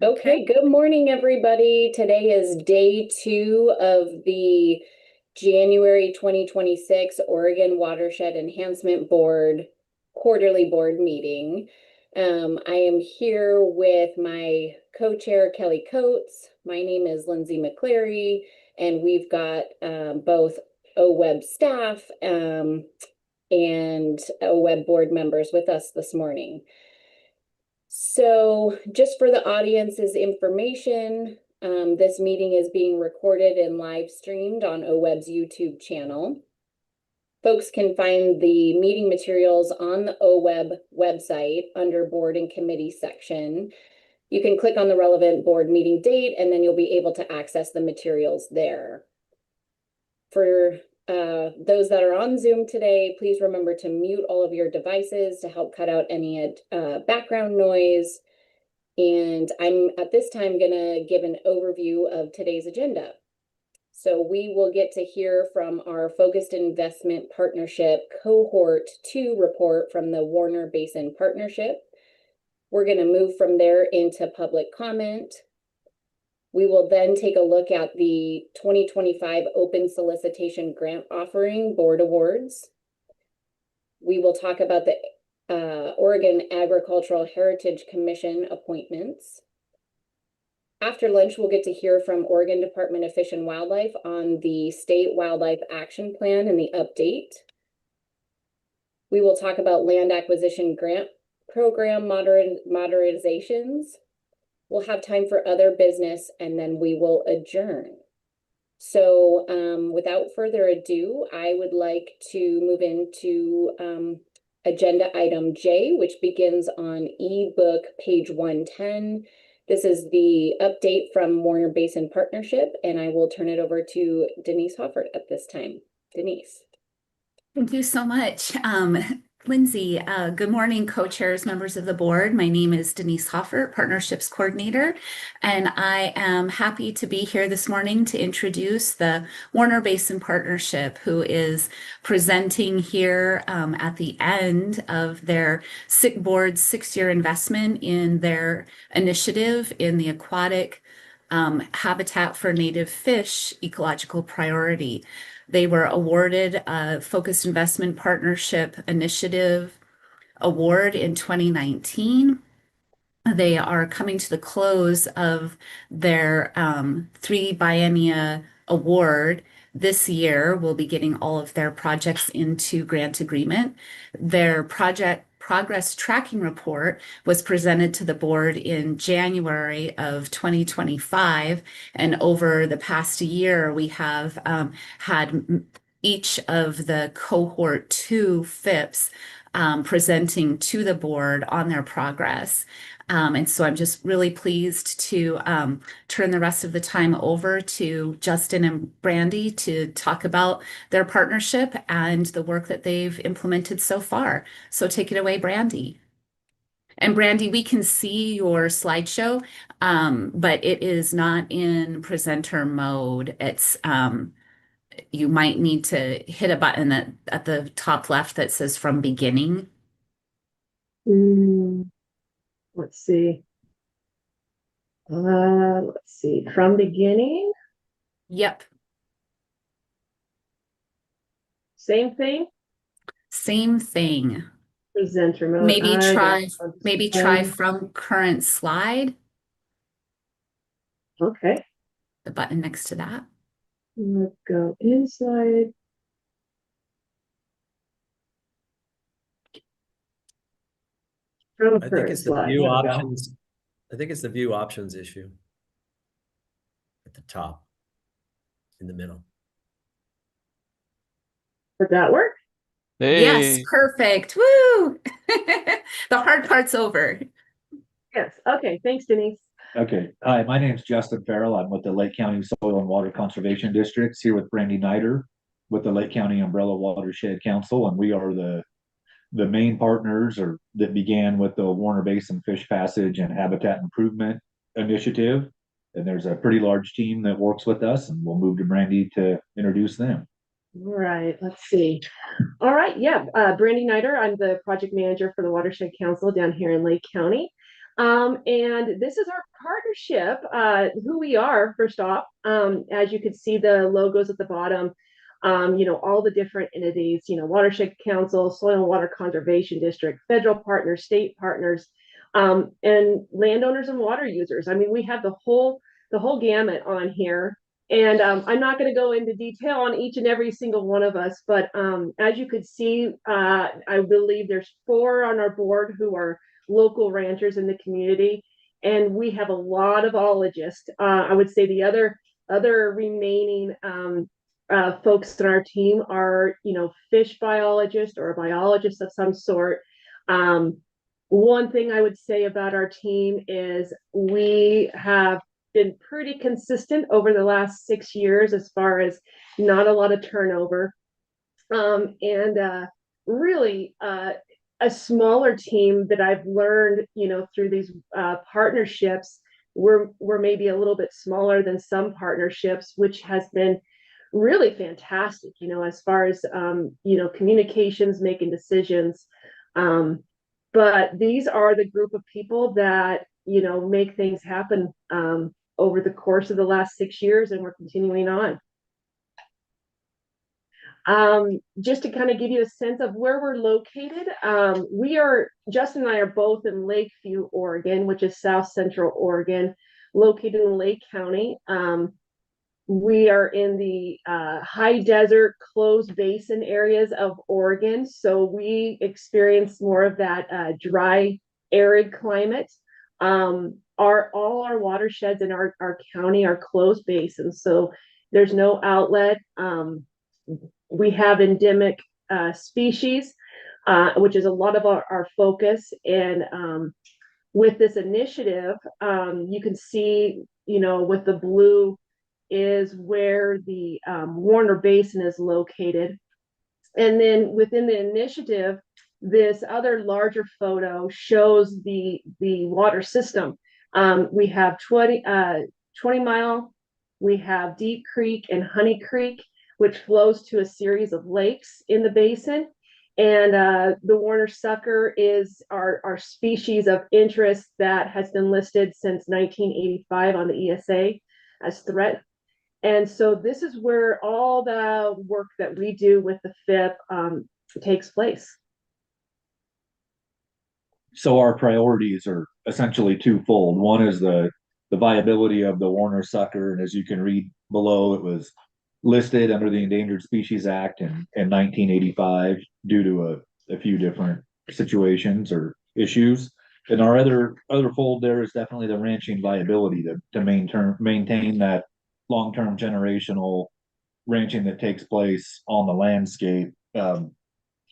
Okay, good morning, everybody. Today is day 2 of the January 2026 Oregon Watershed Enhancement Board quarterly board meeting. I am here with my co-chair, Kelly Coates. My name is Lindsay McCleary, and we've got both OWEB staff and OWEB board members with us this morning. So just for the audience's information, this meeting is being recorded and live streamed on OWEB's YouTube channel. Folks can find the meeting materials on the OWEB website under board and committee section. You can click on the relevant board meeting date, and then you'll be able to access the materials there. For those that are on Zoom today, please remember to mute all of your devices to help cut out any background noise. And I'm at this time going to give an overview of today's agenda. So we will get to hear from our Focused Investment Partnership Cohort 2 report from the Warner Basin Partnership. We're going to move from there into public comment. We will then take a look at the 2025 Open Solicitation Grant Offering Board Awards. We will talk about the Oregon Agricultural Heritage Commission appointments. After lunch, we'll get to hear from Oregon Department of Fish and Wildlife on the State Wildlife Action Plan and the update. We will talk about land acquisition grant program modernizations. We'll have time for other business, and then we will adjourn. So without further ado, I would like to move into agenda item J, which begins on ebook page 110. This is the update from Warner Basin Partnership, and I will turn it over to Denise Hoffert at this time. Denise. Thank you so much. Lindsay, good morning, co-chairs, members of the board. My name is Denise Hoffert, Partnerships Coordinator, and I am happy to be here this morning to introduce the Warner Basin Partnership, who is presenting here at the end of their board's 6-year investment in their initiative in the aquatic habitat for native fish ecological priority. They were awarded a Focused Investment Partnership Initiative Award in 2019. They are coming to the close of their 3 biennia award. This year, we'll be getting all of their projects into grant agreement. Their project progress tracking report was presented to the board in January of 2025. And over the past year, we have had each of the Cohort 2 FIPs presenting to the board on their progress. And so I'm just really pleased to turn the rest of the time over to Justin and Brandy to talk about their partnership and the work that they've implemented so far. So take it away, Brandy. And Brandy, we can see your slideshow, but it is not in presenter mode. It's you might need to hit a button at the top left that says from beginning. Let's see. From beginning. Yep. Same thing. Same thing. Presenter mode. Maybe try from current slide. Okay. The button next to that. Let's go inside. I think it's the view options. I think it's the view options issue at the top in the middle. Did that work? Hey. Yes, perfect. Woo! The hard part's over. Yes. Okay. Thanks, Denise. Okay. Hi, my name is Justin Farrell. I'm with the Lake County Soil and Water Conservation Districts here with Brandy Nider with the Lake County Umbrella Watershed Council, and we are the main partners that began with the Warner Basin Fish Passage and Habitat Improvement Initiative. And there's a pretty large team that works with us, and we'll move to Brandy to introduce them. All right, let's see. All right, yeah, Brandy Nider. I'm the project manager for the Watershed Council down here in Lake County. And this is our partnership, who we are, first off. As you can see, the logos at the bottom, all the different entities, Watershed Council, Soil and Water Conservation District, federal partners, state partners, and landowners and water users. I mean, we have the whole gamut on here. And I'm not going to go into detail on each and every single one of us, but as you could see, I believe there's 4 on our board who are local ranchers in the community, and we have a lot of ologists. I would say the other remaining folks in our team are, fish biologists or a biologist of some sort. One thing I would say about our team is we have been pretty consistent over the last 6 years as far as not a lot of turnover. And really a smaller team that I've learned, through these partnerships. We're maybe a little bit smaller than some partnerships, which has been really fantastic, as far as communications, making decisions. But these are the group of people that make things happen over the course of the last 6 years, and we're continuing on. Just to kind of give you a sense of where we're located, Justin and I are both in Lakeview, Oregon, which is South Central Oregon, located in Lake County. We are in the high desert, closed basin areas of Oregon, so we experience more of that dry, arid climate. All our watersheds in our county are closed basins, so there's no outlet. We have endemic species, which is a lot of our focus. And with this initiative, you can see, with the blue is where the Warner Basin is located. And then within the initiative, this other larger photo shows the water system. We have 20 Mile, we have Deep Creek and Honey Creek, which flows to a series of lakes in the basin. And the Warner sucker is our species of interest that has been listed since 1985 on the ESA as threat. And so this is where all the work that we do with the FIP takes place. So our priorities are essentially twofold. One is the viability of the Warner sucker, and as you can read below, it was listed under the Endangered Species Act in 1985 due to a few different situations or issues. And our other fold there is definitely the ranching viability to maintain that long-term generational ranching that takes place on the landscape. In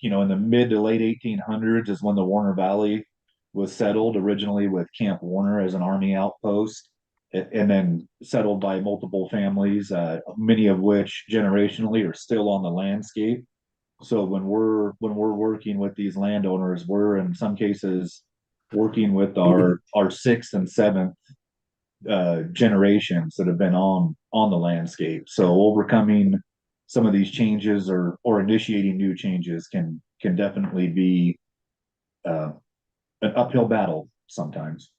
the mid to late 1800s is when the Warner Valley was settled, originally with Camp Warner as an Army outpost, and then settled by multiple families, many of which generationally are still on the landscape. So when we're working with these landowners, we're in some cases working with our 6th and 7th generations that have been on the landscape. So overcoming some of these changes or initiating new changes can definitely be an uphill battle sometimes.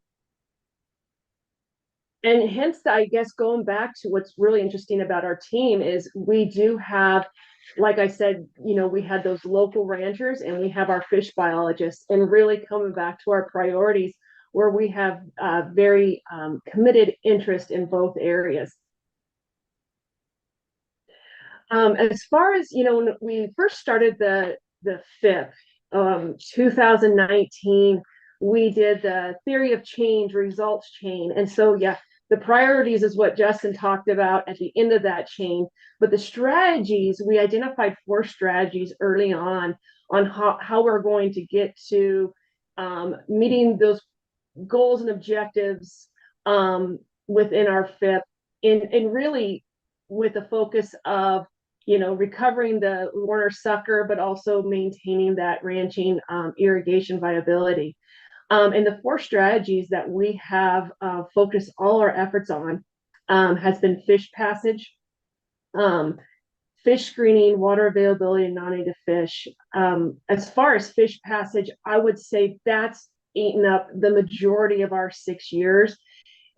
And hence, I guess, going back to what's really interesting about our team is we do have, like I said, we had those local ranchers and we have our fish biologists, and really coming back to our priorities where we have very committed interest in both areas. As far as, when we first started the FIP, 2019, we did the theory of change results chain. And so, yeah, the priorities is what Justin talked about at the end of that chain. But the strategies, we identified 4 strategies early on how we're going to get to meeting those goals and objectives within our FIP, and really with the focus of recovering the Warner sucker, but also maintaining that ranching irrigation viability. And the 4 strategies that we have focused all our efforts on has been fish passage, fish screening, water availability, and non-native fish. As far as fish passage, I would say that's eaten up the majority of our 6 years,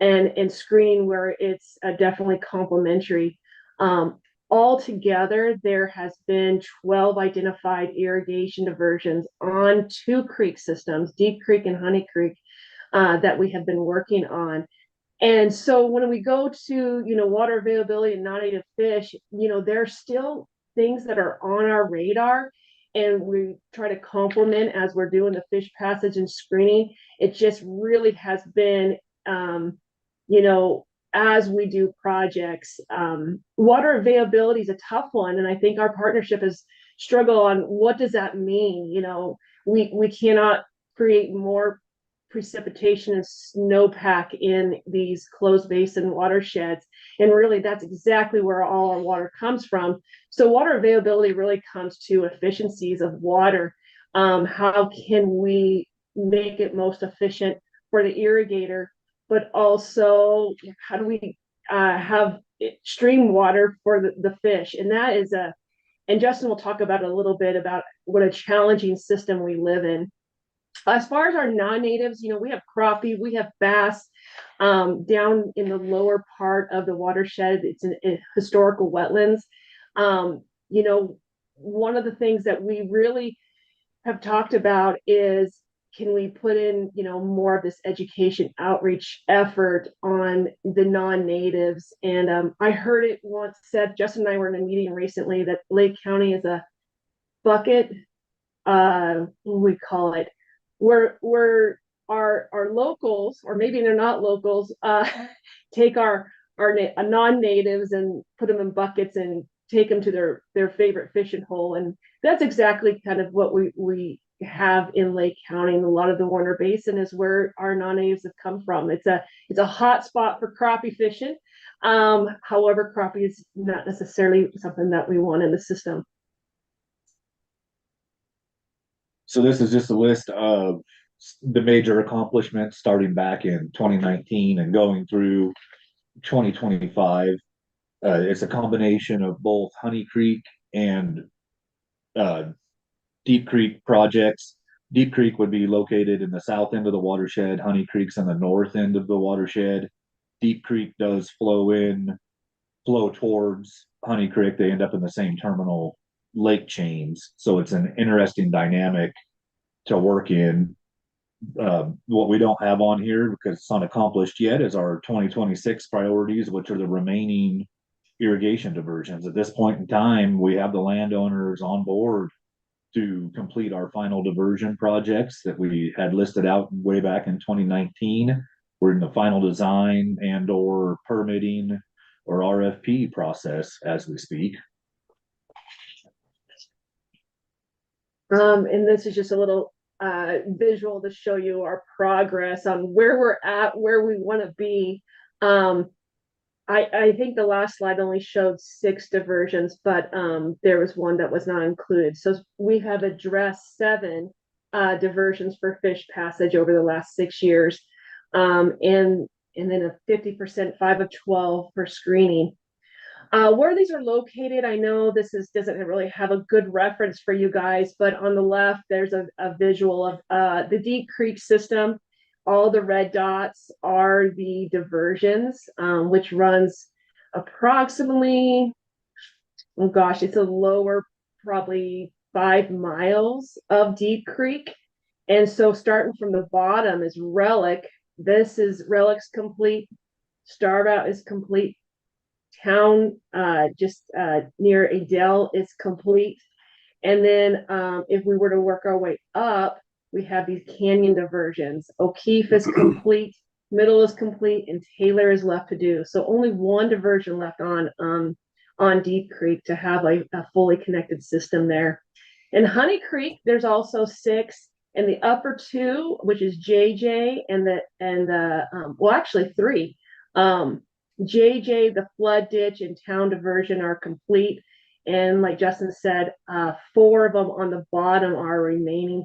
and screening where it's definitely complementary. Altogether, there has been 12 identified irrigation diversions on 2 creek systems, Deep Creek and Honey Creek, that we have been working on. And so when we go to, water availability and non-native fish, there's still things that are on our radar, and we try to complement as we're doing the fish passage and screening. It just really has been, as we do projects, water availability is a tough one. And I think our partnership has struggled on what does that mean? We cannot create more precipitation and snowpack in these closed basin watersheds. And really, that's exactly where all our water comes from. So water availability really comes to efficiencies of water. How can we make it most efficient for the irrigator, but also how do we have stream water for the fish? And that is and Justin will talk about a little bit about what a challenging system we live in. As far as our non-natives, we have crappie, we have bass down in the lower part of the watershed. It's in historical wetlands. One of the things that we really have talked about is, can we put in, more of this education outreach effort on the non-natives? And I heard it once said, Justin and I were in a meeting recently, that Lake County is a bucket, what do we call it? Where our locals, or maybe they're not locals, take our non-natives and put them in buckets and take them to their favorite fishing hole. And that's exactly kind of what we have in Lake County, and a lot of the Warner Basin is where our non-natives have come from. It's a hot spot for crappie fishing. However, crappie is not necessarily something that we want in the system. So this is just a list of the major accomplishments starting back in 2019 and going through 2025. It's a combination of both Honey Creek and Deep Creek projects. Deep Creek would be located in the south end of the watershed. Honey Creek's in the north end of the watershed. Deep Creek does flow towards Honey Creek. They end up in the same terminal lake chains. So it's an interesting dynamic to work in. What we don't have on here, because it's unaccomplished yet, is our 2026 priorities, which are the remaining irrigation diversions. At this point in time, we have the landowners on board to complete our final diversion projects that we had listed out way back in 2019. We're in the final design and or permitting or RFP process as we speak. And this is just a little visual to show you our progress on where we're at, where we want to be. I think the last slide only showed 6 diversions, but there was one that was not included. So we have addressed 7 diversions for fish passage over the last 6 years, and then a 50%, 5 of 12 for screening. Where these are located, I know this doesn't really have a good reference for you guys, but on the left, there's a visual of the Deep Creek system. All the red dots are the diversions, which runs approximately, oh gosh, it's a lower, probably 5 miles of Deep Creek. And so starting from the bottom is Relic. This is Relic's complete. Starbout is complete. Town just near Adele is complete. And then if we were to work our way up, we have these canyon diversions. O'Keefe is complete, Middle is complete, and Taylor is left to do. So only 1 diversion left on Deep Creek to have a fully connected system there. In Honey Creek, there's also 6. And the upper 2, which is JJ well, actually 3. JJ, the flood ditch, and town diversion are complete. And like Justin said, 4 of them on the bottom are remaining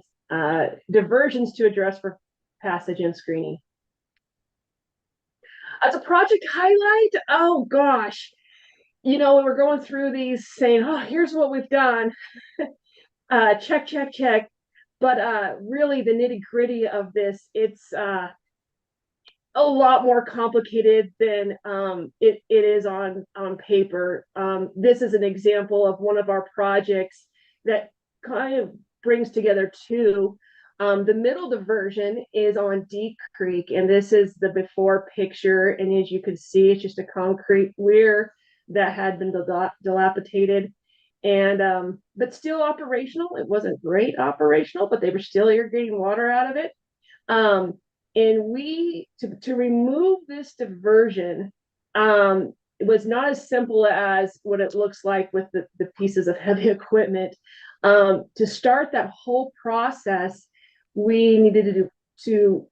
diversions to address for passage and screening. As a project highlight, oh gosh, we're going through these saying, oh, here's what we've done. Check, check, check. But really the nitty-gritty of this, it's a lot more complicated than it is on paper. This is an example of one of our projects that kind of brings together two. The middle diversion is on Deep Creek, and this is the before picture. And as you can see, it's just a concrete weir that had been dilapidated, and but still operational. It wasn't great operational, but they were still irrigating water out of it. And we to remove this diversion, it was not as simple as what it looks like with the pieces of heavy equipment. To start that whole process, we needed to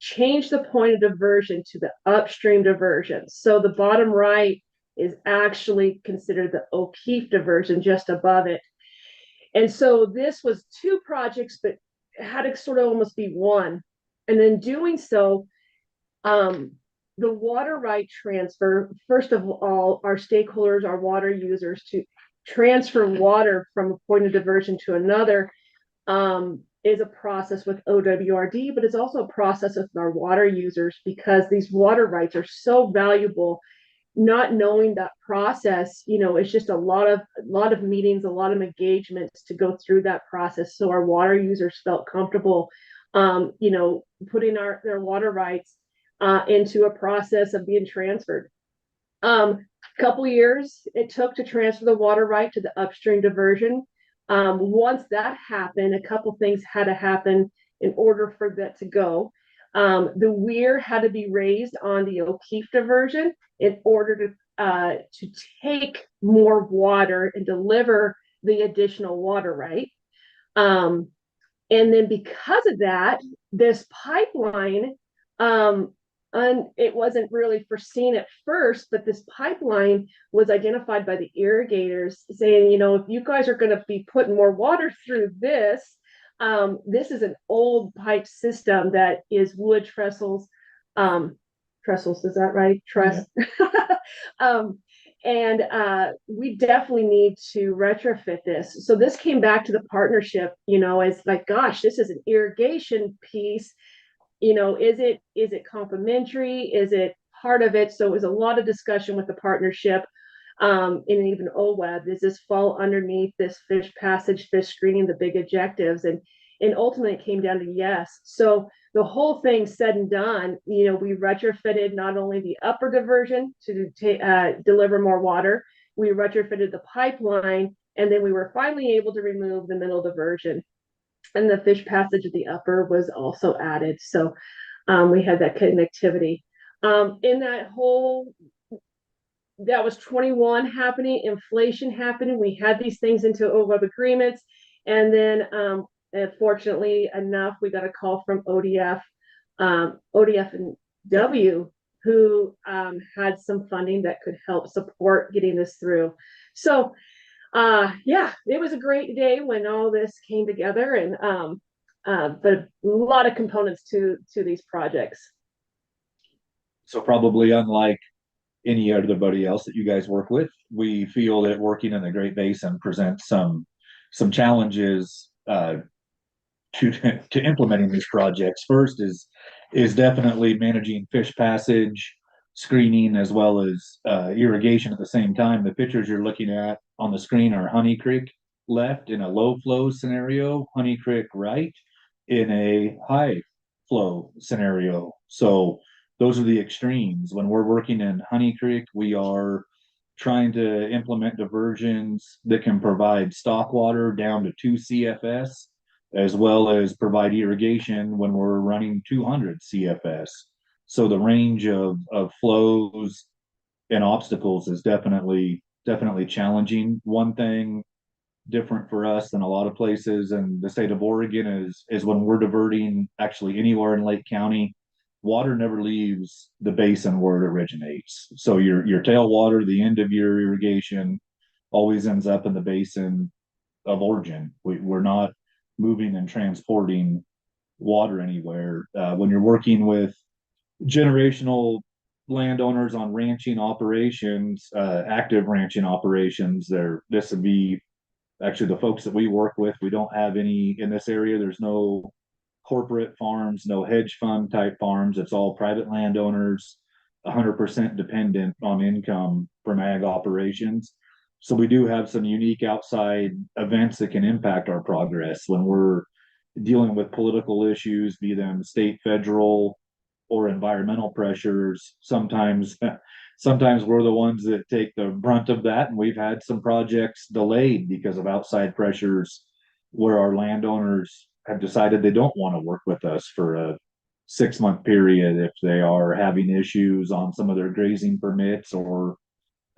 change the point of diversion to the upstream diversion. So the bottom right is actually considered the O'Keefe diversion, just above it. And so this was two projects, but had to sort of almost be one. And then doing so, the water right transfer, first of all, our stakeholders, our water users, to transfer water from a point of diversion to another, is a process with OWRD, but it's also a process with our water users, because these water rights are so valuable. Not knowing that process, it's just a lot of meetings, a lot of engagements to go through that process. So our water users felt comfortable, putting their water rights into a process of being transferred. Couple years it took to transfer the water right to the upstream diversion. Once that happened, a couple things had to happen in order for that to go. The weir had to be raised on the O'Keefe diversion in order to take more water and deliver the additional water right. And then because of that, this pipeline, it wasn't really foreseen at first, but this pipeline was identified by the irrigators saying, if you guys are going to be putting more water through this, this is an old pipe system that is wood trestles. Trestles, is that right? And we definitely need to retrofit this. So this came back to the partnership, as like, gosh, this is an irrigation piece. Is it complementary? Is it part of it? So it was a lot of discussion with the partnership, and even OWEB. Does this fall underneath this fish passage, fish screening, the big objectives? And ultimately it came down to yes. So the whole thing said and done, we retrofitted not only the upper diversion to deliver more water, we retrofitted the pipeline, and then we were finally able to remove the middle diversion. And the fish passage at the upper was also added. So we had that connectivity. In that whole, that was 21 happening, inflation happening. We had these things into OWEB agreements. And then fortunately enough, we got a call from ODF and W, who had some funding that could help support getting this through. So yeah, it was a great day when all this came together, and but a lot of components to these projects. So probably unlike any other else that you guys work with, we feel that working in the Great Basin presents some challenges to implementing these projects. First is definitely managing fish passage, screening, as well as irrigation at the same time. The pictures you're looking at on the screen are Honey Creek left in a low flow scenario, Honey Creek right in a high flow scenario. So those are the extremes. When we're working in Honey Creek, we are trying to implement diversions that can provide stock water down to 2 CFS, as well as provide irrigation when we're running 200 CFS. So the range of flows and obstacles is definitely challenging. One thing different for us than a lot of places in the state of Oregon is when we're diverting actually anywhere in Lake County, water never leaves the basin where it originates. So your tailwater, the end of your irrigation, always ends up in the basin of origin. We're not moving and transporting water anywhere. When you're working with generational landowners on ranching operations, active ranching operations, this would be actually the folks that we work with, we don't have any in this area. There's no corporate farms, no hedge fund type farms. It's all private landowners, 100% dependent on income from ag operations. So we do have some unique outside events that can impact our progress when we're dealing with political issues, be them state, federal, or environmental pressures. Sometimes we're the ones that take the brunt of that, and we've had some projects delayed because of outside pressures where our landowners have decided they don't want to work with us for a 6-month period if they are having issues on some of their grazing permits or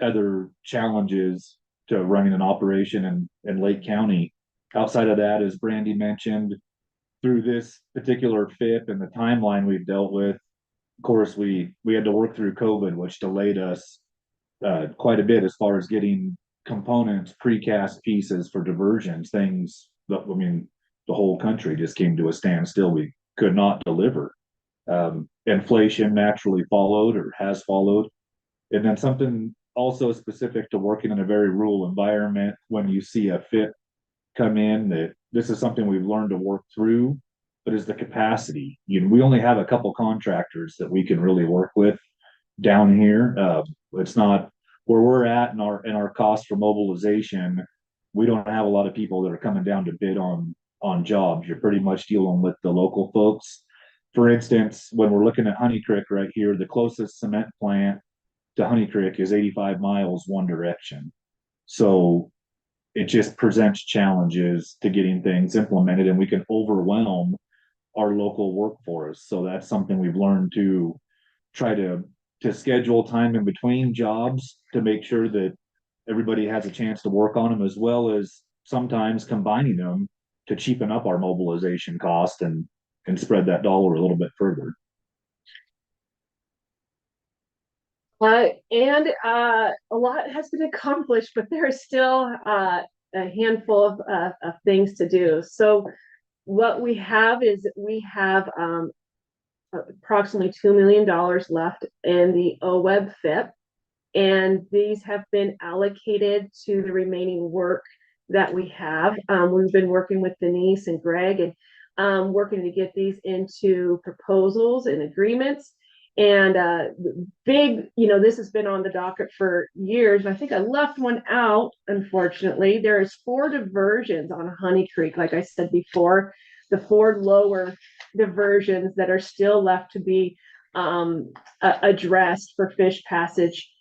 other challenges to running an operation in Lake County. Outside of that, as Brandy mentioned, through this particular FIP and the timeline we've dealt with, of course, we had to work through COVID, which delayed us quite a bit as far as getting components, precast pieces for diversions, things that, I mean, the whole country just came to a standstill. We could not deliver. Inflation naturally followed or has followed. And then something also specific to working in a very rural environment, when you see a FIP come in, that this is something we've learned to work through, but is the capacity. We only have a couple contractors that we can really work with down here. It's not where we're at in our cost for mobilization. We don't have a lot of people that are coming down to bid on jobs. You're pretty much dealing with the local folks. For instance, when we're looking at Honey Creek right here, the closest cement plant to Honey Creek is 85 miles one direction. So it just presents challenges to getting things implemented, and we can overwhelm our local workforce. So that's something we've learned to try to schedule time in between jobs to make sure that everybody has a chance to work on them, as well as sometimes combining them to cheapen up our mobilization cost and spread that dollar a little bit further. A lot has been accomplished, but there is still a handful of things to do. So what we have is approximately $2 million left in the OWEB FIP, and these have been allocated to the remaining work that we have. We've been working with Denise and Greg and working to get these into proposals and agreements. And this has been on the docket for years. I think I left one out, unfortunately. There is 4 diversions on Honey Creek, like I said before, the 4 lower diversions that are still left to be addressed for fish passage.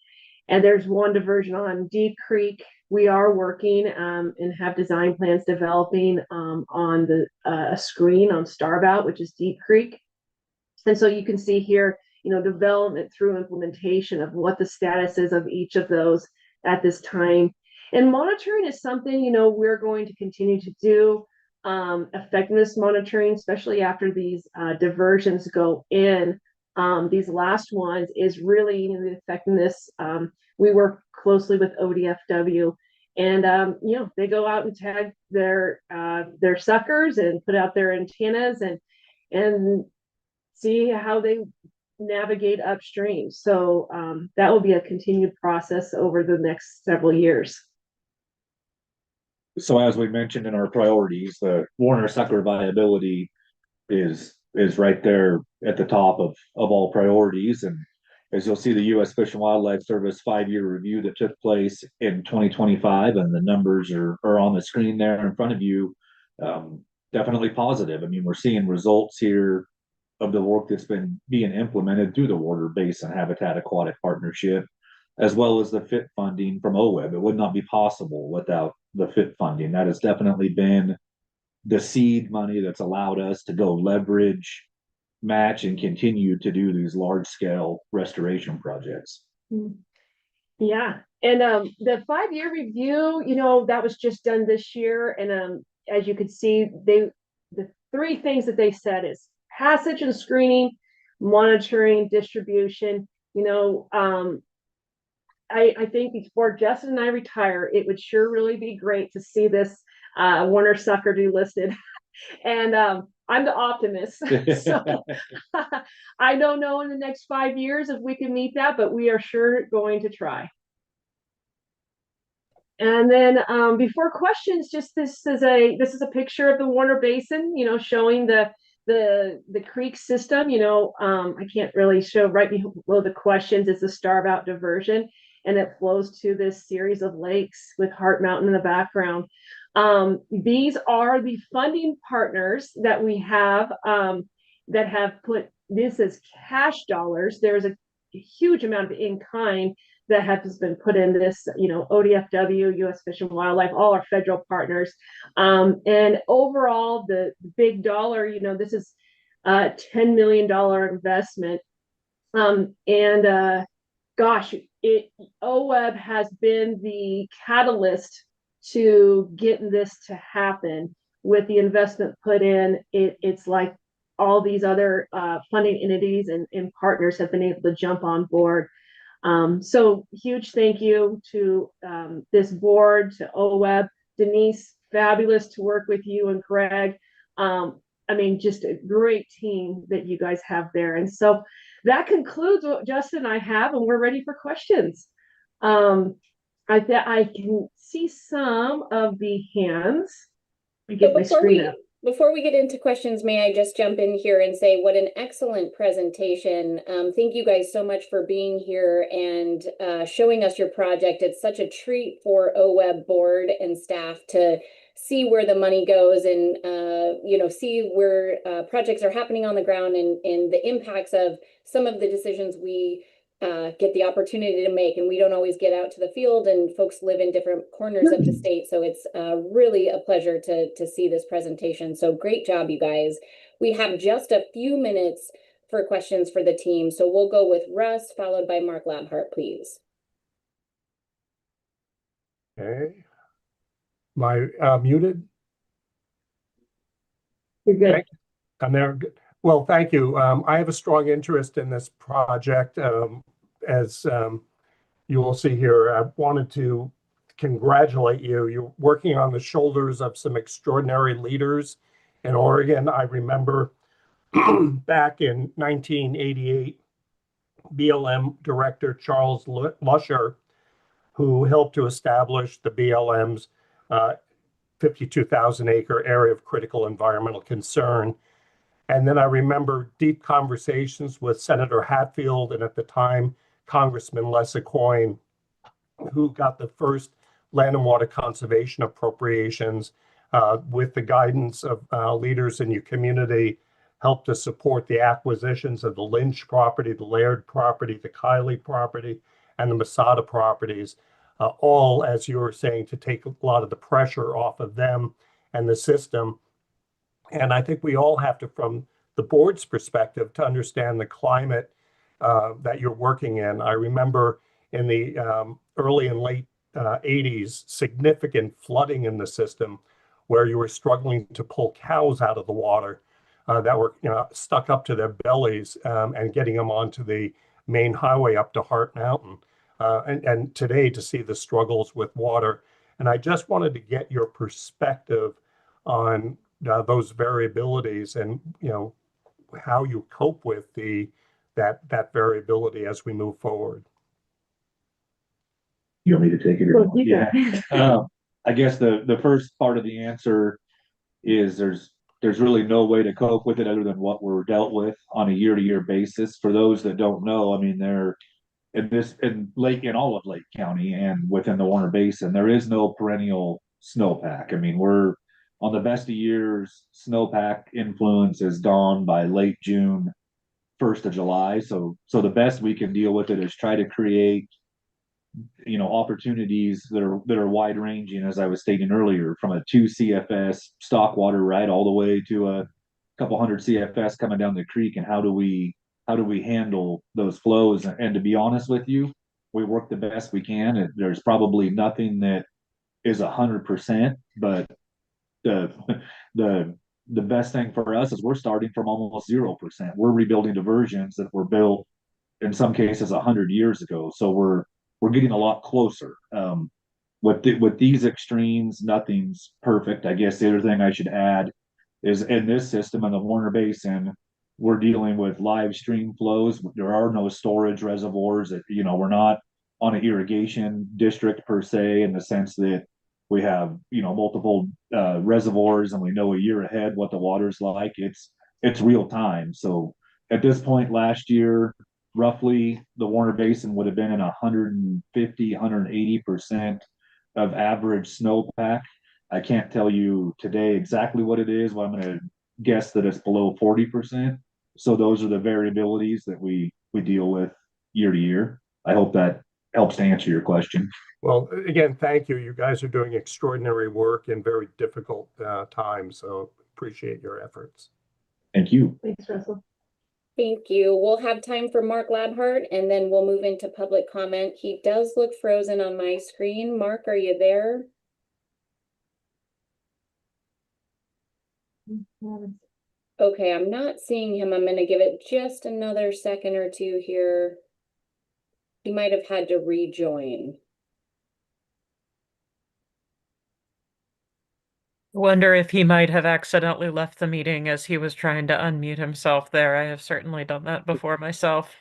And there's 1 diversion on Deep Creek. We are working and have design plans developing on a screen on Starbout, which is Deep Creek. And so you can see here, development through implementation of what the status is of each of those at this time. And monitoring is something, we're going to continue to do. Effectiveness monitoring, especially after these diversions go in. These last ones is really the effectiveness. We work closely with ODFW, and they go out and tag their suckers and put out their antennas and see how they navigate upstream. So that will be a continued process over the next several years. So as we mentioned in our priorities, the Warner sucker viability is right there at the top of all priorities. And as you'll see, the U.S. Fish and Wildlife Service 5-year review that took place in 2025, and the numbers are on the screen there in front of you, definitely positive. I mean, we're seeing results here of the work that's been being implemented through the Water Basin Habitat Aquatic Partnership, as well as the FIP funding from OWEB. It would not be possible without the FIP funding. That has definitely been the seed money that's allowed us to go leverage, match, and continue to do these large scale restoration projects. Yeah. And the 5-year review, that was just done this year. And as you could see, the 3 things that they said is passage and screening, monitoring, distribution. I think before Justin and I retire, it would sure really be great to see this Warner sucker delisted. And I'm the optimist. So I don't know in the next 5 years if we can meet that, but we are sure going to try. And then before questions, just this is a picture of the Warner Basin, showing the creek system. I can't really show right below the questions. It's the Starve Out diversion, and it flows to this series of lakes with Heart Mountain in the background. These are the funding partners that we have that have put this as cash dollars. There's a huge amount of in-kind that has been put in this, ODFW, U.S. Fish and Wildlife, all our federal partners. And overall, the big dollar, this is a $10 million investment. Gosh, OWEB has been the catalyst to getting this to happen. With the investment put in, it's like all these other funding entities and partners have been able to jump on board. So huge thank you to this board, to OWEB. Denise, fabulous to work with you and Greg. Just a great team that you guys have there. And so that concludes what Justin and I have, and we're ready for questions. I can see some of the hands. Get my screen up. Before we get into questions, may I just jump in here and say what an excellent presentation. Thank you guys so much for being here and showing us your project. It's such a treat for OWEB board and staff to see where the money goes and, see where projects are happening on the ground and the impacts of some of the decisions we get the opportunity to make. And we don't always get out to the field, and folks live in different corners of the state. So it's really a pleasure to see this presentation. So great job, you guys. We have just a few minutes for questions for the team. So we'll go with Russ, followed by Mark Labhart, please. Okay. Am I muted? You're good. I'm there. Well, thank you. I have a strong interest in this project. As you will see here, I wanted to congratulate you. You're working on the shoulders of some extraordinary leaders in Oregon. I remember back in 1988, BLM Director Charles Lusher, who helped to establish the BLM's 52,000 acre area of critical environmental concern. And then I remember deep conversations with Senator Hatfield and at the time, Congressman Les Aucoin, who got the first land and water conservation appropriations with the guidance of leaders in your community, helped to support the acquisitions of the Lynch property, the Laird property, the Kiley property, and the Masada properties, all, as you were saying, to take a lot of the pressure off of them and the system. And I think we all have to, from the board's perspective, to understand the climate that you're working in. I remember in the early and late 80s, significant flooding in the system where you were struggling to pull cows out of the water that were stuck up to their bellies and getting them onto the main highway up to Heart Mountain. And today to see the struggles with water. And I just wanted to get your perspective on those variabilities and how you cope with that variability as we move forward. You want me to take it? Well, Yeah. I guess the first part of the answer is there's really no way to cope with it other than what we're dealt with on a year-to-year basis. For those that don't know, I mean, they're in all of Lake County and within the Warner Basin, there is no perennial snowpack. I mean, we're on the best of years, snowpack influence is dawn by late June, 1st of July. So the best we can deal with it is try to create, opportunities that are wide ranging, as I was stating earlier, from a 2 CFS stock water right all the way to a couple hundred CFS coming down the creek. And how do we handle those flows? And to be honest with you, we work the best we can. There's probably nothing that is 100%, but the best thing for us is we're starting from almost 0%. We're rebuilding diversions that were built in some cases 100 years ago. So we're getting a lot closer. With these extremes, nothing's perfect. I guess the other thing I should add is in this system in the Warner Basin, we're dealing with live stream flows. There are no storage reservoirs. We're not on an irrigation district per se, in the sense that we have, multiple reservoirs and we know a year ahead what the water's like. It's real time. So at this point last year, roughly the Warner Basin would have been in 150, 180% of average snowpack. I can't tell you today exactly what it is, but I'm going to guess that it's below 40%. So those are the variabilities that we deal with year to year. I hope that helps to answer your question. Well, again, thank you. You guys are doing extraordinary work in very difficult times, so appreciate your efforts. Thank you. Thanks, Russell. Thank you. We'll have time for Mark Labhart, and then we'll move into public comment. He does look frozen on my screen. Mark, are you there? Okay, I'm not seeing him. I'm gonna give it just another second or two here. He might have had to rejoin. Wonder if he might have accidentally left the meeting as he was trying to unmute himself there. I have certainly done that before myself.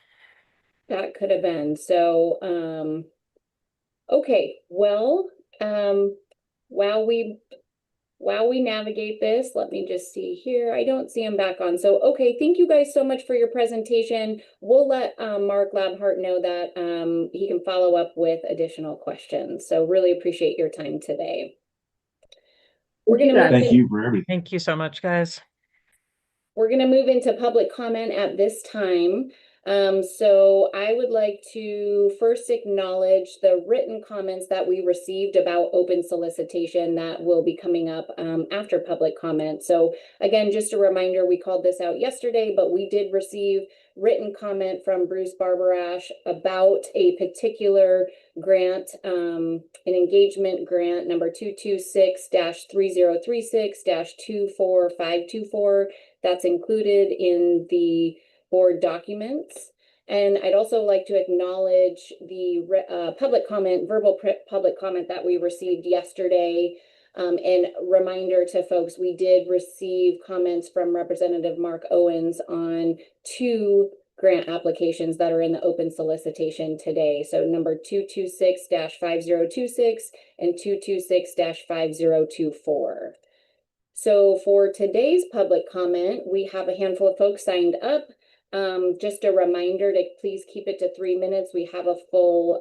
That could have been. So, okay, well, while we navigate this, let me just see here. I don't see him back on. So, okay, thank you guys so much for your presentation. We'll let Mark Labhart know that he can follow up with additional questions. So really appreciate your time today. We're gonna move Thank you for everything. Thank you so much, guys. We're going to move into public comment at this time. So I would like to first acknowledge the written comments that we received about open solicitation that will be coming up after public comment. So again, just a reminder, we called this out yesterday, but we did receive written comment from Bruce Barbarash about a particular grant, an engagement grant number 226-3036-24524. That's included in the board documents. And I'd also like to acknowledge the public comment, verbal public comment that we received yesterday. And reminder to folks, we did receive comments from Representative Mark Owens on 2 grant applications that are in the open solicitation today. So number 226-5026 and 226-5024. So for today's public comment, we have a handful of folks signed up. Just a reminder to please keep it to 3 minutes. We have a full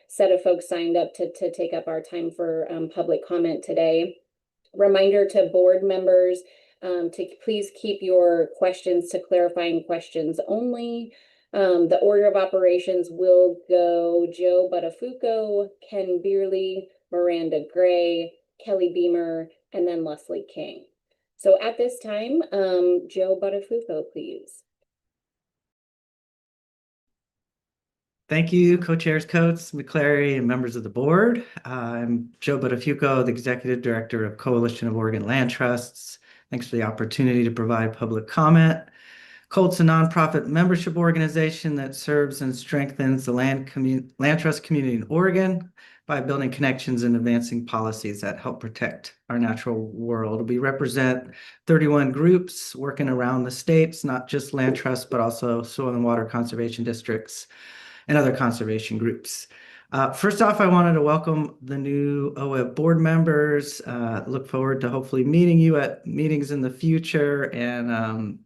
set of folks signed up to take up our time for public comment today. Reminder to board members to please keep your questions to clarifying questions only. The order of operations will go Joe Buttafuoco, Ken Beerley, Miranda Gray, Kelly Beamer, and then Leslie King. So at this time, Joe Buttafuoco, please. Thank you, co-chairs Coates, McClary, and members of the board. I'm Joe Buttafuoco, the Executive Director of Coalition of Oregon Land Trusts. Thanks for the opportunity to provide public comment. COLT's a nonprofit membership organization that serves and strengthens the land trust community in Oregon by building connections and advancing policies that help protect our natural world. We represent 31 groups working around the states, not just land trusts, but also soil and water conservation districts and other conservation groups. First off, I wanted to welcome the new OWEB board members. Look forward to hopefully meeting you at meetings in the future, and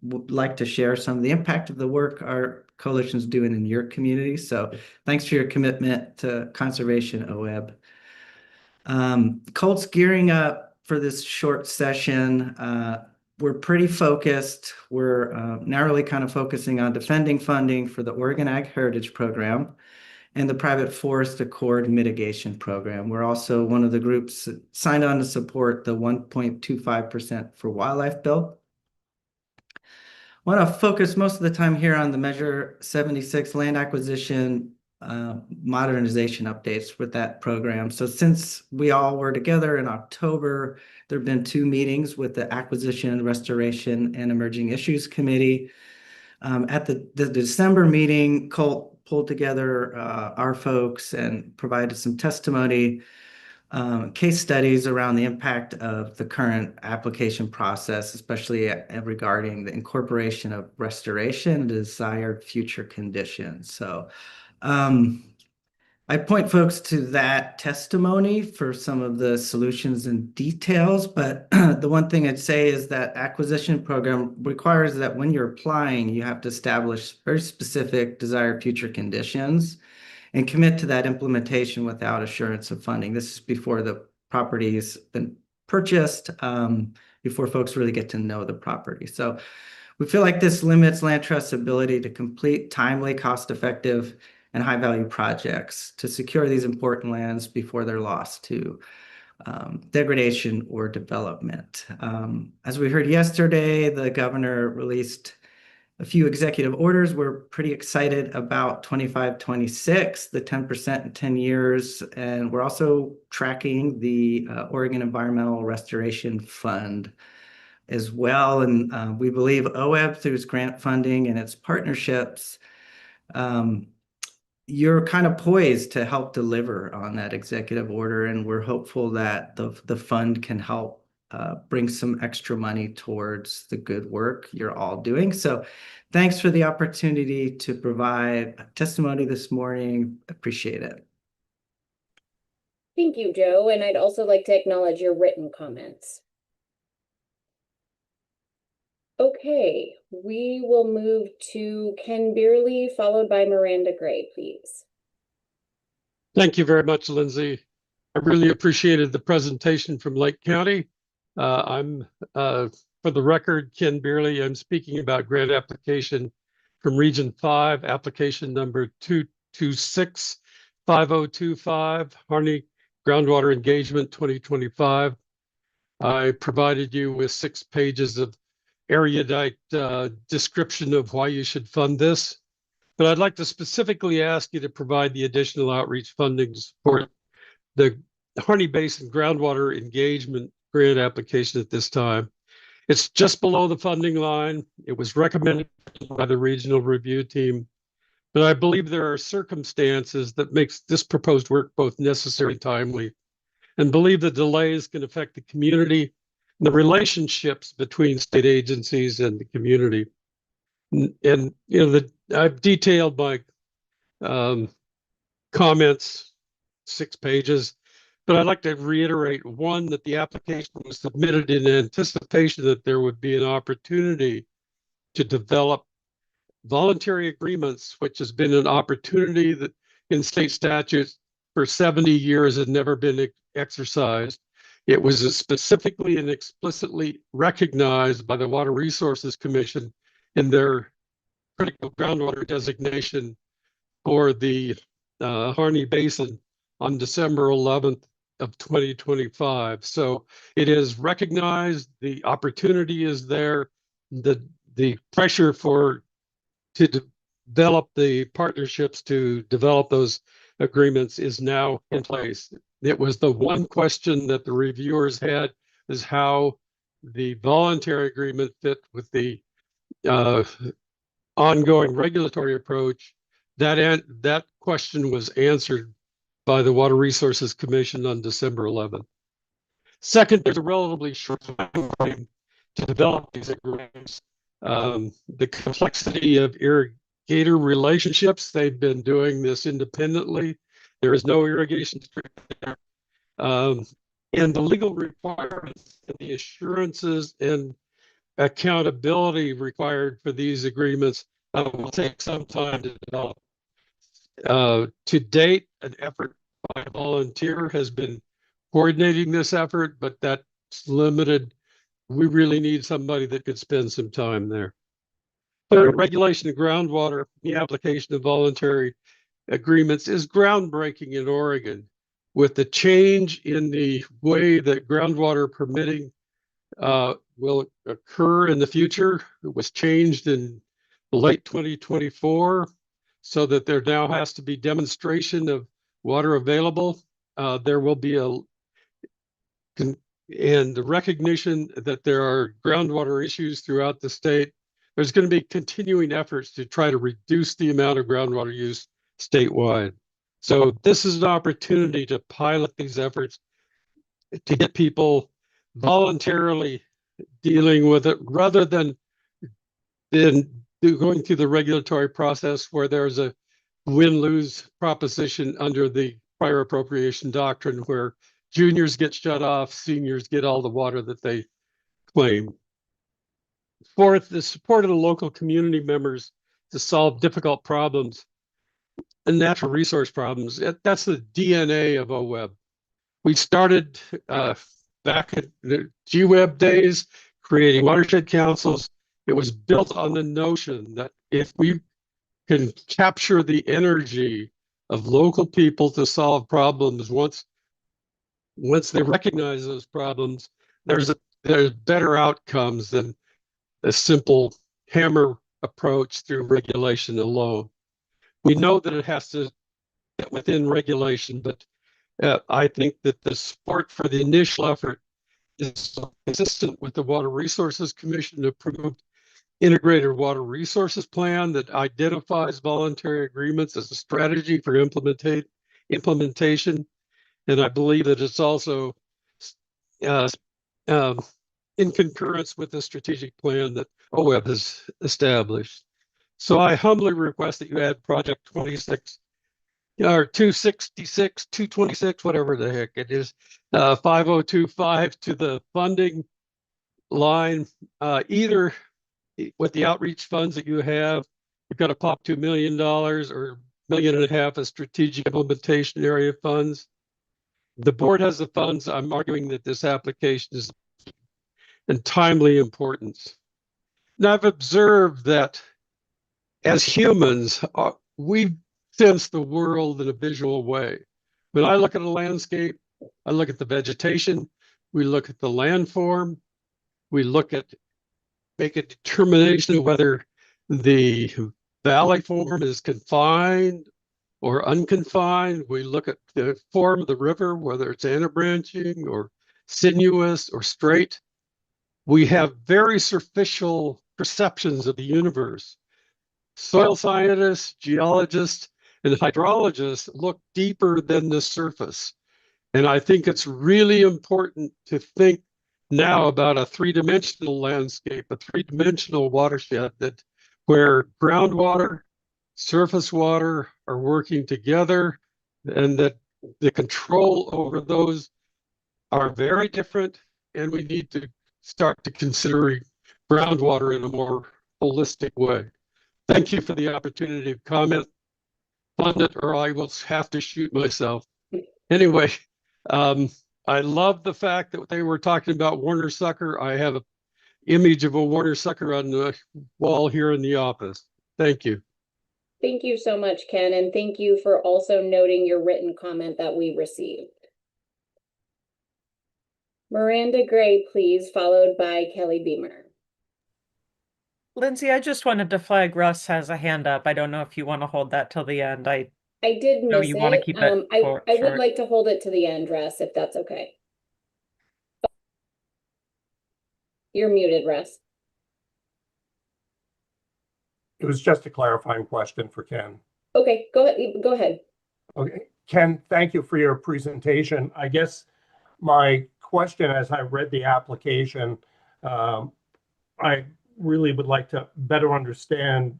would like to share some of the impact of the work our coalition's doing in your community. So thanks for your commitment to conservation, OWEB. COLT's gearing up for this short session. We're pretty focused. We're narrowly kind of focusing on defending funding for the Oregon Ag Heritage Program and the Private Forest Accord Mitigation Program. We're also one of the groups that signed on to support the 1.25% for Wildlife bill. I want to focus most of the time here on the Measure 76 land acquisition modernization updates with that program. So since we all were together in October, there have been 2 meetings with the Acquisition, Restoration, and Emerging Issues Committee. At the December meeting, COLT pulled together our folks and provided some testimony, case studies around the impact of the current application process, especially regarding the incorporation of restoration and desired future conditions. So I point folks to that testimony for some of the solutions and details, but the one thing I'd say is that acquisition program requires that when you're applying, you have to establish very specific desired future conditions and commit to that implementation without assurance of funding. This is before the property's been purchased, before folks really get to know the property. So we feel like this limits land trust's ability to complete timely, cost-effective, and high-value projects to secure these important lands before they're lost to degradation or development. As we heard yesterday, the governor released a few executive orders. We're pretty excited about 2526, the 10% in 10 years, and we're also tracking the Oregon Environmental Restoration Fund as well. And we believe OWEB, through its grant funding and its partnerships, you're kind of poised to help deliver on that executive order, and we're hopeful that the fund can help bring some extra money towards the good work you're all doing. So thanks for the opportunity to provide testimony this morning. Appreciate it. Thank you, Joe. And I'd also like to acknowledge your written comments. Okay, we will move to Ken Beerley, followed by Miranda Gray, please. Thank you very much, Lindsay. I really appreciated the presentation from Lake County. I'm, for the record, Ken Beerley. I'm speaking about grant application from Region 5, application number 2265025, Harney Groundwater Engagement 2025. I provided you with 6 pages of erudite description of why you should fund this. But I'd like to specifically ask you to provide the additional outreach funding to support the Harney Basin groundwater engagement grant application at this time. It's just below the funding line. It was recommended by the regional review team, but I believe there are circumstances that makes this proposed work both necessary and timely, and believe the delays can affect the community and the relationships between state agencies and the community. And you know, I've detailed my comments, 6 pages, but I'd like to reiterate, one, that the application was submitted in anticipation that there would be an opportunity to develop voluntary agreements, which has been an opportunity that in state statutes for 70 years had never been exercised. It was specifically and explicitly recognized by the Water Resources Commission in their critical groundwater designation for the Harney Basin on December 11th of 2025. So it is recognized, the opportunity is there, the pressure to develop the partnerships to develop those agreements is now in place. It was the one question that the reviewers had, is how the voluntary agreement fit with the ongoing regulatory approach. That question was answered by the Water Resources Commission on December 11th. Second, there's a relatively short time frame to develop these agreements. The complexity of irrigator relationships, they've been doing this independently. There is no irrigation stream there. And the legal requirements and the assurances and accountability required for these agreements will take some time to develop. To date, an effort by a volunteer has been coordinating this effort, but that's limited. We really need somebody that could spend some time there. But regulation of groundwater, the application of voluntary agreements is groundbreaking in Oregon. With the change in the way that groundwater permitting will occur in the future, it was changed in late 2024, so that there now has to be demonstration of water available. There will be and the recognition that there are groundwater issues throughout the state. There's going to be continuing efforts to try to reduce the amount of groundwater use statewide. So this is an opportunity to pilot these efforts to get people voluntarily dealing with it, rather than going through the regulatory process where there's a win-lose proposition under the prior appropriation doctrine where juniors get shut off, seniors get all the water that they claim. Fourth, the support of the local community members to solve difficult problems and natural resource problems. That's the DNA of OWEB. We started back in the GWEB days, creating watershed councils. It was built on the notion that if we can capture the energy of local people to solve problems, once they recognize those problems, there's better outcomes than a simple hammer approach through regulation alone. We know that it has to get within regulation, but I think that the support for the initial effort is consistent with the Water Resources Commission approved integrated water resources plan that identifies voluntary agreements as a strategy for implementation. And I believe that it's also in concurrence with the strategic plan that OWEB has established. So I humbly request that you add project 26 or 266, 226, whatever the heck it is, 5025 to the funding line, either with the outreach funds that you have, you've got to pop $2 million or $1.5 million of strategic implementation area funds. The board has the funds. I'm arguing that this application is in timely importance. Now I've observed that as humans, we sense the world in a visual way. When I look at a landscape, I look at the vegetation, we look at the landform, we make a determination of whether the valley form is confined or unconfined. We look at the form of the river, whether it's anabranching or sinuous or straight. We have very superficial perceptions of the universe. Soil scientists, geologists, and hydrologists look deeper than the surface. And I think it's really important to think now about a three-dimensional landscape, a three-dimensional watershed where groundwater, surface water are working together, and that the control over those are very different, and we need to start to considering groundwater in a more holistic way. Thank you for the opportunity to comment on it, or I will have to shoot myself. Anyway, I love the fact that they were talking about Warner Sucker. I have an image of a Warner Sucker on the wall here in the office. Thank you. Thank you so much, Ken, and thank you for also noting your written comment that we received. Miranda Gray, please, followed by Kelly Beamer. Lindsay, I just wanted to flag Russ has a hand up. I don't know if you want to hold that till the end. I did know miss you it. want to keep it I would short. like to hold it to the end, Russ, if that's okay. You're muted, Russ. It was just a clarifying question for Ken. Okay, go ahead. Okay, Ken, thank you for your presentation. I guess my question as I read the application, I really would like to better understand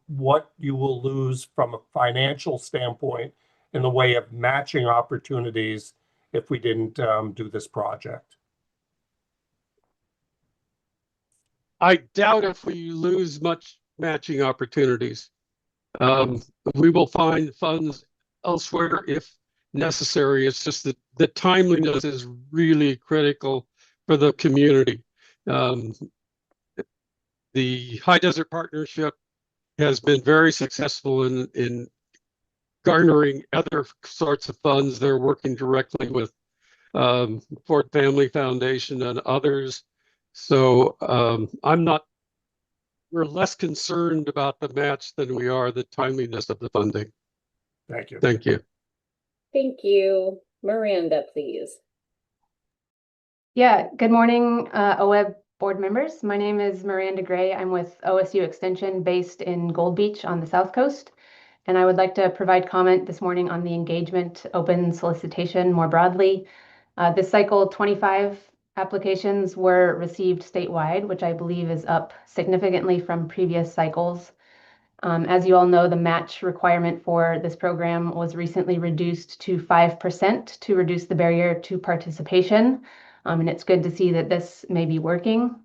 what you will lose from a financial standpoint in the way of matching opportunities if we didn't do this project. I doubt if we lose much matching opportunities. We will find funds elsewhere if necessary. It's just that the timeliness is really critical for the community. The High Desert Partnership has been very successful in garnering other sorts of funds. They're working directly with Ford Family Foundation and others. So we're less concerned about the match than we are the timeliness of the funding. Thank you. Thank you. Thank you. Miranda, please. Yeah, good morning, OWEB board members. My name is Miranda Gray. I'm with OSU Extension based in Gold Beach on the South Coast. And I would like to provide comment this morning on the engagement open solicitation more broadly. This cycle, 25 applications were received statewide, which I believe is up significantly from previous cycles. As you all know, the match requirement for this program was recently reduced to 5% to reduce the barrier to participation. And it's good to see that this may be working.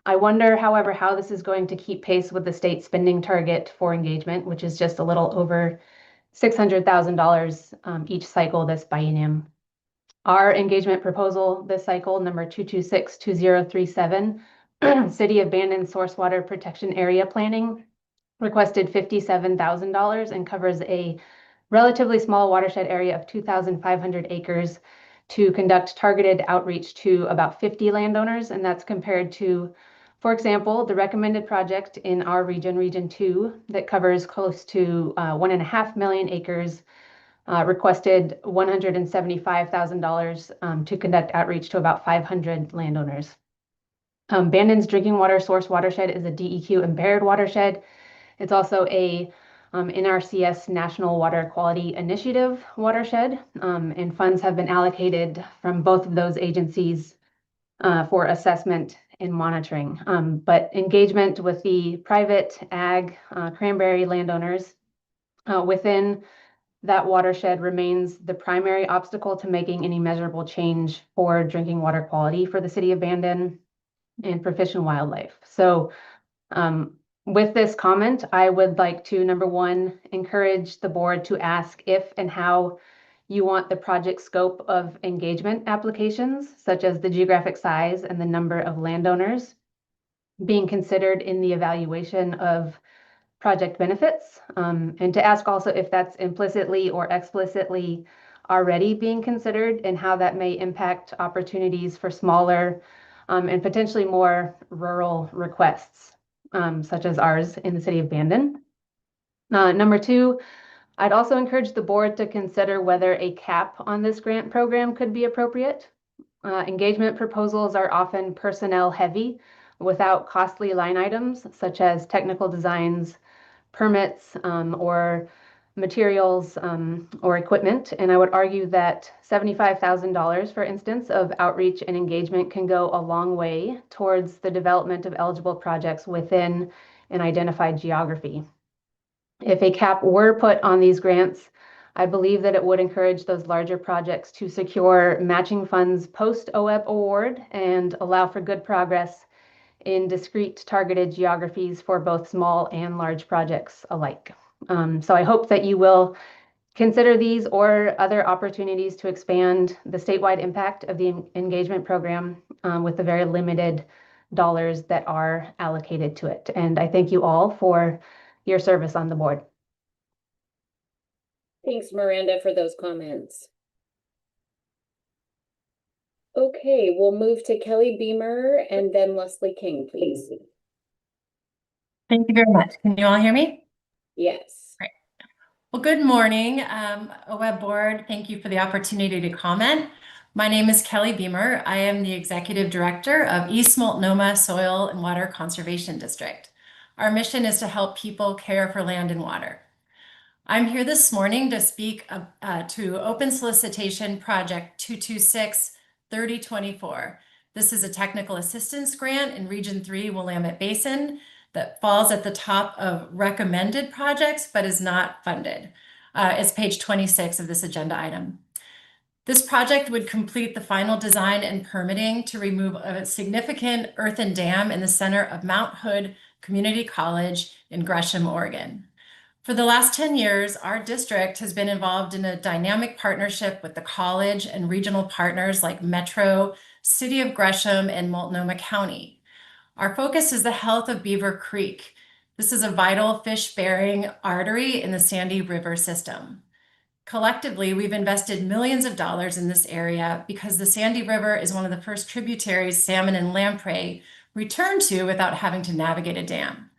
I wonder, however, how this is going to keep pace with the state spending target for engagement, which is just a little over $600,000 each cycle this biennium. Our engagement proposal this cycle, number 2262037, City of Bandon Source Water Protection Area Planning, requested $57,000 and covers a relatively small watershed area of 2,500 acres to conduct targeted outreach to about 50 landowners. And that's compared to, for example, the recommended project in our region, Region 2, that covers close to 1.5 million acres, requested $175,000 to conduct outreach to about 500 landowners. Bandon's drinking water source watershed is a DEQ impaired watershed. It's also a NRCS National Water Quality Initiative watershed, and funds have been allocated from both of those agencies for assessment and monitoring. But engagement with the private ag cranberry landowners within that watershed remains the primary obstacle to making any measurable change for drinking water quality for the city of Bandon and for fish and wildlife. So with this comment, I would like to, number one, encourage the board to ask if and how you want the project scope of engagement applications, such as the geographic size and the number of landowners, being considered in the evaluation of project benefits, and to ask also if that's implicitly or explicitly already being considered and how that may impact opportunities for smaller and potentially more rural requests, such as ours in the city of Bandon. Number two, I'd also encourage the board to consider whether a cap on this grant program could be appropriate. Engagement proposals are often personnel heavy without costly line items such as technical designs, permits, or materials or equipment. And I would argue that $75,000, for instance, of outreach and engagement can go a long way towards the development of eligible projects within an identified geography. If a cap were put on these grants, I believe that it would encourage those larger projects to secure matching funds post OWEB award and allow for good progress in discrete targeted geographies for both small and large projects alike. So I hope that you will consider these or other opportunities to expand the statewide impact of the engagement program with the very limited dollars that are allocated to it. And I thank you all for your service on the board. Thanks, Miranda, for those comments. Okay, we'll move to Kelly Beamer and then Leslie King, please. Thank you very much. Can you all hear me? Yes. Great. Well, good morning, OWEB board. Thank you for the opportunity to comment. My name is Kelly Beamer. I am the Executive Director of East Multnomah Soil and Water Conservation District. Our mission is to help people care for land and water. I'm here this morning to speak to Open Solicitation Project 226-3024. This is a technical assistance grant in Region 3 Willamette Basin that falls at the top of recommended projects but is not funded. It's page 26 of this agenda item. This project would complete the final design and permitting to remove a significant earthen dam in the center of Mount Hood Community College in Gresham, Oregon. For the last 10 years, our district has been involved in a dynamic partnership with the college and regional partners like Metro, City of Gresham, and Multnomah County. Our focus is the health of Beaver Creek. This is a vital fish-bearing artery in the Sandy River system. Collectively, we've invested millions of dollars in this area because the Sandy River is one of the first tributaries salmon and lamprey return to without having to navigate a dam.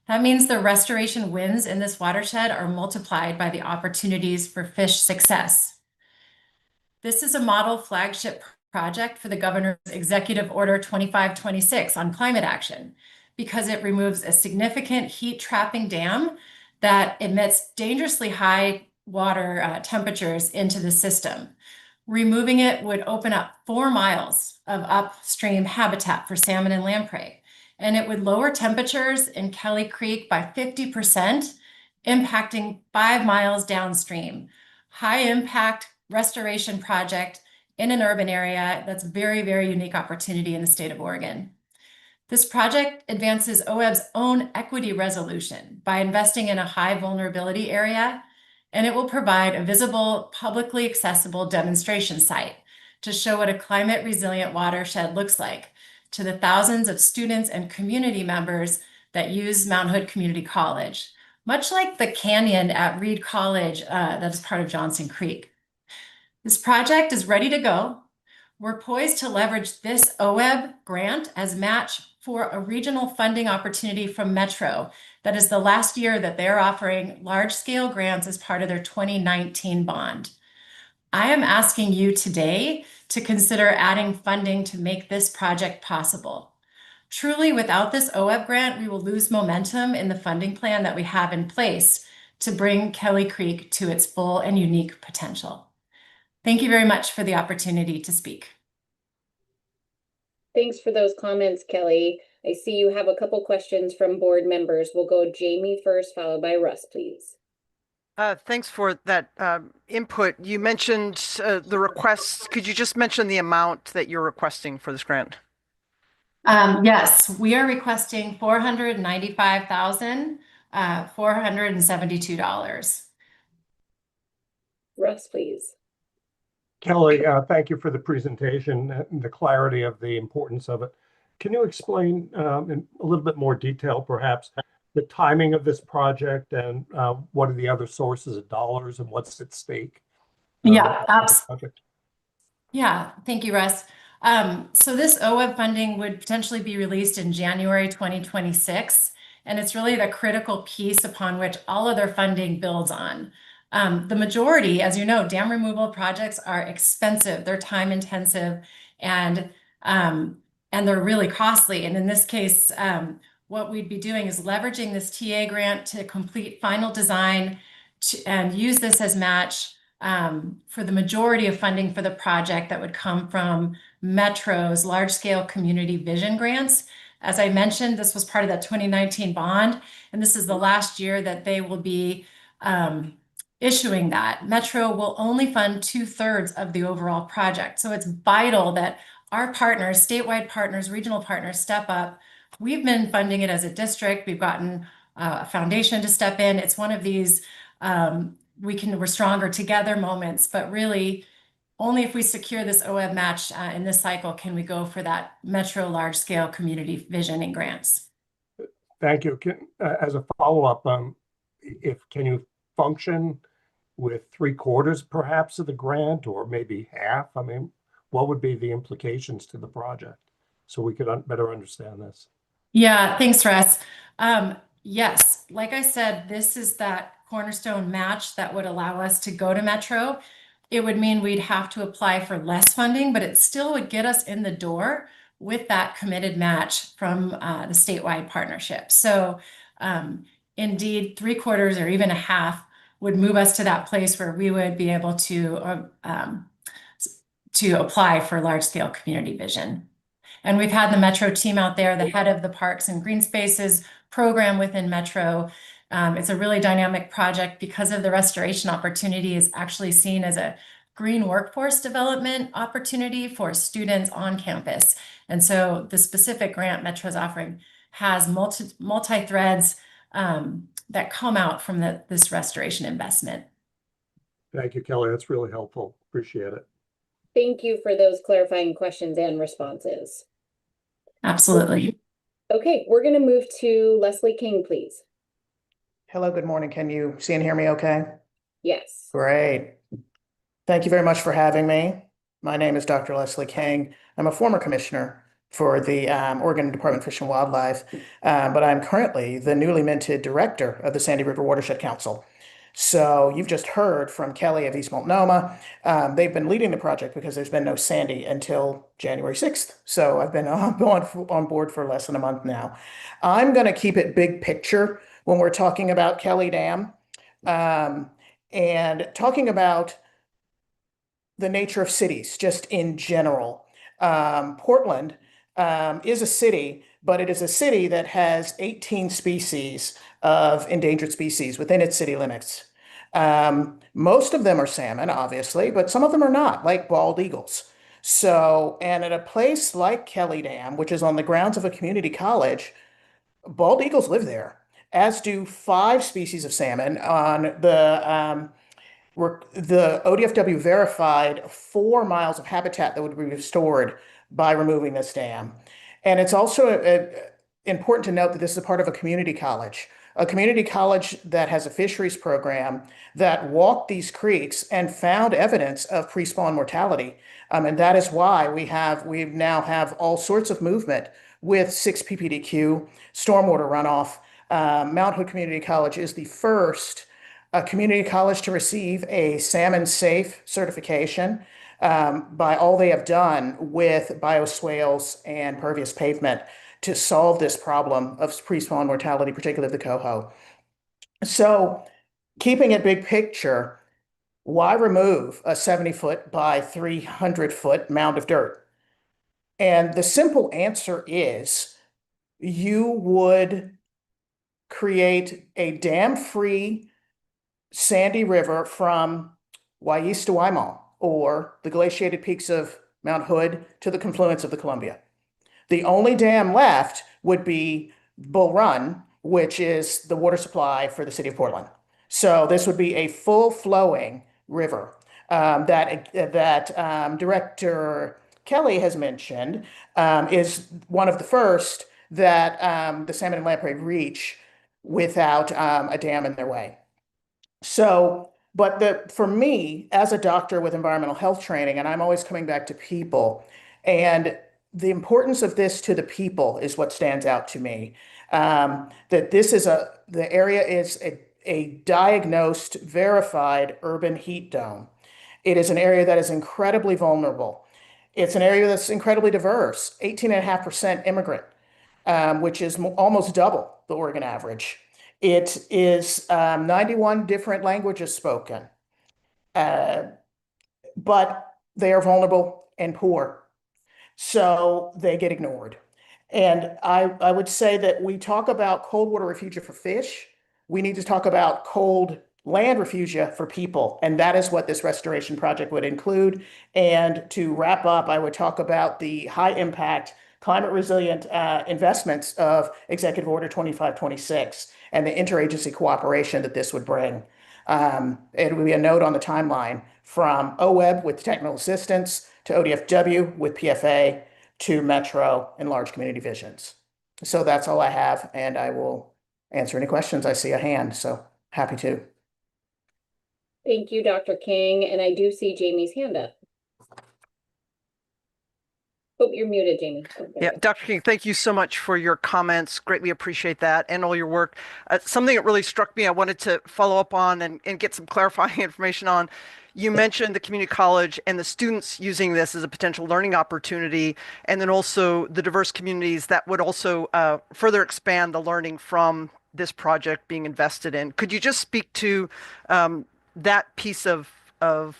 That means the restoration wins in this watershed are multiplied by the opportunities for fish success. This is a model flagship project for the governor's Executive Order 2526 on climate action because it removes a significant heat trapping dam that emits dangerously high water temperatures into the system. Removing it would open up 4 miles of upstream habitat for salmon and lamprey, and it would lower temperatures in Kelly Creek by 50% impacting 5 miles downstream. High impact restoration project in an urban area. That's very, very unique opportunity in the state of Oregon. This project advances OWEB's own equity resolution by investing in a high vulnerability area, and it will provide a visible, publicly accessible demonstration site to show what a climate resilient watershed looks like to the thousands of students and community members that use Mount Hood Community College, much like the canyon at Reed College that is part of Johnson Creek. This project is ready to go. We're poised to leverage this OWEB grant as match for a regional funding opportunity from Metro. That is the last year that they're offering large-scale grants as part of their 2019 bond. I am asking you today to consider adding funding to make this project possible. Truly, without this OWEB grant, we will lose momentum in the funding plan that we have in place to bring Kelly Creek to its full and unique potential. Thank you very much for the opportunity to speak. Thanks for those comments, Kelly. I see you have a couple questions from board members. We'll go Jamie first, followed by Russ, please. Thanks for that input. You mentioned the requests. Could you just mention the amount that you're requesting for this grant? Yes, we are requesting $495,472. Russ, please. Kelly, thank you for the presentation and the clarity of the importance of it. Can you explain in a little bit more detail, perhaps, the timing of this project and what are the other sources of dollars and what's at stake? Yeah, absolutely. Yeah, thank you, Russ. So this OWEB funding would potentially be released in January 2026, and it's really the critical piece upon which all other funding builds on. The majority, as you know, dam removal projects are expensive, they're time intensive, and they're really costly. And in this case, what we'd be doing is leveraging this TA grant to complete final design and use this as match for the majority of funding for the project that would come from Metro's large-scale community vision grants. As I mentioned, this was part of that 2019 bond, and this is the last year that they will be issuing that. Metro will only fund 2/3 of the overall project. So it's vital that our partners, statewide partners, regional partners step up. We've been funding it as a district. We've gotten a foundation to step in. It's one of these we're stronger together moments, but really only if we secure this OWEB match in this cycle can we go for that Metro large scale community vision and grants. Thank you. As a follow-up, can you function with 3/4 perhaps of the grant or maybe half? I mean, what would be the implications to the project so we could better understand this? Yeah, thanks, Russ. Yes, like I said, this is that cornerstone match that would allow us to go to Metro. It would mean we'd have to apply for less funding, but it still would get us in the door with that committed match from the statewide partnership. So indeed, 3/4 or even a half would move us to that place where we would be able to apply for large scale community vision. And we've had the Metro team out there, the head of the Parks and Green Spaces program within Metro. It's a really dynamic project because of the restoration opportunity is actually seen as a green workforce development opportunity for students on campus. And so the specific grant Metro is offering has multi-threads that come out from this restoration investment. Thank you, Kelly. That's really helpful. Appreciate it. Thank you for those clarifying questions and responses. Absolutely. Okay, we're going to move to Leslie King, please. Hello, good morning. Can you see and hear me okay? Yes. Great. Thank you very much for having me. My name is Dr. Leslie King. I'm a former commissioner for the Oregon Department of Fish and Wildlife, but I'm currently the newly minted director of the Sandy River Watershed Council. So you've just heard from Kelly of East Multnomah. They've been leading the project because there's been no Sandy until January 6th. So I've been on board for less than a month now. I'm going to keep it big picture when we're talking about Kelly Dam and talking about the nature of cities just in general. Portland is a city but it is a city that has 18 species of endangered species within its city limits. Most of them are salmon, obviously, but some of them are not, like bald eagles. So, and at a place like Kelly Dam, which is on the grounds of a community college, bald eagles live there, as do 5 species of salmon on the ODFW verified 4 miles of habitat that would be restored by removing this dam. And it's also important to note that this is a part of a community college that has a fisheries program that walked these creeks and found evidence of pre-spawn mortality. And that is why we now have all sorts of movement with 6 ppdq, stormwater runoff. Mount Hood Community College is the first community college to receive a salmon safe certification by all they have done with bioswales and pervious pavement to solve this problem of pre-spawn mortality, particularly the coho. So keeping it big picture, why remove a 70-foot by 300-foot mound of dirt? And the simple answer is you would create a dam-free sandy river from Waiis to Waimau, or the glaciated peaks of Mount Hood to the confluence of the Columbia. The only dam left would be Bull Run, which is the water supply for the city of Portland. So this would be a full-flowing river that Director Kelly has mentioned is one of the first that the salmon and lamprey reach without a dam in their way. So, but for me, as a doctor with environmental health training, and I'm always coming back to people, and the importance of this to the people is what stands out to me. That this is the area is a diagnosed, verified urban heat dome. It is an area that is incredibly vulnerable. It's an area that's incredibly diverse, 18.5% immigrant, which is almost double the Oregon average. It is 91 different languages spoken, but they are vulnerable and poor, so they get ignored. And I would say that we talk about cold water refugia for fish. We need to talk about cold land refugia for people, and that is what this restoration project would include. And to wrap up, I would talk about the high impact climate resilient investments of Executive Order 2526 and the interagency cooperation that this would bring. It would be a note on the timeline from OWEB with technical assistance to ODFW with PFA to Metro and large community visions. So that's all I have, and I will answer any questions. I see a hand, so happy to. Thank you, Dr. King, and I do see Jamie's hand up. Oh, you're muted, Jamie. Okay. Yeah, Dr. King, thank you so much for your comments. Greatly appreciate that and all your work. Something that really struck me, I wanted to follow up on and get some clarifying information on. You mentioned the community college and the students using this as a potential learning opportunity, and then also the diverse communities that would also further expand the learning from this project being invested in. Could you just speak to that piece of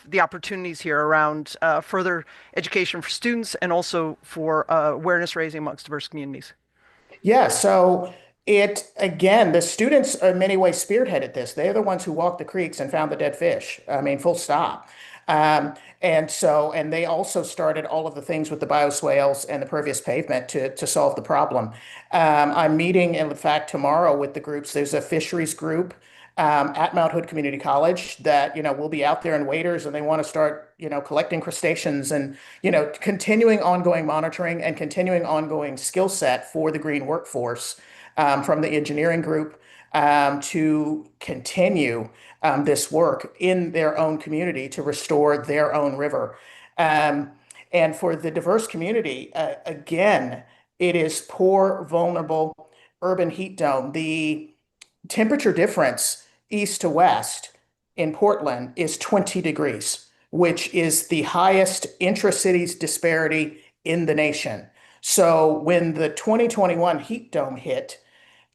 the opportunities here around further education for students and also for awareness raising amongst diverse communities? Yeah, so the students in many ways spearheaded this. They're the ones who walked the creeks and found the dead fish. I mean, full stop. And they also started all of the things with the bioswales and the pervious pavement to solve the problem. I'm meeting, in fact, tomorrow with the groups. There's a fisheries group at Mount Hood Community College that, will be out there in waders, and they want to start, collecting crustaceans and, continuing ongoing monitoring and continuing ongoing skill set for the green workforce from the engineering group to continue this work in their own community to restore their own river. And for the diverse community, again, it is poor, vulnerable, urban heat dome. The temperature difference east to west in Portland is 20 degrees, which is the highest intra-cities disparity in the nation. So when the 2021 heat dome hit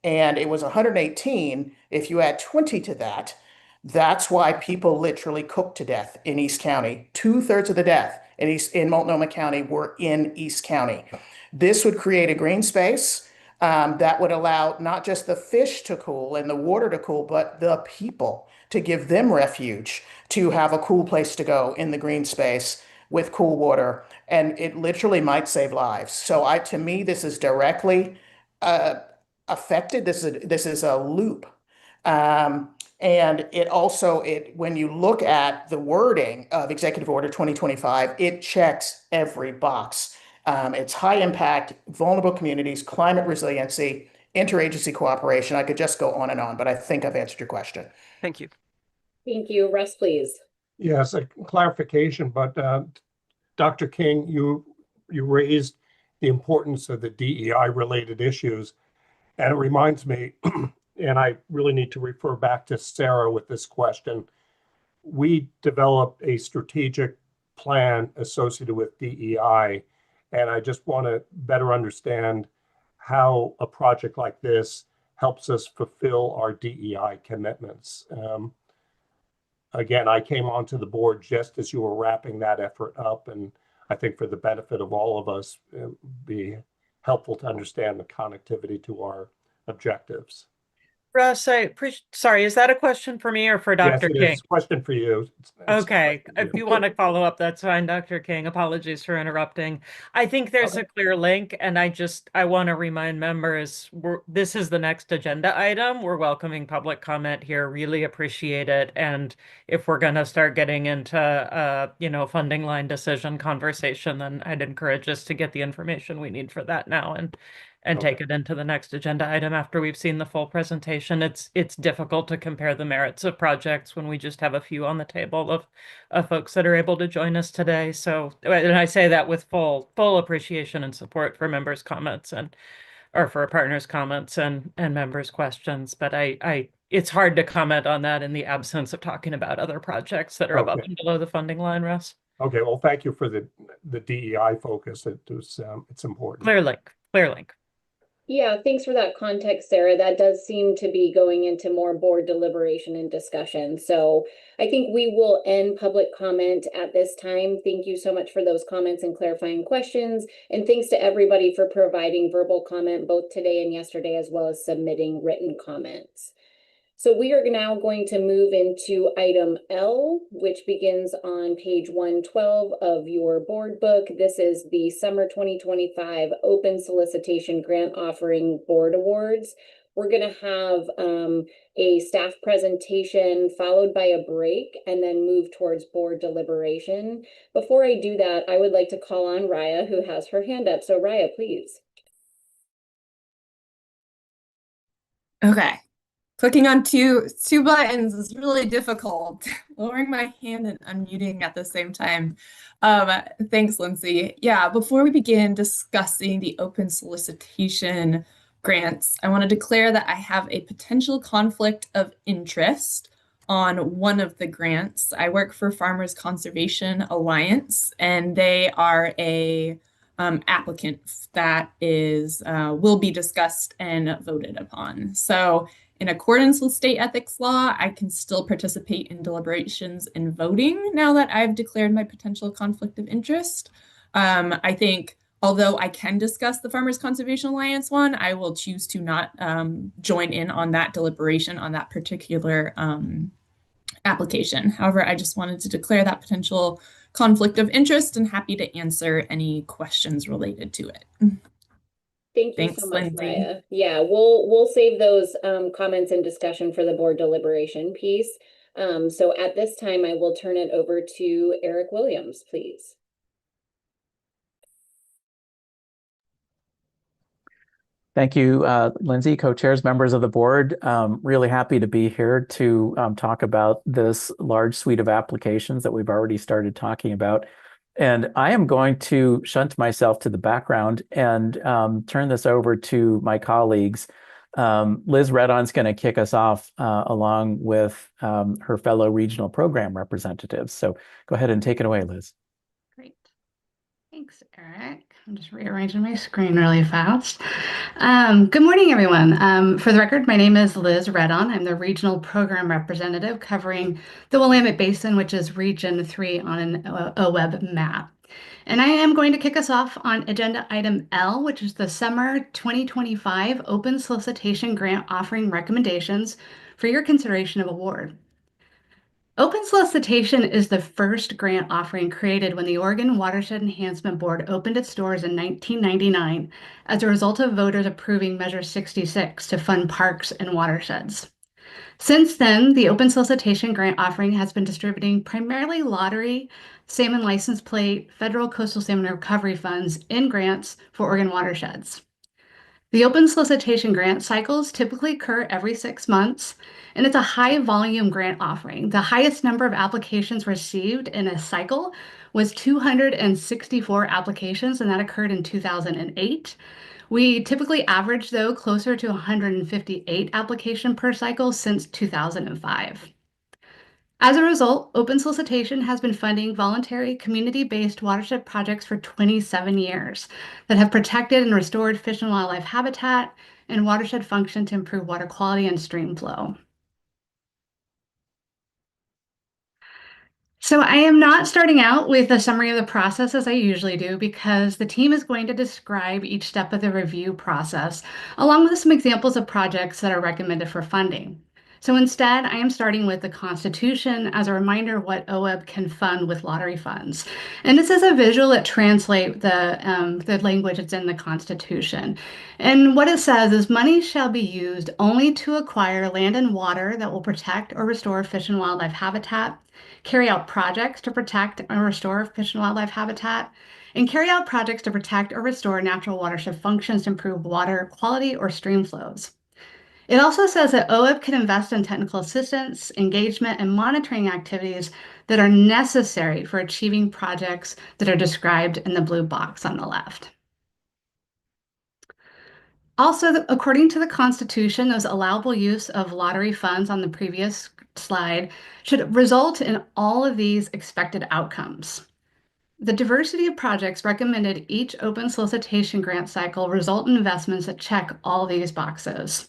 and it was 118, if you add 20 to that, that's why people literally cooked to death in East County. 2/3 of the death in Multnomah County were in East County. This would create a green space that would allow not just the fish to cool and the water to cool, but the people to give them refuge, to have a cool place to go in the green space with cool water. And it literally might save lives. So to me, this is directly affected. This is a loop. And it also, when you look at the wording of Executive Order 2025, it checks every box. It's high impact, vulnerable communities, climate resiliency, interagency cooperation. I could just go on and on, but I think I've answered your question. Thank you. Thank you. Russ, please. Yes, a clarification, but Dr. King, you raised the importance of the DEI related issues. And it reminds me, and I really need to refer back to Sarah with this question. We developed a strategic plan associated with DEI, and I just want to better understand how a project like this helps us fulfill our DEI commitments. Again, I came onto the board just as you were wrapping that effort up, and I think for the benefit of all of us, it would be helpful to understand the connectivity to our objectives. Russ, sorry, is that a question for me or for Dr. Yes, it King? is. Question for you. Okay, if you want to follow up, that's fine, Dr. King. Apologies for interrupting. I think there's a clear link, and I want to remind members, this is the next agenda item. We're welcoming public comment here. Really appreciate it. And if we're going to start getting into, funding line decision conversation, then I'd encourage us to get the information we need for that now and take it into the next agenda item after we've seen the full presentation. It's difficult to compare the merits of projects when we just have a few on the table of folks that are able to join us today. So, and I say that with full appreciation and support for members' comments or for partners' comments and members' questions. But it's hard to comment on that in the absence of talking about other projects that are above and below the funding line, Russ. Okay, well, thank you for the DEI focus. It's important. Clear link. Yeah, thanks for that context, Sarah. That does seem to be going into more board deliberation and discussion. So I think we will end public comment at this time. Thank you so much for those comments and clarifying questions. And thanks to everybody for providing verbal comment both today and yesterday, as well as submitting written comments. So we are now going to move into item L, which begins on page 112 of your board book. This is the summer 2025 open solicitation grant offering board awards. We're going to have a staff presentation followed by a break and then move towards board deliberation. Before I do that, I would like to call on Raya, who has her hand up. So Raya, please. Okay. Clicking on two buttons is really difficult. Lowering my hand and unmuting at the same time. Thanks, Lindsay. Yeah, before we begin discussing the open solicitation grants, I want to declare that I have a potential conflict of interest on one of the grants. I work for Farmers Conservation Alliance, and they are a applicant that will be discussed and voted upon. So in accordance with state ethics law, I can still participate in deliberations and voting now that I've declared my potential conflict of interest. I think, although I can discuss the Farmers Conservation Alliance one, I will choose to not join in on that deliberation on that particular application. However, I just wanted to declare that potential conflict of interest and happy to answer any questions related to it. Thank you so much, Raya. Yeah, we'll save those comments and discussion for the board deliberation piece. So at this time, I will turn it over to Eric Williams, please. Thank you, Lindsay, co-chairs, members of the board. Really happy to be here to talk about this large suite of applications that we've already started talking about. And I am going to shunt myself to the background and turn this over to my colleagues. Liz Redon's going to kick us off along with her fellow regional program representatives. So go ahead and take it away, Liz. Great. Thanks, Eric. I'm just rearranging my screen really fast. Good morning, everyone. For the record, my name is Liz Redon. I'm the regional program representative covering the Willamette Basin, which is Region 3 on an OWEB map. And I am going to kick us off on agenda item L, which is the summer 2025 open solicitation grant offering recommendations for your consideration of award. Open solicitation is the first grant offering created when the Oregon Watershed Enhancement Board opened its doors in 1999 as a result of voters approving Measure 66 to fund parks and watersheds. Since then, the open solicitation grant offering has been distributing primarily lottery, salmon license plate, federal coastal salmon recovery funds in grants for Oregon watersheds. The open solicitation grant cycles typically occur every 6 months, and it's a high volume grant offering. The highest number of applications received in a cycle was 264 applications, and that occurred in 2008. We typically average, though, closer to 158 applications per cycle since 2005. As a result, open solicitation has been funding voluntary community-based watershed projects for 27 years that have protected and restored fish and wildlife habitat and watershed function to improve water quality and stream flow. So I am not starting out with a summary of the process as I usually do because the team is going to describe each step of the review process along with some examples of projects that are recommended for funding. So instead, I am starting with the Constitution as a reminder of what OWEB can fund with lottery funds. And this is a visual that translates the language that's in the Constitution. And what it says is money shall be used only to acquire land and water that will protect or restore fish and wildlife habitat, carry out projects to protect or restore fish and wildlife habitat, and carry out projects to protect or restore natural watershed functions to improve water quality or stream flows. It also says that OWEB can invest in technical assistance, engagement, and monitoring activities that are necessary for achieving projects that are described in the blue box on the left. Also, according to the Constitution, those allowable use of lottery funds on the previous slide should result in all of these expected outcomes. The diversity of projects recommended each open solicitation grant cycle result in investments that check all these boxes.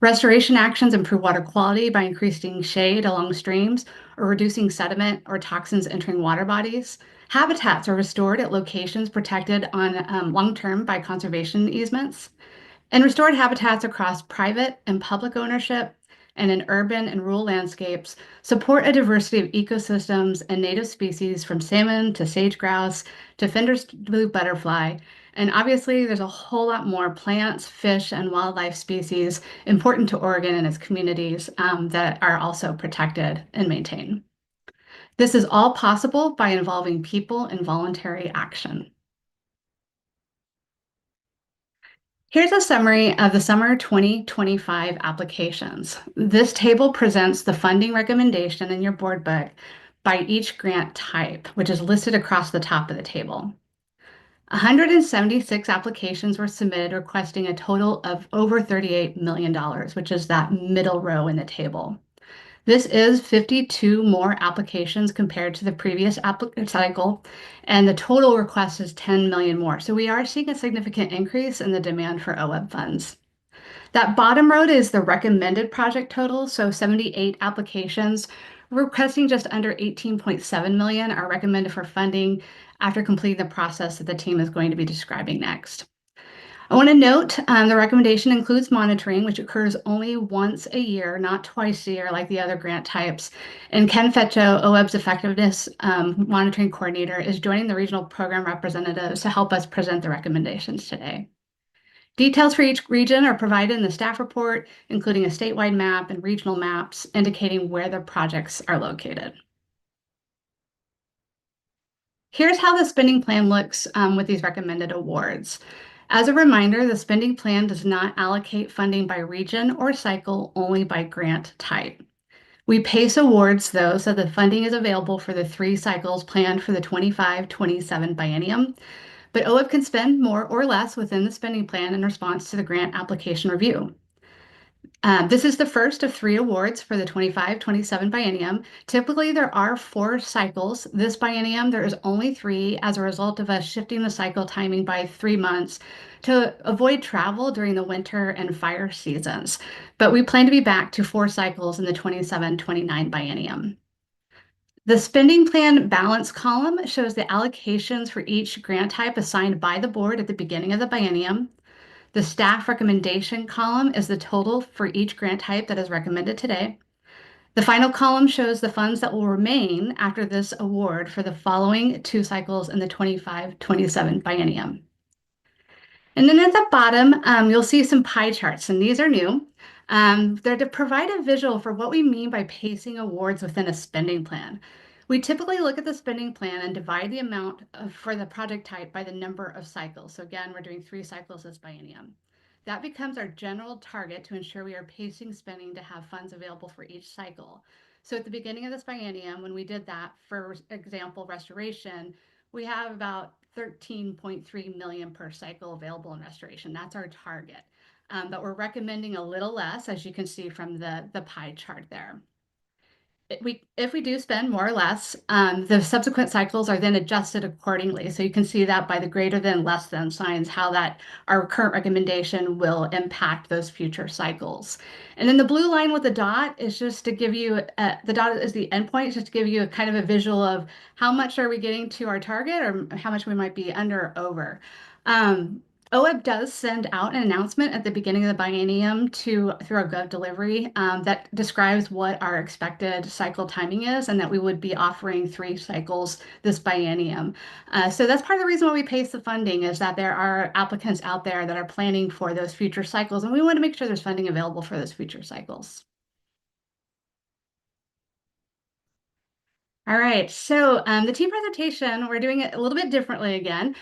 Restoration actions improve water quality by increasing shade along streams or reducing sediment or toxins entering water bodies. Habitats are restored at locations protected on long-term by conservation easements. And restored habitats across private and public ownership and in urban and rural landscapes support a diversity of ecosystems and native species from salmon to sage grouse to Fender's blue butterfly. And obviously, there's a whole lot more plants, fish, and wildlife species important to Oregon and its communities that are also protected and maintained. This is all possible by involving people in voluntary action. Here's a summary of the summer 2025 applications. This table presents the funding recommendation in your board book by each grant type, which is listed across the top of the table. 176 applications were submitted requesting a total of over $38 million, which is that middle row in the table. This is 52 more applications compared to the previous cycle, and the total request is 10 million more. So we are seeing a significant increase in the demand for OWEB funds. That bottom row is the recommended project total, so 78 applications requesting just under 18.7 million are recommended for funding after completing the process that the team is going to be describing next. I want to note the recommendation includes monitoring, which occurs only once a year, not twice a year like the other grant types. And Ken Fetcho, OWEB's effectiveness monitoring coordinator, is joining the regional program representatives to help us present the recommendations today. Details for each region are provided in the staff report, including a statewide map and regional maps indicating where the projects are located. Here's how the spending plan looks with these recommended awards. As a reminder, the spending plan does not allocate funding by region or cycle, only by grant type. We pace awards, though, so the funding is available for the 3 cycles planned for the 25-27 biennium, but OWEB can spend more or less within the spending plan in response to the grant application review. This is the first of 3 awards for the 25-27 biennium. Typically, there are 4 cycles. This biennium, there is only 3 as a result of us shifting the cycle timing by 3 months to avoid travel during the winter and fire seasons. But we plan to be back to 4 cycles in the 27-29 biennium. The spending plan balance column shows the allocations for each grant type assigned by the board at the beginning of the biennium. The staff recommendation column is the total for each grant type that is recommended today. The final column shows the funds that will remain after this award for the following 2 cycles in the 25-27 biennium. And then at the bottom, you'll see some pie charts, and these are new. They're to provide a visual for what we mean by pacing awards within a spending plan. We typically look at the spending plan and divide the amount for the project type by the number of cycles. So again, we're doing 3 cycles this biennium. That becomes our general target to ensure we are pacing spending to have funds available for each cycle. So at the beginning of this biennium, when we did that, for example, restoration, we have about 13.3 million per cycle available in restoration. That's our target. But we're recommending a little less, as you can see from the pie chart there. If we do spend more or less, the subsequent cycles are then adjusted accordingly. So you can see that by the greater than, less than signs, how that our current recommendation will impact those future cycles. And then the blue line with the dot is just to give you, the dot is the endpoint, just to give you a kind of a visual of how much are we getting to our target or how much we might be under or over. OWEB does send out an announcement at the beginning of the biennium through our Gov delivery that describes what our expected cycle timing is and that we would be offering 3 cycles this biennium. So that's part of the reason why we pace the funding, is that there are applicants out there that are planning for those future cycles, and we want to make sure there's funding available for those future cycles. All right, so the team presentation, we're doing it a little bit differently again.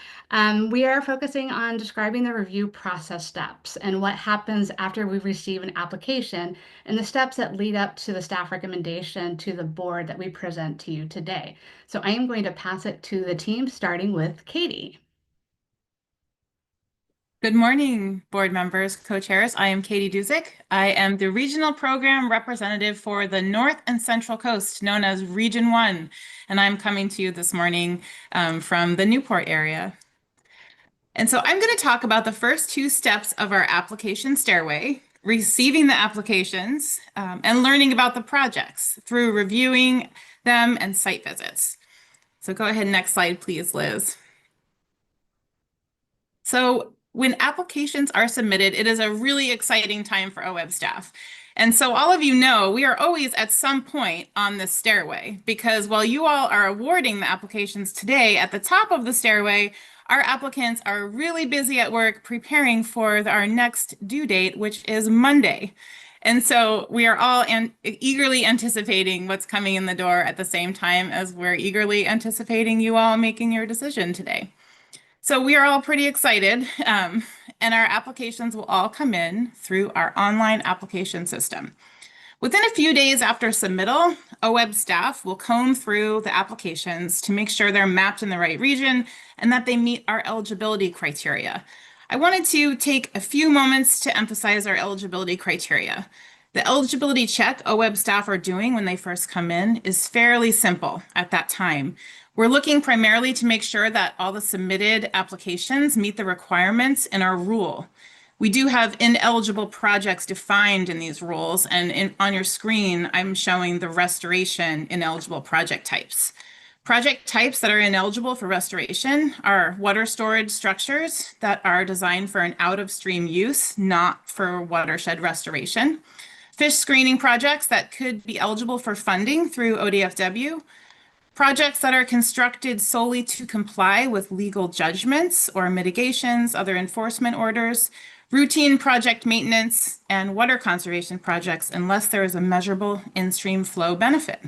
We are focusing on describing the review process steps and what happens after we receive an application and the steps that lead up to the staff recommendation to the board that we present to you today. So I am going to pass it to the team, starting with Katie. Good morning, board members, co-chairs. I am Katie Duzick. I am the regional program representative for the North and Central Coast, known as Region 1, and I'm coming to you this morning from the Newport area. And so I'm going to talk about the first 2 steps of our application stairway, receiving the applications, and learning about the projects through reviewing them and site visits. So go ahead, next slide, please, Liz. So when applications are submitted, it is a really exciting time for OWEB staff. And so all of you know, we are always at some point on this stairway, because while you all are awarding the applications today, at the top of the stairway, our applicants are really busy at work preparing for our next due date, which is Monday. And so we are all eagerly anticipating what's coming in the door at the same time as we're eagerly anticipating you all making your decision today. So we are all pretty excited, and our applications will all come in through our online application system. Within a few days after submittal, OWEB staff will comb through the applications to make sure they're mapped in the right region and that they meet our eligibility criteria. I wanted to take a few moments to emphasize our eligibility criteria. The eligibility check OWEB staff are doing when they first come in is fairly simple at that time. We're looking primarily to make sure that all the submitted applications meet the requirements in our rule. We do have ineligible projects defined in these rules, and on your screen, I'm showing the restoration ineligible project types. Project types that are ineligible for restoration are water storage structures that are designed for an out-of-stream use, not for watershed restoration. Fish screening projects that could be eligible for funding through ODFW. Projects that are constructed solely to comply with legal judgments or mitigations, other enforcement orders, routine project maintenance, and water conservation projects, unless there is a measurable in-stream flow benefit.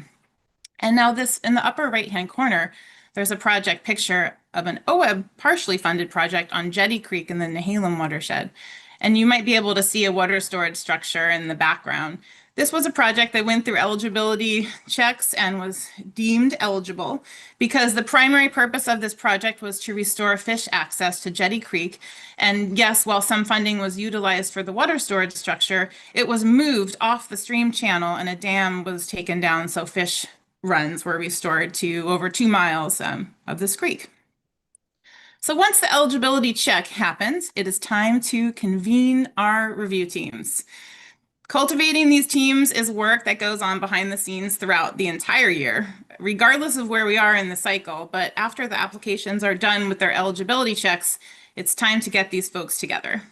And now this, in the upper right-hand corner, there's a project picture of an OWEB partially funded project on Jetty Creek in the Nehalem watershed. And you might be able to see a water storage structure in the background. This was a project that went through eligibility checks and was deemed eligible because the primary purpose of this project was to restore fish access to Jetty Creek. And yes, while some funding was utilized for the water storage structure, it was moved off the stream channel and a dam was taken down, so fish runs were restored to over 2 miles of this creek. So once the eligibility check happens, it is time to convene our review teams. Cultivating these teams is work that goes on behind the scenes throughout the entire year. regardless of where we are in the cycle. But after the applications are done with their eligibility checks, it's time to get these folks together.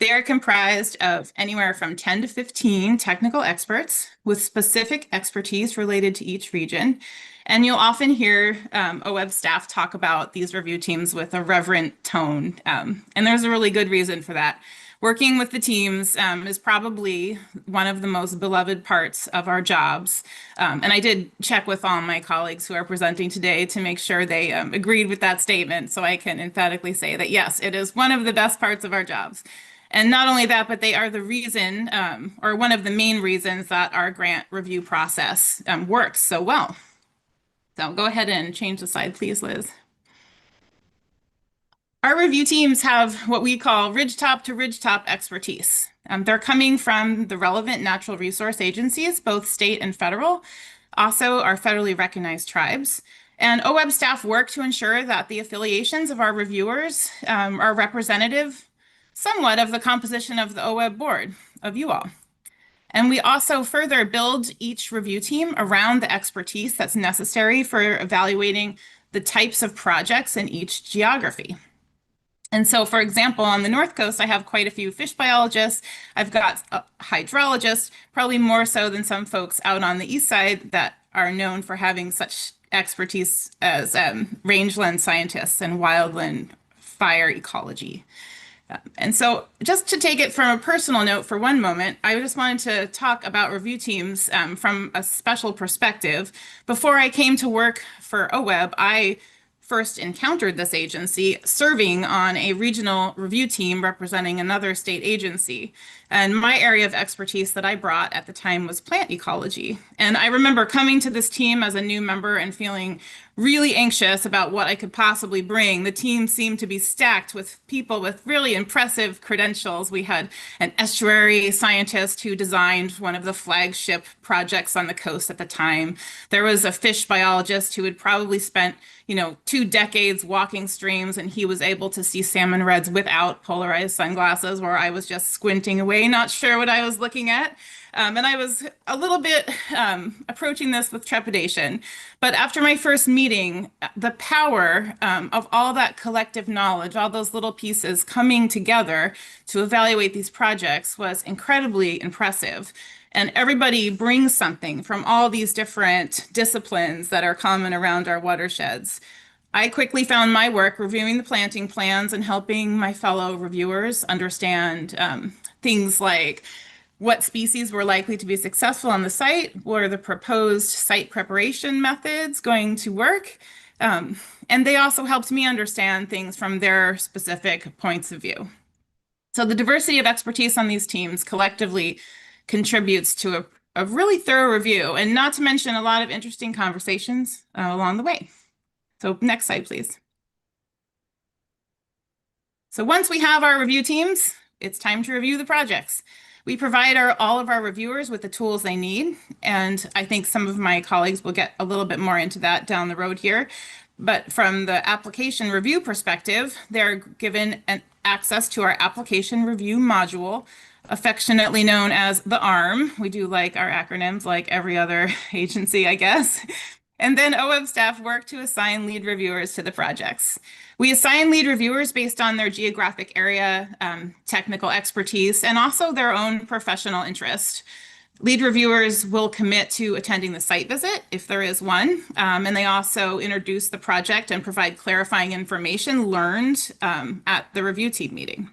They are comprised of anywhere from 10 to 15 technical experts with specific expertise related to each region. And you'll often hear OWEB staff talk about these review teams with a reverent tone. And there's a really good reason for that. Working with the teams is probably one of the most beloved parts of our jobs. And I did check with all my colleagues who are presenting today to make sure they agreed with that statement. So I can emphatically say that, yes, it is one of the best parts of our jobs. And not only that, but they are the reason, or one of the main reasons that our grant review process works so well. So go ahead and change the slide, please, Liz. Our review teams have what we call ridgetop to ridgetop expertise. They're coming from the relevant natural resource agencies, both state and federal, also our federally recognized tribes. And OWEB staff work to ensure that the affiliations of our reviewers are representative somewhat of the composition of the OWEB board, of you all. And we also further build each review team around the expertise that's necessary for evaluating the types of projects in each geography. And so, for example, on the North Coast, I have quite a few fish biologists. I've got a hydrologist, probably more so than some folks out on the East Side that are known for having such expertise as rangeland scientists and wildland fire ecology. And so just to take it from a personal note for one moment, I just wanted to talk about review teams from a special perspective. Before I came to work for OWEB, I first encountered this agency serving on a regional review team representing another state agency. And my area of expertise that I brought at the time was plant ecology. And I remember coming to this team as a new member and feeling really anxious about what I could possibly bring. The team seemed to be stacked with people with really impressive credentials. We had an estuary scientist who designed one of the flagship projects on the coast at the time. There was a fish biologist who had probably spent 2 decades walking streams, and he was able to see salmon reds without polarized sunglasses, where I was just squinting away, not sure what I was looking at. And I was a little bit approaching this with trepidation. But after my first meeting, the power of all that collective knowledge, all those little pieces coming together to evaluate these projects was incredibly impressive. And everybody brings something from all these different disciplines that are common around our watersheds. I quickly found my work reviewing the planting plans and helping my fellow reviewers understand things like what species were likely to be successful on the site, what are the proposed site preparation methods going to work, and they also helped me understand things from their specific points of view. So the diversity of expertise on these teams collectively contributes to a really thorough review, and not to mention a lot of interesting conversations along the way. So next slide, please. So once we have our review teams, it's time to review the projects. We provide all of our reviewers with the tools they need, and I think some of my colleagues will get a little bit more into that down the road here. But from the application review perspective, they're given access to our application review module, affectionately known as the ARM. We do like our acronyms like every other agency, I guess. And then OWEB staff work to assign lead reviewers to the projects. We assign lead reviewers based on their geographic area, technical expertise, and also their own professional interest. Lead reviewers will commit to attending the site visit if there is one, and they also introduce the project and provide clarifying information learned at the review team meeting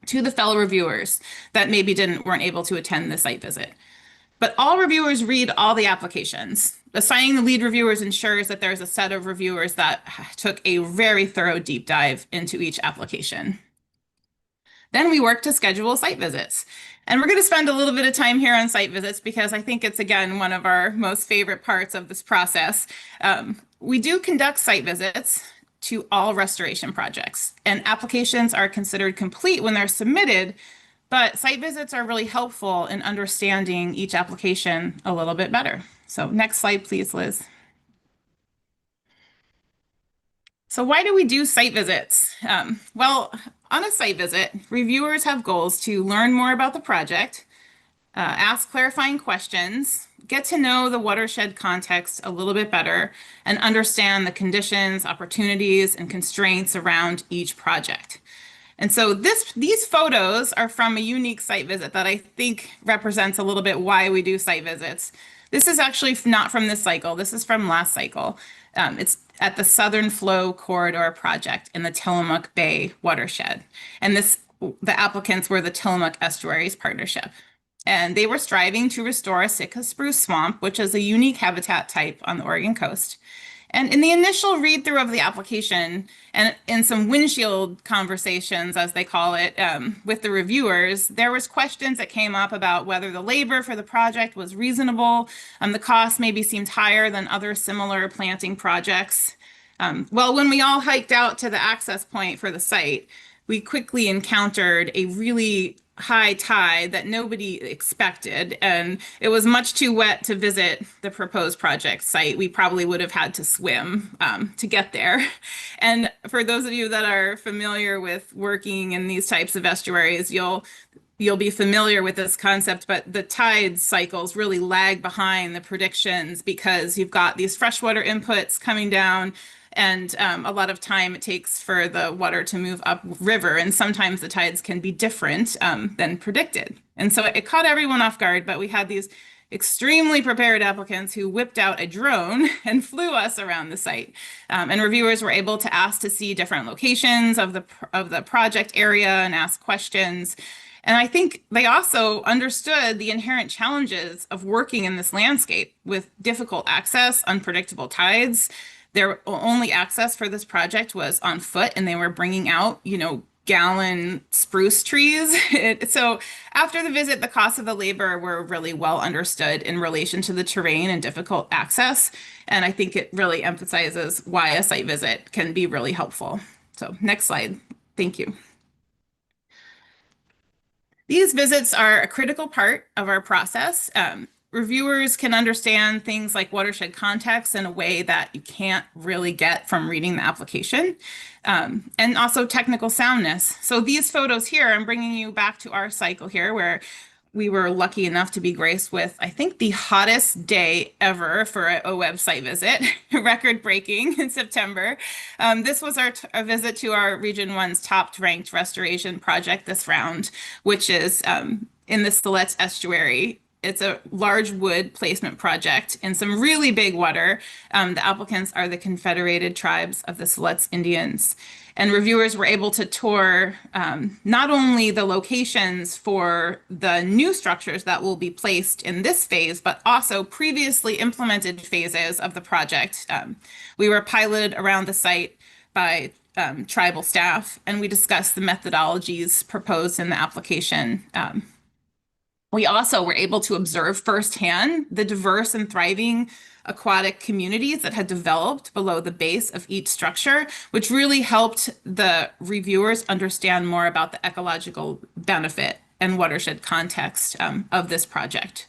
to the fellow reviewers that maybe weren't able to attend the site visit. But all reviewers read all the applications. Assigning the lead reviewers ensures that there's a set of reviewers that took a very thorough deep dive into each application. Then we work to schedule site visits. And we're going to spend a little bit of time here on site visits because I think it's, again, one of our most favorite parts of this process. We do conduct site visits to all restoration projects, and applications are considered complete when they're submitted, but site visits are really helpful in understanding each application a little bit better. So next slide, please, Liz. So why do we do site visits? Well, on a site visit, reviewers have goals to learn more about the project, ask clarifying questions, get to know the watershed context a little bit better and understand the conditions, opportunities, and constraints around each project. And so these photos are from a unique site visit that I think represents a little bit why we do site visits. This is actually not from this cycle. This is from last cycle. It's at the Southern Flow Corridor project in the Tillamook Bay watershed. And the applicants were the Tillamook Estuaries Partnership. And they were striving to restore a Sitka spruce swamp, which is a unique habitat type on the Oregon coast. And in the initial read through of the application and in some windshield conversations, as they call it, with the reviewers, there was questions that came up about whether the labor for the project was reasonable. The cost maybe seemed higher than other similar planting projects. Well, when we all hiked out to the access point for the site, we quickly encountered a really high tide that nobody expected, and it was much too wet to visit the proposed project site. We probably would have had to swim to get there. And for those of you that are familiar with working in these types of estuaries, you'll be familiar with this concept, but the tide cycles really lag behind the predictions because you've got these freshwater inputs coming down, and a lot of time it takes for the water to move upriver, and sometimes the tides can be different than predicted. And so it caught everyone off guard, but we had these extremely prepared applicants who whipped out a drone and flew us around the site. And reviewers were able to ask to see different locations of the project area and ask questions. And I think they also understood the inherent challenges of working in this landscape with difficult access, unpredictable tides. Their only access for this project was on foot, and they were bringing out, gallon spruce trees. So after the visit, the costs of the labor were really well understood in relation to the terrain and difficult access. And I think it really emphasizes why a site visit can be really helpful. So next slide. Thank you. These visits are a critical part of our process. Reviewers can understand things like watershed context in a way that you can't really get from reading the application, and also technical soundness. So these photos here, I'm bringing you back to our cycle here where we were lucky enough to be graced with, I think, the hottest day ever for an OWEB site visit, record-breaking in September. This was a visit to our Region 1's top-ranked restoration project this round, which is in the Siletz Estuary. It's a large wood placement project in some really big water. The applicants are the Confederated Tribes of the Siletz Indians. And reviewers were able to tour not only the locations for the new structures that will be placed in this phase, but also previously implemented phases of the project. We were piloted around the site by tribal staff, and we discussed the methodologies proposed in the application. We also were able to observe firsthand the diverse and thriving aquatic communities that had developed below the base of each structure, which really helped the reviewers understand more about the ecological benefit and watershed context of this project.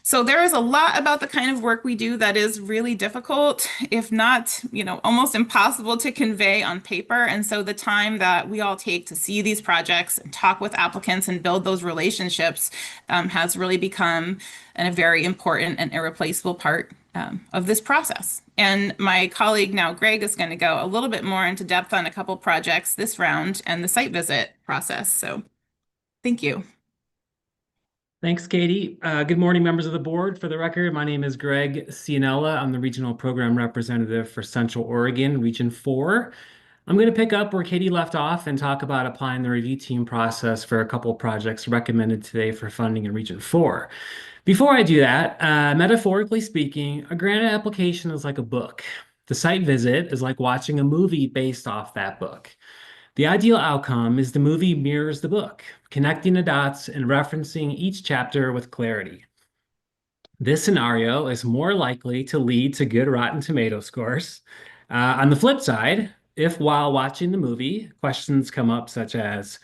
So there is a lot about the kind of work we do that is really difficult, if not, almost impossible to convey on paper. And so the time that we all take to see these projects and talk with applicants and build those relationships has really become a very important and irreplaceable part of this process. And my colleague now, Greg, is going to go a little bit more into depth on a couple projects this round and the site visit process. So thank you. Thanks, Katie. Good morning, members of the board. For the record, my name is Greg Cianella. I'm the Regional Program Representative for Central Oregon, Region 4. I'm going to pick up where Katie left off and talk about applying the review team process for a couple projects recommended today for funding in Region 4. Before I do that, metaphorically speaking, a grant application is like a book. The site visit is like watching a movie based off that book. The ideal outcome is the movie mirrors the book, connecting the dots and referencing each chapter with clarity. This scenario is more likely to lead to good Rotten Tomato scores. On the flip side, if while watching the movie, questions come up such as,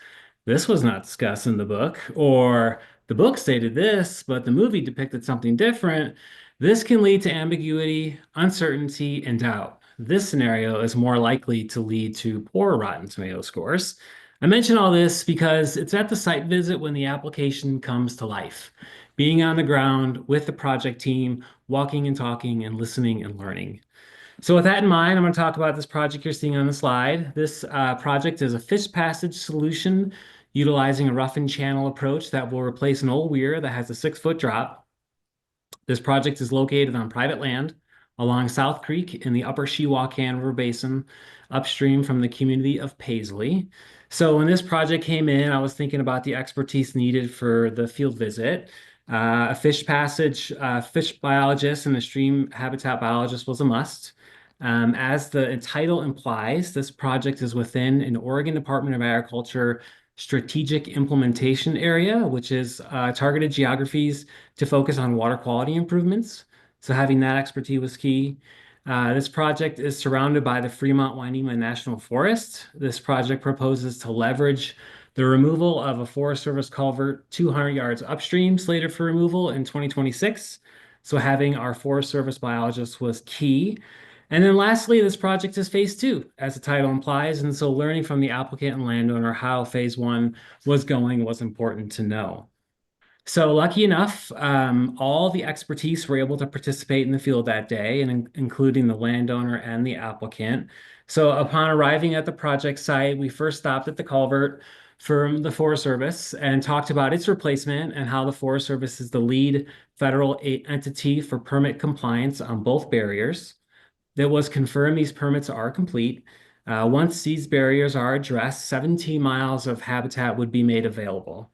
this was not discussed in the book, or the book stated this, but the movie depicted something different, this can lead to ambiguity, uncertainty, and doubt. This scenario is more likely to lead to poor Rotten Tomato scores. I mention all this because it's at the site visit when the application comes to life. being on the ground with the project team, walking and talking and listening and learning. So with that in mind, I'm going to talk about this project you're seeing on the slide. This project is a fish passage solution utilizing a roughened channel approach that will replace an old weir that has a 6-foot drop. This project is located on private land along South Creek in the upper Shiwaukan River Basin, upstream from the community of Paisley. So when this project came in, I was thinking about the expertise needed for the field visit. A fish passage, fish biologist and a stream habitat biologist was a must. As the title implies, this project is within an Oregon Department of Agriculture strategic implementation area, which is targeted geographies to focus on water quality improvements. So having that expertise was key. This project is surrounded by the Fremont-Wainema National Forest. This project proposes to leverage the removal of a Forest Service culvert 200 yards upstream slated for removal in 2026. So having our Forest Service biologist was key. And then lastly, this project is phase 2, as the title implies. And so learning from the applicant and landowner how phase 1 was going was important to know. So lucky enough, all the expertise were able to participate in the field that day, and including the landowner and the applicant. So upon arriving at the project site, we first stopped at the culvert from the Forest Service and talked about its replacement and how the Forest Service is the lead federal entity for permit compliance on both barriers. It was confirmed these permits are complete. Once these barriers are addressed, 17 miles of habitat would be made available.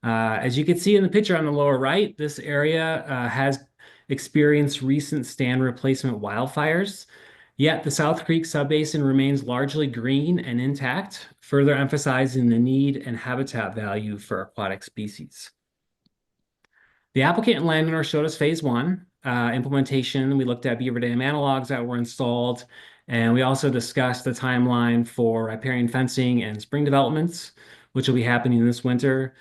As you can see in the picture on the lower right, this area has experienced recent stand replacement wildfires, yet the South Creek subbasin remains largely green and intact, further emphasizing the need and habitat value for aquatic species. The applicant and landowner showed us phase 1 implementation. We looked at Beaver Dam analogs that were installed, and we also discussed the timeline for riparian fencing and spring developments, which will be happening this winter.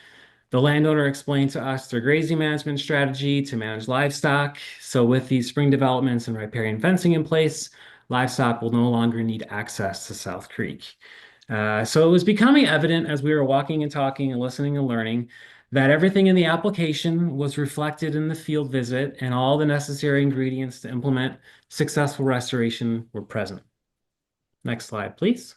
The landowner explained to us their grazing management strategy to manage livestock. So with these spring developments and riparian fencing in place, livestock will no longer need access to South Creek. So it was becoming evident as we were walking and talking and listening and learning that everything in the application was reflected in the field visit, and all the necessary ingredients to implement successful restoration were present. Next slide, please.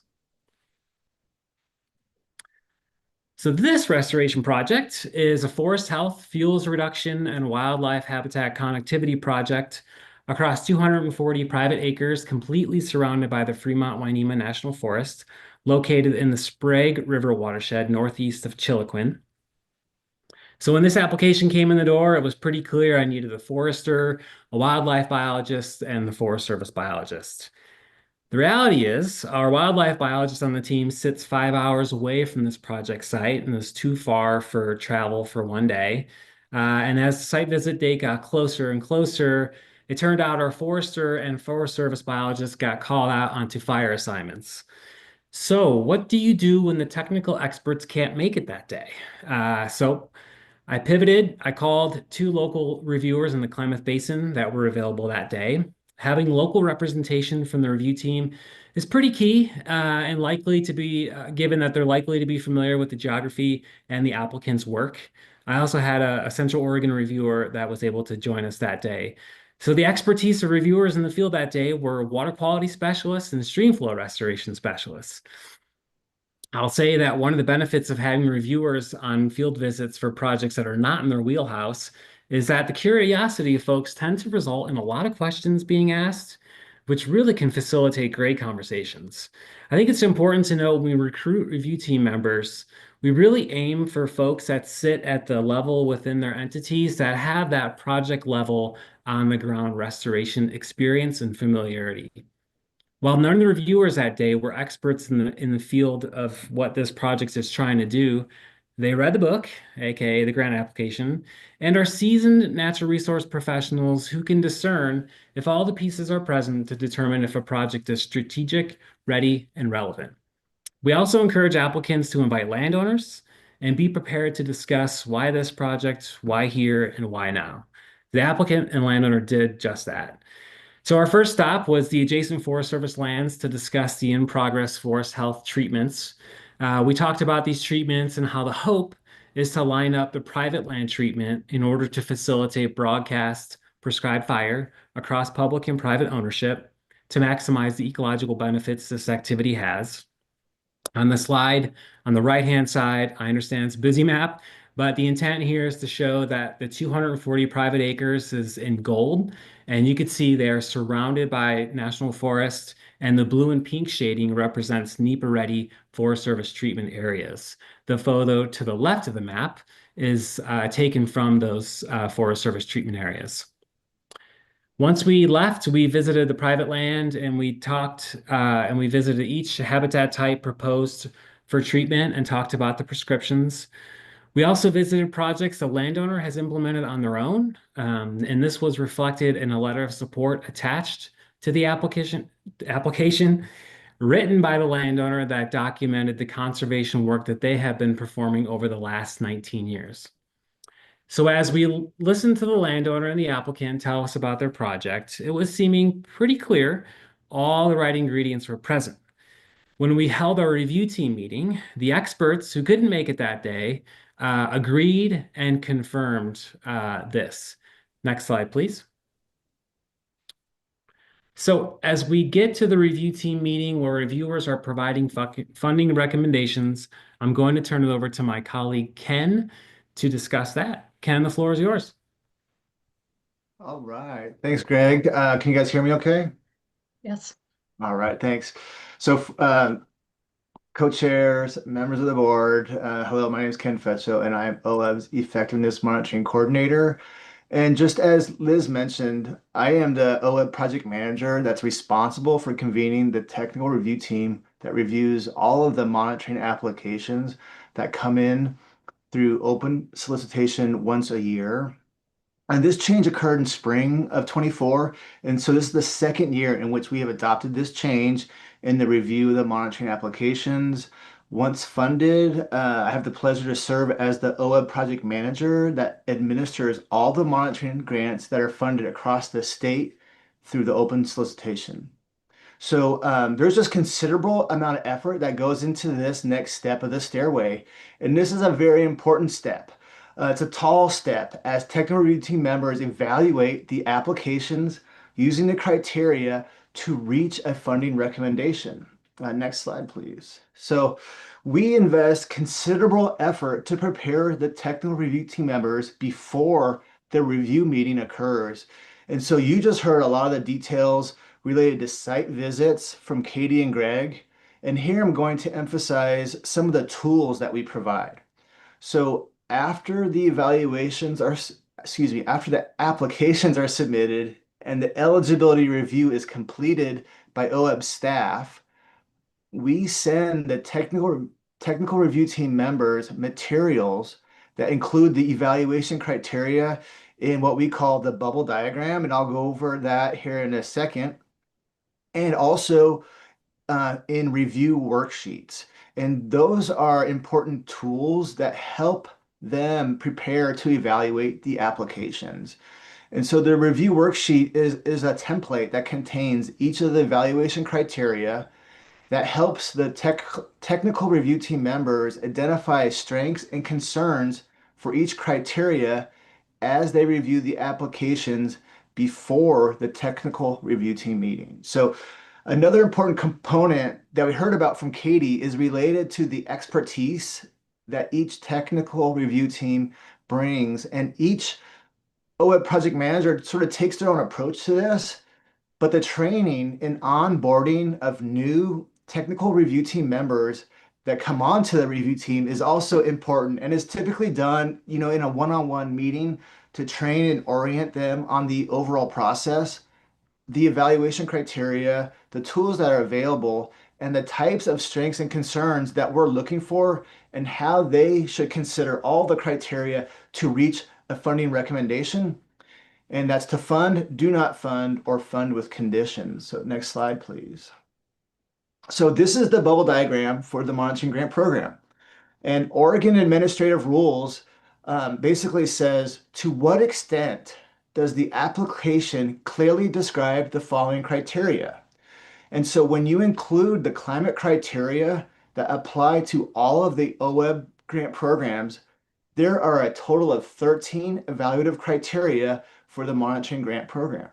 So this restoration project is a forest health, fuels reduction, and wildlife habitat connectivity project across 240 private acres, completely surrounded by the Fremont-Wainema National Forest, located in the Sprague River watershed northeast of Chiloquin. So when this application came in the door, it was pretty clear I needed a forester, a wildlife biologist, and the Forest Service biologist. The reality is our wildlife biologist on the team sits 5 hours away from this project site and is too far for travel for one day. And as the site visit date got closer and closer, it turned out our forester and Forest Service biologist got called out onto fire assignments. So what do you do when the technical experts can't make it that day? So I pivoted. I called 2 local reviewers in the Klamath Basin that were available that day. Having local representation from the review team is pretty key and likely to be, given that they're likely to be familiar with the geography and the applicant's work. I also had a Central Oregon reviewer that was able to join us that day. So the expertise of reviewers in the field that day were water quality specialists and stream flow restoration specialists. I'll say that one of the benefits of having reviewers on field visits for projects that are not in their wheelhouse is that the curiosity of folks tend to result in a lot of questions being asked, which really can facilitate great conversations. I think it's important to know when we recruit review team members, we really aim for folks that sit at the level within their entities that have that project level on the ground restoration experience and familiarity. While none of the reviewers that day were experts in the field of what this project is trying to do, they read the book, aka the grant application, and are seasoned natural resource professionals who can discern if all the pieces are present to determine if a project is strategic, ready, and relevant. We also encourage applicants to invite landowners and be prepared to discuss why this project, why here, and why now. The applicant and landowner did just that. So our first stop was the adjacent Forest Service lands to discuss the in-progress forest health treatments. We talked about these treatments and how the hope is to line up the private land treatment in order to facilitate broadcast prescribed fire across public and private ownership to maximize the ecological benefits this activity has. On the slide on the right-hand side, I understand it's a busy map, but the intent here is to show that the 240 private acres is in gold, and you can see they're surrounded by national forest, and the blue and pink shading represents NEPA-ready Forest Service treatment areas. The photo to the left of the map is taken from those Forest Service treatment areas. Once we left, we visited the private land and we talked and we visited each habitat type proposed for treatment and talked about the prescriptions. We also visited projects the landowner has implemented on their own, and this was reflected in a letter of support attached to the application written by the landowner that documented the conservation work that they have been performing over the last 19 years. So as we listened to the landowner and the applicant tell us about their project, it was seeming pretty clear all the right ingredients were present. When we held our review team meeting, the experts who couldn't make it that day agreed and confirmed this. Next slide, please. So as we get to the review team meeting where reviewers are providing funding recommendations, I'm going to turn it over to my colleague, Ken, to discuss that. Ken, the floor is yours. All right. Thanks, Greg. Can you guys hear me okay? Yes. All right. Thanks. So, co-chairs, members of the board, hello, my name is Ken Fetcho, and I'm OWEB's Effectiveness Monitoring Coordinator. And just as Liz mentioned, I am the OWEB project manager that's responsible for convening the technical review team that reviews all of the monitoring applications that come in through open solicitation once a year. And this change occurred in spring of 24. And so this is the second year in which we have adopted this change in the review of the monitoring applications. Once funded, I have the pleasure to serve as the OWEB project manager that administers all the monitoring grants that are funded across the state through the open solicitation. So there's just considerable amount of effort that goes into this next step of the stairway. And this is a very important step. It's a tall step as technical review team members evaluate the applications using the criteria to reach a funding recommendation. Next slide, please. So we invest considerable effort to prepare the technical review team members before the review meeting occurs. And so you just heard a lot of the details related to site visits from Katie and Greg. And here I'm going to emphasize some of the tools that we provide. So after the after the applications are submitted and the eligibility review is completed by OWEB staff, we send the technical review team members materials that include the evaluation criteria in what we call the bubble diagram, and I'll go over that here in a second. And also in review worksheets. And those are important tools that help them prepare to evaluate the applications. And so the review worksheet is a template that contains each of the evaluation criteria that helps the technical review team members identify strengths and concerns for each criteria as they review the applications before the technical review team meeting. So another important component that we heard about from Katie is related to the expertise that each technical review team brings, and each OWEB project manager sort of takes their own approach to this, but the training and onboarding of new technical review team members that come onto the review team is also important and is typically done, in a one-on-one meeting to train and orient them on the overall process, the evaluation criteria, the tools that are available, and the types of strengths and concerns that we're looking for, and how they should consider all the criteria to reach a funding recommendation. And that's to fund, do not fund, or fund with conditions. So next slide, please. So this is the bubble diagram for the monitoring grant program. And Oregon administrative rules basically says, to what extent does the application clearly describe the following criteria? And so when you include the climate criteria that apply to all of the OWEB grant programs, there are a total of 13 evaluative criteria for the monitoring grant program.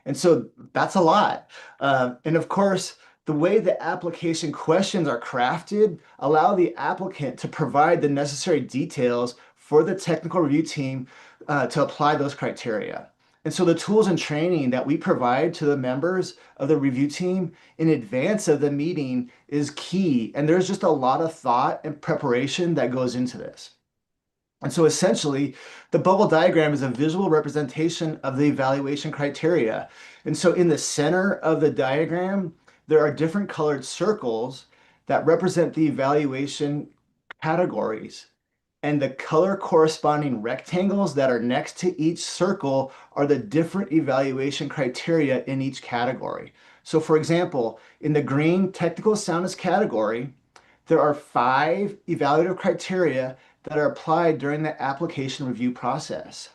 And so that's a lot. And of course, the way the application questions are crafted allow the applicant to provide the necessary details for the technical review team to apply those criteria. And so the tools and training that we provide to the members of the review team in advance of the meeting is key. And there's just a lot of thought and preparation that goes into this. And so essentially, the bubble diagram is a visual representation of the evaluation criteria. And so in the center of the diagram, there are different colored circles that represent the evaluation categories. And the color corresponding rectangles that are next to each circle are the different evaluation criteria in each category. So for example, in the green technical soundness category, there are 5 evaluative criteria that are applied during the application review process.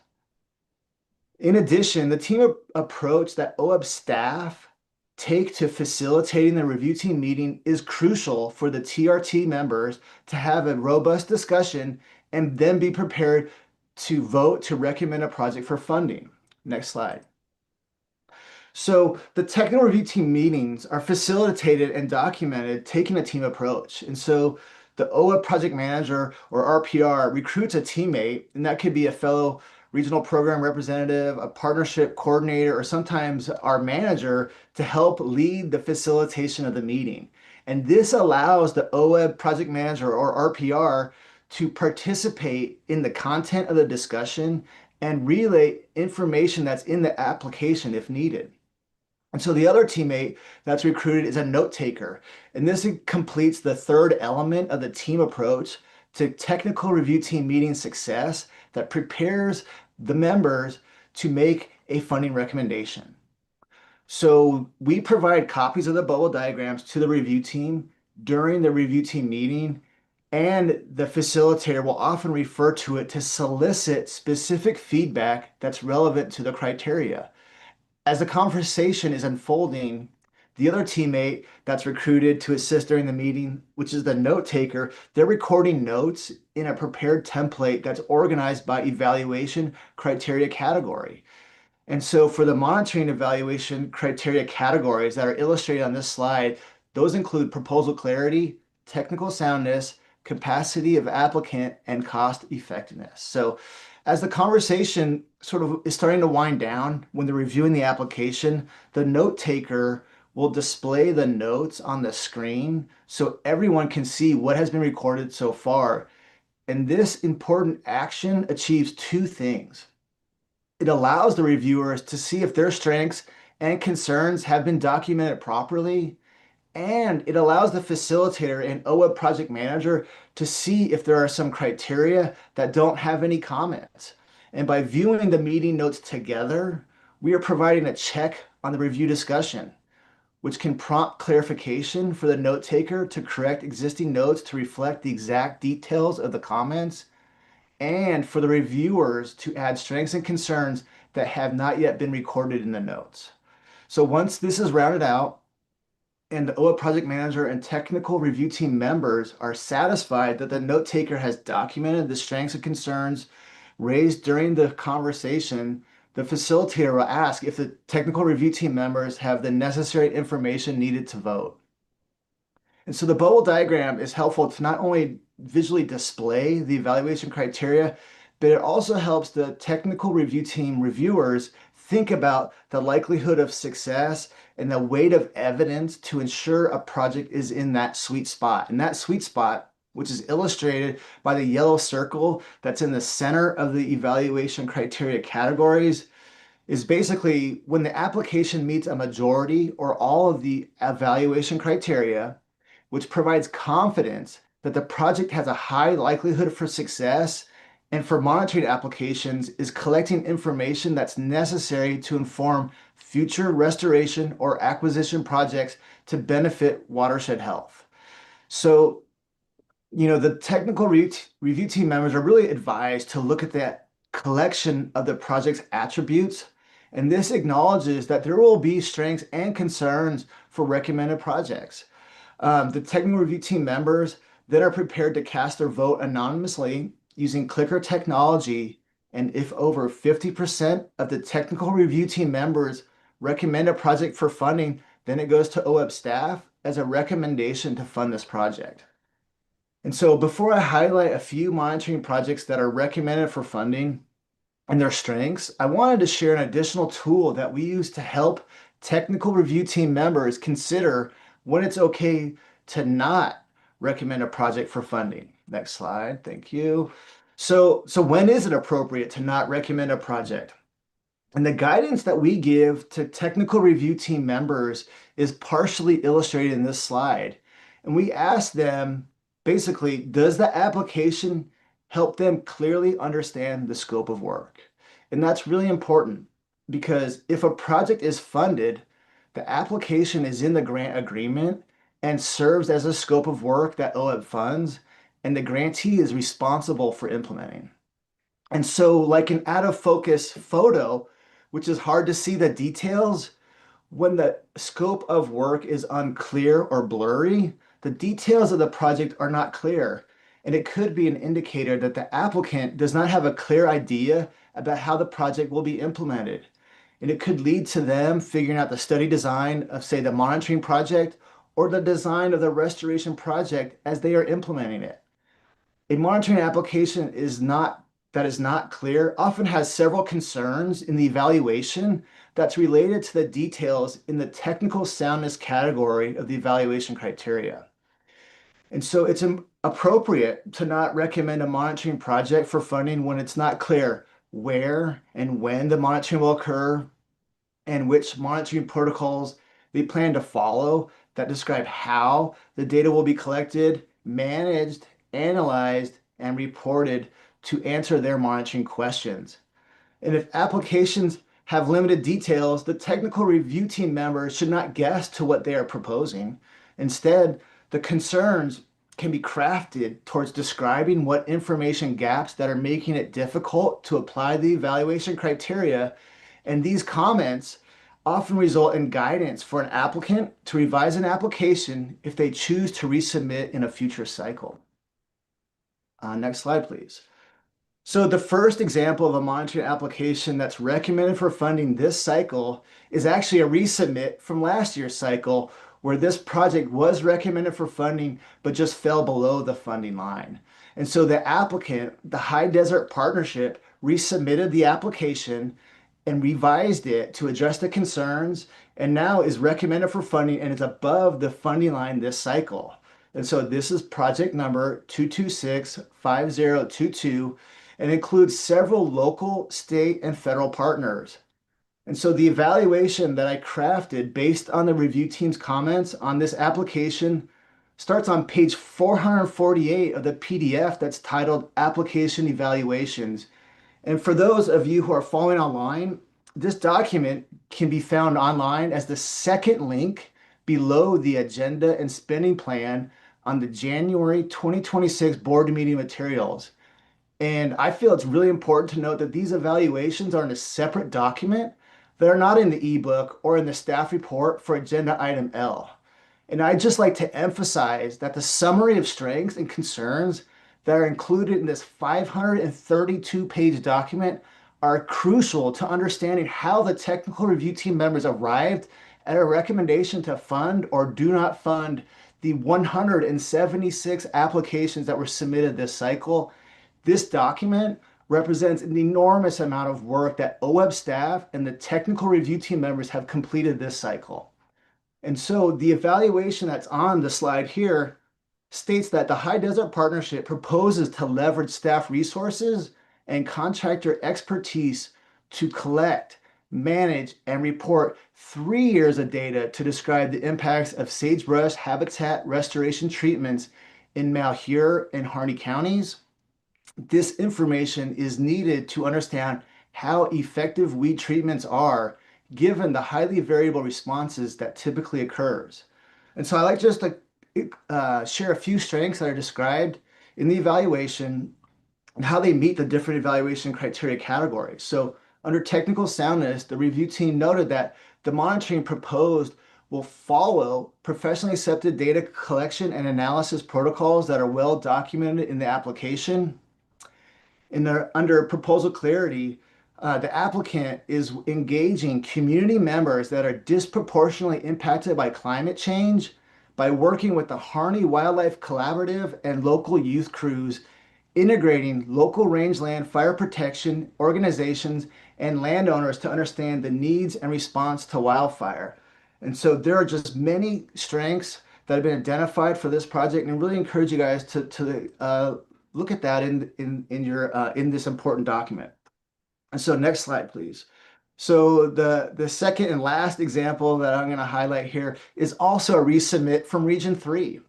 In addition, the team approach that OWEB staff take to facilitating the review team meeting is crucial for the TRT members to have a robust discussion and then be prepared to vote to recommend a project for funding. Next slide. So the technical review team meetings are facilitated and documented taking a team approach. And so the OWEB project manager or RPR recruits a teammate, and that could be a fellow regional program representative, a partnership coordinator, or sometimes our manager to help lead the facilitation of the meeting. And this allows the OWEB project manager or RPR to participate in the content of the discussion and relay information that's in the application if needed. And so the other teammate that's recruited is a note taker. And this completes the third element of the team approach to technical review team meeting success that prepares the members to make a funding recommendation. So we provide copies of the bubble diagrams to the review team during the review team meeting, and the facilitator will often refer to it to solicit specific feedback that's relevant to the criteria. As the conversation is unfolding, the other teammate that's recruited to assist during the meeting, which is the note taker, they're recording notes in a prepared template that's organized by evaluation criteria category. And so for the monitoring evaluation criteria categories that are illustrated on this slide, those include proposal clarity, technical soundness, capacity of applicant, and cost effectiveness. So as the conversation sort of is starting to wind down, when they're reviewing the application, the note taker will display the notes on the screen so everyone can see what has been recorded so far. And this important action achieves 2 things. It allows the reviewers to see if their strengths and concerns have been documented properly, and it allows the facilitator and OWEB project manager to see if there are some criteria that don't have any comments. And by viewing the meeting notes together, we are providing a check on the review discussion, which can prompt clarification for the note taker to correct existing notes to reflect the exact details of the comments, and for the reviewers to add strengths and concerns that have not yet been recorded in the notes. So once this is rounded out, and the OWEB project manager and technical review team members are satisfied that the note taker has documented the strengths and concerns raised during the conversation, the facilitator will ask if the technical review team members have the necessary information needed to vote. And so the bubble diagram is helpful to not only visually display the evaluation criteria, but it also helps the technical review team reviewers think about the likelihood of success and the weight of evidence to ensure a project is in that sweet spot. And that sweet spot, which is illustrated by the yellow circle that's in the center of the evaluation criteria categories, is basically when the application meets a majority or all of the evaluation criteria, which provides confidence that the project has a high likelihood for success, and for monitoring applications is collecting information that's necessary to inform future restoration or acquisition projects to benefit watershed health. So, the technical review team members are really advised to look at that collection of the project's attributes, and this acknowledges that there will be strengths and concerns for recommended projects. The technical review team members then are prepared to cast their vote anonymously using clicker technology, and if over 50% of the technical review team members recommend a project for funding, then it goes to OWEB staff as a recommendation to fund this project. And so before I highlight a few monitoring projects that are recommended for funding and their strengths, I wanted to share an additional tool that we use to help technical review team members consider when it's okay to not recommend a project for funding. Next slide, thank you. So when is it appropriate to not recommend a project? And the guidance that we give to technical review team members is partially illustrated in this slide. And we ask them, basically, does the application help them clearly understand the scope of work? And that's really important because if a project is funded, the application is in the grant agreement and serves as a scope of work that OWEB funds, and the grantee is responsible for implementing. And so, like an out of focus photo, which is hard to see the details, when the scope of work is unclear or blurry, the details of the project are not clear. And it could be an indicator that the applicant does not have a clear idea about how the project will be implemented. And it could lead to them figuring out the study design of, say, the monitoring project or the design of the restoration project as they are implementing it. A monitoring application that is not clear often has several concerns in the evaluation that's related to the details in the technical soundness category of the evaluation criteria. And so it's appropriate to not recommend a monitoring project for funding when it's not clear where and when the monitoring will occur and which monitoring protocols they plan to follow that describe how the data will be collected, managed, analyzed, and reported to answer their monitoring questions. And if applications have limited details, the technical review team members should not guess to what they are proposing. Instead, the concerns can be crafted towards describing what information gaps that are making it difficult to apply the evaluation criteria. And these comments often result in guidance for an applicant to revise an application if they choose to resubmit in a future cycle. Next slide, please. So the first example of a monitoring application that's recommended for funding this cycle is actually a resubmit from last year's cycle where this project was recommended for funding but just fell below the funding line. And so the applicant, the High Desert Partnership, resubmitted the application and revised it to address the concerns and now is recommended for funding and is above the funding line this cycle. And so this is project number 2265022 and includes several local, state, and federal partners. And so the evaluation that I crafted based on the review team's comments on this application starts on page 448 of the PDF that's titled Application Evaluations. And for those of you who are following online, this document can be found online as the second link below the agenda and spending plan on the January 2026 board meeting materials. And I feel it's really important to note that these evaluations are in a separate document that are not in the ebook or in the staff report for agenda item L. And I'd just like to emphasize that the summary of strengths and concerns that are included in this 532-page document are crucial to understanding how the technical review team members arrived at a recommendation to fund or do not fund the 176 applications that were submitted this cycle. This document represents an enormous amount of work that OWEB staff and the technical review team members have completed this cycle. And so the evaluation that's on the slide here states that the High Desert Partnership proposes to leverage staff resources and contractor expertise to collect, manage, and report 3 years of data to describe the impacts of sagebrush habitat restoration treatments in Malheur and Harney counties. This information is needed to understand how effective weed treatments are given the highly variable responses that typically occurs. And so I like just to share a few strengths that are described in the evaluation and how they meet the different evaluation criteria categories. So under technical soundness, the review team noted that the monitoring proposed will follow professionally accepted data collection and analysis protocols that are well documented in the application. Under proposal clarity, the applicant is engaging community members that are disproportionately impacted by climate change by working with the Harney Wildlife Collaborative and local youth crews, integrating local rangeland fire protection organizations and landowners to understand the needs and response to wildfire. And so there are just many strengths that have been identified for this project, and I really encourage you guys to look at that in this important document. And so next slide, please. So the second and last example that I'm going to highlight here is also a resubmit from Region 3.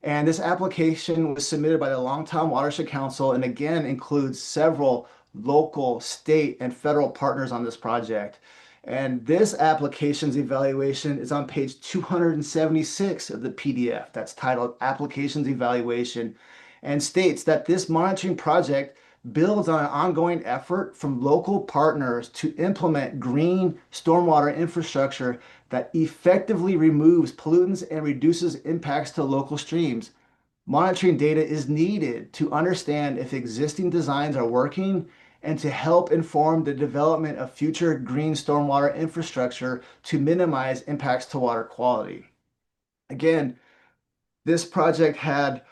And this application was submitted by the Longtown Watershed Council and again includes several local, state, and federal partners on this project. And this application's evaluation is on page 276 of the PDF that's titled Applications Evaluation and states that this monitoring project builds on an ongoing effort from local partners to implement green stormwater infrastructure that effectively removes pollutants and reduces impacts to local streams. Monitoring data is needed to understand if existing designs are working and to help inform the development of future green stormwater infrastructure to minimize impacts to water quality. Again, this project had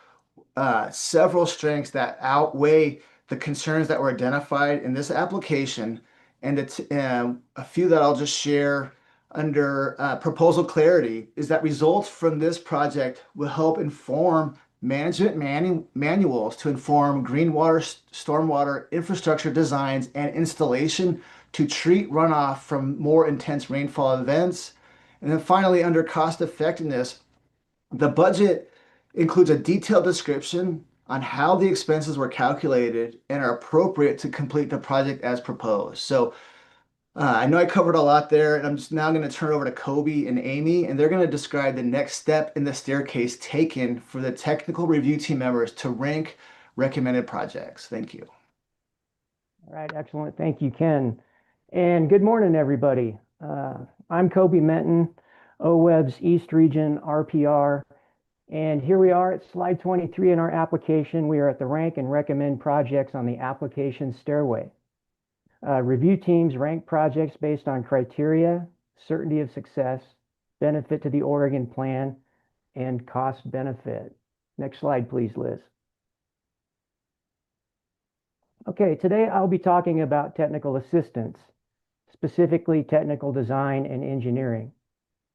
several strengths that outweigh the concerns that were identified in this application, and a few that I'll just share under proposal clarity is that results from this project will help inform management manuals to inform green water stormwater infrastructure designs and installation to treat runoff from more intense rainfall events. And then finally, under cost effectiveness, the budget includes a detailed description on how the expenses were calculated and are appropriate to complete the project as proposed. So I know I covered a lot there, and I'm just now going to turn over to Kobe and Amy, and they're going to describe the next step in the staircase taken for the technical review team members to rank recommended projects. Thank you. All right, excellent. Thank you, Ken. And good morning, everybody. I'm Kobe Menton, OWEB's East Region RPR. And here we are at slide 23 in our application. We are at the rank and recommend projects on the application stairway. Review teams rank projects based on criteria, certainty of success, benefit to the Oregon plan, and cost benefit. Next slide, please, Liz. Okay, today I'll be talking about technical assistance, specifically technical design and engineering.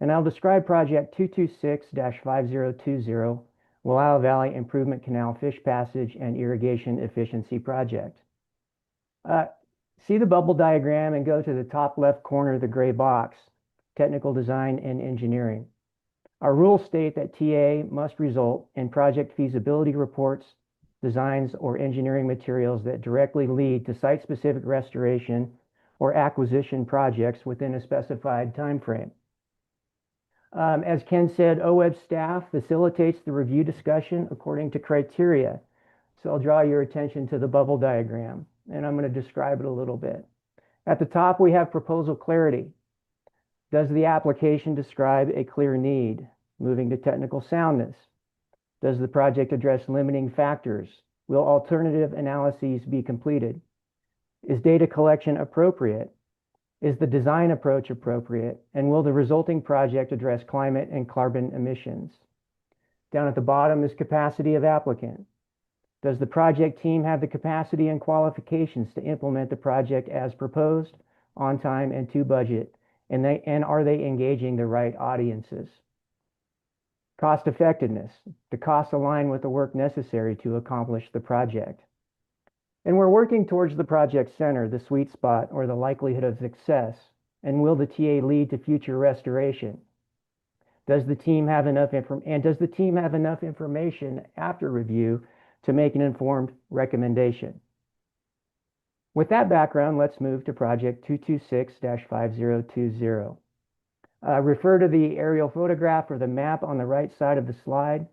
And I'll describe project 226-5020, Wallowa Valley Improvement Canal Fish Passage and Irrigation Efficiency Project. See the bubble diagram and go to the top left corner of the gray box, technical design and engineering. Our rules state that TA must result in project feasibility reports, designs, or engineering materials that directly lead to site-specific restoration or acquisition projects within a specified time frame. As Ken said, OWEB staff facilitates the review discussion according to criteria. So I'll draw your attention to the bubble diagram, and I'm going to describe it a little bit. At the top, we have proposal clarity. Does the application describe a clear need? Moving to technical soundness. Does the project address limiting factors? Will alternative analyses be completed? Is data collection appropriate? Is the design approach appropriate? And will the resulting project address climate and carbon emissions? Down at the bottom is capacity of applicant. Does the project team have the capacity and qualifications to implement the project as proposed, on time and to budget? And are they engaging the right audiences? Cost effectiveness. The costs align with the work necessary to accomplish the project. And we're working towards the project center, the sweet spot, or the likelihood of success. And will the TA lead to future restoration? Does the team have enough information after review to make an informed recommendation? With that background, let's move to project 226-5020. Refer to the aerial photograph or the map on the right side of the slide.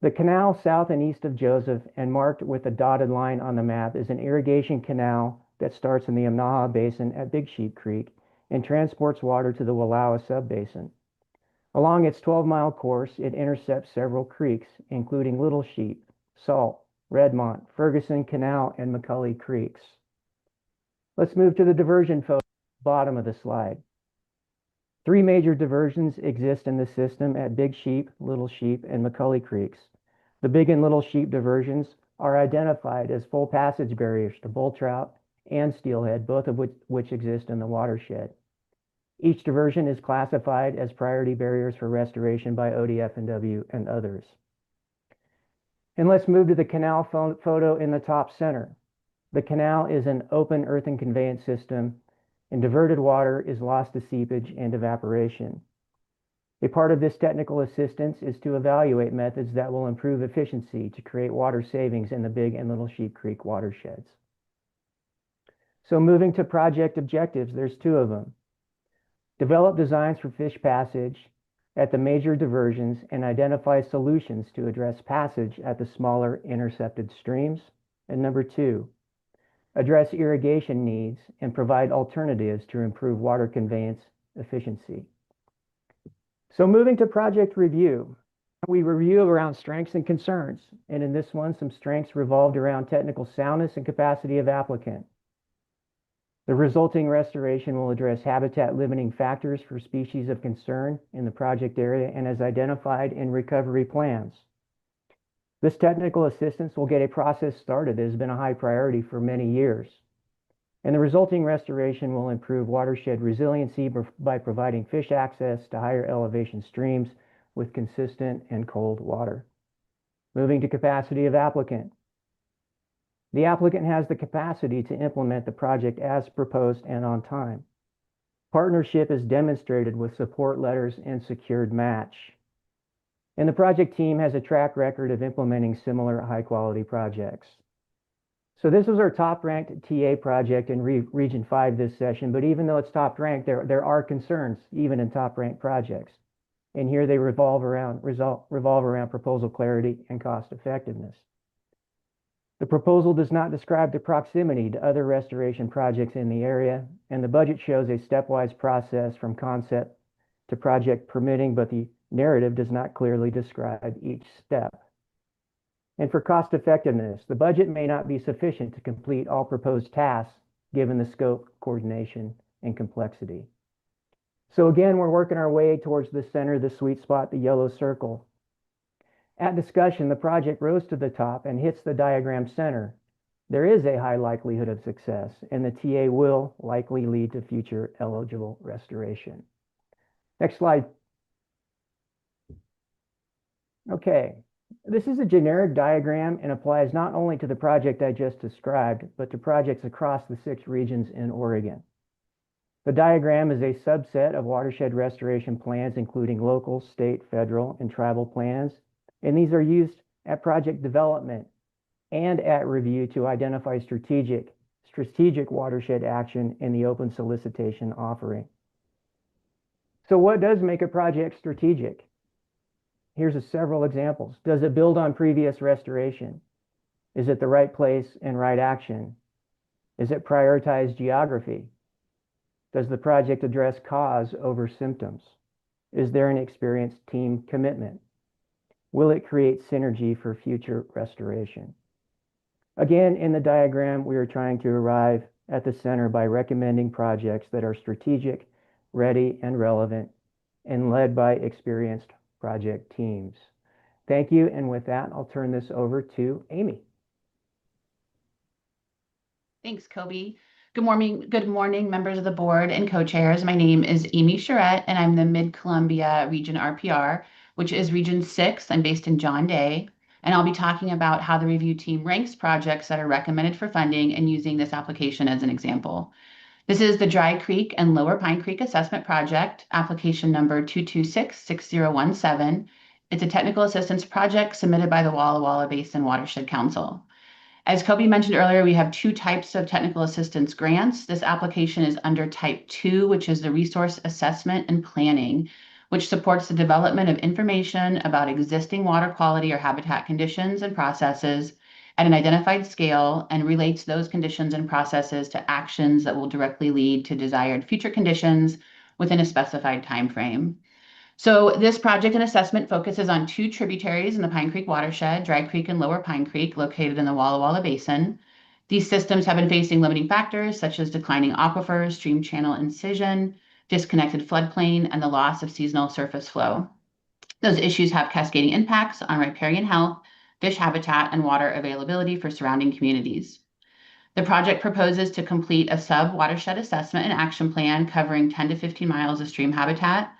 The canal south and east of Joseph and marked with a dotted line on the map is an irrigation canal that starts in the Amnaha Basin at Big Sheep Creek and transports water to the Wallowa Subbasin. Along its 12-mile course, it intercepts several creeks, including Little Sheep, Salt, Redmont, Ferguson Canal, and McCully Creeks. Let's move to the diversion photo, bottom of the slide. 3 major diversions exist in the system at Big Sheep, Little Sheep, and McCully Creeks. The Big and Little Sheep diversions are identified as full passage barriers to bull trout and steelhead, both of which exist in the watershed. Each diversion is classified as priority barriers for restoration by ODF&W and others. And let's move to the canal photo in the top center. The canal is an open earthen conveyance system, and diverted water is lost to seepage and evaporation. A part of this technical assistance is to evaluate methods that will improve efficiency to create water savings in the Big and Little Sheep Creek watersheds. So moving to project objectives, there's 2 of them. Develop designs for fish passage at the major diversions and identify solutions to address passage at the smaller intercepted streams. And number 2, address irrigation needs and provide alternatives to improve water conveyance efficiency. So moving to project review, we review around strengths and concerns. And in this one, some strengths revolved around technical soundness and capacity of applicant. The resulting restoration will address habitat limiting factors for species of concern in the project area and as identified in recovery plans. This technical assistance will get a process started that has been a high priority for many years. And the resulting restoration will improve watershed resiliency by providing fish access to higher elevation streams with consistent and cold water. Moving to capacity of applicant. The applicant has the capacity to implement the project as proposed and on time. Partnership is demonstrated with support letters and secured match. And the project team has a track record of implementing similar high-quality projects. So this was our top-ranked TA project in Region 5 this session, but even though it's top-ranked, there are concerns even in top-ranked projects. And here they revolve around proposal clarity and cost effectiveness. The proposal does not describe the proximity to other restoration projects in the area, and the budget shows a stepwise process from concept to project permitting, but the narrative does not clearly describe each step. And for cost effectiveness, the budget may not be sufficient to complete all proposed tasks given the scope, coordination, and complexity. So again, we're working our way towards the center, the sweet spot, the yellow circle. At discussion, the project rose to the top and hits the diagram center. There is a high likelihood of success, and the TA will likely lead to future eligible restoration. Next slide. Okay, this is a generic diagram and applies not only to the project I just described, but to projects across the 6 regions in Oregon. The diagram is a subset of watershed restoration plans, including local, state, federal, and tribal plans. And these are used at project development and at review to identify strategic watershed action in the open solicitation offering. So what does make a project strategic? Here's several examples. Does it build on previous restoration? Is it the right place and right action? Is it prioritized geography? Does the project address cause over symptoms? Is there an experienced team commitment? Will it create synergy for future restoration? Again, in the diagram, we are trying to arrive at the center by recommending projects that are strategic, ready, and relevant, and led by experienced project teams. Thank you, and with that, I'll turn this over to Amy. Thanks, Kobe. Good morning, members of the board and co-chairs. My name is Amy Charette, and I'm the Mid-Columbia Region RPR, which is Region 6. I'm based in John Day, and I'll be talking about how the review team ranks projects that are recommended for funding and using this application as an example. This is the Dry Creek and Lower Pine Creek Assessment Project, application number 2266017. It's a technical assistance project submitted by the Walla Walla Basin Watershed Council. As Kobe mentioned earlier, we have 2 types of technical assistance grants. This application is under type 2, which is the resource assessment and planning, which supports the development of information about existing water quality or habitat conditions and processes at an identified scale and relates those conditions and processes to actions that will directly lead to desired future conditions within a specified time frame. So this project and assessment focuses on 2 tributaries in the Pine Creek watershed, Dry Creek and Lower Pine Creek, located in the Walla Walla Basin. These systems have been facing limiting factors such as declining aquifers, stream channel incision, disconnected floodplain, and the loss of seasonal surface flow. Those issues have cascading impacts on riparian health, fish habitat, and water availability for surrounding communities. The project proposes to complete a sub-watershed assessment and action plan covering 10 to 15 miles of stream habitat.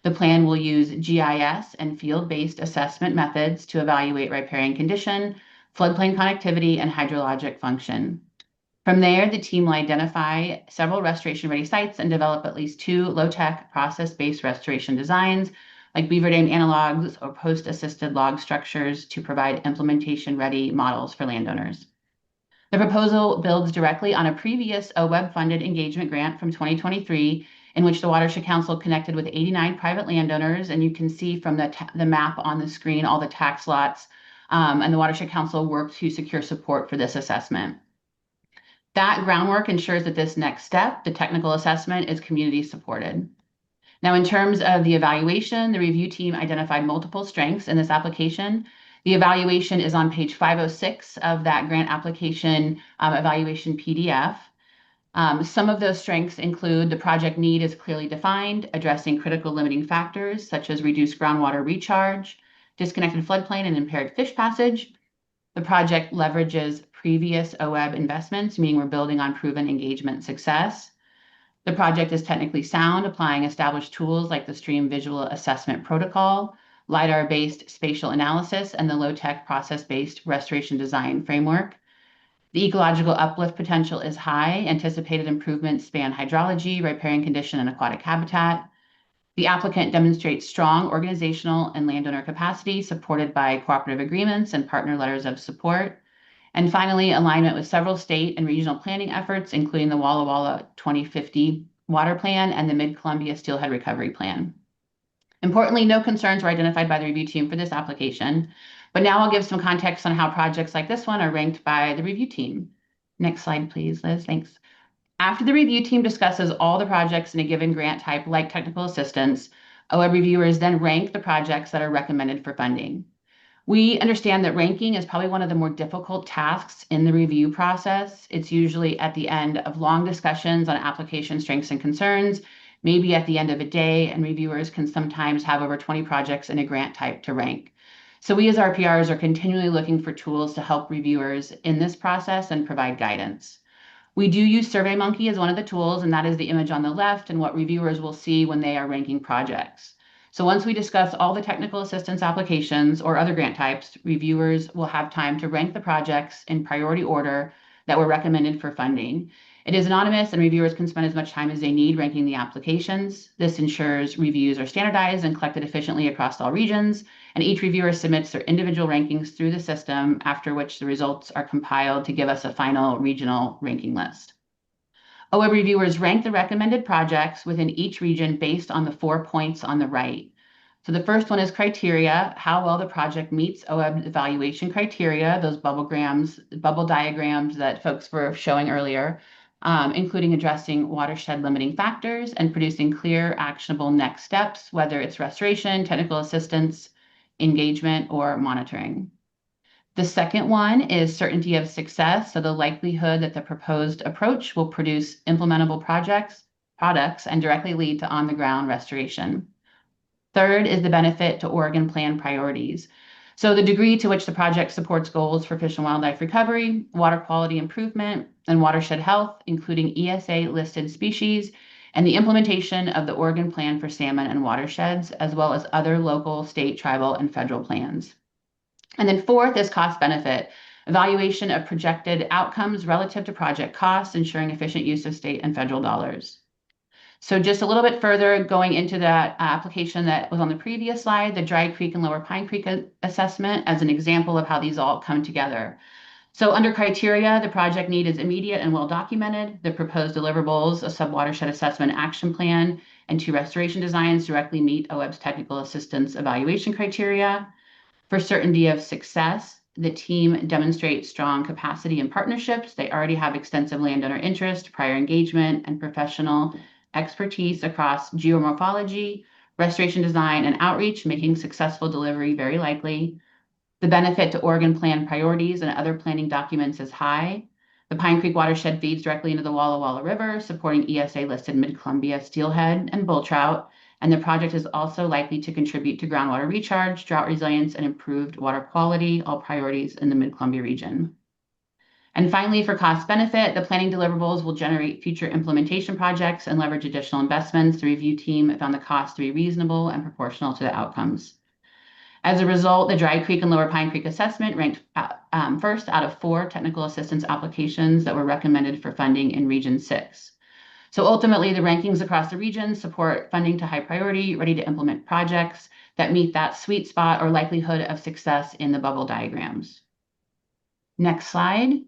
The plan will use GIS and field-based assessment methods to evaluate riparian condition, floodplain connectivity, and hydrologic function. From there, the team will identify several restoration-ready sites and develop at least 2 low-tech process-based restoration designs, like beaver dam analogs or post-assisted log structures, to provide implementation-ready models for landowners. The proposal builds directly on a previous OWEB-funded engagement grant from 2023, in which the Watershed Council connected with 89 private landowners, and you can see from the map on the screen all the tax lots, and the Watershed Council worked to secure support for this assessment. That groundwork ensures that this next step, the technical assessment, is community supported. Now, in terms of the evaluation, the review team identified multiple strengths in this application. The evaluation is on page 506 of that grant application evaluation PDF. Some of those strengths include the project need is clearly defined, addressing critical limiting factors such as reduced groundwater recharge, disconnected floodplain, and impaired fish passage. The project leverages previous OWEB investments, meaning we're building on proven engagement success. The project is technically sound, applying established tools like the Stream Visual Assessment Protocol, LiDAR-based spatial analysis, and the low-tech process-based restoration design framework. The ecological uplift potential is high. Anticipated improvements span hydrology, riparian condition, and aquatic habitat. The applicant demonstrates strong organizational and landowner capacity, supported by cooperative agreements and partner letters of support. And finally, alignment with several state and regional planning efforts, including the Walla Walla 2050 Water Plan and the Mid-Columbia Steelhead Recovery Plan. Importantly, no concerns were identified by the review team for this application, but now I'll give some context on how projects like this one are ranked by the review team. Next slide, please, Liz. Thanks. After the review team discusses all the projects in a given grant type, like technical assistance, OWEB reviewers then rank the projects that are recommended for funding. We understand that ranking is probably one of the more difficult tasks in the review process. It's usually at the end of long discussions on application strengths and concerns, maybe at the end of a day, and reviewers can sometimes have over 20 projects in a grant type to rank. So we as RPRs are continually looking for tools to help reviewers in this process and provide guidance. We do use SurveyMonkey as one of the tools, and that is the image on the left and what reviewers will see when they are ranking projects. So once we discuss all the technical assistance applications or other grant types, reviewers will have time to rank the projects in priority order that were recommended for funding. It is anonymous, and reviewers can spend as much time as they need ranking the applications. This ensures reviews are standardized and collected efficiently across all regions, and each reviewer submits their individual rankings through the system, after which the results are compiled to give us a final regional ranking list. OWEB reviewers rank the recommended projects within each region based on the 4 points on the right. So the first one is criteria, how well the project meets OWEB evaluation criteria, those bubble diagrams that folks were showing earlier, including addressing watershed limiting factors and producing clear, actionable next steps, whether it's restoration, technical assistance, engagement, or monitoring. The second one is certainty of success, so the likelihood that the proposed approach will produce implementable products, and directly lead to on-the-ground restoration. Third is the benefit to Oregon plan priorities. So the degree to which the project supports goals for fish and wildlife recovery, water quality improvement, and watershed health, including ESA-listed species, and the implementation of the Oregon Plan for Salmon and Watersheds, as well as other local, state, tribal, and federal plans. And then fourth is cost benefit, evaluation of projected outcomes relative to project costs, ensuring efficient use of state and federal dollars. So just a little bit further, going into that application that was on the previous slide, the Dry Creek and Lower Pine Creek assessment as an example of how these all come together. So under criteria, the project need is immediate and well documented. The proposed deliverables, a sub-watershed assessment action plan, and 2 restoration designs directly meet OWEB's technical assistance evaluation criteria. For certainty of success, the team demonstrates strong capacity and partnerships. They already have extensive landowner interest, prior engagement, and professional expertise across geomorphology, restoration design, and outreach, making successful delivery very likely. The benefit to Oregon Plan priorities and other planning documents is high. The Pine Creek watershed feeds directly into the Walla Walla River, supporting ESA-listed Mid-Columbia steelhead and bull trout, and the project is also likely to contribute to groundwater recharge, drought resilience, and improved water quality, all priorities in the Mid-Columbia region. And finally, for cost benefit, the planning deliverables will generate future implementation projects and leverage additional investments. The review team found the cost to be reasonable and proportional to the outcomes. As a result, the Dry Creek and Lower Pine Creek assessment ranked first out of 4 technical assistance applications that were recommended for funding in Region 6. So ultimately, the rankings across the region support funding to high priority, ready to implement projects that meet that sweet spot or likelihood of success in the bubble diagrams. Next slide.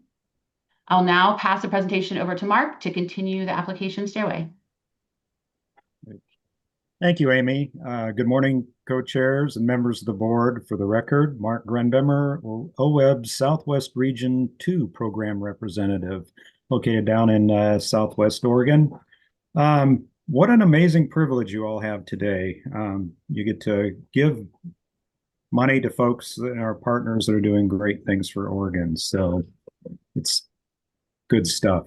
I'll now pass the presentation over to Mark to continue the application stairway. Thank you, Amy. Good morning, co-chairs and members of the board. For the record, Mark Grenbemmer, OWEB Southwest Region 2 Program Representative, located down in Southwest Oregon. What an amazing privilege you all have today. You get to give money to folks that are partners that are doing great things for Oregon. So it's good stuff.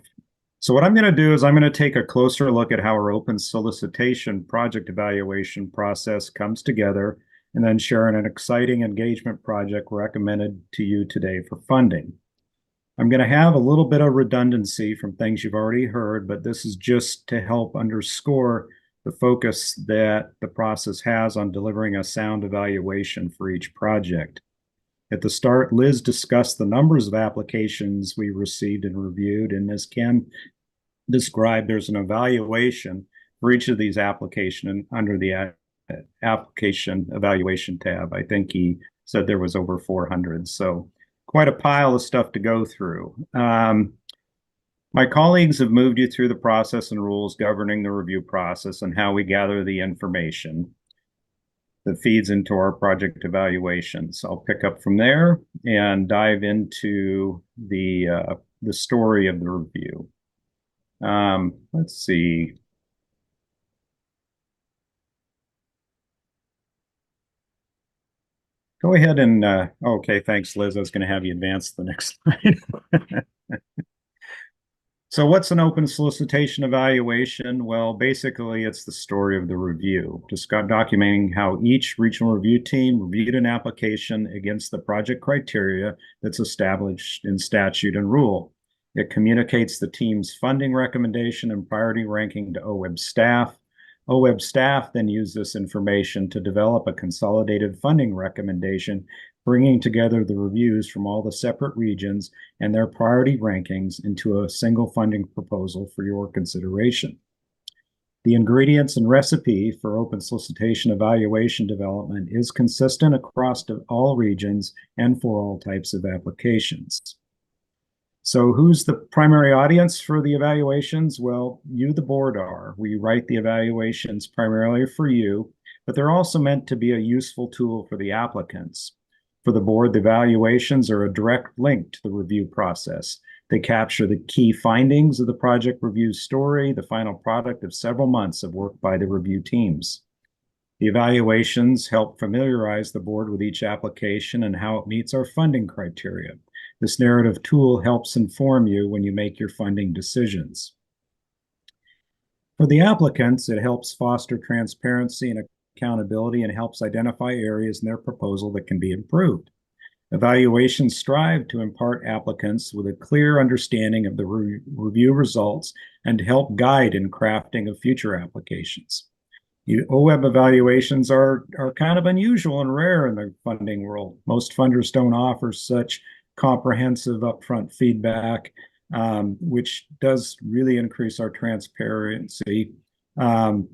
So what I'm going to do is I'm going to take a closer look at how our open solicitation project evaluation process comes together and then share an exciting engagement project recommended to you today for funding. I'm going to have a little bit of redundancy from things you've already heard, but this is just to help underscore the focus that the process has on delivering a sound evaluation for each project. At the start, Liz discussed the numbers of applications we received and reviewed, and as Ken described, there's an evaluation for each of these applications under the application evaluation tab. I think he said there was over 400, so quite a pile of stuff to go through. My colleagues have moved you through the process and rules governing the review process and how we gather the information that feeds into our project evaluations. I'll pick up from there and dive into the story of the review. Let's see. Go ahead and, okay, thanks, Liz. I was going to have you advance to the next slide. So what's an open solicitation evaluation? Well, basically, it's the story of the review, just documenting how each regional review team reviewed an application against the project criteria that's established in statute and rule. It communicates the team's funding recommendation and priority ranking to OWEB staff. OWEB staff then use this information to develop a consolidated funding recommendation, bringing together the reviews from all the separate regions and their priority rankings into a single funding proposal for your consideration. The ingredients and recipe for open solicitation evaluation development is consistent across all regions and for all types of applications. So who's the primary audience for the evaluations? Well, you, the board, are. We write the evaluations primarily for you, but they're also meant to be a useful tool for the applicants. For the board, the evaluations are a direct link to the review process. They capture the key findings of the project review story, the final product of several months of work by the review teams. The evaluations help familiarize the board with each application and how it meets our funding criteria. This narrative tool helps inform you when you make your funding decisions. For the applicants, it helps foster transparency and accountability and helps identify areas in their proposal that can be improved. Evaluations strive to impart applicants with a clear understanding of the review results and to help guide in crafting of future applications. OWEB evaluations are kind of unusual and rare in the funding world. Most funders don't offer such comprehensive upfront feedback, which does really increase our transparency. And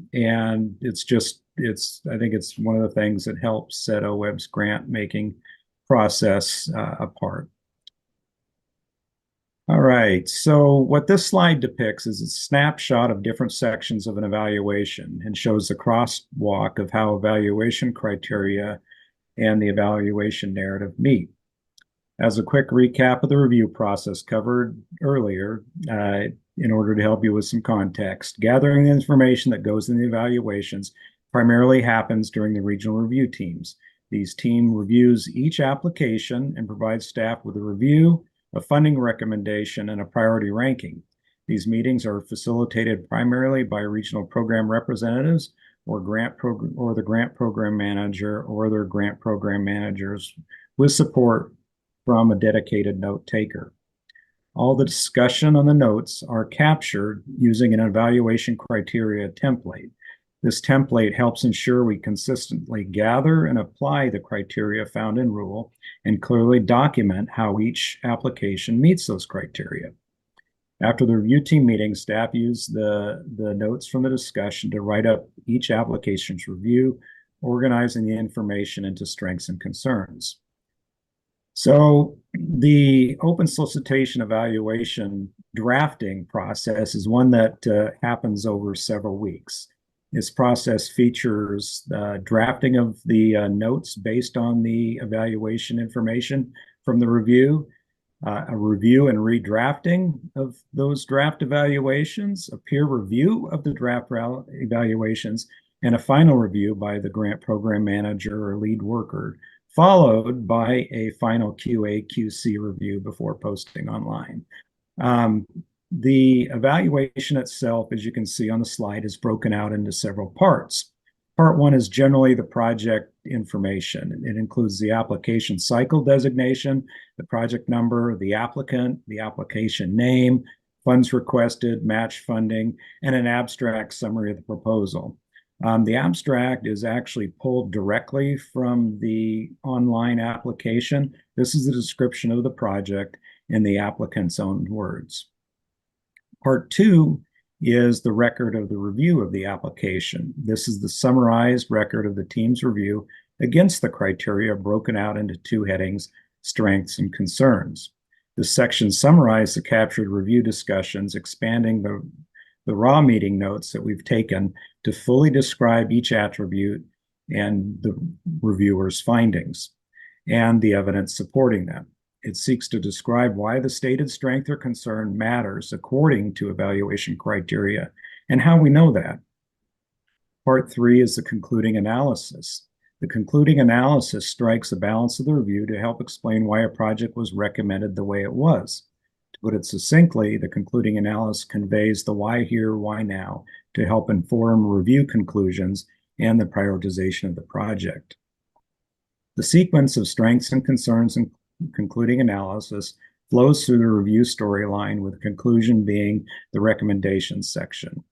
I think it's one of the things that helps set OWEB's grant making process apart. All right, so what this slide depicts is a snapshot of different sections of an evaluation and shows the crosswalk of how evaluation criteria and the evaluation narrative meet. As a quick recap of the review process covered earlier, in order to help you with some context, gathering the information that goes in the evaluations primarily happens during the regional review teams. These team reviews each application and provides staff with a review, a funding recommendation, and a priority ranking. These meetings are facilitated primarily by regional program representatives or the grant program manager or their grant program managers with support from a dedicated note taker. All the discussion on the notes are captured using an evaluation criteria template. This template helps ensure we consistently gather and apply the criteria found in rule and clearly document how each application meets those criteria. After the review team meeting, staff use the notes from the discussion to write up each application's review, organizing the information into strengths and concerns. So the open solicitation evaluation drafting process is one that happens over several weeks. This process features drafting of the notes based on the evaluation information from the review, a review and redrafting of those draft evaluations, a peer review of the draft evaluations, and a final review by the grant program manager or lead worker, followed by a final QA/QC review before posting online. The evaluation itself, as you can see on the slide, is broken out into several parts. Part one is generally the project information. It includes the application cycle designation, the project number, the applicant, the application name, funds requested, match funding, and an abstract summary of the proposal. The abstract is actually pulled directly from the online application. This is the description of the project in the applicant's own words. Part two is the record of the review of the application. This is the summarized record of the team's review against the criteria broken out into two headings, strengths and concerns. This section summarizes the captured review discussions, expanding the raw meeting notes that we've taken to fully describe each attribute and the reviewer's findings and the evidence supporting them. It seeks to describe why the stated strength or concern matters according to evaluation criteria and how we know that. Part three is the concluding analysis. The concluding analysis strikes a balance of the review to help explain why a project was recommended the way it was. To put it succinctly, the concluding analysis conveys the why here, why now to help inform review conclusions and the prioritization of the project. The sequence of strengths and concerns and concluding analysis flows through the review storyline, with the conclusion being the recommendations section.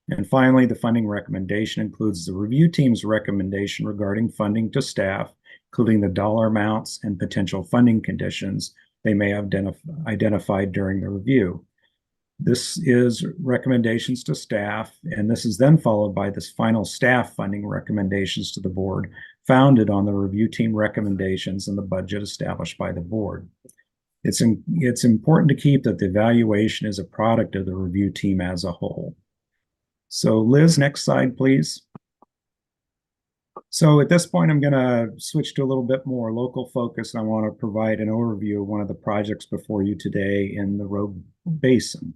And finally, the funding recommendation includes the review team's recommendation regarding funding to staff, including the dollar amounts and potential funding conditions they may have identified during the review. This is recommendations to staff, and this is then followed by this final staff funding recommendations to the board, founded on the review team recommendations and the budget established by the board. It's important to keep that the evaluation is a product of the review team as a whole. So Liz, next slide, please. So at this point, I'm going to switch to a little bit more local focus, and I want to provide an overview of one of the projects before you today in the Rogue Basin,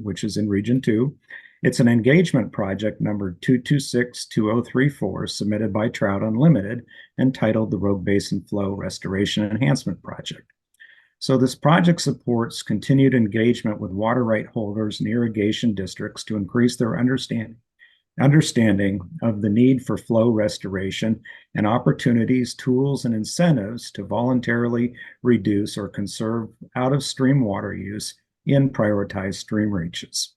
which is in Region 2. It's an engagement project number 2262034, submitted by Trout Unlimited, entitled the Rogue Basin Flow Restoration Enhancement Project. So this project supports continued engagement with water right holders and irrigation districts to increase their understanding of the need for flow restoration and opportunities, tools, and incentives to voluntarily reduce or conserve out-of-stream water use in prioritized stream reaches.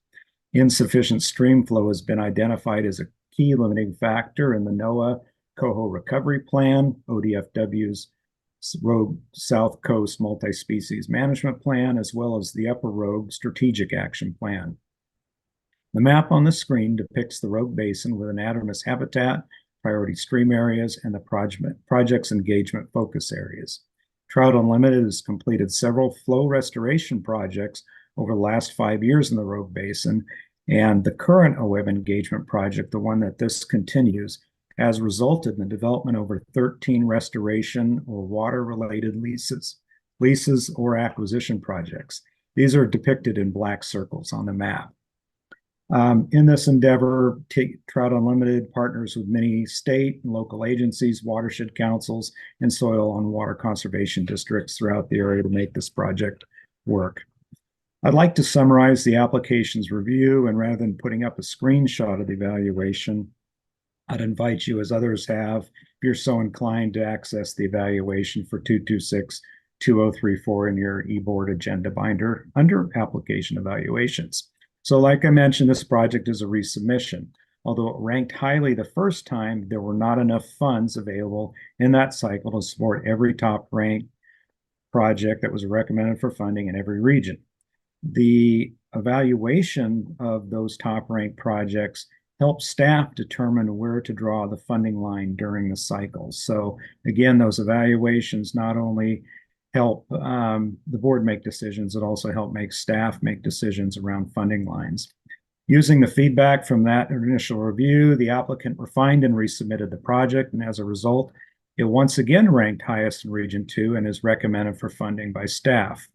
Insufficient stream flow has been identified as a key limiting factor in the NOAA Cohort Recovery Plan, ODFW's Rogue South Coast Multi-Species Management Plan, as well as the Upper Rogue Strategic Action Plan. The map on the screen depicts the Rogue Basin with anadromous habitat, priority stream areas, and the project's engagement focus areas. Trout Unlimited has completed several flow restoration projects over the last 5 years in the Rogue Basin, and the current OWEB engagement project, the one that this continues, has resulted in the development of over 13 restoration or water-related leases or acquisition projects. These are depicted in black circles on the map. In this endeavor, Trout Unlimited partners with many state and local agencies, watershed councils, and soil and water conservation districts throughout the area to make this project work. I'd like to summarize the application's review, and rather than putting up a screenshot of the evaluation, I'd invite you, as others have, if you're so inclined, to access the evaluation for 226-2034 in your eBoard agenda binder under application evaluations. So like I mentioned, this project is a resubmission. Although it ranked highly the first time, there were not enough funds available in that cycle to support every top ranked project that was recommended for funding in every region. The evaluation of those top ranked projects helps staff determine where to draw the funding line during the cycle. So again, those evaluations not only help the board make decisions, it also help make staff make decisions around funding lines. Using the feedback from that initial review, the applicant refined and resubmitted the project, and as a result, it once again ranked highest in Region 2 and is recommended for funding by staff.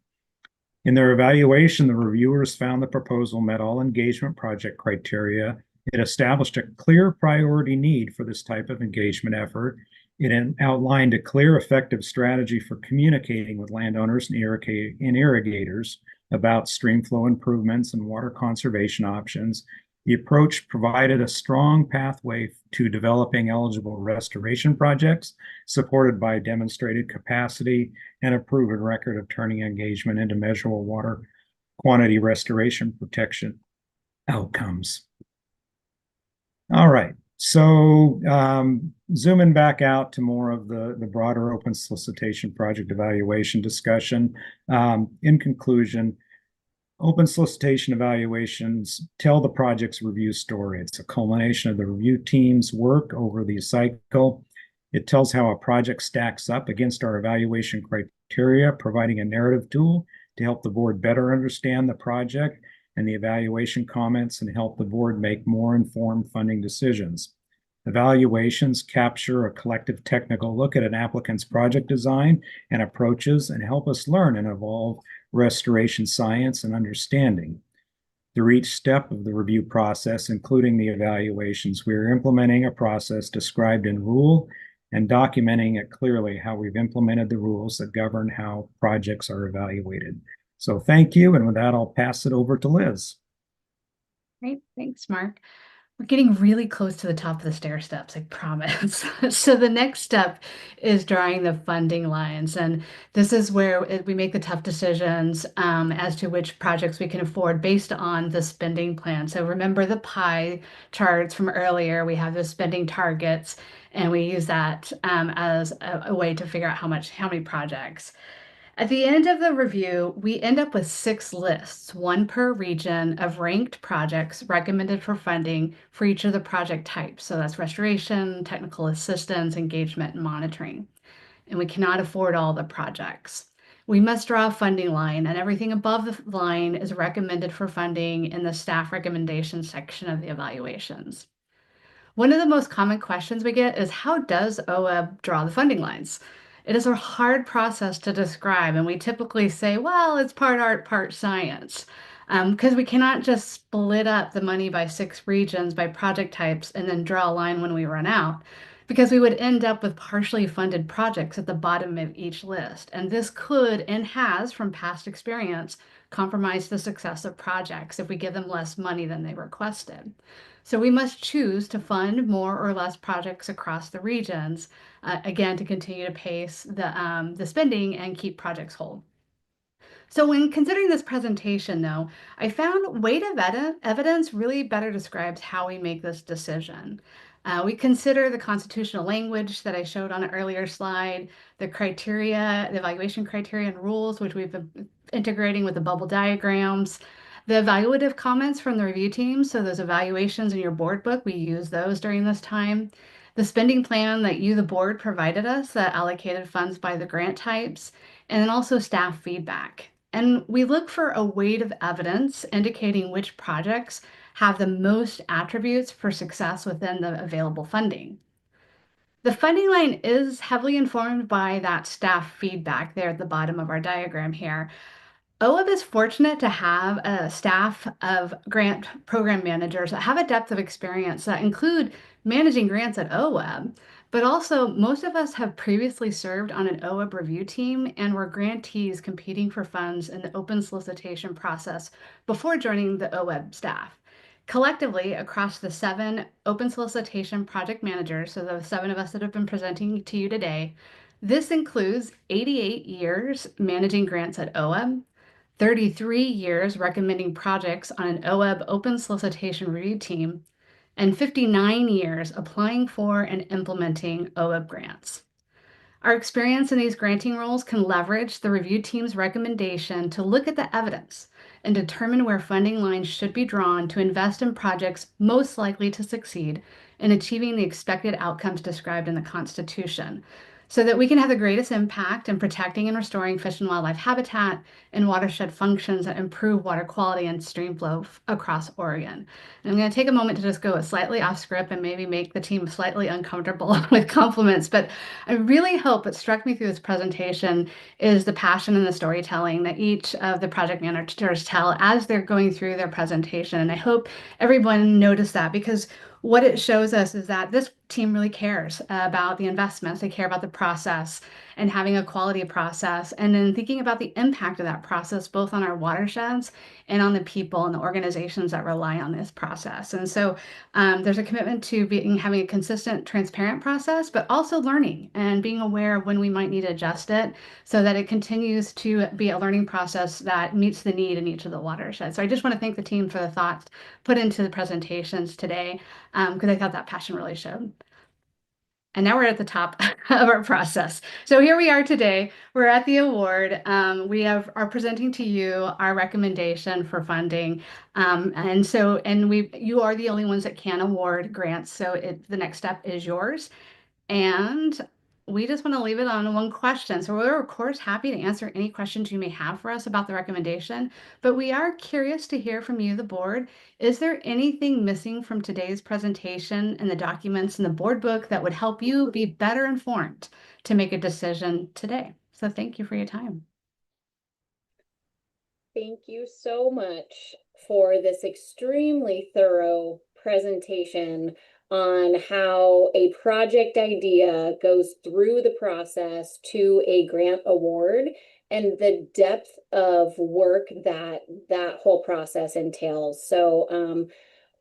In their evaluation, the reviewers found the proposal met all engagement project criteria. It established a clear priority need for this type of engagement effort. It outlined a clear, effective strategy for communicating with landowners and irrigators about stream flow improvements and water conservation options. The approach provided a strong pathway to developing eligible restoration projects, supported by demonstrated capacity and a proven record of turning engagement into measurable water quantity restoration protection outcomes. All right, so zooming back out to more of the broader open solicitation project evaluation discussion. In conclusion, open solicitation evaluations tell the project's review story. It's a culmination of the review team's work over the cycle. It tells how a project stacks up against our evaluation criteria, providing a narrative tool to help the board better understand the project and the evaluation comments and help the board make more informed funding decisions. Evaluations capture a collective technical look at an applicant's project design and approaches and help us learn and evolve restoration science and understanding. Through each step of the review process, including the evaluations, we are implementing a process described in rule and documenting it clearly how we've implemented the rules that govern how projects are evaluated. So thank you, and with that, I'll pass it over to Liz. Great, thanks, Mark. We're getting really close to the top of the stair steps, I promise. So the next step is drawing the funding lines. And this is where we make the tough decisions as to which projects we can afford based on the spending plan. So remember the pie charts from earlier, we have the spending targets, and we use that as a way to figure out how many projects. At the end of the review, we end up with 6 lists, one per region, of ranked projects recommended for funding for each of the project types. So that's restoration, technical assistance, engagement, and monitoring. And we cannot afford all the projects. We must draw a funding line, and everything above the line is recommended for funding in the staff recommendations section of the evaluations. One of the most common questions we get is, how does OWEB draw the funding lines? It is a hard process to describe, and we typically say, well, it's part art, part science, because we cannot just split up the money by 6 regions, by project types, and then draw a line when we run out, because we would end up with partially funded projects at the bottom of each list. And this could, and has from past experience, compromise the success of projects if we give them less money than they requested. So we must choose to fund more or less projects across the regions, again, to continue to pace the spending and keep projects whole. So when considering this presentation, though, I found weight of evidence really better describes how we make this decision. We consider the constitutional language that I showed on an earlier slide, the criteria, the evaluation criteria and rules, which we've been integrating with the bubble diagrams, the evaluative comments from the review team. So those evaluations in your board book, we use those during this time. The spending plan that you, the board, provided us that allocated funds by the grant types, and then also staff feedback. And we look for a weight of evidence indicating which projects have the most attributes for success within the available funding. The funding line is heavily informed by that staff feedback there at the bottom of our diagram here. OWEB is fortunate to have a staff of grant program managers that have a depth of experience that include managing grants at OWEB, but also most of us have previously served on an OWEB review team and were grantees competing for funds in the open solicitation process before joining the OWEB staff. Collectively, across the 7 open solicitation project managers, so the 7 of us that have been presenting to you today, this includes 88 years managing grants at OWEB, 33 years recommending projects on an OWEB open solicitation review team, and 59 years applying for and implementing OWEB grants. Our experience in these granting roles can leverage the review team's recommendation to look at the evidence and determine where funding lines should be drawn to invest in projects most likely to succeed in achieving the expected outcomes described in the Constitution, so that we can have the greatest impact in protecting and restoring fish and wildlife habitat and watershed functions that improve water quality and stream flow across Oregon. And I'm going to take a moment to just go slightly off script and maybe make the team slightly uncomfortable with compliments, but I really hope what struck me through this presentation is the passion and the storytelling that each of the project managers tell as they're going through their presentation. And I hope everyone noticed that, because what it shows us is that this team really cares about the investments. They care about the process and having a quality process, and then thinking about the impact of that process, both on our watersheds and on the people and the organizations that rely on this process. And so there's a commitment to having a consistent, transparent process, but also learning and being aware of when we might need to adjust it so that it continues to be a learning process that meets the need in each of the watersheds. So I just want to thank the team for the thoughts put into the presentations today, because I thought that passion really showed. And now we're at the top of our process. So here we are today. We're at the award. We are presenting to you our recommendation for funding. You are the only ones that can award grants. So the next step is yours. And we just want to leave it on one question. So we're, of course, happy to answer any questions you may have for us about the recommendation, but we are curious to hear from you, the board. Is there anything missing from today's presentation and the documents in the board book that would help you be better informed to make a decision today? So thank you for your time. Thank you so much for this extremely thorough presentation on how a project idea goes through the process to a grant award and the depth of work that whole process entails. So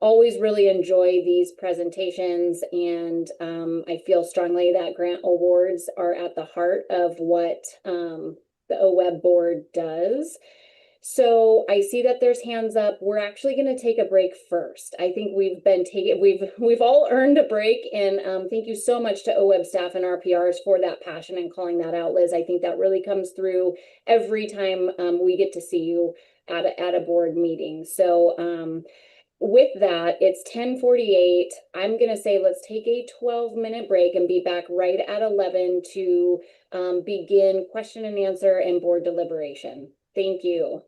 always really enjoy these presentations, and I feel strongly that grant awards are at the heart of what the OWEB board does. So I see that there's hands up. We're actually going to take a break first. I think we've all earned a break, and thank you so much to OWEB staff and RPRs for that passion and calling that out, Liz. I think that really comes through every time we get to see you at a board meeting. So with that, it's 10:48. I'm going to say let's take a 12-minute break and be back right at 11 to begin question and answer and board deliberation. Thank you.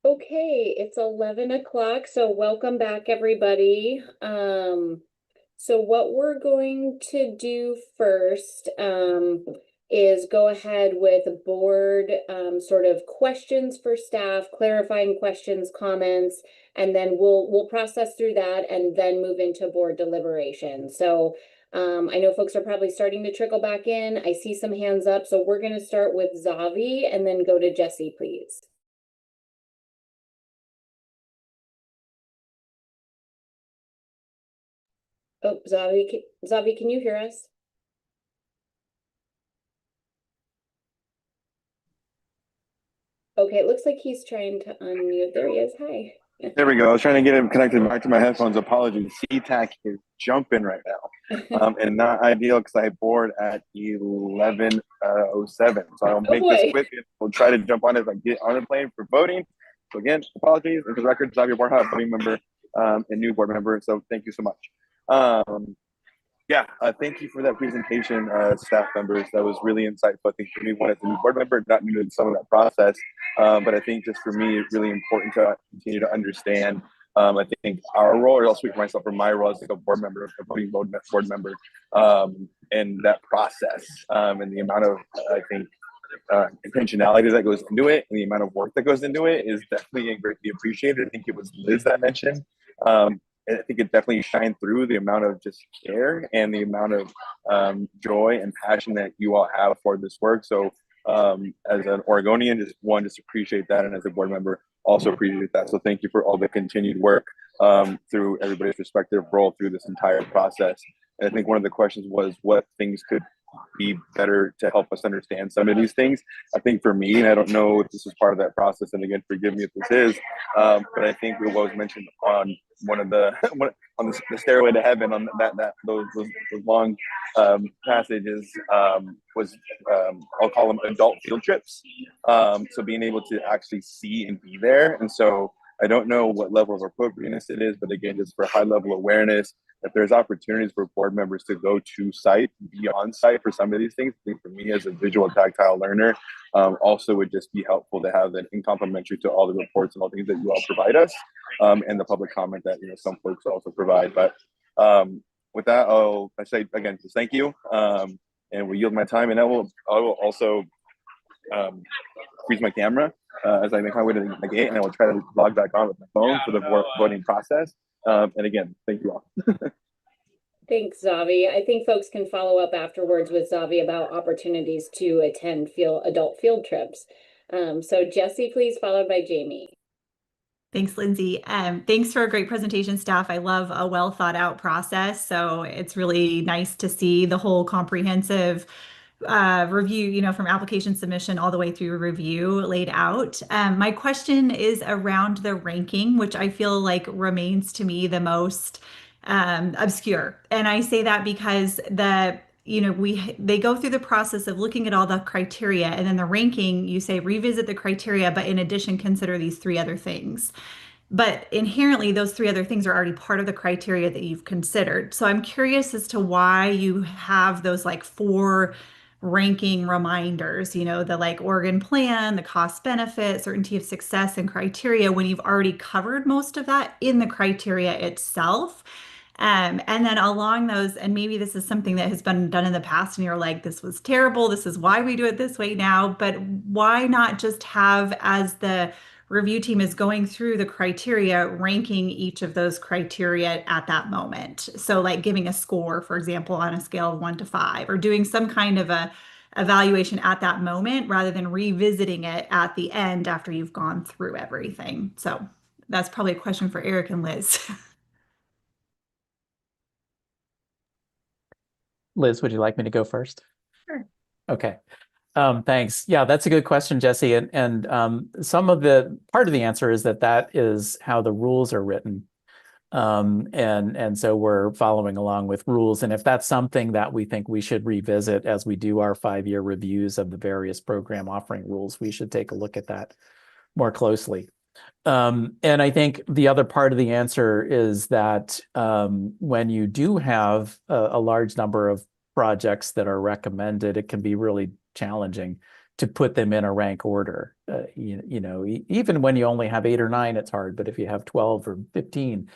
Okay, it's 11 o'clock, so welcome back, everybody. So what we're going to do first is go ahead with board sort of questions for staff, clarifying questions, comments, and then we'll process through that and then move into board deliberation. So I know folks are probably starting to trickle back in. I see some hands up, so we're going to start with Zavi and then go to Jesse, please. Oh, Zavi, can you hear us? Okay, it looks like he's trying to unmute. There he is. Hi. There we go. I was trying to get him connected back to my headphones. Apologies. CTAC is jumping right now, and not ideal because I board at 11:07. So I'll make this quick. And we'll try to jump on as I get on the plane for voting. So again, apologies. And for the record, Xavier Borja, voting member and new board member. So thank you so much. Thank you for that presentation, staff members. That was really insightful. I think for me, one as a new board member, not new to some of that process, but I think just for me, it's really important to continue to understand. I think our role, or I'll speak for myself, for my role as a board member, a voting board member, and that process, and the amount of, I think, intentionality that goes into it, and the amount of work that goes into it is definitely greatly appreciated. I think it was Liz that mentioned. I think it definitely shined through the amount of just care and the amount of joy and passion that you all have for this work. So as an Oregonian, just appreciate that. And as a board member, also appreciate that. So thank you for all the continued work through everybody's respective role through this entire process. And I think one of the questions was what things could be better to help us understand some of these things. I think for me, and I don't know if this is part of that process, and again, forgive me if this is, but I think what was mentioned on one of the on the stairway to heaven on those long passages was I'll call them adult field trips. So being able to actually see and be there, and so I don't know what level of appropriateness it is, but again, just for high level awareness, if there's opportunities for board members to go to site, be on site for some of these things, I think for me as a visual tactile learner, also would just be helpful to have that in complementary to all the reports and all things that you all provide us, and the public comment that some folks also provide. But with that, I say again, just thank you, and we yield my time, and I will also freeze my camera as I make my way to the gate, and I will try to log back on with my phone for the voting process. And again, thank you all. Thanks, Zavi. I think folks can follow up afterwards with Zavi about opportunities to attend adult field trips. So Jesse, please, followed by Jamie. Thanks, Lindsay. Thanks for a great presentation, staff. I love a well thought out process. So it's really nice to see the whole comprehensive review, from application submission all the way through review laid out. My question is around the ranking, which I feel like remains to me the most obscure. And I say that because they go through the process of looking at all the criteria, and then the ranking, you say revisit the criteria, but in addition, consider these 3 other things. But inherently, those 3 other things are already part of the criteria that you've considered. So I'm curious as to why you have those 4 ranking reminders, the Oregon plan, the cost benefit, certainty of success, and criteria, when you've already covered most of that in the criteria itself. And then along those, and maybe this is something that has been done in the past and you're like, this was terrible, this is why we do it this way now, but why not just have, as the review team is going through the criteria, ranking each of those criteria at that moment? So giving a score, for example, on a scale of 1 to 5, or doing some kind of a evaluation at that moment rather than revisiting it at the end after you've gone through everything. So that's probably a question for Eric and Liz. Liz, would you like me to go first? Sure. Okay. Thanks. Yeah, that's a good question, Jesse. And some of part of the answer is that is how the rules are written. And so we're following along with rules. And if that's something that we think we should revisit as we do our 5-year reviews of the various program offering rules, we should take a look at that more closely. And I think the other part of the answer is that when you do have a large number of projects that are recommended, it can be really challenging to put them in a rank order. Even when you only have 8 or 9, it's hard. But if you have 12 or 15,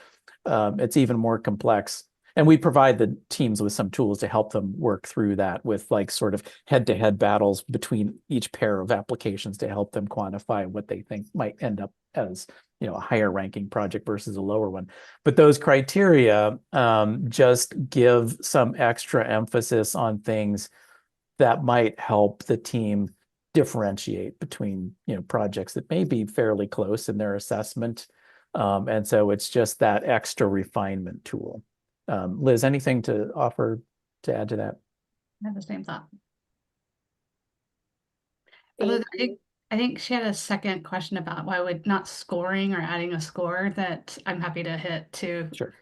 it's even more complex. And we provide the teams with some tools to help them work through that with like sort of head-to-head battles between each pair of applications to help them quantify what they think might end up as a higher ranking project versus a lower one. But those criteria just give some extra emphasis on things that might help the team differentiate between projects that may be fairly close in their assessment. And so it's just that extra refinement tool. Liz, anything to offer to add to that? I have the same thought. Thank I think she had a second question about why would not scoring or adding a score that I'm happy to hit too. Sure.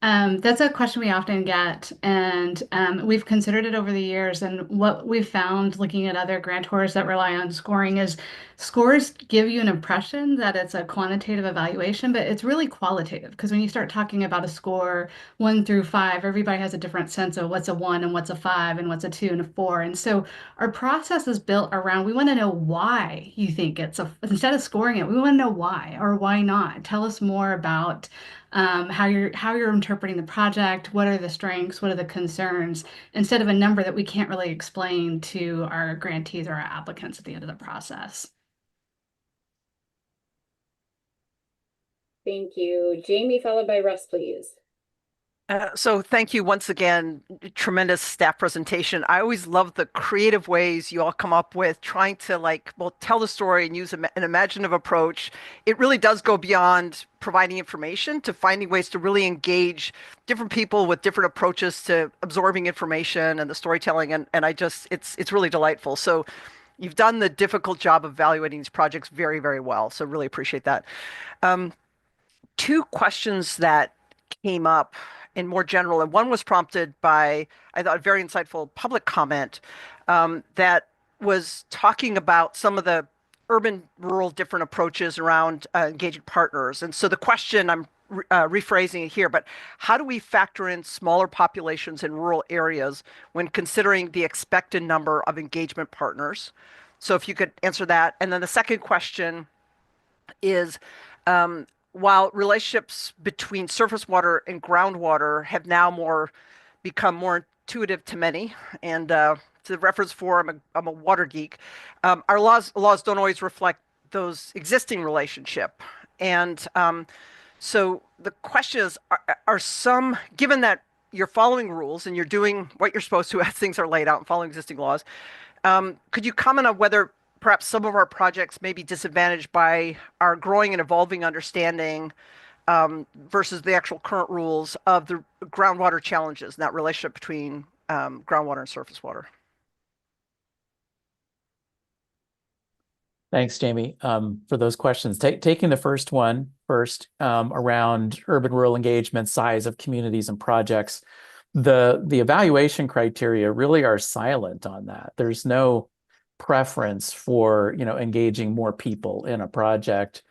That's a question we often get, and we've considered it over the years. And what we've found looking at other grantors that rely on scoring is scores give you an impression that it's a quantitative evaluation, but it's really qualitative. Because when you start talking about a score 1 through 5, everybody has a different sense of what's a 1 and what's a 5 and what's a 2 and a 4. And so our process is built around, we want to know why you think instead of scoring it, we want to know why or why not. Tell us more about how you're interpreting the project, what are the strengths, what are the concerns, instead of a number that we can't really explain to our grantees or our applicants at the end of the process. Thank you. Jamie, followed by Russ, please. So thank you once again. Tremendous staff presentation. I always love the creative ways you all come up with trying to tell the story and use an imaginative approach. It really does go beyond providing information to finding ways to really engage different people with different approaches to absorbing information and the storytelling. And it's really delightful. So you've done the difficult job of evaluating these projects very, very well. So really appreciate that. 2 questions that came up in more general, and one was prompted by, I thought, a very insightful public comment that was talking about some of the urban-rural different approaches around engaging partners. And so the question, I'm rephrasing it here, but how do we factor in smaller populations in rural areas when considering the expected number of engagement partners? So if you could answer that. And then the second question is, while relationships between surface water and groundwater have now become more intuitive to many, and to the reference for I'm a water geek, our laws don't always reflect those existing relationship. And so the question is, given that you're following rules and you're doing what you're supposed to as things are laid out and following existing laws, could you comment on whether perhaps some of our projects may be disadvantaged by our growing and evolving understanding versus the actual current rules of the groundwater challenges and that relationship between groundwater and surface water? Thanks, Jamie, for those questions. Taking the first one first, around urban-rural engagement, size of communities and projects, the evaluation criteria really are silent on that. There's no preference for engaging more people in a project.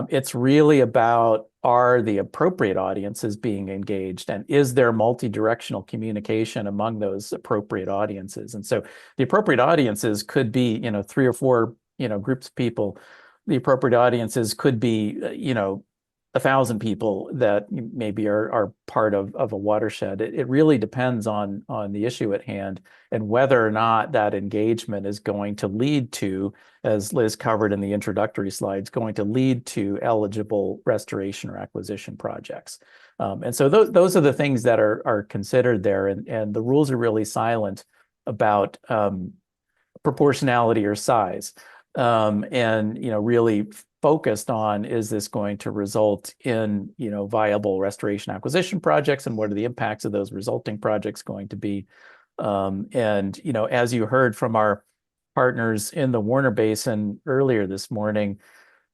It's really about, are the appropriate audiences being engaged, and is there multi-directional communication among those appropriate audiences? And so the appropriate audiences could be 3 or 4 groups of people. The appropriate audiences could be 1,000 people that maybe are part of a watershed. It really depends on the issue at hand and whether or not that engagement is going to lead to, as Liz covered in the introductory slides, going to lead to eligible restoration or acquisition projects. And so those are the things that are considered there, and the rules are really silent about proportionality or size, and really focused on, is this going to result in viable restoration acquisition projects, and what are the impacts of those resulting projects going to be? And as you heard from our partners in the Warner Basin earlier this morning,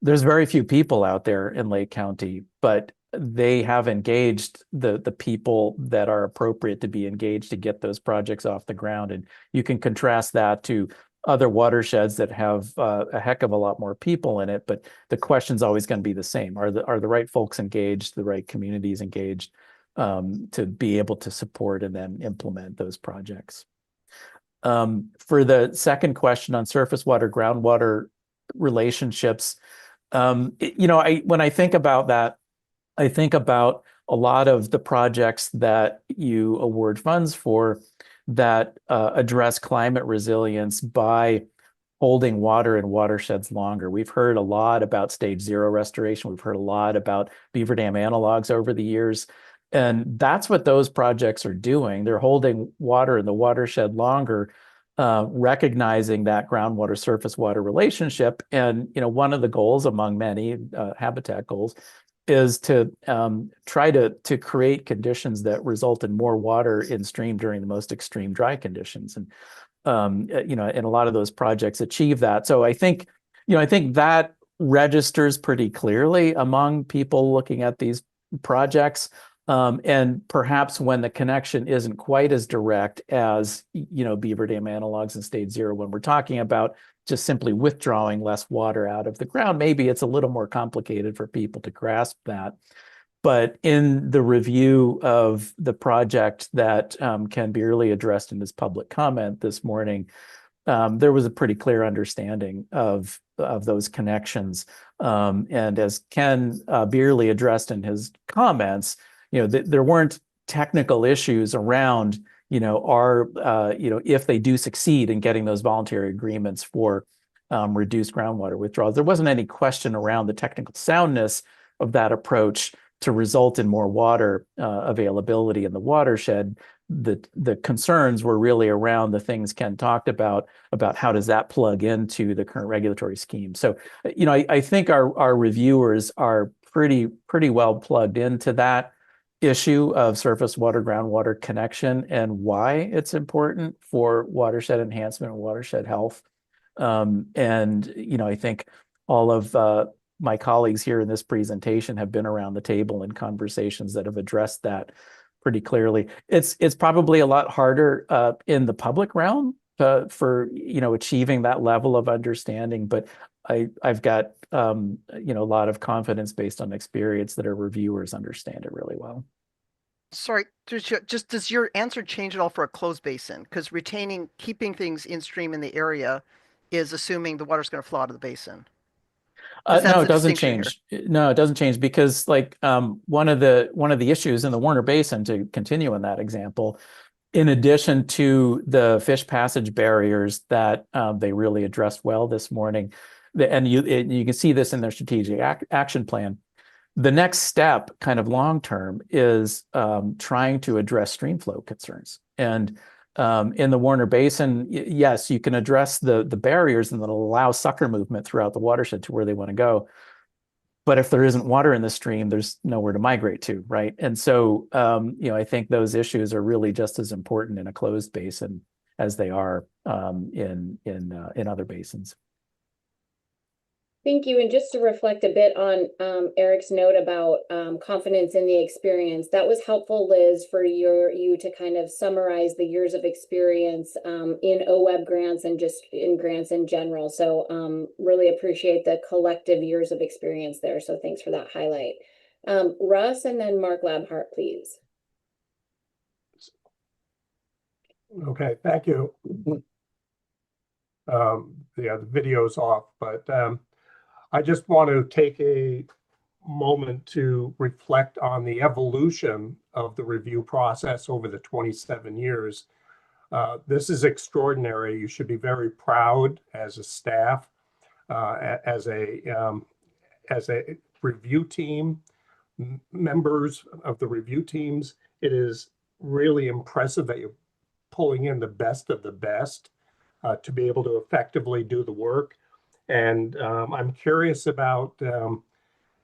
there's very few people out there in Lake County, but they have engaged the people that are appropriate to be engaged to get those projects off the ground. And you can contrast that to other watersheds that have a heck of a lot more people in it, but the question's always going to be the same. Are the right folks engaged, the right communities engaged, to be able to support and then implement those projects? For for the second question on surface water, groundwater relationships, when I think about that, I think about a lot of the projects that you award funds for that address climate resilience by holding water in watersheds longer. We've heard a lot about stage 0 restoration. We've heard a lot about beaver dam analogs over the years. And that's what those projects are doing. They're holding water in the watershed longer, recognizing that groundwater surface water relationship. And one of the goals among many habitat goals is to try to create conditions that result in more water in stream during the most extreme dry conditions. And and a lot of those projects achieve that. So I think that registers pretty clearly among people looking at these projects. And perhaps when the connection isn't quite as direct as, beaver dam analogs in stage 0, when we're talking about just simply withdrawing less water out of the ground, maybe it's a little more complicated for people to grasp that. But in the review of the project that Ken Beerley addressed in his public comment this morning, there was a pretty clear understanding of those connections. And as Ken Beerley addressed in his comments, there weren't technical issues around, if they do succeed in getting those voluntary agreements for reduced groundwater withdrawals. There wasn't any question around the technical soundness of that approach to result in more water availability in the watershed. The concerns were really around the things Ken talked about how does that plug into the current regulatory scheme. So, I think our reviewers are pretty well plugged into that issue of surface water groundwater connection and why it's important for watershed enhancement and watershed health. I think all of my colleagues here in this presentation have been around the table in conversations that have addressed that pretty clearly. It's probably a lot harder in the public realm for achieving that level of understanding, but I've got a lot of confidence based on experience that our reviewers understand it really well. Sorry, does your answer change at all for a closed basin? Because keeping things in stream in the area is assuming the water's going to flow out of the basin. No, it doesn't change. No, it doesn't change because one of the issues in the Warner Basin, to continue in that example, in addition to the fish passage barriers that they really addressed well this morning, and you can see this in their strategic action plan. The next step, kind of long term, is trying to address stream flow concerns. And in the Warner Basin, yes, you can address the barriers and that'll allow sucker movement throughout the watershed to where they want to go. But if there isn't water in the stream, there's nowhere to migrate to, right? And so, I think those issues are really just as important in a closed basin as they are in other basins. Thank you. And just to reflect a bit on Eric's note about confidence in the experience, that was helpful, Liz, for you to kind of summarize the years of experience in OWEB grants and just in grants in general. So really appreciate the collective years of experience there. So thanks for that highlight. Russ and then Mark Labhart, please. Okay, thank you. The video's off, but I just want to take a moment to reflect on the evolution of the review process over the 27 years. This is extraordinary. You should be very proud as a staff, as a review team, members of the review teams. It is really impressive that you're pulling in the best of the best to be able to effectively do the work. And I'm curious about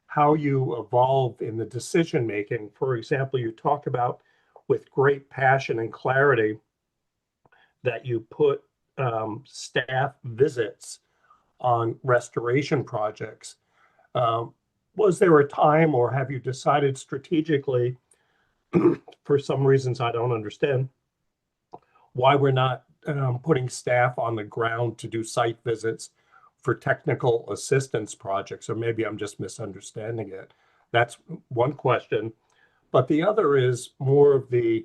how you evolve in the decision making. For example, you talk about with great passion and clarity that you put staff visits on restoration projects. Was there a time, or have you decided strategically, for some reasons I don't understand, why we're not putting staff on the ground to do site visits for technical assistance projects? Or maybe I'm just misunderstanding it. That's one question. But the other is more of the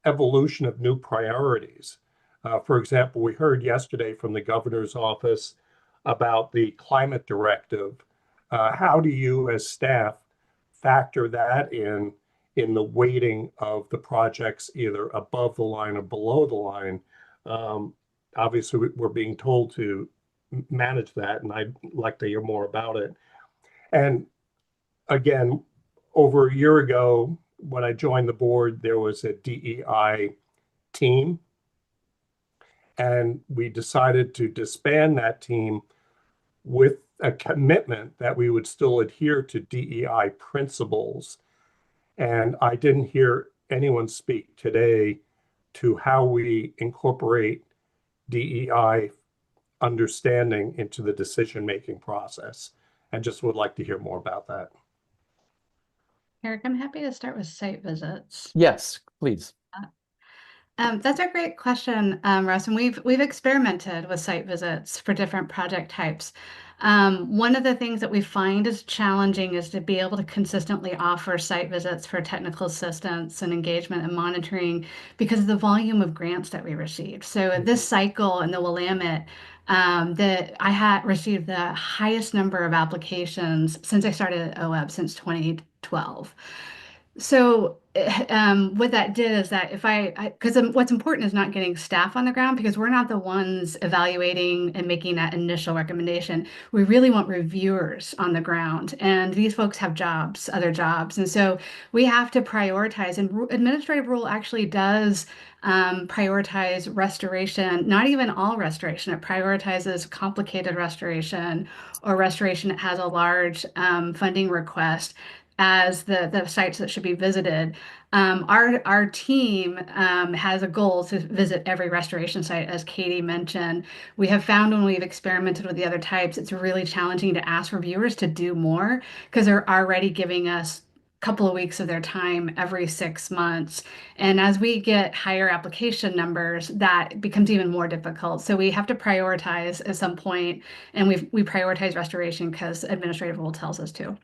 evolution of new priorities. For example, we heard yesterday from the governor's office about the climate directive. How do you as staff factor that in the weighting of the projects either above the line or below the line? Obviously, we're being told to manage that, and I'd like to hear more about it. And again, over a year ago, when I joined the board, there was a DEI team, and we decided to disband that team with a commitment that we would still adhere to DEI principles. And I didn't hear anyone speak today to how we incorporate DEI understanding into the decision-making process, and just would like to hear more about that. Eric, I'm happy to start with site visits. Yes, please. That's a great question, Russ, and we've experimented with site visits for different project types. One of the things that we find is challenging is to be able to consistently offer site visits for technical assistance and engagement and monitoring because of the volume of grants that we received. So this cycle in the Willamette, that I had received the highest number of applications since I started at OWEB since 2012. So what that did is that if because what's important is not getting staff on the ground because we're not the ones evaluating and making that initial recommendation. We really want reviewers on the ground, and these folks have jobs, other jobs, and so we have to prioritize. And administrative rule actually does prioritize restoration, not even all restoration. It prioritizes complicated restoration or restoration that has a large funding request as the sites that should be visited. Our team has a goal to visit every restoration site, as Katie mentioned. We have found when we've experimented with the other types, it's really challenging to ask reviewers to do more because they're already giving us a couple of weeks of their time every 6 months. And as we get higher application numbers, that becomes even more difficult. So we have to prioritize at some point, and we prioritize restoration because administrative rule tells us to.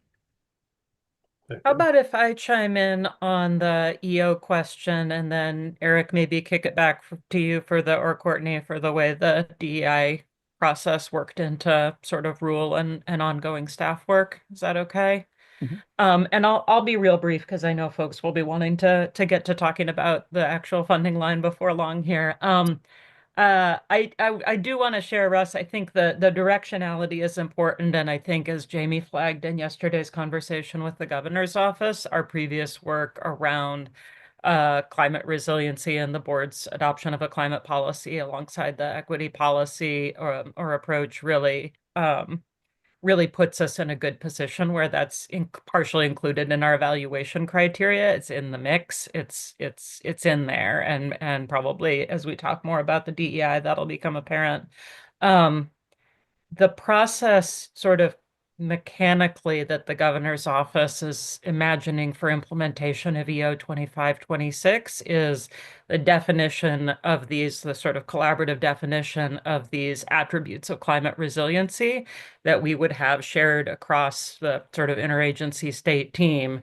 How about if I chime in on the EO question and then Eric, maybe kick it back to you for or Courtney for the way the DEI process worked into sort of rule and ongoing staff work. Is that okay? Mm-hmm. And I'll be real brief because I know folks will be wanting to get to talking about the actual funding line before long here. I do want to share, Russ, I think the directionality is important. And I think as Jamie flagged in yesterday's conversation with the governor's office, our previous work around climate resiliency and the board's adoption of a climate policy alongside the equity policy or approach really puts us in a good position where that's partially included in our evaluation criteria. It's in the mix. It's in there, and probably as we talk more about the DEI, that'll become apparent. The process sort of mechanically that the governor's office is imagining for implementation of EO 2526 is the definition of these, the sort of collaborative definition of these attributes of climate resiliency that we would have shared across the sort of interagency state team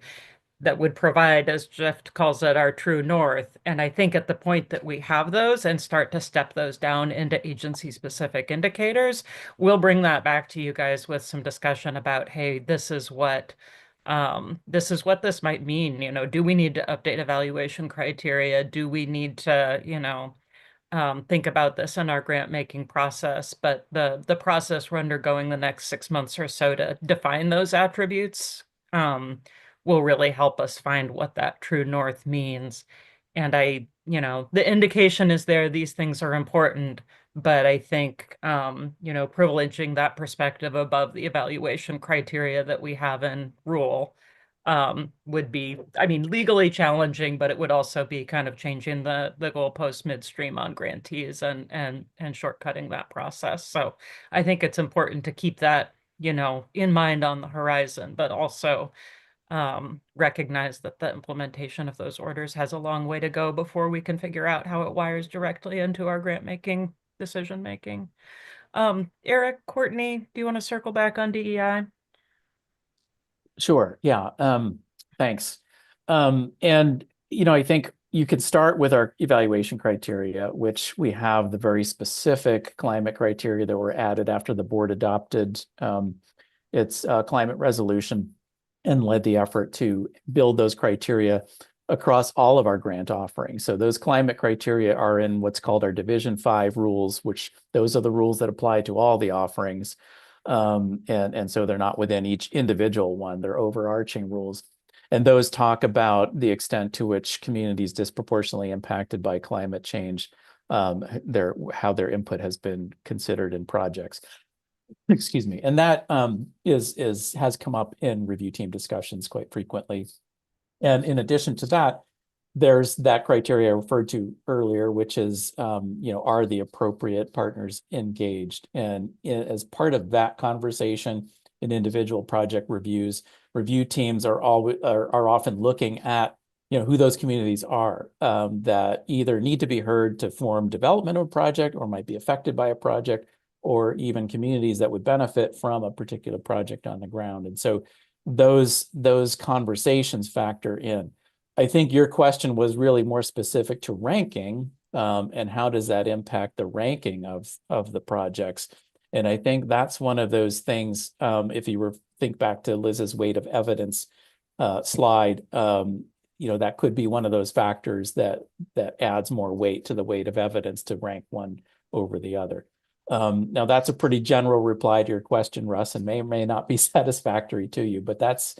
that would provide, as Jeff calls it, our true north. And I think at the point that we have those and start to step those down into agency-specific indicators, we'll bring that back to you guys with some discussion about, hey, this is what this might mean. You know, do we need to update evaluation criteria? Do we need to, think about this in our grant making process? But the process we're undergoing the next 6 months or so to define those attributes will really help us find what that true north means. And the indication is there, these things are important, but I think, privileging that perspective above the evaluation criteria that we have in rule would be, legally challenging, but it would also be kind of changing the goalpost midstream on grantees and shortcutting that process. So I think it's important to keep that, in mind on the horizon, but also recognize that the implementation of those orders has a long way to go before we can figure out how it wires directly into our grant making decision making. Eric, Courtney, do you want to circle back on DEI? Sure. Yeah. Thanks. And I think you could start with our evaluation criteria, which we have the very specific climate criteria that were added after the board adopted its climate resolution and led the effort to build those criteria across all of our grant offerings. So those climate criteria are in what's called our Division 5 rules, which those are the rules that apply to all the offerings. And so they're not within each individual one, they're overarching rules. And those talk about the extent to which communities disproportionately impacted by climate change, how their input has been considered in projects. Excuse me. And that has come up in review team discussions quite frequently. And in addition to that, there's that criteria I referred to earlier, which is, are the appropriate partners engaged? And as part of that conversation in individual project reviews, review teams are often looking at, who those communities are that either need to be heard to form development of a project or might be affected by a project, or even communities that would benefit from a particular project on the ground. And so those conversations factor in. I think your question was really more specific to ranking, and how does that impact the ranking of the projects? And I think that's one of those things, if you think back to Liz's weight of evidence slide, that could be one of those factors that adds more weight to the weight of evidence to rank one over the other. Now that's a pretty general reply to your question, Russ, and may or may not be satisfactory to you, but that's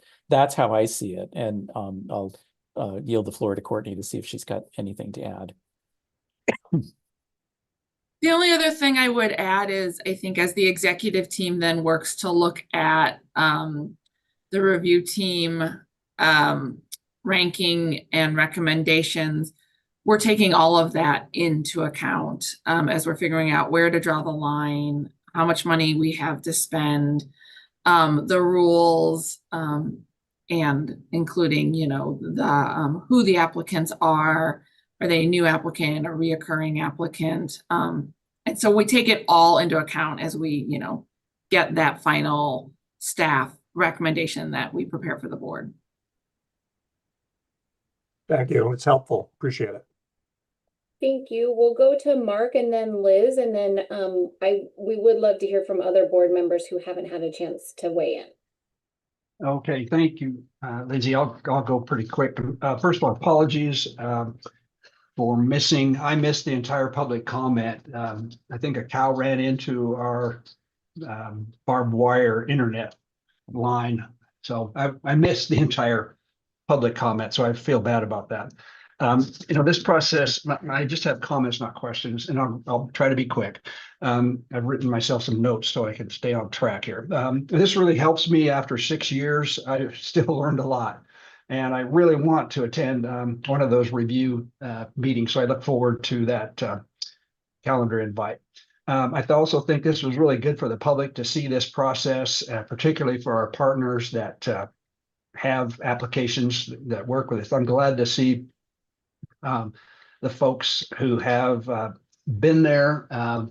how I see it. And I'll yield the floor to Courtney to see if she's got anything to add. The only other thing I would add is, I think as the executive team then works to look at the review team ranking and recommendations, we're taking all of that into account as we're figuring out where to draw the line, how much money we have to spend, the rules, and including, who the applicants are they a new applicant, a reoccurring applicant? And so we take it all into account as we, get that final staff recommendation that we prepare for the board. Thank you. It's helpful. Appreciate it. Thank you. We'll go to Mark and then Liz, and then we would love to hear from other board members who haven't had a chance to weigh in. Okay, thank you, Lindsay. I'll go pretty quick. First of all, apologies for I missed the entire public comment. I think a cow ran into our barbed wire internet line, so I missed the entire public comment, so I feel bad about that. This process, I just have comments, not questions, and I'll try to be quick. I've written myself some notes so I can stay on track here. This really helps me after 6 years. I still learned a lot, and I really want to attend one of those review meetings, so I look forward to that calendar invite. I also think this was really good for the public to see this process, particularly for our partners that have applications that work with us. I'm glad to see the folks who have been there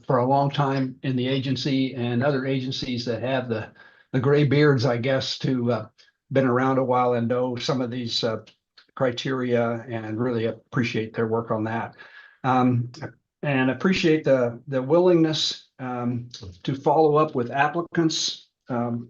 for a long time in the agency, and other agencies that have the gray beards, I guess, to been around a while and know some of these criteria, and really appreciate their work on that. And appreciate the willingness to follow up with applicants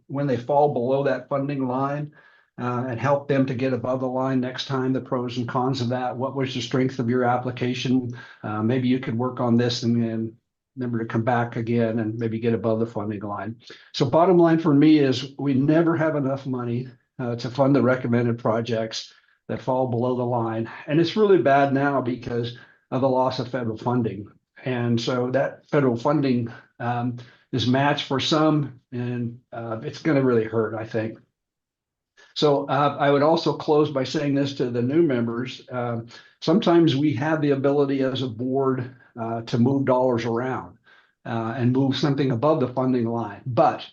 when they fall below that funding line, and help them to get above the line next time, the pros and cons of that. What was the strength of your application? Maybe you could work on this and remember to come back again and maybe get above the funding line. So bottom line for me is we never have enough money to fund the recommended projects that fall below the line. And it's really bad now because of the loss of federal funding. And so that federal funding is matched for some, and it's going to really hurt, I think. So I would also close by saying this to the new members. Sometimes we have the ability as a board to move dollars around and move something above the funding line. But,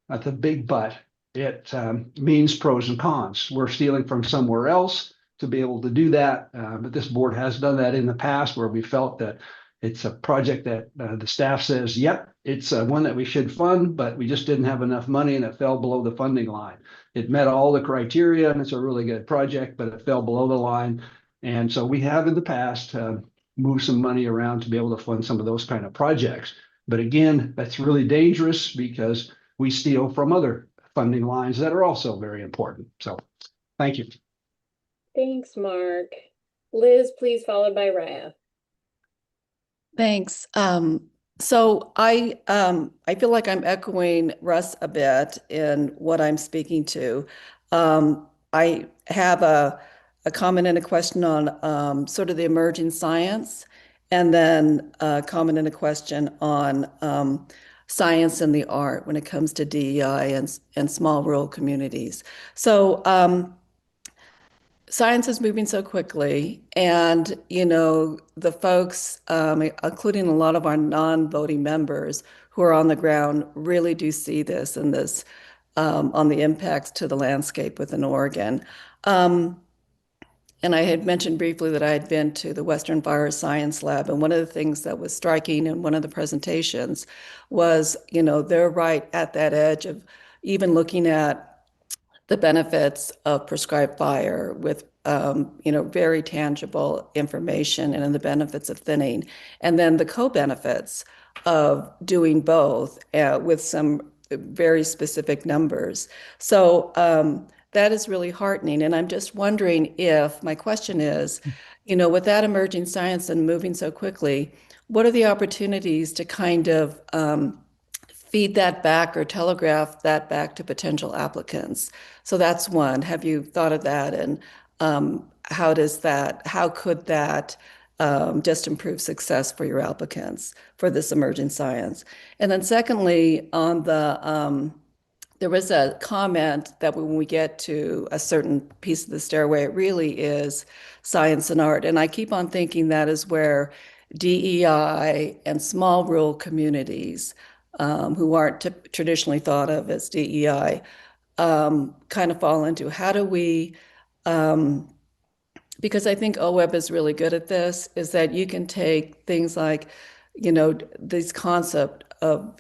that's a big but, it means pros and cons. We're stealing from somewhere else to be able to do that. But this board has done that in the past where we felt that it's a project that the staff says, yep, it's one that we should fund, but we just didn't have enough money and it fell below the funding line. It met all the criteria and it's a really good project, but it fell below the line. And so we have in the past moved some money around to be able to fund some of those kind of projects. But again, that's really dangerous because we steal from other funding lines that are also very important. So thank you. Thanks, Mark. Liz, please, followed by Raya. Thanks. So I feel like I'm echoing Russ a bit in what I'm speaking to. I have a comment and a question on sort of the emerging science, and then a comment and a question on science and the art when it comes to DEI and small rural communities. So science is moving so quickly, and the folks, including a lot of our non-voting members who are on the ground, really do see this and this on the impacts to the landscape within Oregon. And I had mentioned briefly that I had been to the Western Fire Science Lab, and one of the things that was striking in one of the presentations was, they're right at that edge of even looking at the benefits of prescribed fire with very tangible information, and then the benefits of thinning, and then the co-benefits of doing both with some very specific numbers. So that is really heartening. And I'm just wondering if, my question is, with that emerging science and moving so quickly, what are the opportunities to kind of feed that back or telegraph that back to potential applicants? So that's one. Have you thought of that? And how could that just improve success for your applicants for this emerging science? And then secondly, on the, there was a comment that when we get to a certain piece of the stairway, it really is science and art. And I keep on thinking that is where DEI and small rural communities who aren't traditionally thought of as DEI kind of fall into. How do we, because I think OWEB is really good at this, is that you can take things like, this concept of,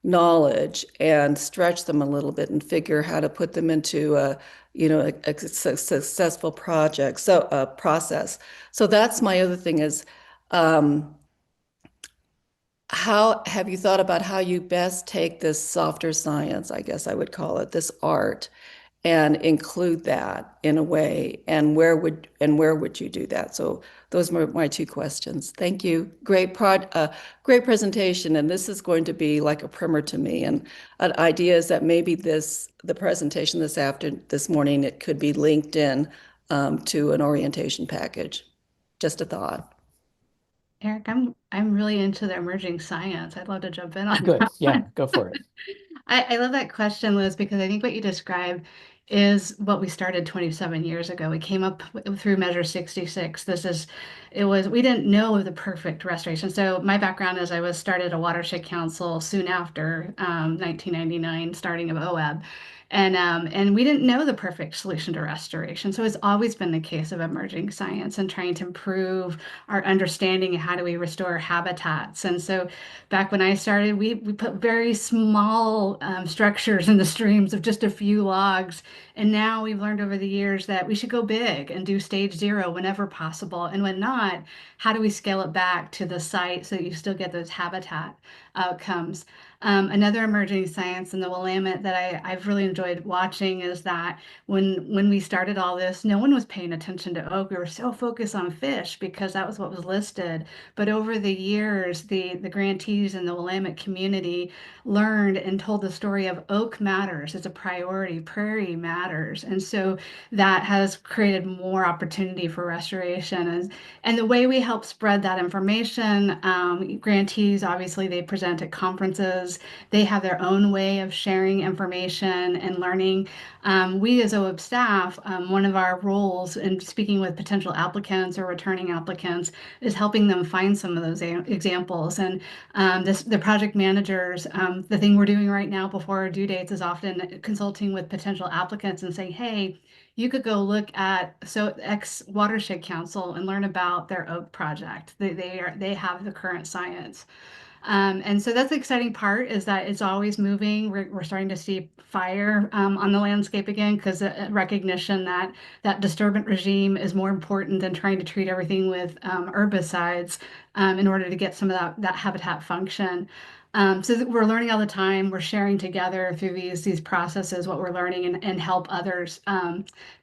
knowledge and stretch them a little bit and figure how to put them into a successful project, so process. So that's my other thing is, how have you thought about how you best take this softer science, I guess I would call it, this art, and include that in a way, and where would you do that? So those were my two questions. Thank you. Great presentation, and this is going to be like a primer to me. And an idea is that maybe the presentation this morning, it could be linked in to an orientation package. Just a thought. Eric, I'm really into the emerging science. I'd love to jump in on Good. that. Yeah, go for it. I love that question, Liz, because I think what you described is what we started 27 years ago. We came up through Measure 66. We didn't know the perfect restoration. So my background is I started a watershed council soon after 1999, starting of OWEB. And we didn't know the perfect solution to restoration. So it's always been the case of emerging science and trying to improve our understanding of how do we restore habitats. And so back when I started, we put very small structures in the streams of just a few logs. And now we've learned over the years that we should go big and do stage 0 whenever possible. And when not, how do we scale it back to the site so that you still get those habitat outcomes? Another emerging science in the Willamette that I've really enjoyed watching is that when we started all this, no one was paying attention to oak. We were so focused on fish because that was what was listed. But over the years, the grantees in the Willamette community learned and told the story of oak matters. It's a priority. Prairie matters. And so that has created more opportunity for restoration. And the way we help spread that information, grantees, obviously, they present at conferences. They have their own way of sharing information and learning. We as OWEB staff, one of our roles in speaking with potential applicants or returning applicants is helping them find some of those examples. And the project managers, the thing we're doing right now before our due dates is often consulting with potential applicants and saying, hey, you could go look at X Watershed Council and learn about their oak project. They have the current science. And so that's the exciting part, is that it's always moving. We're starting to see fire on the landscape again, because recognition that that disturbance regime is more important than trying to treat everything with herbicides in order to get some of that habitat function. So we're learning all the time. We're sharing together through these processes what we're learning, and help others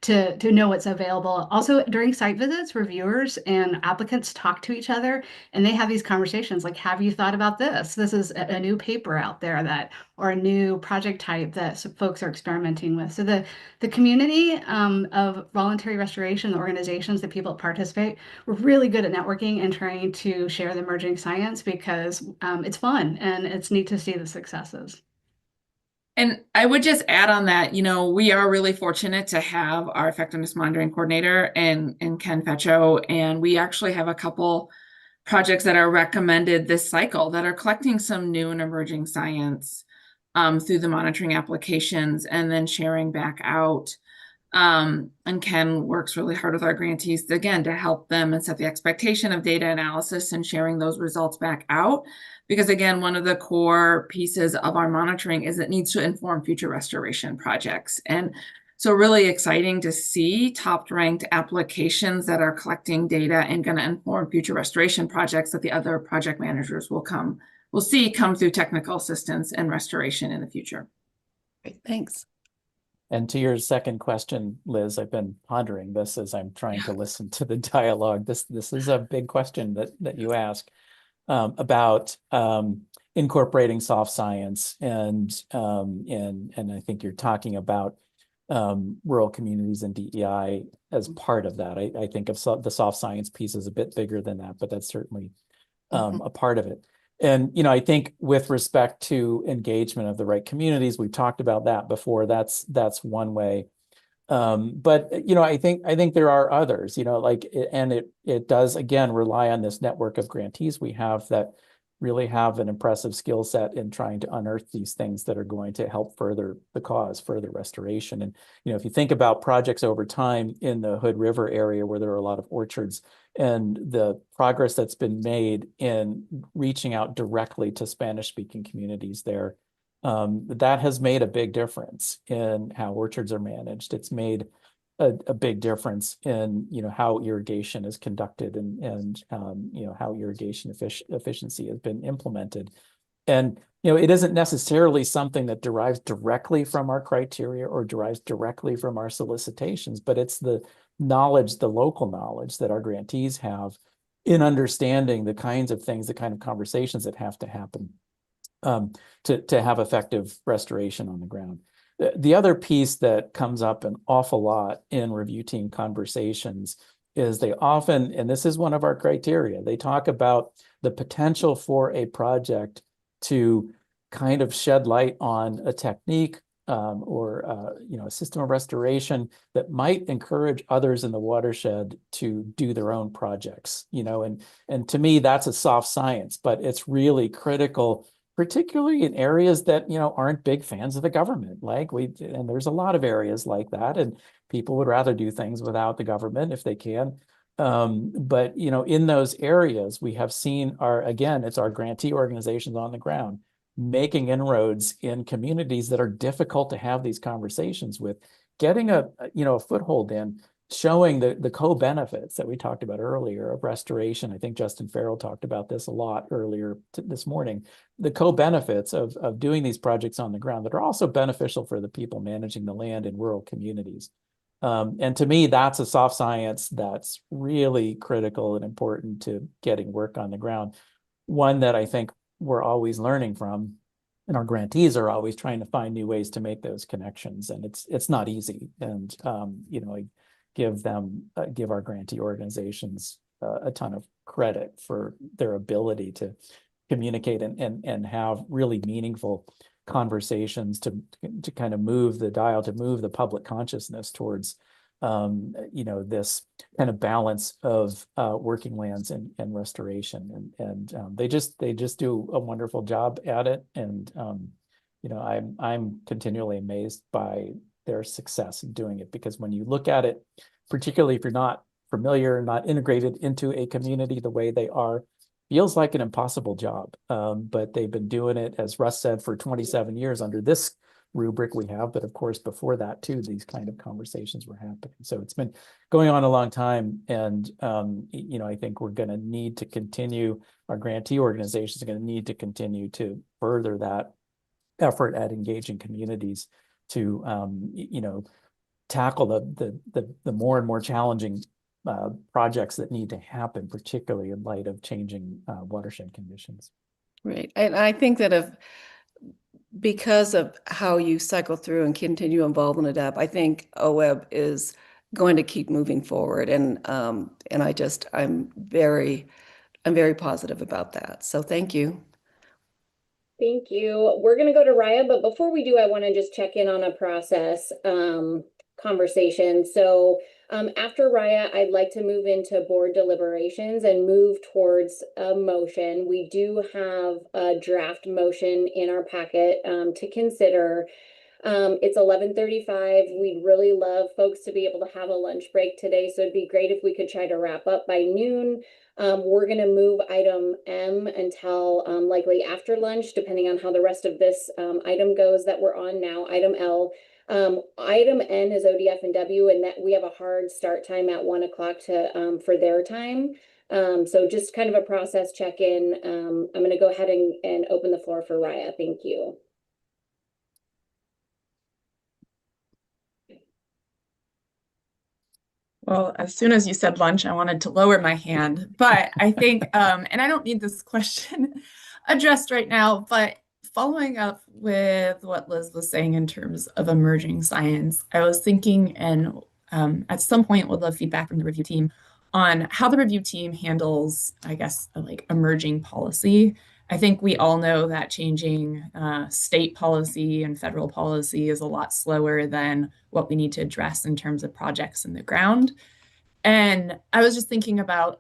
to know what's available. Also, during site visits, reviewers and applicants talk to each other, and they have these conversations like, have you thought about this? This is a new paper out there that, or a new project type that folks are experimenting with. So the community of voluntary restoration, the organizations, the people that participate, we're really good at networking and trying to share the emerging science, because it's fun and it's neat to see the successes. And I would just add on that, you know, we are really fortunate to have our effectiveness monitoring coordinator and Ken Fecho, and we actually have a couple projects that are recommended this cycle that are collecting some new and emerging science through the monitoring applications and then sharing back out. And Ken works really hard with our grantees, again, to help them and set the expectation of data analysis and sharing those results back out. Because again, one of the core pieces of our monitoring is it needs to inform future restoration projects. And so really exciting to see top-ranked applications that are collecting data and going to inform future restoration projects that the other project managers will see come through technical assistance and restoration in the future. Great, thanks. And to your second question, Liz, I've been pondering this as I'm trying to listen to the dialogue. This is a big question that you ask about incorporating soft science, and I think you're talking about rural communities and DEI as part of that. I think of the soft science piece is a bit bigger than that, but that's certainly a part of it. And, you know, I think with respect to engagement of the right communities, we've talked about that before. That's one way. But, you know, I think there are others, you know, like, and it does, again, rely on this network of grantees we have that really have an impressive skill set in trying to unearth these things that are going to help further the cause, further restoration. And, you know, if you think about projects over time in the Hood River area where there are a lot of orchards, and the progress that's been made in reaching out directly to Spanish-speaking communities there, that has made a big difference in how orchards are managed. It's made a big difference in, you know, how irrigation is conducted, and you know, how irrigation efficiency has been implemented. And, you know, it isn't necessarily something that derives directly from our criteria or derives directly from our solicitations, but it's the knowledge, the local knowledge that our grantees have in understanding the kinds of things, the kind of conversations that have to happen to have effective restoration on the ground. The other piece that comes up an awful lot in review team conversations is they often, and this is one of our criteria, they talk about the potential for a project to kind of shed light on a technique or you know, a system of restoration that might encourage others in the watershed to do their own projects, you know, and to me that's a soft science, but it's really critical, particularly in areas that, you know, aren't big fans of the government. Like and there's a lot of areas like that, and people would rather do things without the government if they can. But, you know, in those areas, we have seen it's our grantee organizations on the ground making inroads in communities that are difficult to have these conversations with, getting a foothold in, showing the co-benefits that we talked about earlier of restoration. I think Justin Farrell talked about this a lot earlier this morning, the co-benefits of doing these projects on the ground that are also beneficial for the people managing the land in rural communities. And to me, that's a soft science that's really critical and important to getting work on the ground. One that I think we're always learning from, and our grantees are always trying to find new ways to make those connections. And it's not easy. And, you know, I give our grantee organizations a ton of credit for their ability to communicate and have really meaningful conversations to kind of move the dial, to move the public consciousness towards you know, this kind of balance of working lands and restoration, and they just do a wonderful job at it. And you know, I'm continually amazed by their success in doing it, because when you look at it, particularly if you're not familiar, not integrated into a community the way they are, feels like an impossible job. But they've been doing it, as Russ said, for 27 years under this rubric we have, but of course before that too, these kind of conversations were happening. So it's been going on a long time, and you know, I think we're going to need to continue, our grantee organizations are going to need to continue to further that effort at engaging communities to you know, tackle the more and more challenging projects that need to happen, particularly in light of changing watershed conditions. Right. And I think that because of how you cycle through and continue to evolve and adapt, I think OWEB is going to keep moving forward. And I'm very positive about that. So thank you. Thank you. We're going to go to Raya, but before we do, I want to just check in on a process conversation. So after Raya, I'd like to move into board deliberations and move towards a motion. We do have a draft motion in our packet to consider. It's 11:35. We'd really love folks to be able to have a lunch break today, so it'd be great if we could try to wrap up by noon. We're going to move item M until likely after lunch, depending on how the rest of this item goes that we're on now, item L. Item N is ODF and W, and that we have a hard start time at 1 o'clock to for their time. So just kind of a process check-in. I'm going to go ahead and open the floor for Raya. Thank you. Well, as soon as you said lunch, I wanted to lower my hand, but I think, and I don't need this question addressed right now, but following up with what Liz was saying in terms of emerging science, I was thinking, and at some point would love feedback from the review team on how the review team handles, I guess, like emerging policy. I think we all know that changing state policy and federal policy is a lot slower than what we need to address in terms of projects in the ground. And I was just thinking about,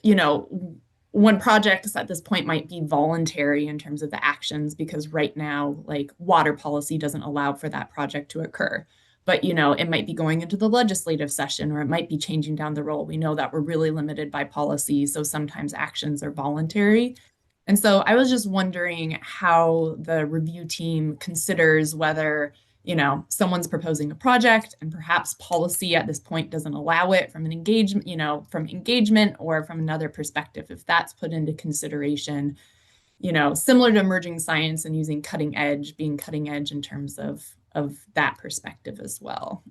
you know, one project at this point might be voluntary in terms of the actions, because right now, like water policy doesn't allow for that project to occur. But, you know, it might be going into the legislative session, or it might be changing down the road. We know that we're really limited by policy, so sometimes actions are voluntary. And so I was just wondering how the review team considers whether, you know, someone's proposing a project and perhaps policy at this point doesn't allow it from an engagement, you know, from engagement or from another perspective, if that's put into consideration, you know, similar to emerging science and using cutting edge, being cutting edge in terms of that perspective as well.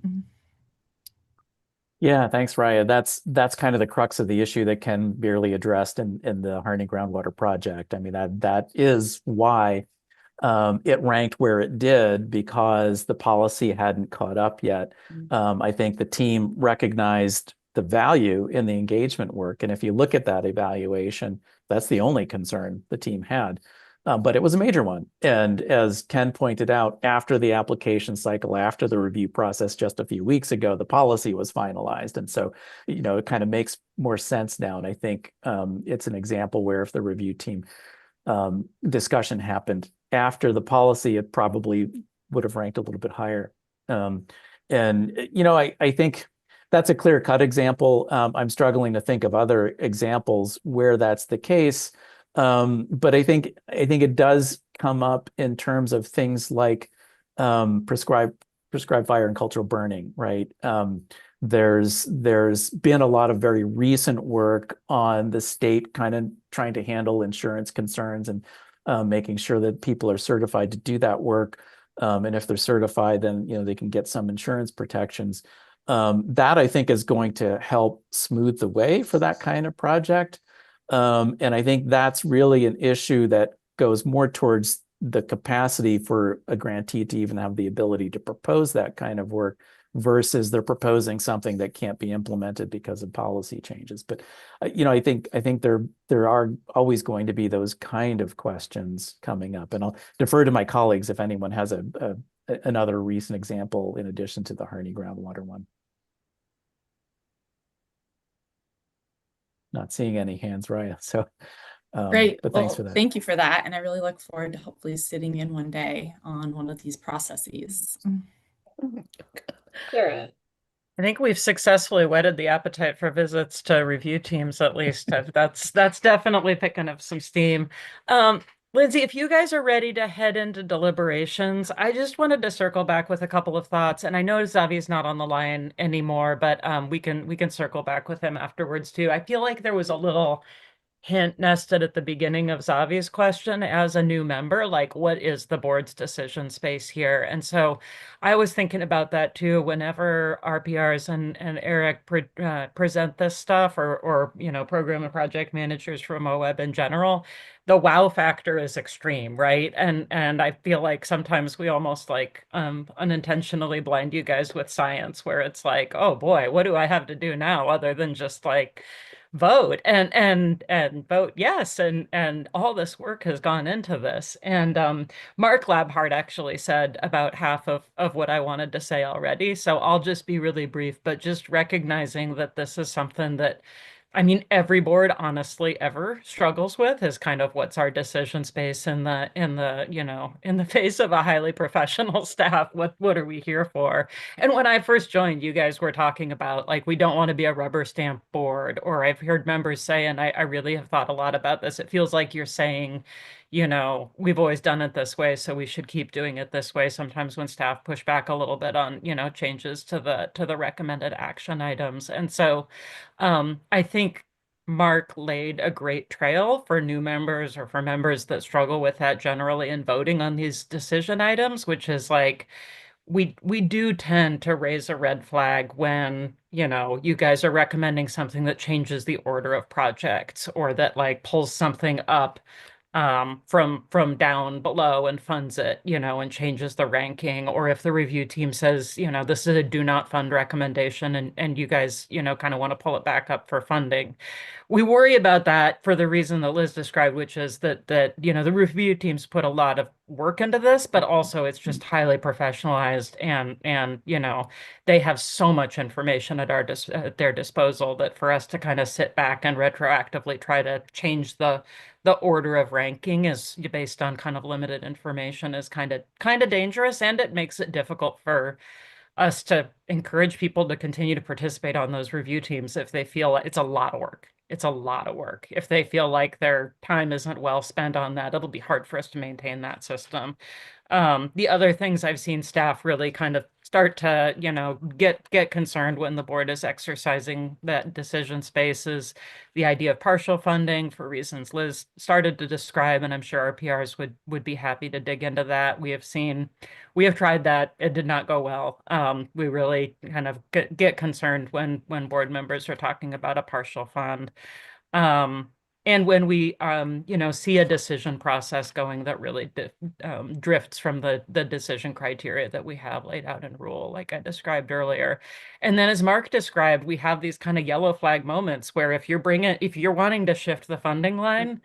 Yeah, thanks, Raya. That's kind of the crux of the issue that Ken barely addressed in the Harney Groundwater Project. I mean, that is why it ranked where it did, because the policy hadn't caught up yet. I think the team recognized the value in the engagement work. And if you look at that evaluation, that's the only concern the team had. But it was a major one. And as Ken pointed out, after the application cycle, after the review process just a few weeks ago, the policy was finalized. And so, you know, it kind of makes more sense now. And I think it's an example where if the review team discussion happened after the policy, it probably would have ranked a little bit higher. And, you know, I think that's a clear-cut example. I'm struggling to think of other examples where that's the case. But I think it does come up in terms of things like prescribed fire and cultural burning, right? There's been a lot of very recent work on the state kind of trying to handle insurance concerns and making sure that people are certified to do that work. And if they're certified, then, you know, they can get some insurance protections. That I think is going to help smooth the way for that kind of project. And I think that's really an issue that goes more towards the capacity for a grantee to even have the ability to propose that kind of work versus they're proposing something that can't be implemented because of policy changes. But you know, I think there are always going to be those kind of questions coming up, and I'll defer to my colleagues if anyone has another recent example in addition to the Harney groundwater one. Not seeing any hands, Raya. So Great. but thanks for that. Thank you for that. And I really look forward to hopefully sitting in one day on one of these processes. Sarah. I think we've successfully whetted the appetite for visits to review teams, at least. That's definitely picking up some steam. Lindsay, if you guys are ready to head into deliberations, I just wanted to circle back with a couple of thoughts. And I know Zavi's not on the line anymore, but we can circle back with him afterwards too. I feel like there was a little hint nested at the beginning of Zavi's question as a new member, like what is the board's decision space here? And so I was thinking about that too, whenever RPRs and Eric present this stuff or, you know, program and project managers from OWEB in general, the wow factor is extreme, right? And I feel like sometimes we almost like unintentionally blind you guys with science where it's like, oh boy, what do I have to do now other than just like vote and vote yes, and all this work has gone into this. And Mark Labhart actually said about half of what I wanted to say already, so I'll just be really brief, but just recognizing that this is something that, I mean, every board honestly ever struggles with is kind of what's our decision space in the you know, in the face of a highly professional staff. What are we here for? And when I first joined, you guys were talking about like we don't want to be a rubber stamp board, or I've heard members say, and I really have thought a lot about this. It feels like you're saying, you know, we've always done it this way, so we should keep doing it this way. Sometimes when staff push back a little bit on, you know, changes to the recommended action items. And so I think Mark laid a great trail for new members or for members that struggle with that generally in voting on these decision items, which is like we do tend to raise a red flag when, you know, you guys are recommending something that changes the order of projects or that like pulls something up from down below and funds it, you know, and changes the ranking. Or if the review team says, you know, this is a do not fund recommendation and you guys, you know, kind of want to pull it back up for funding. We worry about that for the reason that Liz described, which is that you know, the review teams put a lot of work into this, but also it's just highly professionalized and you know, they have so much information at at their disposal that for us to kind of sit back and retroactively try to change the order of ranking is based on kind of limited information is kind of dangerous, and it makes it difficult for us to encourage people to continue to participate on those review teams if they feel like it's a lot of work. It's a lot of work. If they feel like their time isn't well spent on that, it'll be hard for us to maintain that system. The other things I've seen staff really kind of start to, you know, get concerned when the board is exercising that decision space is the idea of partial funding for reasons Liz started to describe, and I'm sure our PRs would be happy to dig into that. We have tried that. It did not go well. We really kind of get concerned when board members are talking about a partial fund. And when we, you know, see a decision process going that really drifts from the decision criteria that we have laid out in rule, like I described earlier. And then as Mark described, we have these kind of yellow flag moments where if you're wanting to shift the funding line,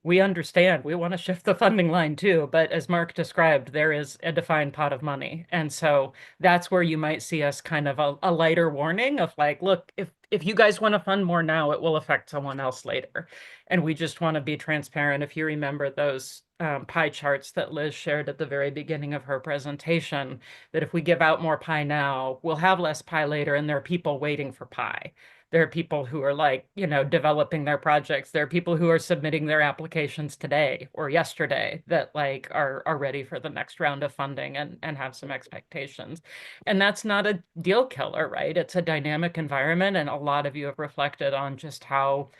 we understand we want to shift the funding line too, but as Mark described, there is a defined pot of money. And so that's where you might see us kind of a lighter warning of like, look, if you guys want to fund more now, it will affect someone else later. And we just want to be transparent. If you remember those pie charts that Liz shared at the very beginning of her presentation, that if we give out more pie now, we'll have less pie later, and there are people waiting for pie. There are people who are like, you know, developing their projects. There are people who are submitting their applications today or yesterday that like are ready for the next round of funding and have some expectations. And that's not a deal killer, right? It's a dynamic environment. And a lot of you have reflected on just how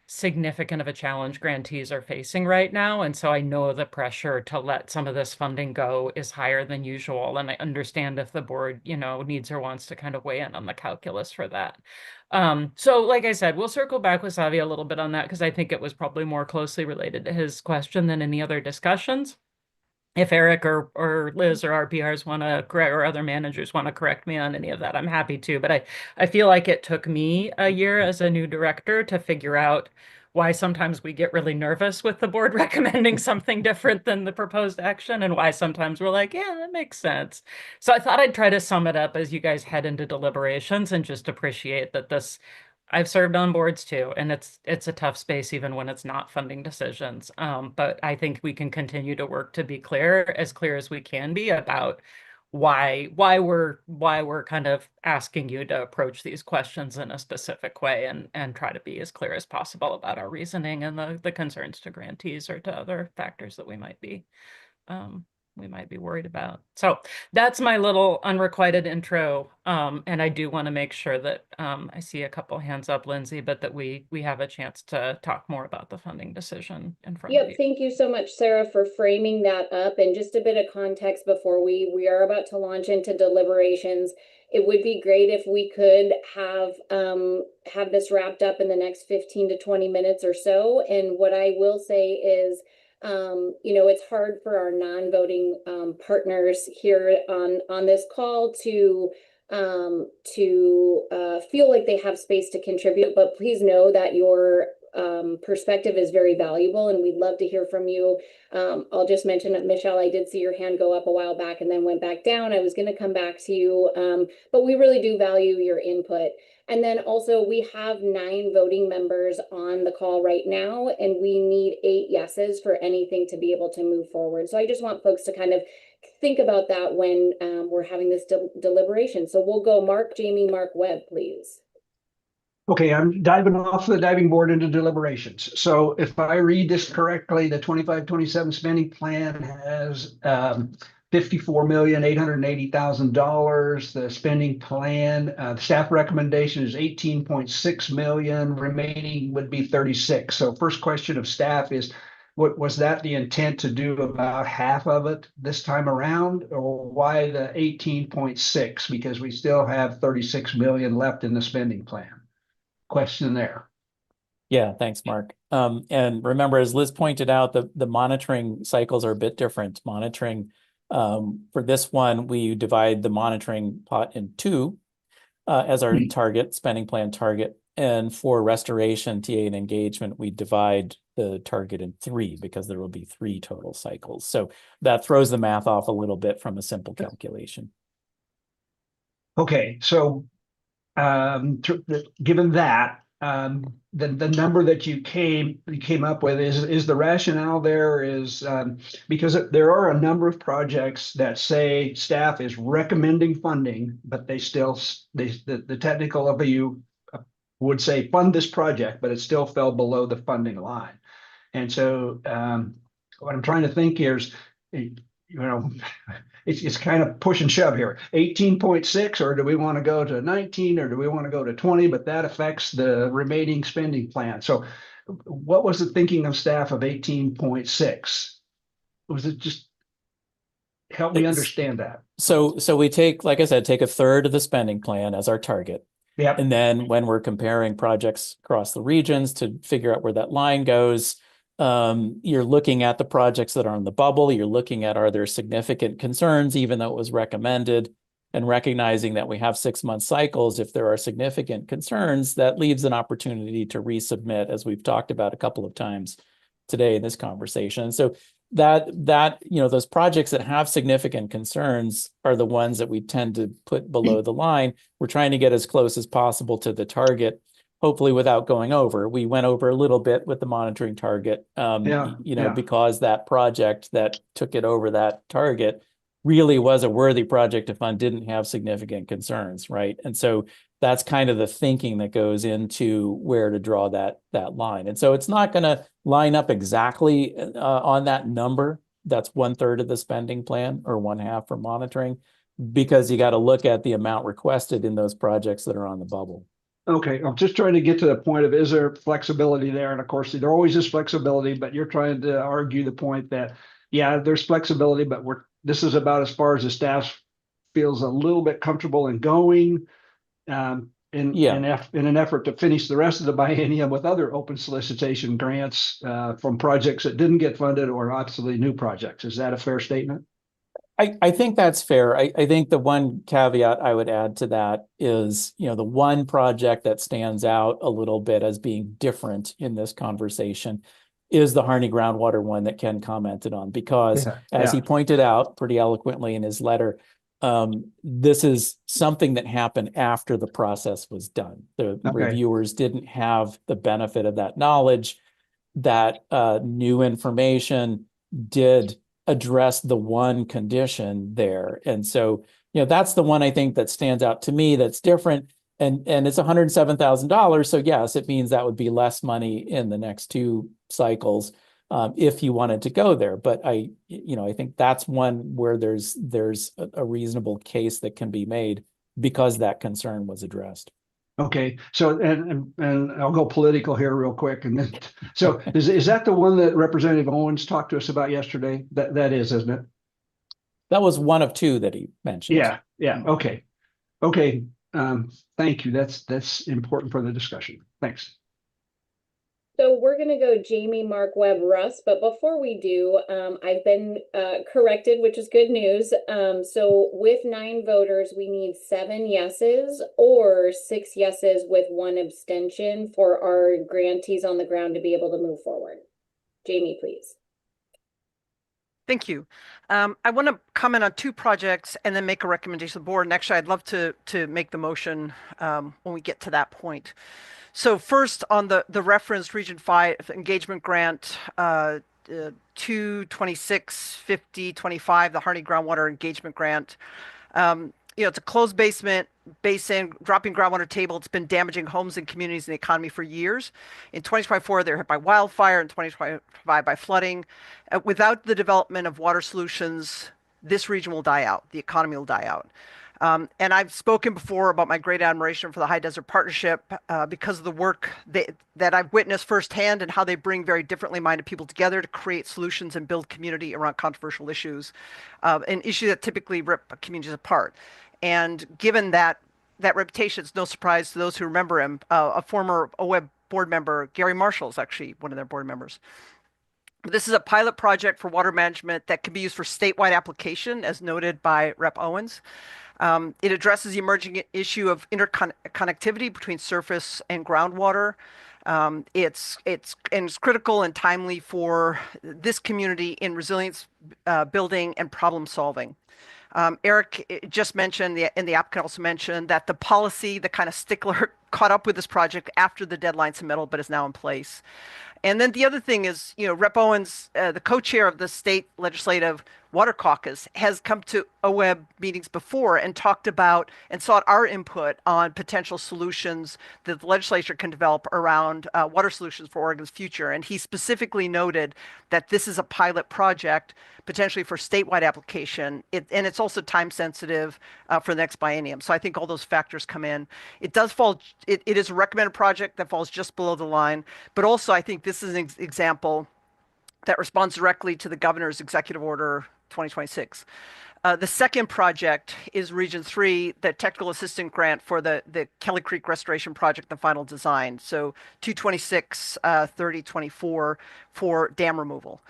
significant of a challenge grantees are facing right now. And so I know the pressure to let some of this funding go is higher than usual. And I understand if the board, you know, needs or wants to kind of weigh in on the calculus for that. So like I said, we'll circle back with Savi a little bit on that because I think it was probably more closely related to his question than any other discussions. If Eric or Liz or RPRs want to correct, or other managers want to correct me on any of that, I'm happy to. But I feel like it took me a year as a new director to figure out why sometimes we get really nervous with the board recommending something different than the proposed action, and why sometimes we're like, yeah, that makes sense. So I thought I'd try to sum it up as you guys head into deliberations and just appreciate that I've served on boards too, and it's a tough space even when it's not funding decisions. But I think we can continue to work to be clear as we can be about why we're kind of asking you to approach these questions in a specific way and try to be as clear as possible about our reasoning and the concerns to grantees or to other factors that we might be worried about. So that's my little unrequited intro. And I do want to make sure that I see a couple hands up, Lindsay, but that we have a chance to talk more about the funding decision in front of you. Thank you so much, Sarah, for framing that up. And just a bit of context before we are about to launch into deliberations. It would be great if we could have this wrapped up in the next 15 to 20 minutes or so. And what I will say is, it's hard for our non-voting partners here on this call to feel like they have space to contribute, but please know that your perspective is very valuable and we'd love to hear from you. I'll just mention that, Michelle, I did see your hand go up a while back and then went back down. I was going to come back to you, but we really do value your input. And then also we have 9 voting members on the call right now, and we need 8 yeses for anything to be able to move forward. So I just want folks to kind of think about that when we're having this deliberation. So we'll go Mark, Jamie, Mark, Webb, please. Okay, I'm diving off the diving board into deliberations. So if I read this correctly, the 25-27 spending plan has $54,880,000. The spending plan, the staff recommendation is 18.6 million. Remaining would be 36. So first question of staff is, what was that the intent to do about half of it this time around, or why the 18.6? Because we still have 36 million left in the spending plan. Question there. Yeah, thanks, Mark. And remember, as Liz pointed out, the monitoring cycles are a bit different. Monitoring, for this one, we divide the monitoring pot in 2 as our target, spending plan target. And for restoration, TA, and engagement, we divide the target in 3 because there will be 3 total cycles. So that throws the math off a little bit from a simple calculation. Okay, so given that, the number that you came up with is the rationale there is because there are a number of projects that say staff is recommending funding, but the technical review would say fund this project, but it still fell below the funding line. And so what I'm trying to think here is, it's kind of push and shove here. 18.6, or do we want to go to 19, or do we want to go to 20? But that affects the remaining spending plan. So what was the thinking of staff of 18.6? Was it just help me understand that? So we take, like I said, take 1/3 of the spending plan as our target. Yep. And then when we're comparing projects across the regions to figure out where that line goes, you're looking at the projects that are on the bubble. You're looking at, are there significant concerns, even though it was recommended, and recognizing that we have 6-month cycles. If there are significant concerns, that leaves an opportunity to resubmit, as we've talked about a couple of times today in this conversation. So that those projects that have significant concerns are the ones that we tend to put below the line. We're trying to get as close as possible to the target, hopefully without going over. We went over a little bit with the monitoring target, because that project that took it over that target really was a worthy project to fund, didn't have significant concerns, right? And so that's kind of the thinking that goes into where to draw that line. And so it's not going to line up exactly on that number. That's 1/3 of the spending plan, or 1/2 for monitoring, because you got to look at the amount requested in those projects that are on the bubble. Okay, I'm just trying to get to the point of, is there flexibility there? And of course, there always is flexibility, but you're trying to argue the point that, yeah, there's flexibility, but this is about as far as the staff feels a little bit comfortable in going in an effort to finish the rest of the biennium with other open solicitation grants from projects that didn't get funded, or absolutely new projects. Is that a fair statement? I think that's fair. I think the one caveat I would add to that is, the one project that stands out a little bit as being different in this conversation is the Harney groundwater one that Ken commented on, because as he pointed out pretty eloquently in his letter, this is something that happened after the process was done. The reviewers didn't have the benefit of that knowledge. That new information did address the one condition there. And so, that's the one I think that stands out to me that's different. And it's $107,000. So yes, it means that would be less money in the next two cycles if you wanted to go there. But I think that's one where there's a reasonable case that can be made because that concern was addressed. Okay, so and I'll go political here real quick, and then so is that the one that Representative Owens talked to us about yesterday? That is, isn't it? That was one of two that he mentioned. Yeah. Okay. Thank you. That's important for the discussion. Thanks. So we're going to go Jamie, Mark, Webb, Russ, but before we do, I've been corrected, which is good news. So with 9 voters, we need 7 yeses or 6 yeses with 1 abstention for our grantees on the ground to be able to move forward. Jamie, please. Thank you. I want to comment on 2 projects and then make a recommendation to the board. And actually, I'd love to make the motion when we get to that point. So first on the referenced Region 5 engagement grant 2265025, the Harney Groundwater Engagement Grant. It's a closed basin, dropping groundwater table. It's been damaging homes and communities and the economy for years. In 2024, they were hit by wildfire. In 2025, by flooding. Without the development of water solutions, this region will die out. The economy will die out. And I've spoken before about my great admiration for the High Desert Partnership because of the work that I've witnessed firsthand and how they bring very differently minded people together to create solutions and build community around controversial issues, an issue that typically rip communities apart. And given that reputation, it's no surprise to those who remember him. A former OWEB board member, Gary Marshall, is actually one of their board members. This is a pilot project for water management that can be used for statewide application, as noted by Rep. Owens. It addresses the emerging issue of interconnectivity between surface and groundwater. It's critical and timely for this community in resilience building and problem solving. Eric just mentioned, and the applicant also mentioned, that the policy, the kind of stickler, caught up with this project after the deadline submittal, but is now in place. And then the other thing is, Rep. Owens, the co-chair of the state legislative water caucus, has come to OWEB meetings before and talked about and sought our input on potential solutions that the legislature can develop around water solutions for Oregon's future. And he specifically noted that this is a pilot project potentially for statewide application. And it's also time sensitive for the next biennium. So I think all those factors come in. It does fall, it is a recommended project that falls just below the line. But also I think this is an example that responds directly to the governor's executive order 2026. The second project is Region 3, the technical assistant grant for the Kelly Creek Restoration Project, the final design. So 226-3024 for dam removal.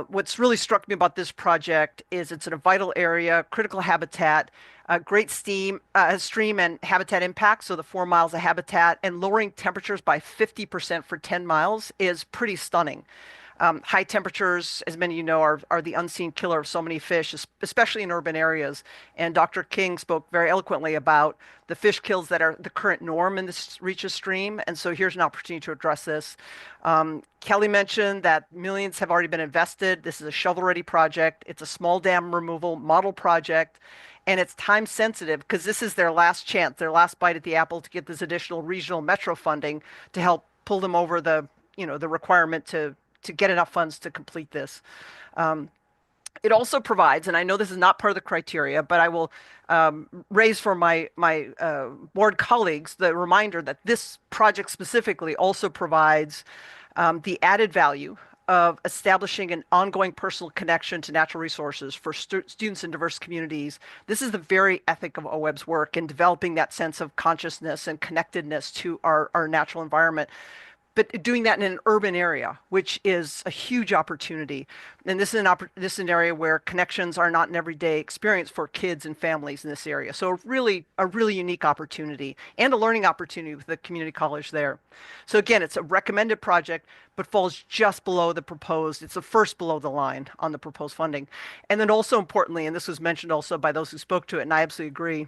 What's really struck me about this project is it's in a vital area, critical habitat, great stream and habitat impact. So the 4 miles of habitat and lowering temperatures by 50% for 10 miles is pretty stunning. High temperatures, as many of you know, are the unseen killer of so many fish, especially in urban areas. And Dr. King spoke very eloquently about the fish kills that are the current norm in this Reaches stream. And so here's an opportunity to address this. Kelly mentioned that millions have already been invested. This is a shovel-ready project. It's a small dam removal model project. And it's time sensitive because this is their last chance, their last bite at the apple to get this additional regional metro funding to help pull them over the requirement to get enough funds to complete this. It also provides, and I know this is not part of the criteria, but I will raise for my board colleagues the reminder that this project specifically also provides the added value of establishing an ongoing personal connection to natural resources for students in diverse communities. This is the very ethic of OWEB's work in developing that sense of consciousness and connectedness to our natural environment. But doing that in an urban area, which is a huge opportunity. And this is an area where connections are not an everyday experience for kids and families in this area. So a really unique opportunity and a learning opportunity with the community college there. So again, it's a recommended project, but falls just below the proposed. It's the first below the line on the proposed funding. And then also importantly, and this was mentioned also by those who spoke to it, and I absolutely agree,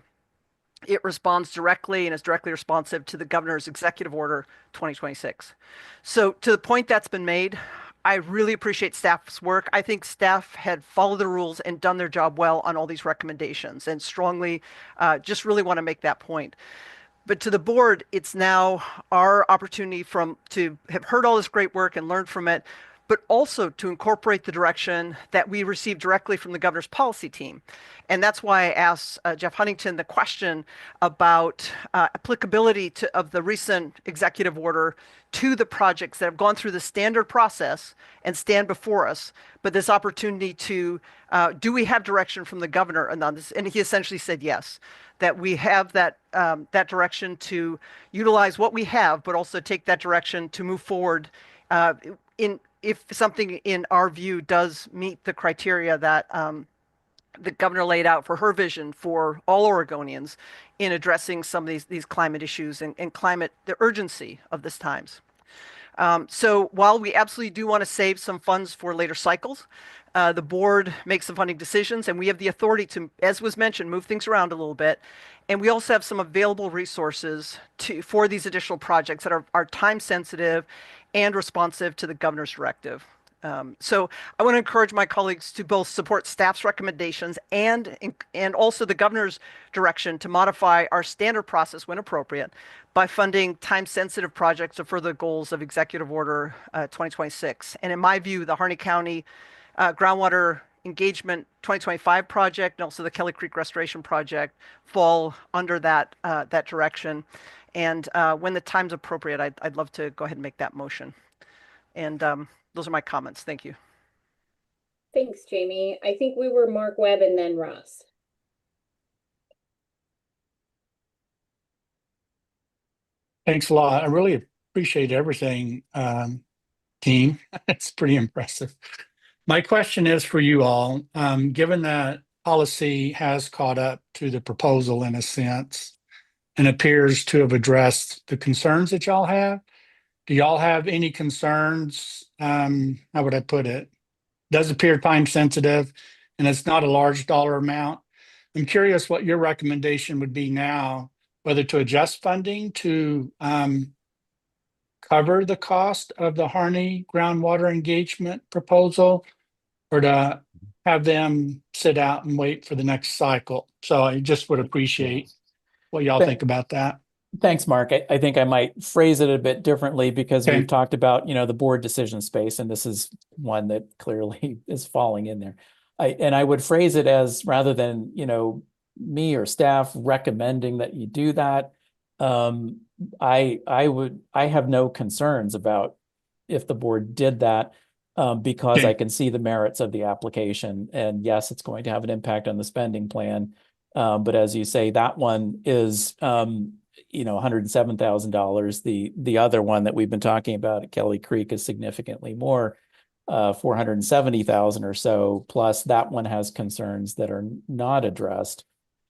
it responds directly and is directly responsive to the governor's executive order 2026. So to the point that's been made, I really appreciate staff's work. I think staff had followed the rules and done their job well on all these recommendations, and strongly just really want to make that point. But to the board, it's now our opportunity to have heard all this great work and learned from it, but also to incorporate the direction that we received directly from the governor's policy team. And that's why I asked Jeff Huntington the question about applicability of the recent executive order to the projects that have gone through the standard process and stand before us. But this opportunity to, do we have direction from the governor on this? And he essentially said yes, that we have that direction to utilize what we have, but also take that direction to move forward if something in our view does meet the criteria that the governor laid out for her vision for all Oregonians in addressing some of these climate issues and the urgency of this times. So while we absolutely do want to save some funds for later cycles, the board makes some funding decisions, and we have the authority to, as was mentioned, move things around a little bit. And we also have some available resources for these additional projects that are time sensitive and responsive to the governor's directive. So I want to encourage my colleagues to both support staff's recommendations and also the governor's direction to modify our standard process when appropriate by funding time-sensitive projects to further goals of Executive Order 2026. And in my view, the Harney County Groundwater Engagement 2025 project and also the Kelly Creek Restoration Project fall under that direction. And when the time's appropriate, I'd love to go ahead and make that motion. And those are my comments. Thank you. Thanks, Jamie. I think we were Mark Webb and then Ross. Thanks a lot. I really appreciate everything, team. It's pretty impressive. My question is for you all. Given that policy has caught up to the proposal in a sense and appears to have addressed the concerns that y'all have, do y'all have any concerns? How would I put it? Does appear time sensitive and it's not a large dollar amount. I'm curious what your recommendation would be now, whether to adjust funding to cover the cost of the Harney groundwater engagement proposal, or to have them sit out and wait for the next cycle. So I just would appreciate what y'all think about that. Thanks, Mark. I think I might phrase it a bit differently because we've talked about, the board decision space, and this is one that clearly is falling in there. I would phrase it as, rather than, me or staff recommending that you do that, I have no concerns about if the board did that, because I can see the merits of the application. And yes, it's going to have an impact on the spending plan. But as you say, that one is $107,000. The other one that we've been talking about at Kelly Creek is significantly more, $470,000 or so. Plus that one has concerns that are not addressed.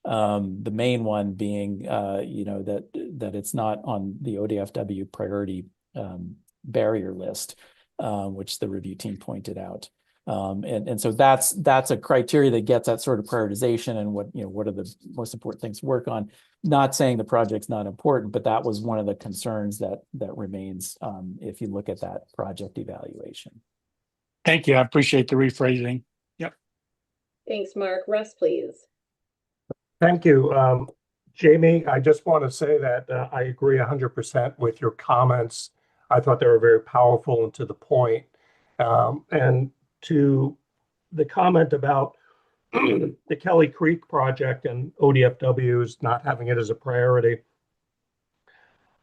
The main one being, that it's not on the ODFW priority barrier list, which the review team pointed out. And so that's a criteria that gets that sort of prioritization and what are the most important things to work on. Not saying the project's not important, but that was one of the concerns that remains if you look at that project evaluation. Thank you. I appreciate the rephrasing. Yep. Thanks, Mark. Russ, please. Thank you. Jamie, I just want to say that I agree 100% with your comments. I thought they were very powerful and to the point. And to the comment about the Kelly Creek project and ODFWs not having it as a priority,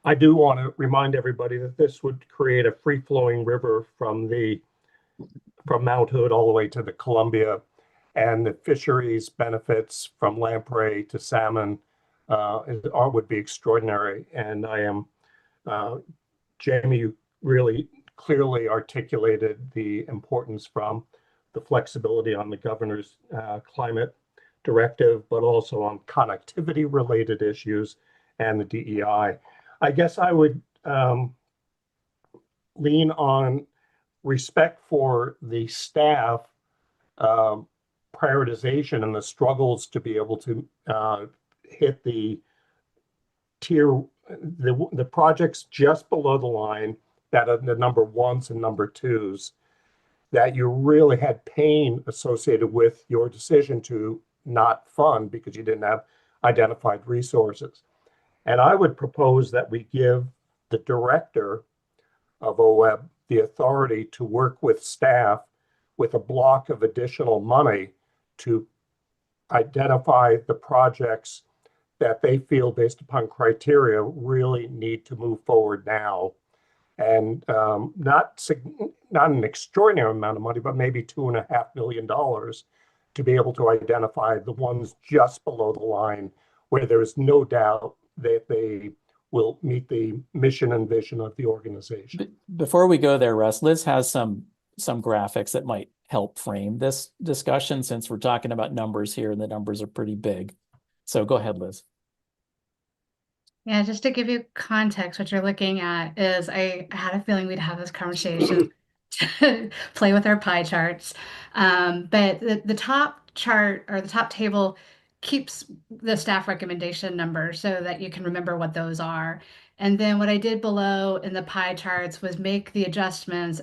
I do want to remind everybody that this would create a free-flowing river from Mount Hood all the way to the Columbia, and the fisheries benefits from lamprey to salmon would be extraordinary. And I am, Jamie, you really clearly articulated the importance from the flexibility on the governor's climate directive, but also on connectivity related issues and the DEI. I guess I would lean on respect for the staff prioritization and the struggles to be able to hit the projects just below the line, that are the number ones and number twos. that you really had pain associated with your decision to not fund because you didn't have identified resources. And I would propose that we give the director of OWEB the authority to work with staff with a block of additional money to identify the projects that they feel, based upon criteria, really need to move forward now. And not an extraordinary amount of money, but maybe $2.5 million to be able to identify the ones just below the line where there is no doubt that they will meet the mission and vision of the organization. Before we go there, Russ, Liz has some graphics that might help frame this discussion, since we're talking about numbers here and the numbers are pretty big. So go ahead, Liz. Yeah, just to give you context, what you're looking at is I had a feeling we'd have this conversation to play with our pie charts. But the top chart, or the top table, keeps the staff recommendation numbers so that you can remember what those are. And then what I did below in the pie charts was make the adjustments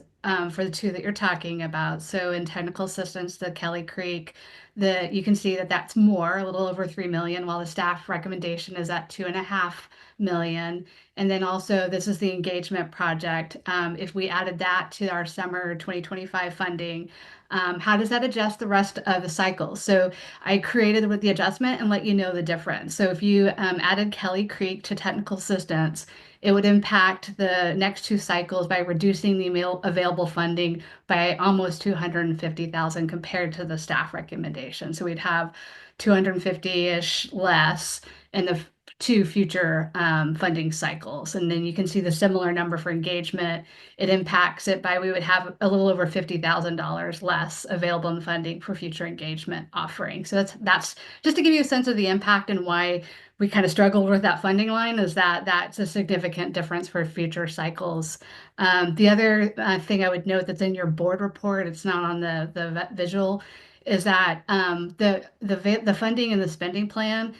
for the two that you're talking about. So in technical assistance, the Kelly Creek, you can see that that's more, a little over 3 million, while the staff recommendation is at 2.5 million. And then also, this is the engagement project. If we added that to our summer 2025 funding, how does that adjust the rest of the cycle? So I created with the adjustment and let you know the difference. So if you added Kelly Creek to technical assistance, it would impact the next two cycles by reducing the available funding by almost 250,000 compared to the staff recommendation. So we'd have 250-ish less in the two future funding cycles. And then you can see the similar number for engagement. It impacts it by, we would have a little over $50,000 less available in funding for future engagement offerings. So that's just to give you a sense of the impact and why we kind of struggled with that funding line, is that that's a significant difference for future cycles. The other thing I would note that's in your board report, it's not on the visual, is that the funding and the spending plan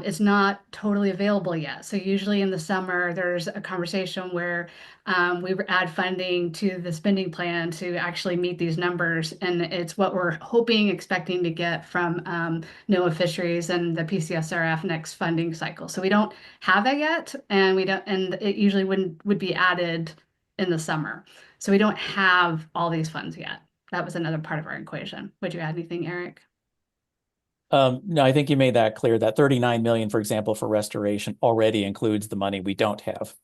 is not totally available yet. So usually in the summer, there's a conversation where we add funding to the spending plan to actually meet these numbers. And it's what we're hoping, expecting to get from NOAA Fisheries and the PCSRF next funding cycle. So we don't have that yet, and it usually would be added in the summer. So we don't have all these funds yet. That was another part of our equation. Would you add anything, Eric? No, I think you made that clear. That 39 million, for example, for restoration already includes the money we don't have.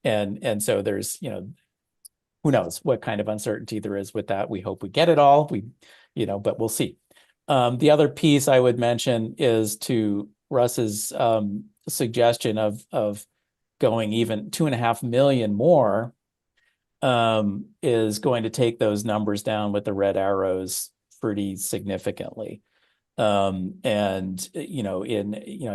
And so there's, who knows what kind of uncertainty there is with that. We hope we get it all, but we'll see. The other piece I would mention is to Russ's suggestion of going even 2.5 million more, is going to take those numbers down with the red arrows pretty significantly. I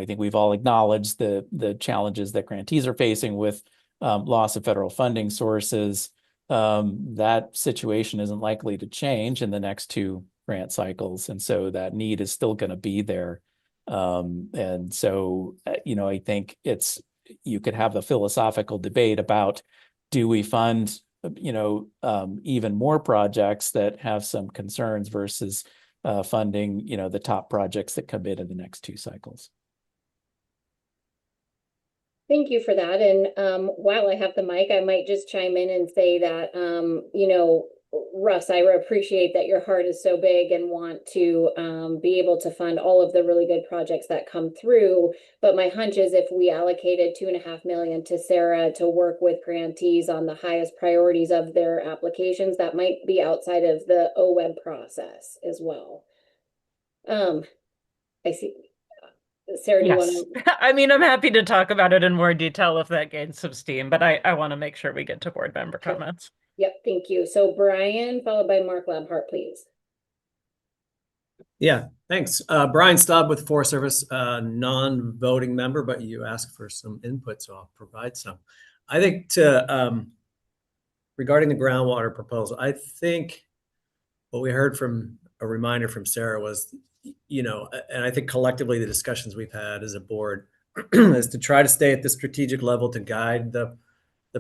think we've all acknowledged the challenges that grantees are facing with loss of federal funding sources. That situation isn't likely to change in the next two grant cycles, and so that need is still going to be there. I think you could have the philosophical debate about, do we fund even more projects that have some concerns versus funding the top projects that come in the next two cycles. Thank you for that. And while I have the mic, I might just chime in and say that Russ, I appreciate that your heart is so big and want to be able to fund all of the really good projects that come through. But my hunch is, if we allocated $2.5 million to Sarah to work with grantees on the highest priorities of their applications, that might be outside of the OWEB process as well. I see. Sarah, do you want to? I mean, I'm happy to talk about it in more detail if that gains some steam, but I want to make sure we get to board member comments. Yep, thank you. So Brian, followed by Mark Labhart, please. Yeah, thanks. Brian Staub with Forest Service, non-voting member, but you asked for some input, so I'll provide some. I think regarding the groundwater proposal, I think what we heard from a reminder from Sarah was, and I think collectively the discussions we've had as a board is to try to stay at the strategic level to guide the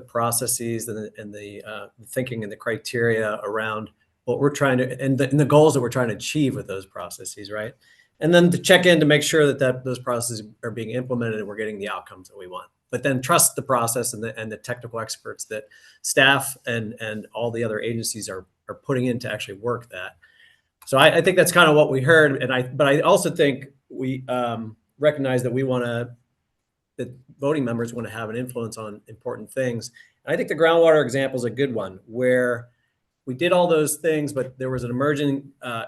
processes and the thinking and the criteria around what we're trying to, and the goals that we're trying to achieve with those processes, right? And then to check in to make sure that those processes are being implemented and we're getting the outcomes that we want. But then trust the process and the technical experts that staff and all the other agencies are putting in to actually work that. So I think that's kind of what we heard. But I also think we recognize that that voting members want to have an influence on important things. And I think the groundwater example is a good one, where we did all those things, but there was an emerging, a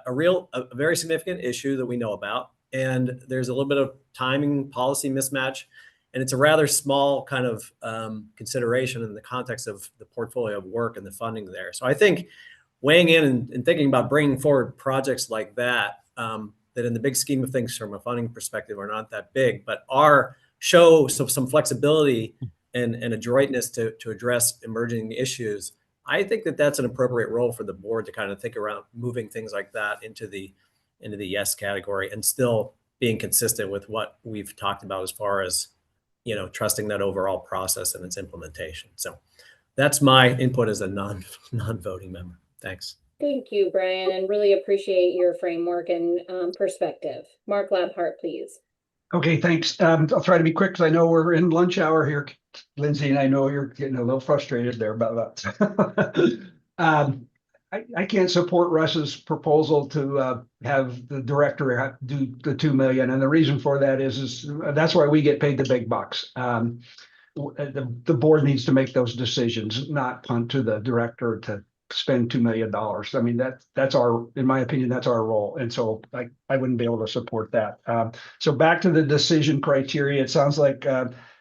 very significant issue that we know about. And there's a little bit of timing policy mismatch. And it's a rather small kind of consideration in the context of the portfolio of work and the funding there. So I think weighing in and thinking about bringing forward projects like that, that in the big scheme of things from a funding perspective are not that big, but show some flexibility and adroitness to address emerging issues. I think that's an appropriate role for the board to kind of think around moving things like that into the yes category and still being consistent with what we've talked about as far as, trusting that overall process and its implementation. So that's my input as a non-voting member. Thanks. Thank you, Brian, and really appreciate your framework and perspective. Mark Labhart, please. Okay, thanks. I'll try to be quick because I know we're in lunch hour here, Lindsay, and I know you're getting a little frustrated there about that. I can't support Russ's proposal to have the director do the 2 million, and the reason for that is that's why we get paid the big bucks. The board needs to make those decisions, not punt to the director to spend $2 million. I mean, that's in my opinion, that's our role. And so I wouldn't be able to support that. So back to the decision criteria, it sounds like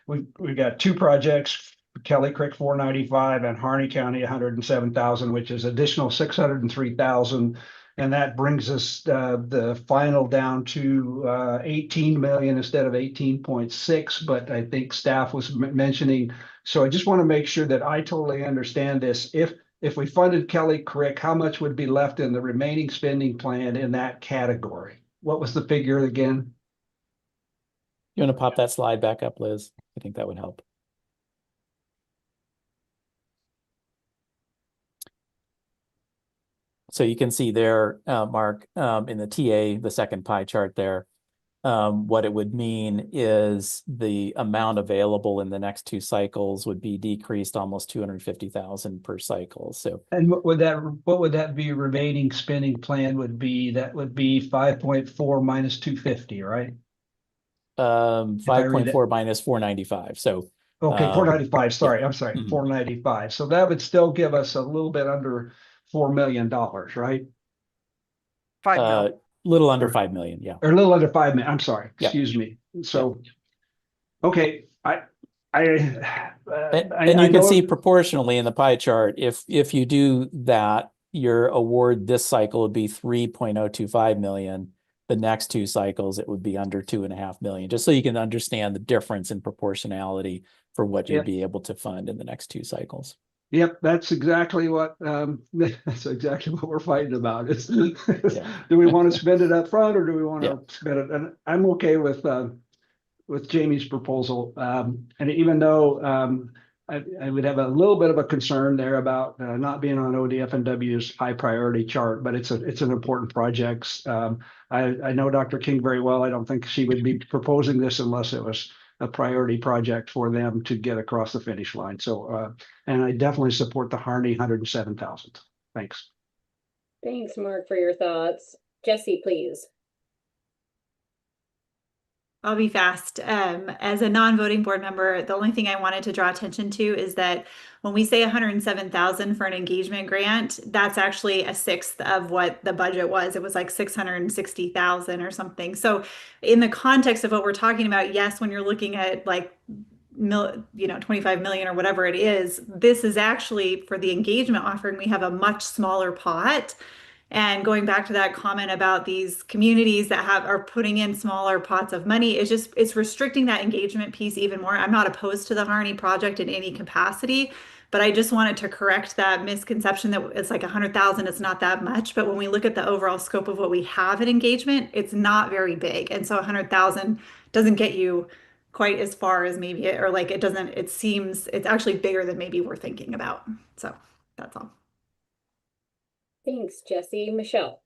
we've got two projects, Kelly Creek 495 and Harney County 107,000, which is additional 603,000. And that brings us the final down to 18 million instead of 18.6. But I think staff was mentioning, so I just want to make sure that I totally understand this. If we funded Kelly Creek, how much would be left in the remaining spending plan in that category? What was the figure again? You want to pop that slide back up, Liz? I think that would help. So you can see there, Mark, in the TA, the second pie chart there, what it would mean is the amount available in the next two cycles would be decreased almost 250,000 per cycle. So, and what would that be? Remaining spending plan would be, that would be 5.4 minus 250, right? 5.4 minus 495. So okay, 495. Sorry, yeah. I'm sorry, 495. So that would still give us a little bit under $4 million, right? 5 million. Little under 5 million, yeah. Or a little under 5 million. I'm sorry. Excuse me. So, okay, and you can see proportionally in the pie chart, if you do that, your award this cycle would be 3.025 million. The next two cycles, it would be under 2.5 million, just so you can understand the difference in proportionality for what you'd be able to fund in the next two cycles. Yep, that's exactly what we're fighting about. Is do we want to spend it up front or do we want to spend it? And I'm okay with Jamie's proposal. And even though I would have a little bit of a concern there about not being on ODF&W's high priority chart, but it's an important project. I know Dr. King very well. I don't think she would be proposing this unless it was a priority project for them to get across the finish line. So, and I definitely support the Harney 107,000. Thanks. Thanks, Mark, for your thoughts. Jesse, please. I'll be fast. As a non-voting board member, the only thing I wanted to draw attention to is that when we say 107,000 for an engagement grant, that's actually a sixth of what the budget was. It was like 660,000 or something. So in the context of what we're talking about, yes, when you're looking at like 25 million or whatever it is, this is actually for the engagement offering, we have a much smaller pot. And going back to that comment about these communities that are putting in smaller pots of money, it's restricting that engagement piece even more. I'm not opposed to the Harney project in any capacity, but I just wanted to correct that misconception that it's like 100,000, it's not that much. But when we look at the overall scope of what we have in engagement, it's not very big. And so 100,000 doesn't get you quite as far as maybe it seems it's actually bigger than maybe we're thinking about. So that's all. Thanks, Jesse. Michelle.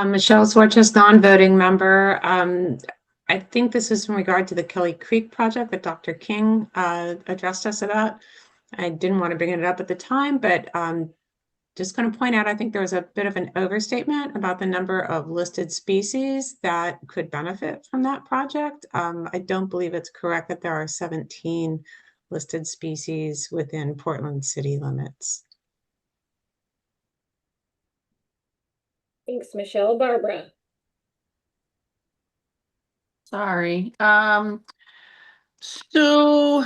Michelle Swarchus, non-voting member. I think this is in regard to the Kelly Creek project that Dr. King addressed us about. I didn't want to bring it up at the time, but just going to point out, I think there was a bit of an overstatement about the number of listed species that could benefit from that project. I don't believe it's correct that there are 17 listed species within Portland city limits. Thanks, Michelle. Barbara. Sorry. So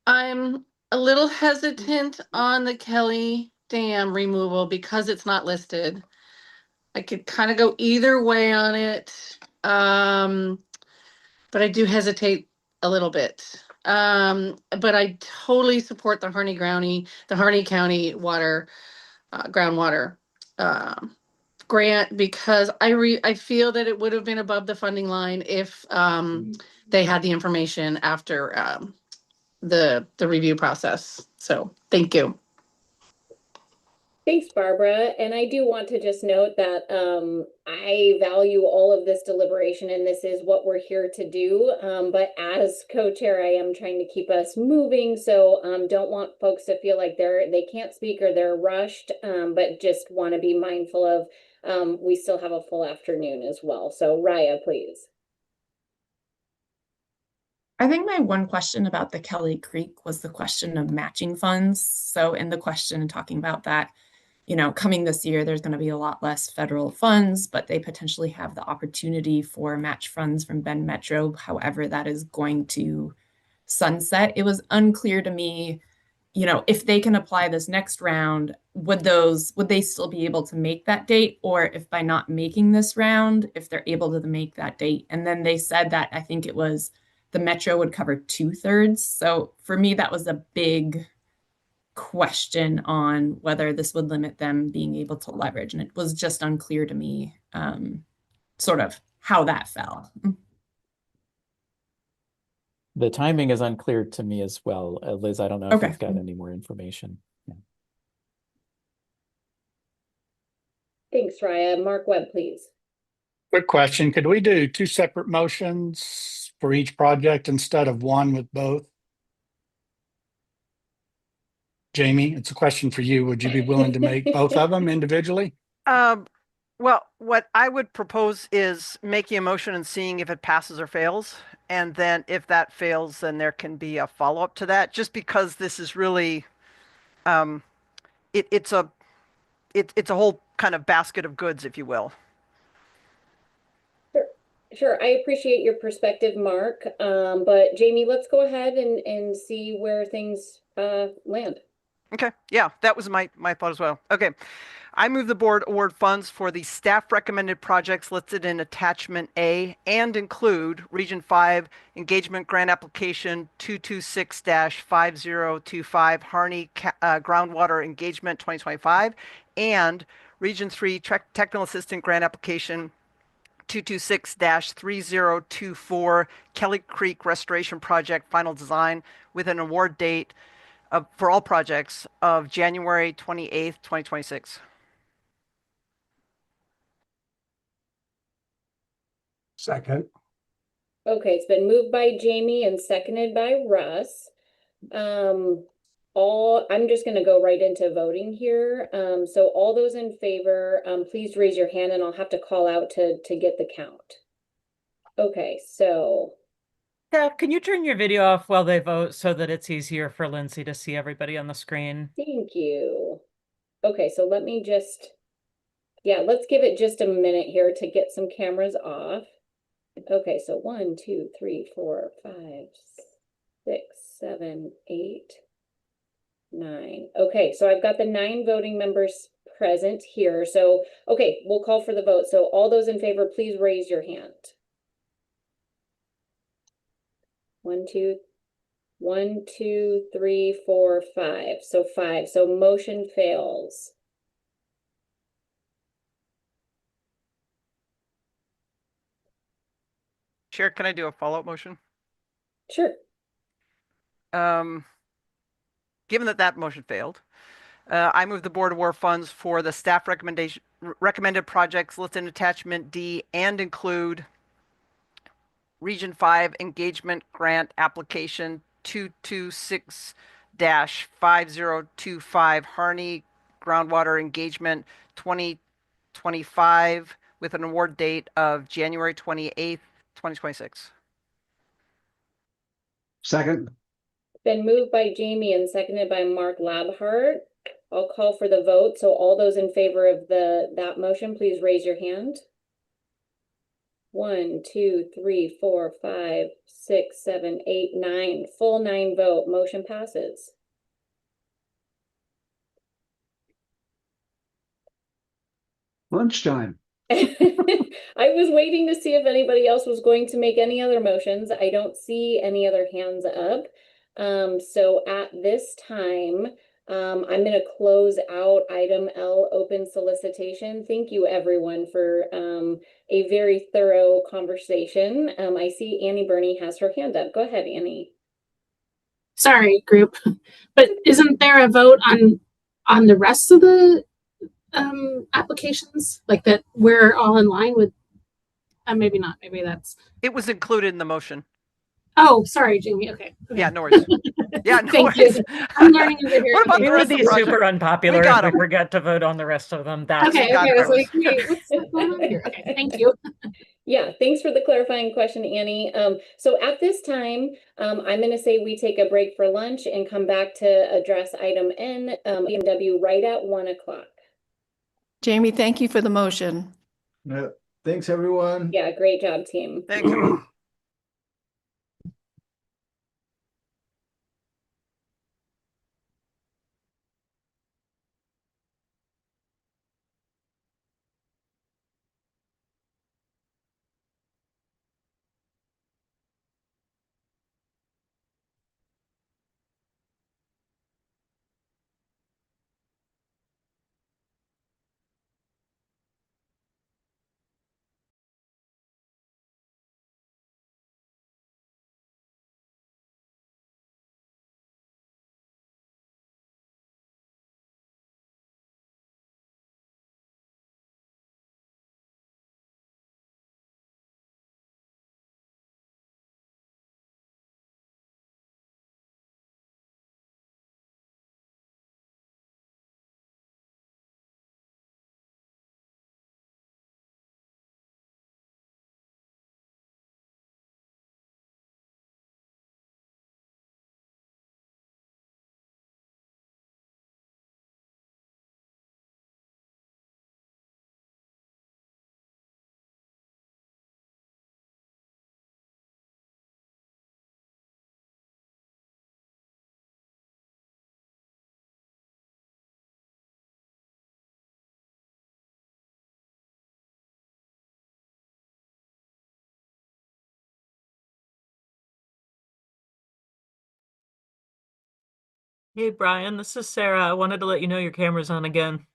I'm a little hesitant on the Kelly Dam removal because it's not listed. I could kind of go either way on it. But I do hesitate a little bit. But I totally support the Harney County water, groundwater, grant, because I feel that it would have been above the funding line if they had the information after the review process. So thank you. Thanks, Barbara. And I do want to just note that I value all of this deliberation, and this is what we're here to do. But as co-chair, I am trying to keep us moving. So don't want folks to feel like they can't speak or they're rushed, but just want to be mindful of we still have a full afternoon as well. So Raya, please. I think my one question about the Kelly Creek was the question of matching funds. So in the question and talking about that, coming this year, there's going to be a lot less federal funds, but they potentially have the opportunity for match funds from Bend Metro. However, that is going to sunset. It was unclear to me, if they can apply this next round, would they still be able to make that date? Or if by not making this round, if they're able to make that date. And then they said that I think it was the Metro would cover 2/3. So for me, that was a big question on whether this would limit them being able to leverage. And it was just unclear to me sort of how that fell. The timing is unclear to me as well. Liz, I don't know if you've got any more information. Yeah. Thanks, Raya. Mark Webb, please. Quick question. Could we do 2 separate motions for each project instead of one with both? Jamie, it's a question for you. Would you be willing to make both of them individually? Well, what I would propose is making a motion and seeing if it passes or fails. And then if that fails, then there can be a follow-up to that, just because this is really, it's a whole kind of basket of goods, if you will. Sure, I appreciate your perspective, Mark. But Jamie, let's go ahead and see where things land. Okay, yeah, that was my thought as well. Okay, I move the board award funds for the staff recommended projects listed in attachment A and include Region 5 Engagement Grant Application 226-5025 Harney Groundwater Engagement 2025 and Region 3 Technical Assistant Grant Application 226-3024 Kelly Creek Restoration Project Final Design with an award date for all projects of January 28th, 2026. Second. Okay, it's been moved by Jamie and seconded by Russ. I'm just going to go right into voting here. So all those in favor, please raise your hand and I'll have to call out to get the count. Okay, so. Steph, can you turn your video off while they vote so that it's easier for Lindsay to see everybody on the screen? Thank you. Okay, so let me just, let's give it just a minute here to get some cameras off. Okay, so 1, 2, 3, 4, 5, 6, 7, 8, 9. Okay, so I've got the 9 voting members present here. So, okay, we'll call for the vote. So all those in favor, please raise your hand. 1, 2, 3, 4, 5. So 5. So motion fails. Chair, can I do a follow-up motion? Sure. Given that motion failed, I move the board award funds for the staff recommended projects listed in attachment D and include Region 5 Engagement Grant Application 226-5025 Harney Groundwater Engagement 2025 with an award date of January 28th, 2026. Second. Been moved by Jamie and seconded by Mark Labhart. I'll call for the vote. So all those in favor of that motion, please raise your hand. 1, 2, 3, 4, 5, 6, 7, 8, 9. Full 9 vote. Motion passes. Lunchtime. I was waiting to see if anybody else was going to make any other motions. I don't see any other hands up. So at this time, I'm going to close out item L, open solicitation. Thank you, everyone, for a very thorough conversation. I see Annie Burney has her hand up. Go ahead, Annie. Sorry, group, but isn't there a vote on the rest of the applications, like that we're all in line with? Maybe not. Maybe that's. It was included in the motion. Oh, sorry, Jamie. Okay. Yeah, no worries. Yeah, no Thank worries. you. I'm learning over here. What about We the would rest of be the project? super unpopular We got if we 'em. forget to vote on the rest of them. That's Okay, got I it, was like, Rose. wait, what's going on here? Okay, thank you. Yeah, thanks for the clarifying question, Annie. So at this time, I'm going to say we take a break for lunch and come back to address item N, BMW right at 1 o'clock. Jamie, thank you for the motion. Thanks, everyone. Yeah, great job, team. Thanks, everyone. Hey, Brian, this is Sarah. I wanted to let you know your camera's on again.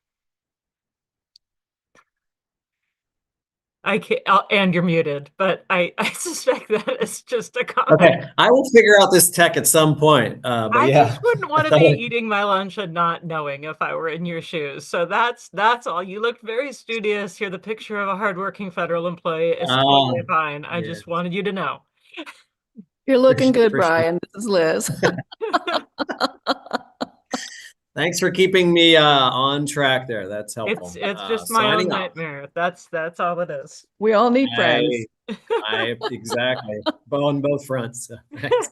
I can't, and you're muted, but I suspect that it's just a comment. Okay, I will figure out this tech at some point. But I yeah, just wouldn't want to be eating my lunch and not knowing if I were in your shoes. So that's all. You looked very studious. You're the picture of a hardworking federal employee. It's totally fine. I just wanted you to know. You're looking good, appreciate Brian. This is Liz. Thanks for keeping me on track there. That's helpful. It's just my own Signing off. nightmare. That's all it is. We all need friends. I exactly on both fronts. Thanks.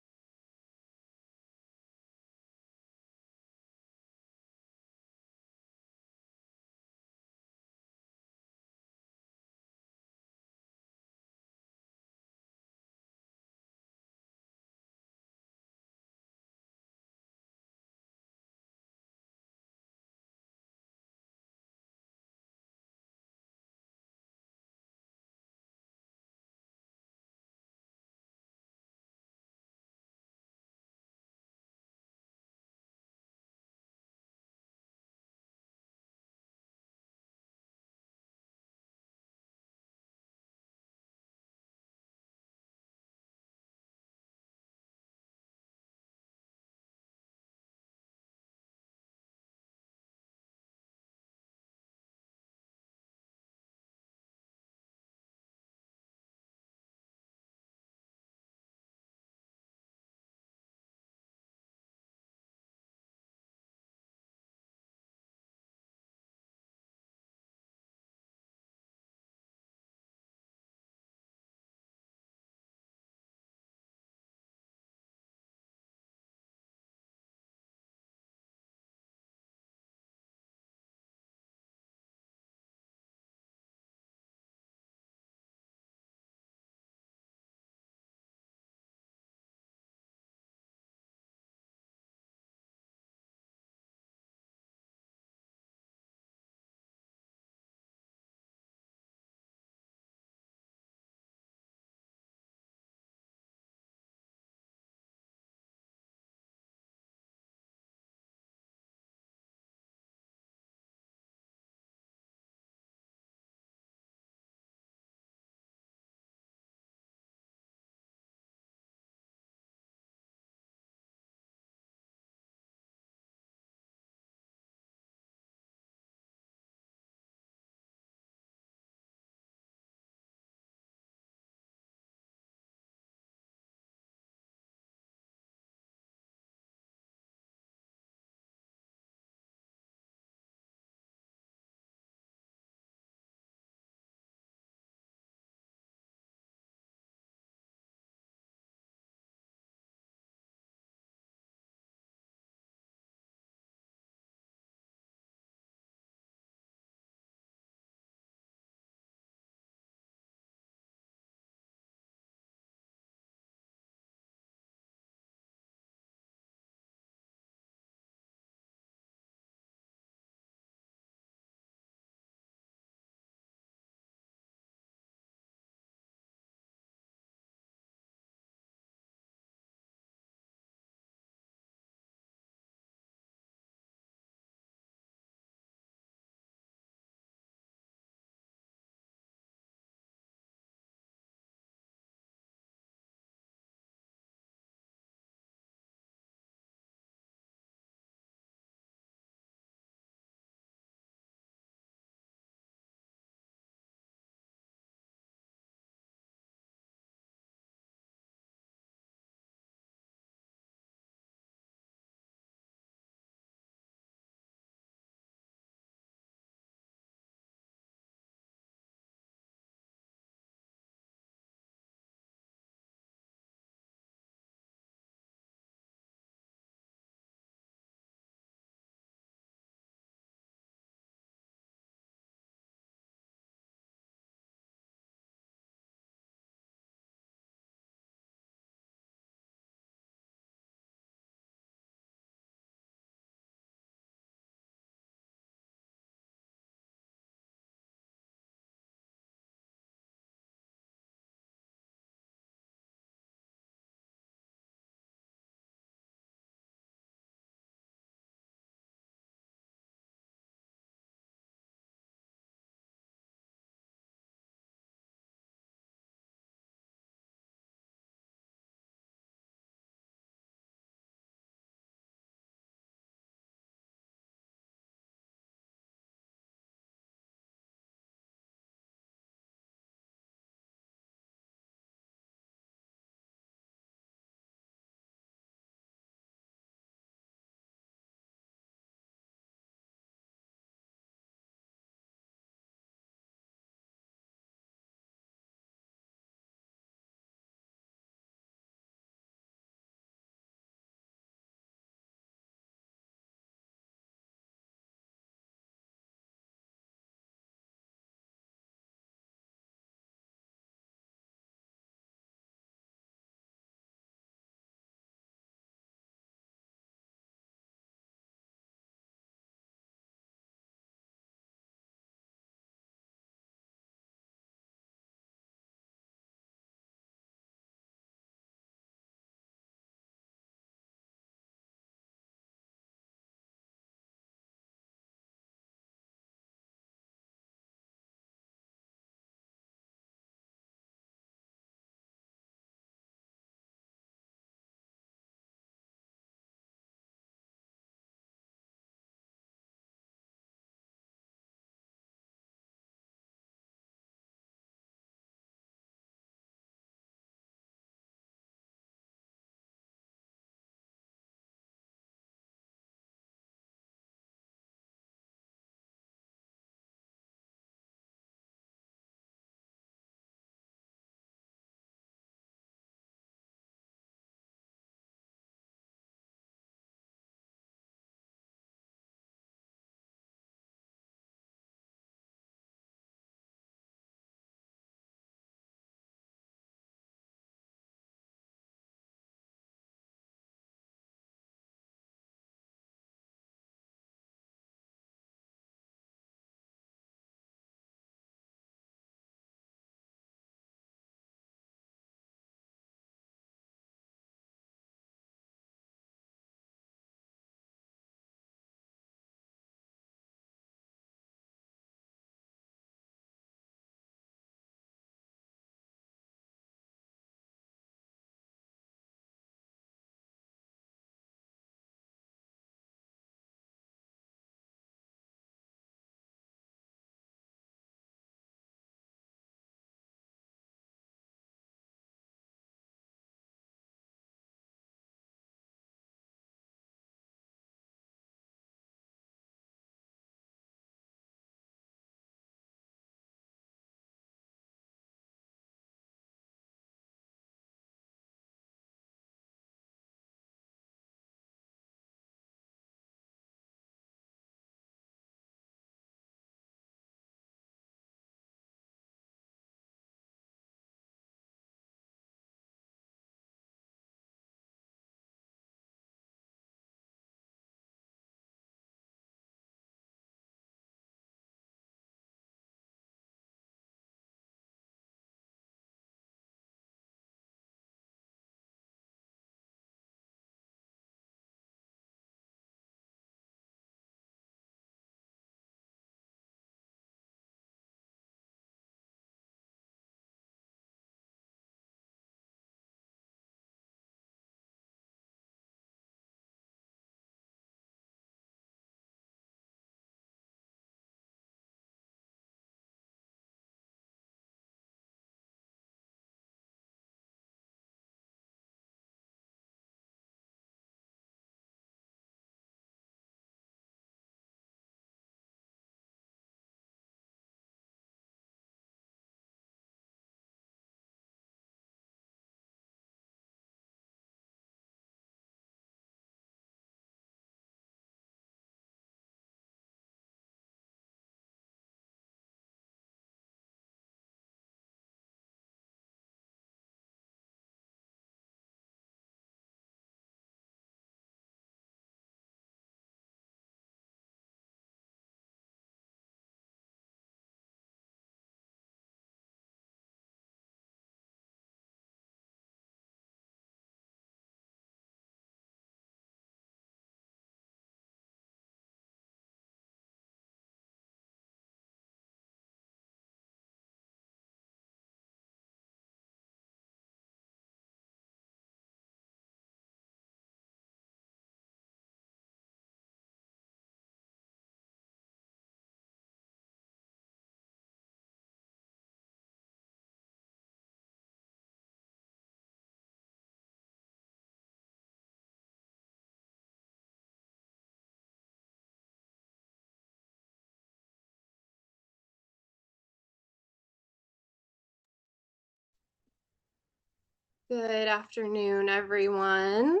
Good afternoon, everyone.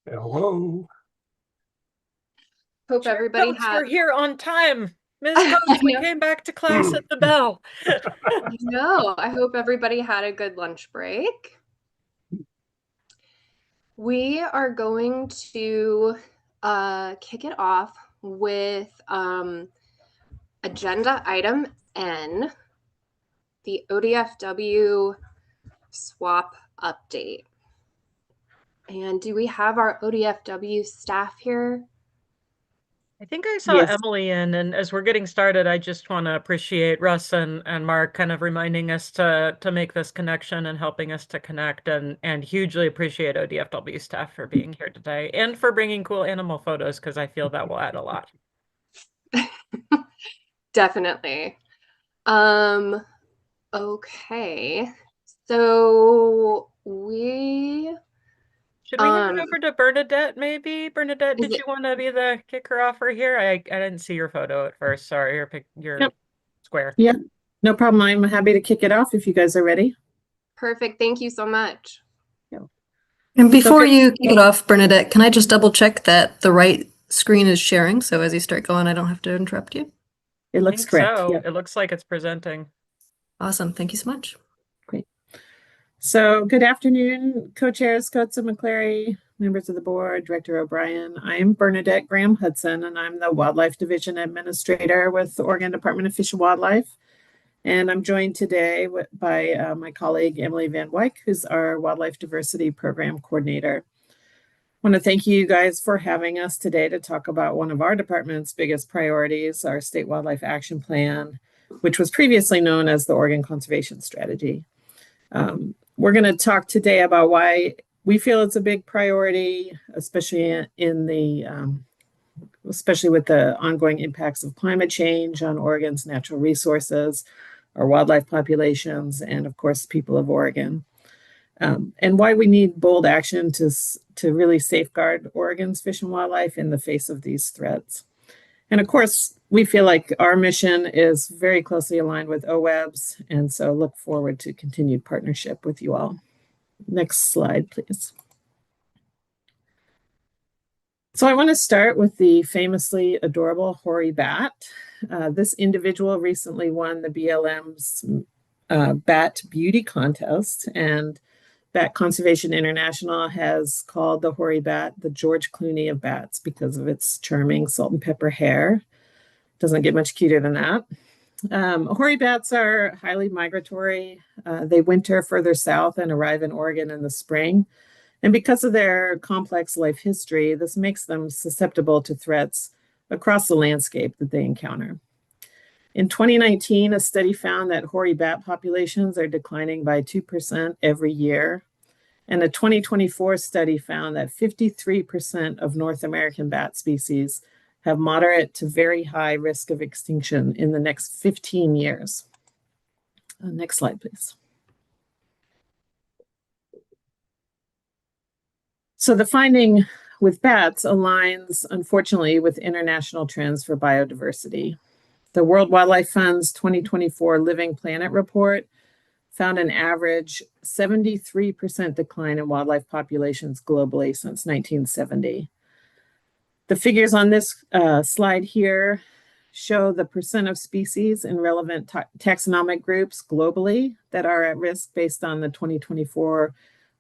Hello. Hope Chair everybody Coates, had. you're here on time. Ms. Coates, we came back to class at the bell. No, I hope everybody had a good lunch break. We are going to kick it off with agenda item N, the ODFW swap update. And do we have our ODFW staff here? I think I saw Emily in, and as we're getting started, I just want to appreciate Russ and Mark kind of reminding us to make this connection and helping us to connect, and hugely appreciate ODFW staff for being here today and for bringing cool animal photos, because I feel that will add a lot. Definitely. Okay. So should we hand it over to Bernadette, maybe? Bernadette, did you want to be the kicker offer here? I didn't see your photo at first. Sorry, your square. Yeah, no problem. I'm happy to kick it off if you guys are ready. Perfect. Thank you so much. And before you kick it off, Bernadette, can I just double check that the right screen is sharing? So as you start going, I don't have to interrupt you. It looks correct. So Yep. it looks like it's presenting. Awesome. Thank you so much. Great. So good afternoon, co-chairs Coates and McClary, members of the board, Director O'Brien. I'm Bernadette Graham Hudson, and I'm the Wildlife Division Administrator with the Oregon Department of Fish and Wildlife. And I'm joined today by my colleague, Emily Van Wyk, who's our Wildlife Diversity Program Coordinator. I want to thank you guys for having us today to talk about one of our department's biggest priorities, our State Wildlife Action Plan, which was previously known as the Oregon Conservation Strategy. We're going to talk today about why we feel it's a big priority, especially especially with the ongoing impacts of climate change on Oregon's natural resources, our wildlife populations, and of course, people of Oregon. And why we need bold action to really safeguard Oregon's fish and wildlife in the face of these threats. And of course, we feel like our mission is very closely aligned with OWEB's, and so look forward to continued partnership with you all. Next slide, please. So I want to start with the famously adorable hoary bat. This individual recently won the BLM's Bat Beauty Contest, and Bat Conservation International has called the hoary bat the George Clooney of bats because of its charming salt and pepper hair. Doesn't get much cuter than that. Hoary bats are highly migratory. They winter further south and arrive in Oregon in the spring. And because of their complex life history, this makes them susceptible to threats across the landscape that they encounter. In 2019, a study found that hoary bat populations are declining by 2% every year. And a 2024 study found that 53% of North American bat species have moderate to very high risk of extinction in the next 15 years. Next slide, please. So the finding with bats aligns, unfortunately, with international trends for biodiversity. The World Wildlife Fund's 2024 Living Planet report found an average 73% decline in wildlife populations globally since 1970. The figures on this slide here show the percent of species in relevant taxonomic groups globally that are at risk based on the 2024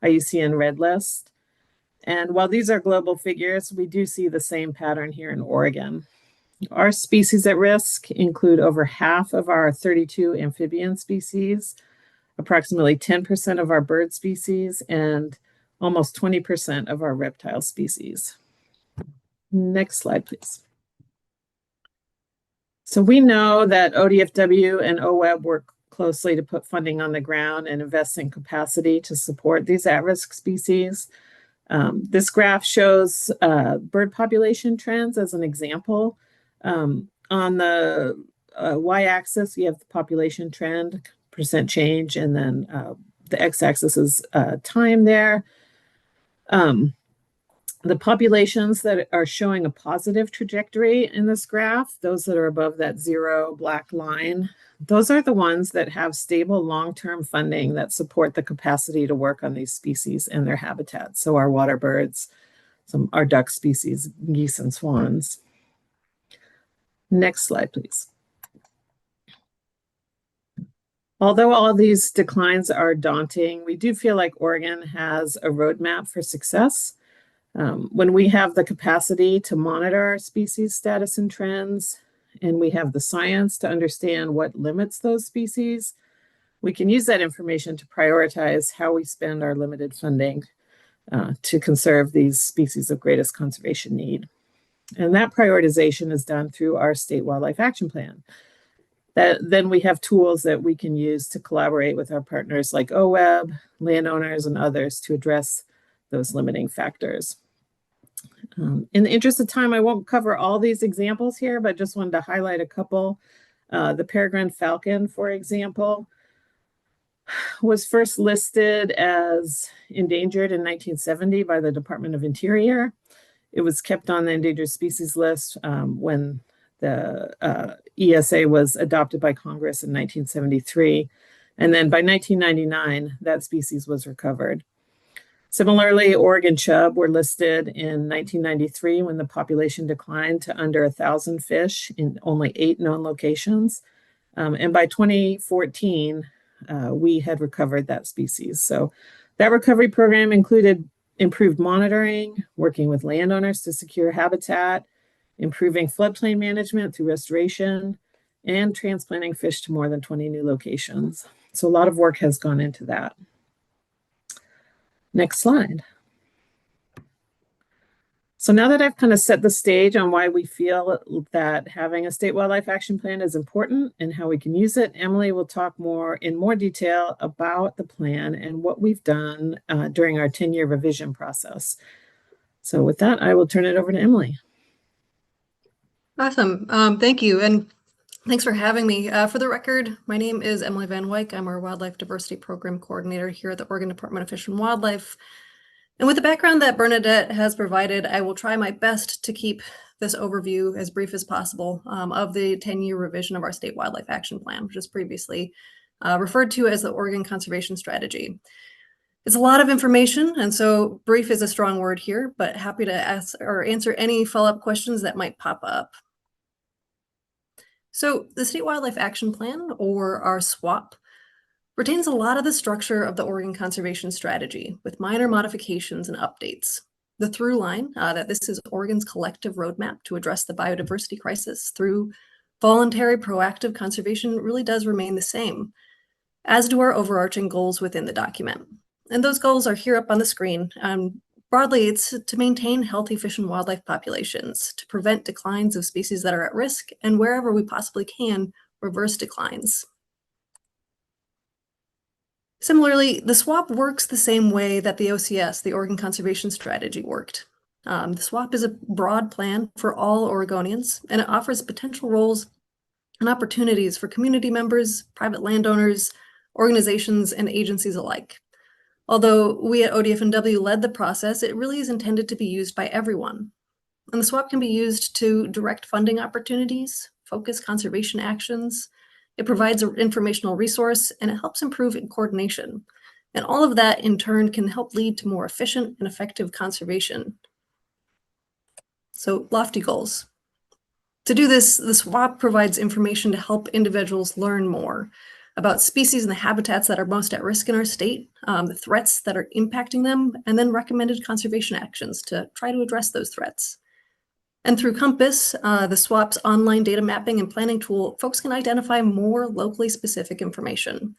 IUCN Red List. And while these are global figures, we do see the same pattern here in Oregon. Our species at risk include over half of our 32 amphibian species, approximately 10% of our bird species, and almost 20% of our reptile species. Next slide, please. So we know that ODFW and OWEB work closely to put funding on the ground and invest in capacity to support these at-risk species. This graph shows bird population trends as an example. On the y-axis, we have the population trend, percent change, and then the x-axis is time there. The populations that are showing a positive trajectory in this graph, those that are above that 0 black line, those are the ones that have stable long-term funding that support the capacity to work on these species and their habitats. So our water birds, our duck species, geese and swans. Next slide, please. Although all these declines are daunting, we do feel like Oregon has a roadmap for success. When we have the capacity to monitor our species status and trends, and we have the science to understand what limits those species, we can use that information to prioritize how we spend our limited funding to conserve these species of greatest conservation need. And that prioritization is done through our State Wildlife Action Plan. Then we have tools that we can use to collaborate with our partners like OWEB, landowners, and others to address those limiting factors. In the interest of time, I won't cover all these examples here, but just wanted to highlight a couple. The peregrine falcon, for example, was first listed as endangered in 1970 by the Department of Interior. It was kept on the endangered species list when the ESA was adopted by Congress in 1973. And then by 1999, that species was recovered. Similarly, Oregon chub were listed in 1993 when the population declined to under 1,000 fish in only 8 known locations. And by 2014, we had recovered that species. So that recovery program included improved monitoring, working with landowners to secure habitat, improving floodplain management through restoration, and transplanting fish to more than 20 new locations. So a lot of work has gone into that. Next slide. So now that I've kind of set the stage on why we feel that having a state wildlife action plan is important and how we can use it, Emily will talk in more detail about the plan and what we've done during our 10-year revision process. So with that, I will turn it over to Emily. Awesome. Thank you. And thanks for having me. For the record, my name is Emily Van Wyk. I'm our Wildlife Diversity Program Coordinator here at the Oregon Department of Fish and Wildlife. And with the background that Bernadette has provided, I will try my best to keep this overview as brief as possible of the 10-year revision of our State Wildlife Action Plan, which is previously referred to as the Oregon Conservation Strategy. It's a lot of information, and so brief is a strong word here, but happy to ask or answer any follow-up questions that might pop up. So the State Wildlife Action Plan, or our SWAP, retains a lot of the structure of the Oregon Conservation Strategy with minor modifications and updates. The through line that this is Oregon's collective roadmap to address the biodiversity crisis through voluntary proactive conservation really does remain the same, as do our overarching goals within the document. And those goals are here up on the screen. Broadly, it's to maintain healthy fish and wildlife populations, to prevent declines of species that are at risk, and wherever we possibly can, reverse declines. Similarly, the SWAP works the same way that the OCS, the Oregon Conservation Strategy, worked. The SWAP is a broad plan for all Oregonians, and it offers potential roles and opportunities for community members, private landowners, organizations, and agencies alike. Although we at ODF&W led the process, it really is intended to be used by everyone. And the SWAP can be used to direct funding opportunities, focus conservation actions. It provides an informational resource, and it helps improve coordination. And all of that, in turn, can help lead to more efficient and effective conservation. So, lofty goals. To do this, the SWAP provides information to help individuals learn more about species and the habitats that are most at risk in our state, the threats that are impacting them, and then recommended conservation actions to try to address those threats. And through Compass, the SWAP's online data mapping and planning tool, folks can identify more locally specific information.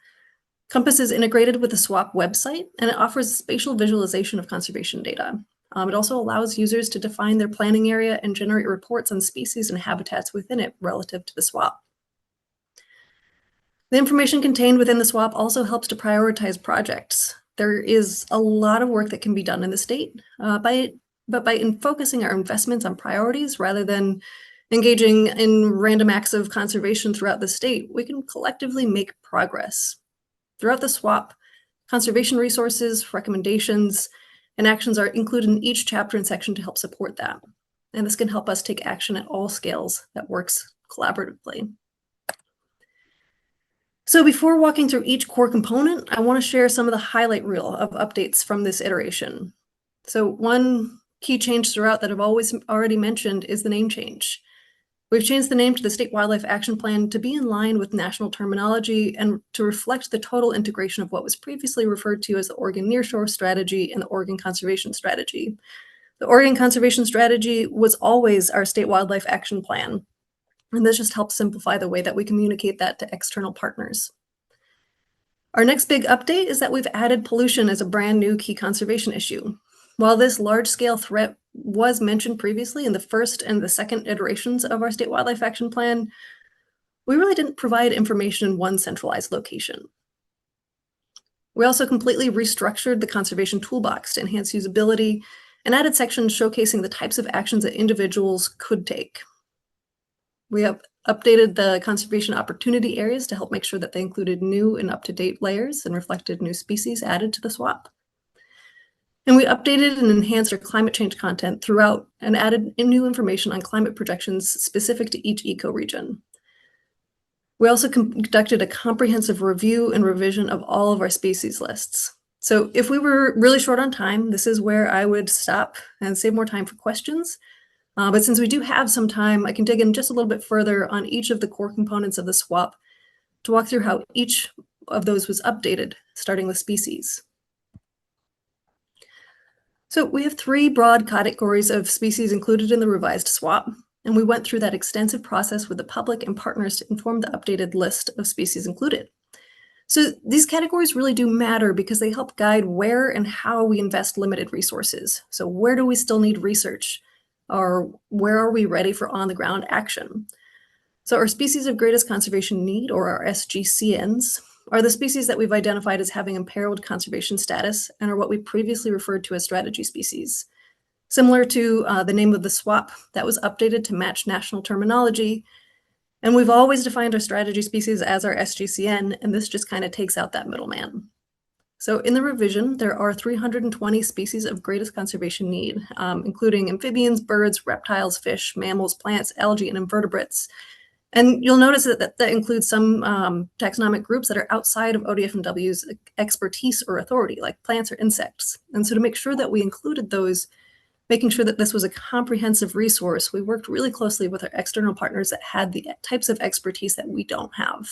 Compass is integrated with the SWAP website, and it offers spatial visualization of conservation data. It also allows users to define their planning area and generate reports on species and habitats within it relative to the SWAP. The information contained within the SWAP also helps to prioritize projects. There is a lot of work that can be done in the state, but by focusing our investments on priorities rather than engaging in random acts of conservation throughout the state, we can collectively make progress. Throughout the SWAP, conservation resources, recommendations, and actions are included in each chapter and section to help support that. And this can help us take action at all scales that works collaboratively. So before walking through each core component, I want to share some of the highlight reel of updates from this iteration. So one key change throughout that I've already mentioned is the name change. We've changed the name to the State Wildlife Action Plan to be in line with national terminology and to reflect the total integration of what was previously referred to as the Oregon Nearshore Strategy and the Oregon Conservation Strategy. The Oregon Conservation Strategy was always our State Wildlife Action Plan, and this just helps simplify the way that we communicate that to external partners. Our next big update is that we've added pollution as a brand new key conservation issue. While this large-scale threat was mentioned previously in the first and the second iterations of our State Wildlife Action Plan, we really didn't provide information in one centralized location. We also completely restructured the conservation toolbox to enhance usability and added sections showcasing the types of actions that individuals could take. We have updated the conservation opportunity areas to help make sure that they included new and up-to-date layers and reflected new species added to the SWAP. And we updated and enhanced our climate change content throughout and added in new information on climate projections specific to each ecoregion. We also conducted a comprehensive review and revision of all of our species lists. So if we were really short on time, this is where I would stop and save more time for questions. But since we do have some time, I can dig in just a little bit further on each of the core components of the SWAP to walk through how each of those was updated, starting with species. So we have three broad categories of species included in the revised SWAP, and we went through that extensive process with the public and partners to inform the updated list of species included. So these categories really do matter because they help guide where and how we invest limited resources. So where do we still need research? Or where are we ready for on-the-ground action? So our species of greatest conservation need, or our SGCNs, are the species that we've identified as having imperiled conservation status and are what we previously referred to as strategy species. Similar to the name of the SWAP that was updated to match national terminology. And we've always defined our strategy species as our SGCN, and this just kind of takes out that middleman. So in the revision, there are 320 species of greatest conservation need, including amphibians, birds, reptiles, fish, mammals, plants, algae, and invertebrates. And you'll notice that includes some taxonomic groups that are outside of ODF&W's expertise or authority, like plants or insects. And so to make sure that we included those, making sure that this was a comprehensive resource, we worked really closely with our external partners that had the types of expertise that we don't have.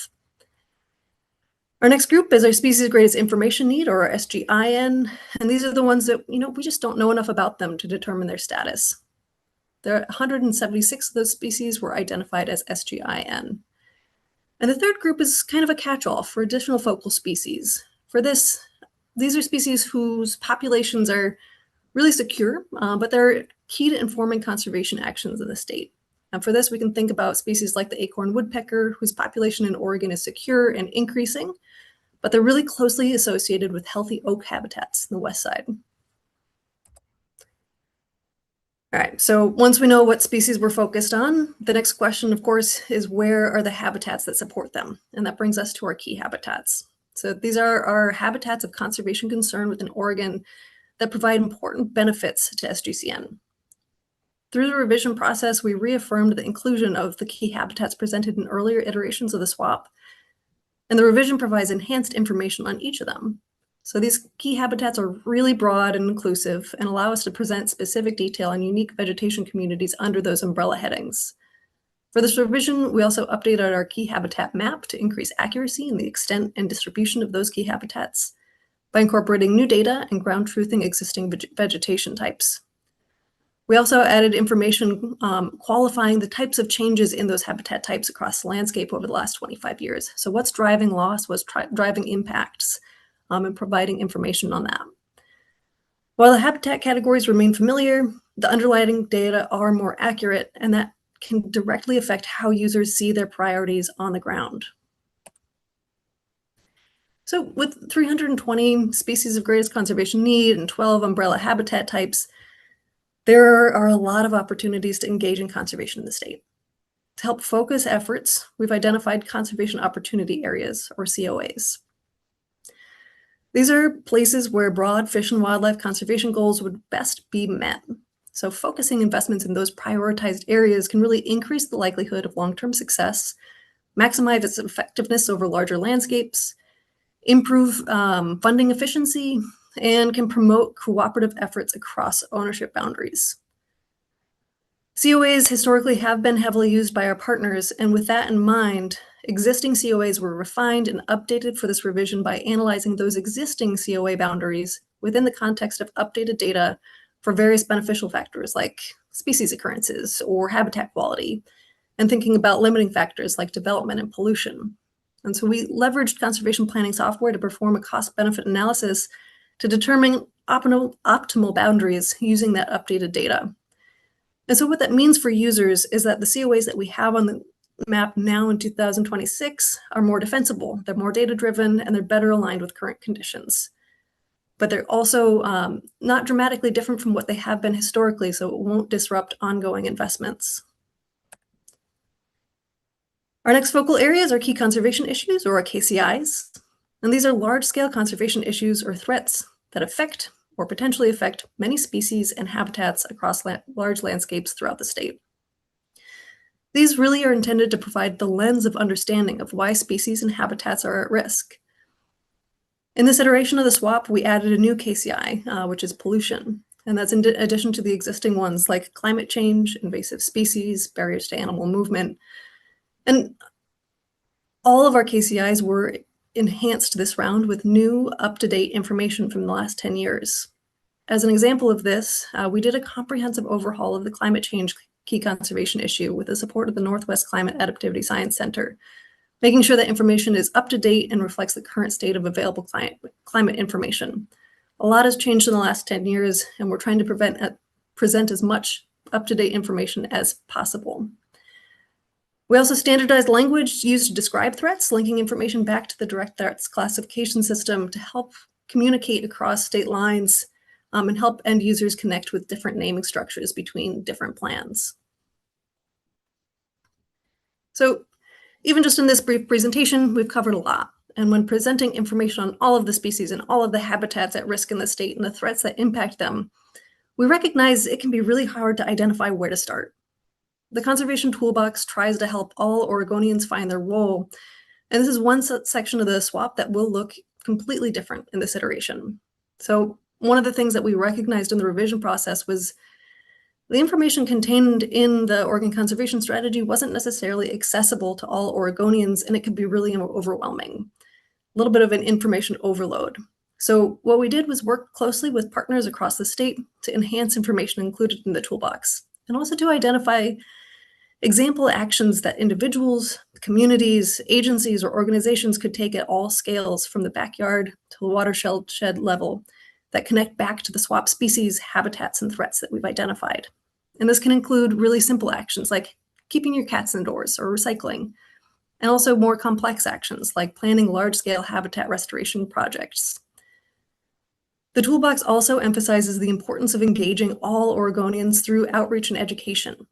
Our next group is our species of greatest information need, or our SGIN, and these are the ones that, we just don't know enough about them to determine their status. There are 176 of those species were identified as SGIN. And the third group is kind of a catch-all for additional focal species. For this, these are species whose populations are really secure, but they're key to informing conservation actions in the state. And for this, we can think about species like the acorn woodpecker, whose population in Oregon is secure and increasing, but they're really closely associated with healthy oak habitats in the west side. All right, so once we know what species we're focused on, the next question, of course, is where are the habitats that support them? And that brings us to our key habitats. So these are our habitats of conservation concern within Oregon that provide important benefits to SGCN. Through the revision process, we reaffirmed the inclusion of the key habitats presented in earlier iterations of the SWAP, and the revision provides enhanced information on each of them. So these key habitats are really broad and inclusive and allow us to present specific detail on unique vegetation communities under those umbrella headings. For this revision, we also updated our key habitat map to increase accuracy in the extent and distribution of those key habitats by incorporating new data and ground truthing existing vegetation types. We also added information qualifying the types of changes in those habitat types across the landscape over the last 25 years. So what's driving loss, what's driving impacts, and providing information on that. While the habitat categories remain familiar, the underlying data are more accurate, and that can directly affect how users see their priorities on the ground. So with 320 species of greatest conservation need and 12 umbrella habitat types, there are a lot of opportunities to engage in conservation in the state. To help focus efforts, we've identified conservation opportunity areas, or COAs. These are places where broad fish and wildlife conservation goals would best be met. So focusing investments in those prioritized areas can really increase the likelihood of long-term success, maximize its effectiveness over larger landscapes, improve funding efficiency, and can promote cooperative efforts across ownership boundaries. COAs historically have been heavily used by our partners, and with that in mind, existing COAs were refined and updated for this revision by analyzing those existing COA boundaries within the context of updated data for various beneficial factors like species occurrences or habitat quality, and thinking about limiting factors like development and pollution. And so we leveraged conservation planning software to perform a cost-benefit analysis to determine optimal boundaries using that updated data. And so what that means for users is that the COAs that we have on the map now in 2026 are more defensible, they're more data-driven, and they're better aligned with current conditions. But they're also not dramatically different from what they have been historically, so it won't disrupt ongoing investments. Our next focal areas are key conservation issues, or our KCIs. And these are large-scale conservation issues or threats that affect or potentially affect many species and habitats across large landscapes throughout the state. These really are intended to provide the lens of understanding of why species and habitats are at risk. In this iteration of the SWAP, we added a new KCI, which is pollution. And that's in addition to the existing ones like climate change, invasive species, barriers to animal movement. And all of our KCIs were enhanced this round with new up-to-date information from the last 10 years. As an example of this, we did a comprehensive overhaul of the climate change key conservation issue with the support of the Northwest Climate Adaptivity Science Center, making sure that information is up to date and reflects the current state of available climate information. A lot has changed in the last 10 years, and we're trying to present as much up-to-date information as possible. We also standardized language used to describe threats, linking information back to the direct threats classification system to help communicate across state lines and help end users connect with different naming structures between different plans. So even just in this brief presentation, we've covered a lot. And when presenting information on all of the species and all of the habitats at risk in the state and the threats that impact them, we recognize it can be really hard to identify where to start. The Conservation Toolbox tries to help all Oregonians find their role, and this is one section of the SWAP that will look completely different in this iteration. So one of the things that we recognized in the revision process was the information contained in the Oregon Conservation Strategy wasn't necessarily accessible to all Oregonians, and it could be really overwhelming. A little bit of an information overload. So what we did was work closely with partners across the state to enhance information included in the toolbox, and also to identify example actions that individuals, communities, agencies, or organizations could take at all scales from the backyard to the watershed level that connect back to the SWAP species, habitats, and threats that we've identified. And this can include really simple actions like keeping your cats indoors or recycling, and also more complex actions like planning large-scale habitat restoration projects. The toolbox also emphasizes the importance of engaging all Oregonians through outreach and education.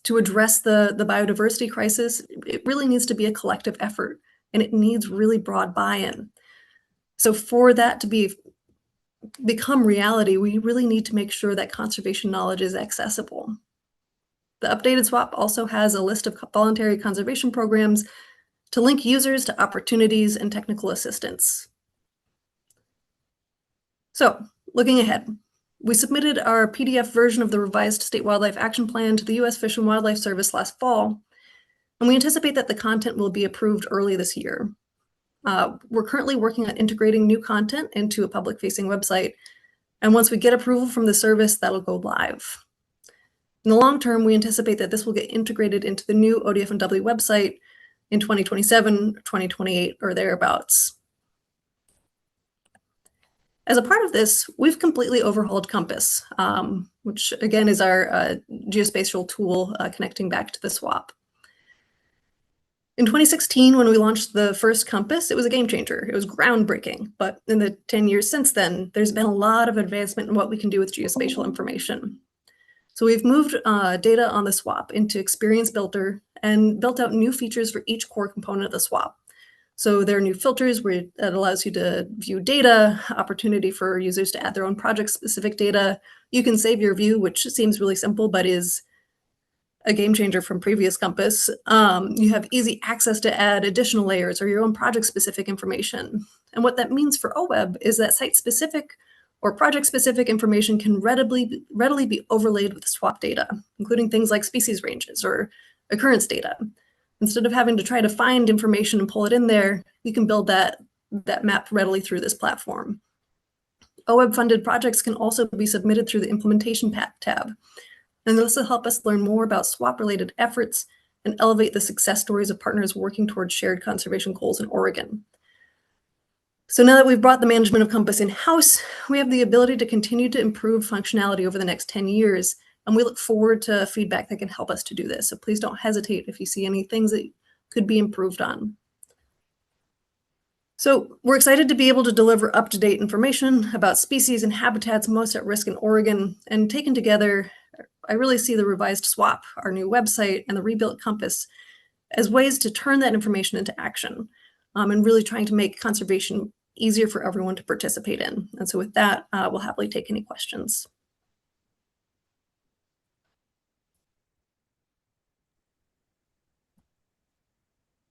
To address the biodiversity crisis, it really needs to be a collective effort, and it needs really broad buy-in. So for that to become reality, we really need to make sure that conservation knowledge is accessible. The updated SWAP also has a list of voluntary conservation programs to link users to opportunities and technical assistance. So, looking ahead, we submitted our PDF version of the revised State Wildlife Action Plan to the U.S. Fish and Wildlife Service last fall, and we anticipate that the content will be approved early this year. We're currently working on integrating new content into a public-facing website, and once we get approval from the service, that'll go live. In the long term, we anticipate that this will get integrated into the new ODF&W website in 2027, 2028, or thereabouts. As a part of this, we've completely overhauled Compass, which again is our geospatial tool connecting back to the SWAP. In 2016, when we launched the first Compass, it was a game changer. It was groundbreaking, but in the 10 years since then, there's been a lot of advancement in what we can do with geospatial information. So we've moved data on the SWAP into Experience Builder and built out new features for each core component of the SWAP. So there are new filters that allows you to view data, opportunity for users to add their own project-specific data. You can save your view, which seems really simple, but is a game changer from previous Compass. You have easy access to add additional layers or your own project-specific information. And what that means for OWEB is that site-specific or project-specific information can readily be overlaid with swap data, including things like species ranges or occurrence data. Instead of having to try to find information and pull it in there, you can build that map readily through this platform. OWEB-funded projects can also be submitted through the Implementation tab. And this will help us learn more about SWAP-related efforts and elevate the success stories of partners working towards shared conservation goals in Oregon. So now that we've brought the management of Compass in-house, we have the ability to continue to improve functionality over the next 10 years, and we look forward to feedback that can help us to do this. So please don't hesitate if you see any things that could be improved on. So we're excited to be able to deliver up-to-date information about species and habitats most at risk in Oregon, and taken together, I really see the revised SWAP, our new website, and the rebuilt Compass as ways to turn that information into action, and really trying to make conservation easier for everyone to participate in. And so with that, we'll happily take any questions.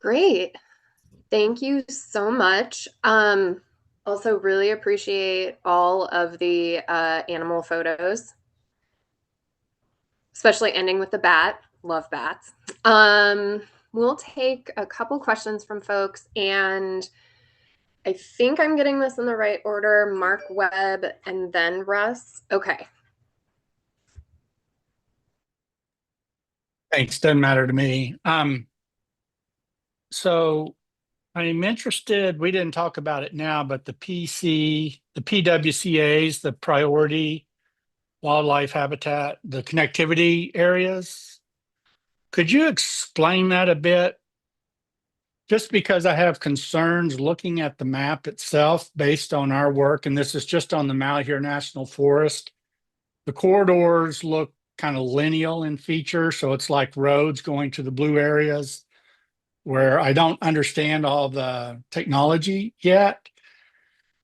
Great. Thank you so much. Also really appreciate all of the animal photos, especially ending with the bat. Love bats. We'll take a couple questions from folks, and I think I'm getting this in the right order. Mark Webb and then Russ. Okay. Thanks, doesn't matter to me. So I'm interested, we didn't talk about it now, but the PWCAs, the priority wildlife habitat, the connectivity areas. Could you explain that a bit? Just because I have concerns looking at the map itself based on our work, and this is just on the Malheur National Forest. The corridors look kind of lineal in feature, so it's like roads going to the blue areas where I don't understand all the technology yet.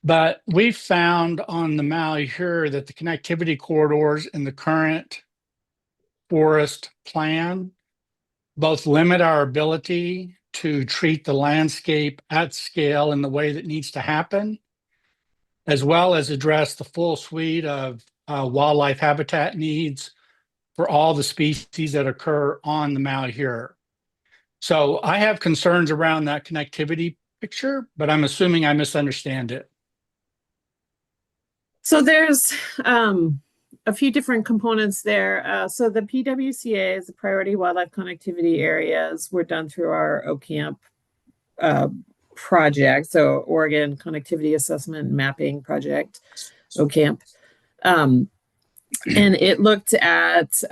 But we've found on the Malheur that the connectivity corridors in the current forest plan both limit our ability to treat the landscape at scale in the way that needs to happen, as well as address the full suite of wildlife habitat needs for all the species that occur on the Malheur. So I have concerns around that connectivity picture, but I'm assuming I misunderstand it. So there's a few different components there. So the PWCAs, the priority wildlife connectivity areas, were done through our OCAMP project. So Oregon Connectivity Assessment Mapping Project, OCAMP. And it looked at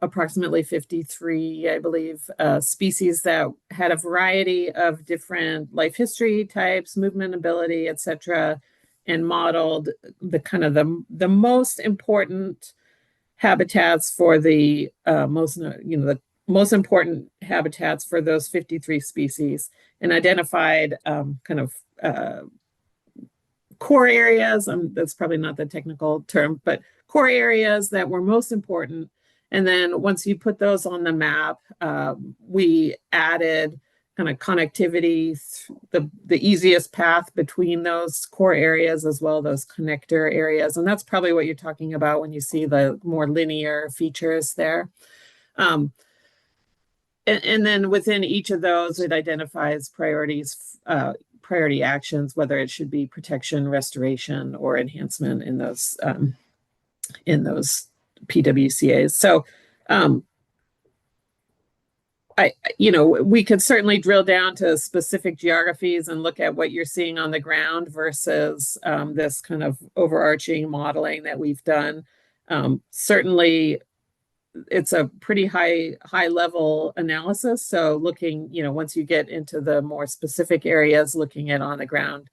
approximately 53, I believe, species that had a variety of different life history types, movement ability, etc., and modeled the kind of the most important habitats for the the most important habitats for those 53 species, and identified kind of core areas. That's probably not the technical term, but core areas that were most important. And then once you put those on the map, we added kind of connectivity, the easiest path between those core areas as well, those connector areas. And that's probably what you're talking about when you see the more linear features there. And then within each of those, it identifies priorities, priority actions, whether it should be protection, restoration, or enhancement in those PWCAs. So we could certainly drill down to specific geographies and look at what you're seeing on the ground versus this kind of overarching modeling that we've done. Certainly, it's a pretty high level analysis. So looking, once you get into the more specific areas, looking at on the ground,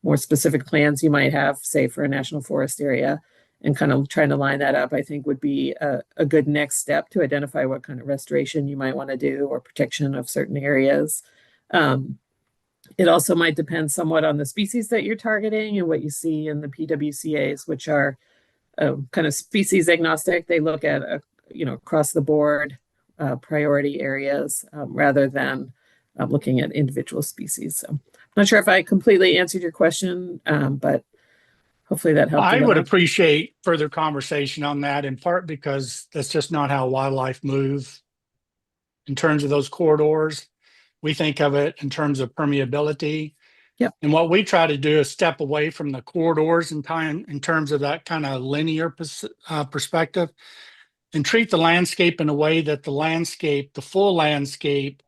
more specific plans you might have, say for a national forest area, and kind of trying to line that up, I think would be a good next step to identify what kind of restoration you might want to do or protection of certain areas. It also might depend somewhat on the species that you're targeting and what you see in the PWCAs, which are kind of species agnostic. They look at, across the board priority areas rather than looking at individual species. So I'm not sure if I completely answered your question, but hopefully that helped. I would appreciate further conversation on that, in part because that's just not how wildlife move in terms of those corridors. We think of it in terms of permeability. Yep. And what we try to do is step away from the corridors in time in terms of that kind of linear perspective, and treat the landscape in a way that the full landscape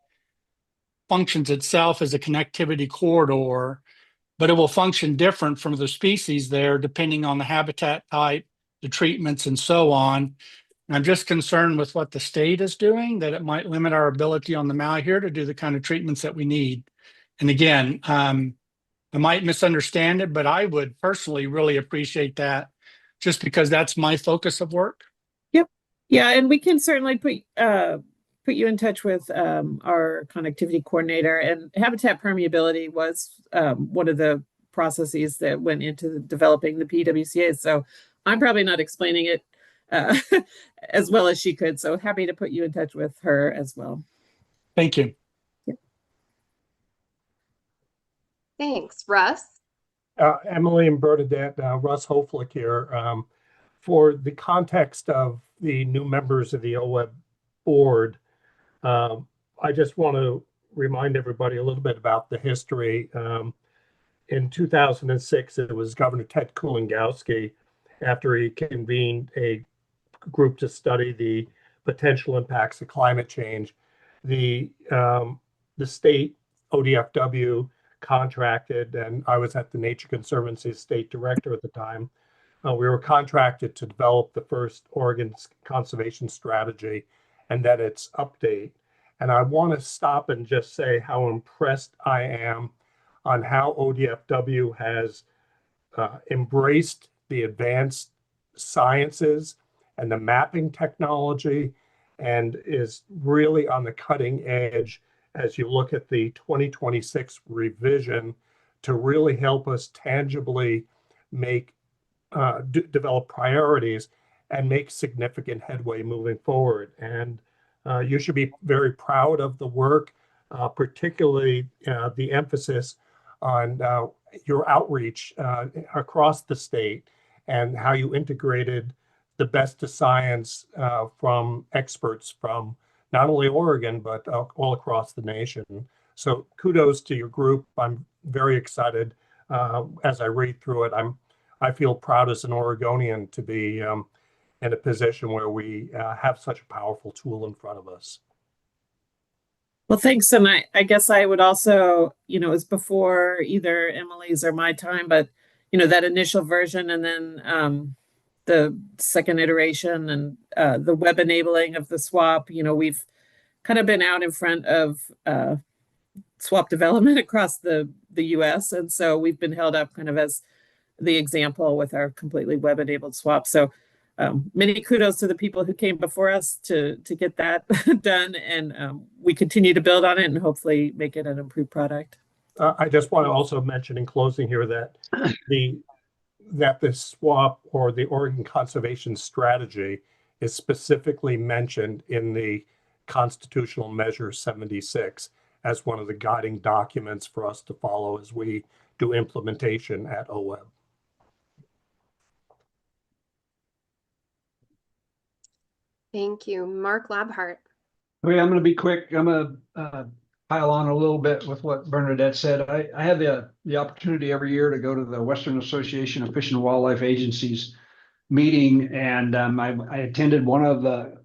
functions itself as a connectivity corridor, but it will function different from the species there depending on the habitat type, the treatments, and so on. I'm just concerned with what the state is doing, that it might limit our ability on the Maui here to do the kind of treatments that we need. And again, I might misunderstand it, but I would personally really appreciate that, just because that's my focus of work. Yep. Yeah, and we can certainly put you in touch with our connectivity coordinator. And habitat permeability was one of the processes that went into developing the PWCA. So I'm probably not explaining it as well as she could. So happy to put you in touch with her as well. Thank you. Thanks. Russ? Emily and Bernadette, Russ Hoflick here. For the context of the new members of the OWEB board, I just want to remind everybody a little bit about the history. In 2006, it was Governor Ted Kulingowski, after he convened a group to study the potential impacts of climate change. The state ODFW contracted, and I was at the Nature Conservancy state director at the time. We were contracted to develop the first Oregon conservation strategy and then its update. And I want to stop and just say how impressed I am on how ODFW has embraced the advanced sciences and the mapping technology, and is really on the cutting edge as you look at the 2026 revision to really help us tangibly make develop priorities and make significant headway moving forward. And you should be very proud of the work, particularly the emphasis on your outreach across the state and how you integrated the best of science from experts from not only Oregon, but all across the nation. So kudos to your group. I'm very excited as I read through it. I feel proud as an Oregonian to be in a position where we have such a powerful tool in front of us. Well, thanks. And I guess I would also, it was before either Emily's or my time, but, that initial version and then the second iteration and the web enabling of the swap, we've kind of been out in front of swap development across the US. And so we've been held up kind of as the example with our completely web-enabled swap. So many kudos to the people who came before us to get that done. And we continue to build on it and hopefully make it an improved product. I just want to also mention in closing here that the swap, or the Oregon Conservation Strategy, is specifically mentioned in the Constitutional Measure 76 as one of the guiding documents for us to follow as we do implementation at OWEB. Thank you. Mark Labhart. Okay, I'm going to be quick. I'm going to pile on a little bit with what Bernadette said. I had the opportunity every year to go to the Western Association of Fish and Wildlife Agencies meeting, and I attended one of the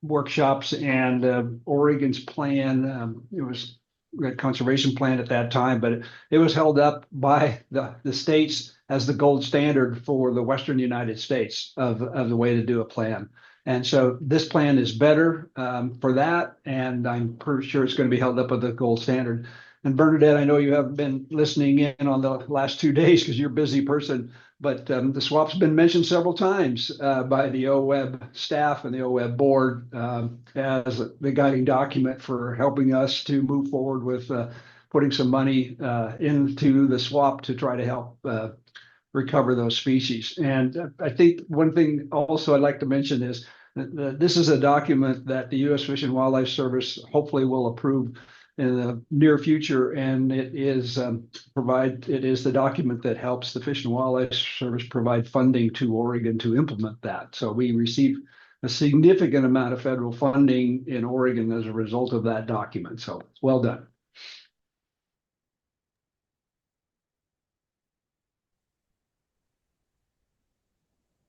workshops, and Oregon's plan, it was a conservation plan at that time, but it was held up by the states as the gold standard for the Western United States of the way to do a plan. And so this plan is better for that, and I'm pretty sure it's going to be held up with the gold standard. And Bernadette, I know you haven't been listening in on the last 2 days because you're a busy person, but the swap's been mentioned several times by the OWEB staff and the OWEB board as the guiding document for helping us to move forward with putting some money into the swap to try to help recover those species. And I think one thing also I'd like to mention is that this is a document that the U.S. Fish and Wildlife Service hopefully will approve in the near future, and it is the document that helps the Fish and Wildlife Service provide funding to Oregon to implement that. So we receive a significant amount of federal funding in Oregon as a result of that document. So well done.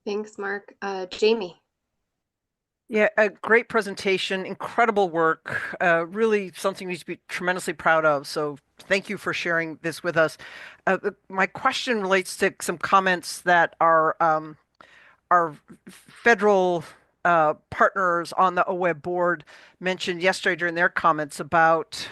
Thanks, Mark. Jamie. Yeah, a great presentation, incredible work, really something you need to be tremendously proud of. So thank you for sharing this with us. My question relates to some comments that our federal partners on the OWEB board mentioned yesterday during their comments about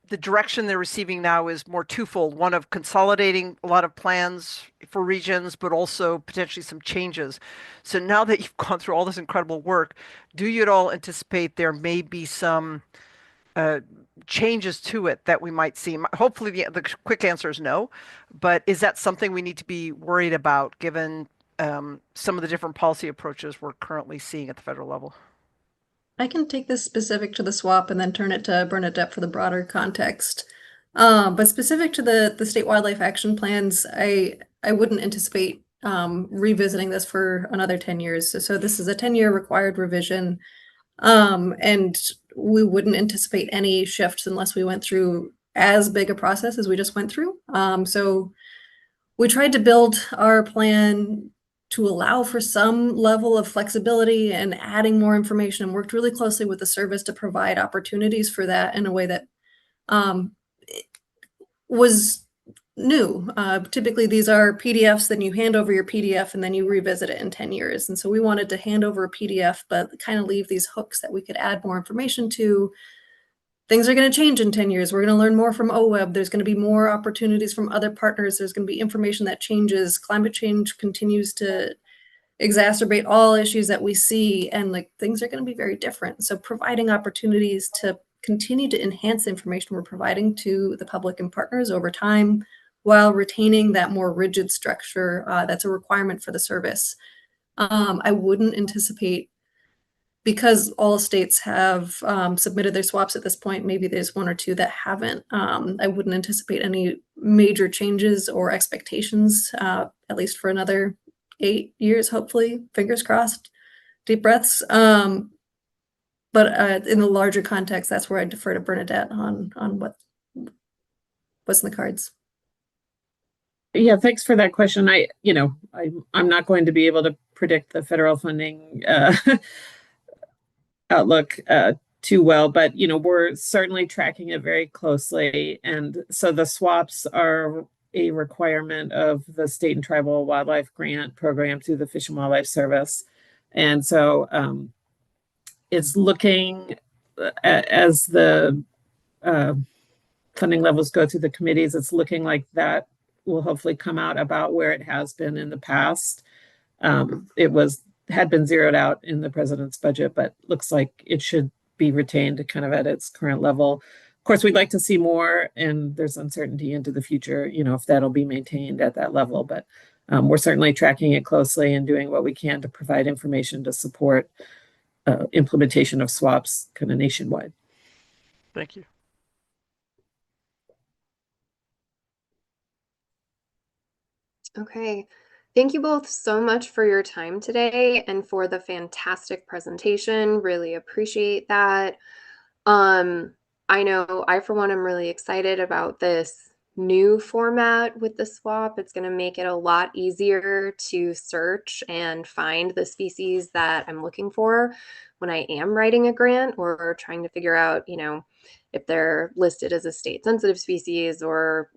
the direction they're receiving now is more twofold, one of consolidating a lot of plans for regions, but also potentially some changes. So now that you've gone through all this incredible work, do you at all anticipate there may be some changes to it that we might see? Hopefully the quick answer is no, but is that something we need to be worried about given some of the different policy approaches we're currently seeing at the federal level? I can take this specific to the swap and then turn it to Bernadette for the broader context. But specific to the state wildlife action plans, I wouldn't anticipate revisiting this for another 10 years. So this is a 10-year required revision. And we wouldn't anticipate any shifts unless we went through as big a process as we just went through. So we tried to build our plan to allow for some level of flexibility and adding more information, and worked really closely with the service to provide opportunities for that in a way that was new. Typically, these are PDFs, then you hand over your PDF and then you revisit it in 10 years. And so we wanted to hand over a PDF, but kind of leave these hooks that we could add more information to. Things are going to change in 10 years. We're going to learn more from OWEB. There's going to be more opportunities from other partners. There's going to be information that changes. Climate change continues to exacerbate all issues that we see, and like things are going to be very different. So providing opportunities to continue to enhance the information we're providing to the public and partners over time while retaining that more rigid structure that's a requirement for the service. I wouldn't anticipate, because all states have submitted their swaps at this point, maybe there's one or two that haven't. I wouldn't anticipate any major changes or expectations, at least for another 8 years, hopefully, fingers crossed, deep breaths. But in the larger context, that's where I defer to Bernadette on what's in the cards. Yeah, thanks for that question. I'm not going to be able to predict the federal funding outlook too well, but we're certainly tracking it very closely. And so the swaps are a requirement of the state and tribal wildlife grant program through the Fish and Wildlife Service. And so it's looking as the funding levels go through the committees, it's looking like that will hopefully come out about where it has been in the past. It had been zeroed out in the president's budget, but looks like it should be retained kind of at its current level. Of course, we'd like to see more, and there's uncertainty into the future, if that'll be maintained at that level. But we're certainly tracking it closely and doing what we can to provide information to support implementation of swaps kind of nationwide. Thank you. Okay. Thank you both so much for your time today and for the fantastic presentation. Really appreciate that. I know I, for one, am really excited about this new format with the swap. It's going to make it a lot easier to search and find the species that I'm looking for when I am writing a grant or trying to figure out, if they're listed as a state sensitive species or,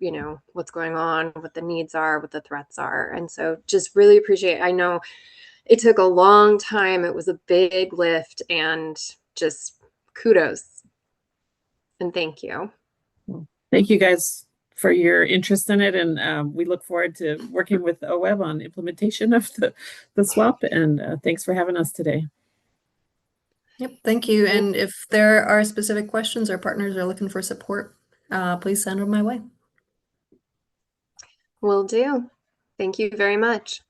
what's going on, what the needs are, what the threats are. And so just really appreciate, I know it took a long time. It was a big lift, and just kudos. And thank you. Thank you guys for your interest in it. And we look forward to working with OWEB on implementation of the swap. And thanks for having us today. Yep, thank you. And if there are specific questions, our partners are looking for support please send them my way. Will do. Thank you very much.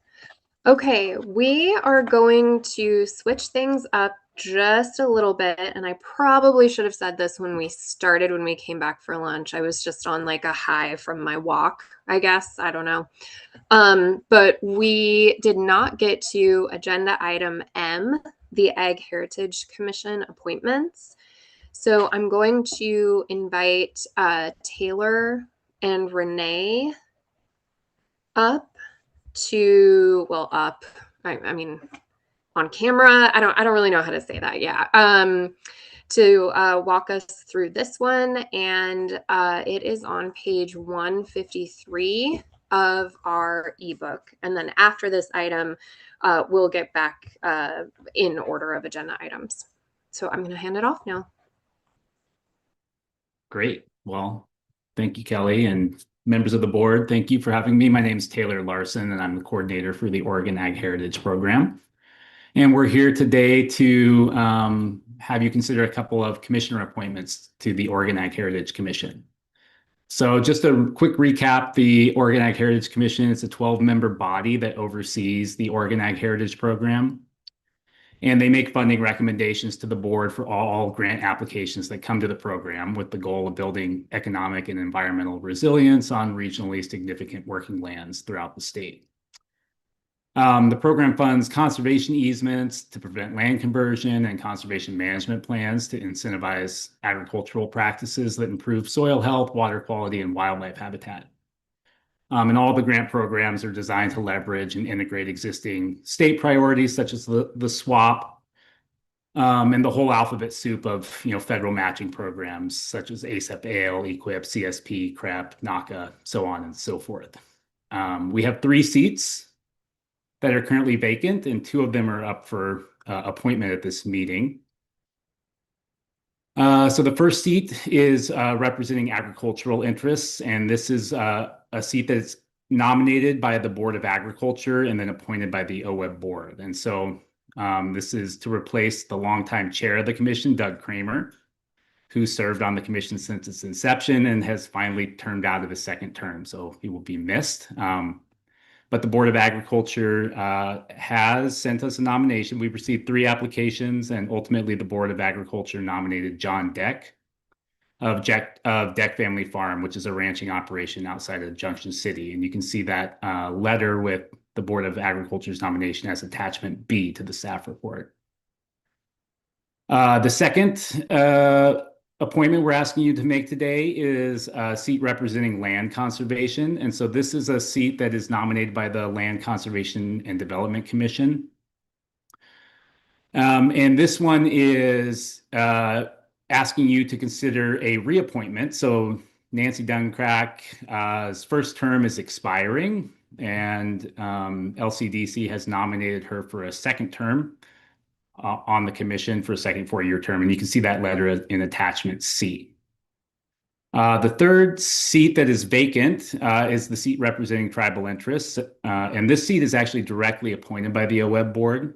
Okay, we are going to switch things up just a little bit. And I probably should have said this when we started, when we came back for lunch. I was just on like a high from my walk, I guess. I don't know. But we did not get to agenda item M, the Ag Heritage Commission appointments. So I'm going to invite Taylor and Renee up to, well, up, I mean, on camera. I don't really know how to say that. Yeah. To walk us through this one. And it is on page 153 of our ebook. And then after this item, we'll get back in order of agenda items. So I'm going to hand it off now. Great. Well, thank you, Kelly, and members of the board. Thank you for having me. My name is Taylor Larson, and I'm the coordinator for the Oregon Ag Heritage Program. And we're here today to have you consider a couple of commissioner appointments to the Oregon Ag Heritage Commission. So just a quick recap, the Oregon Ag Heritage Commission is a 12-member body that oversees the Oregon Ag Heritage Program. And they make funding recommendations to the board for all grant applications that come to the program with the goal of building economic and environmental resilience on regionally significant working lands throughout the state. The program funds conservation easements to prevent land conversion and conservation management plans to incentivize agricultural practices that improve soil health, water quality, and wildlife habitat. And all the grant programs are designed to leverage and integrate existing state priorities such as the SWAP and the whole alphabet soup of federal matching programs such as ASAP, AL, EQIP, CSP, CREP, NACA, so on and so forth. We have 3 seats that are currently vacant, and 2 of them are up for appointment at this meeting. So the first seat is representing agricultural interests, and this is a seat that's nominated by the Board of Agriculture and then appointed by the OWEB board. And so this is to replace the longtime chair of the commission, Doug Kramer, who served on the commission since its inception and has finally turned out of his 2nd term, so he will be missed. But the Board of Agriculture has sent us a nomination. We've received 3 applications, and ultimately the Board of Agriculture nominated John Deck of Deck Family Farm, which is a ranching operation outside of Junction City. And you can see that letter with the Board of Agriculture's nomination as attachment B to the staff report. The second appointment we're asking you to make today is a seat representing land conservation. And so this is a seat that is nominated by the Land Conservation and Development Commission. And this one is asking you to consider a reappointment. So Nancy Duncrack's first term is expiring, and LCDC has nominated her for a 2nd term on the commission for a 2nd 4-year term. And you can see that letter in attachment C. The 3rd seat that is vacant is the seat representing tribal interests. And this seat is actually directly appointed by the OWEB board.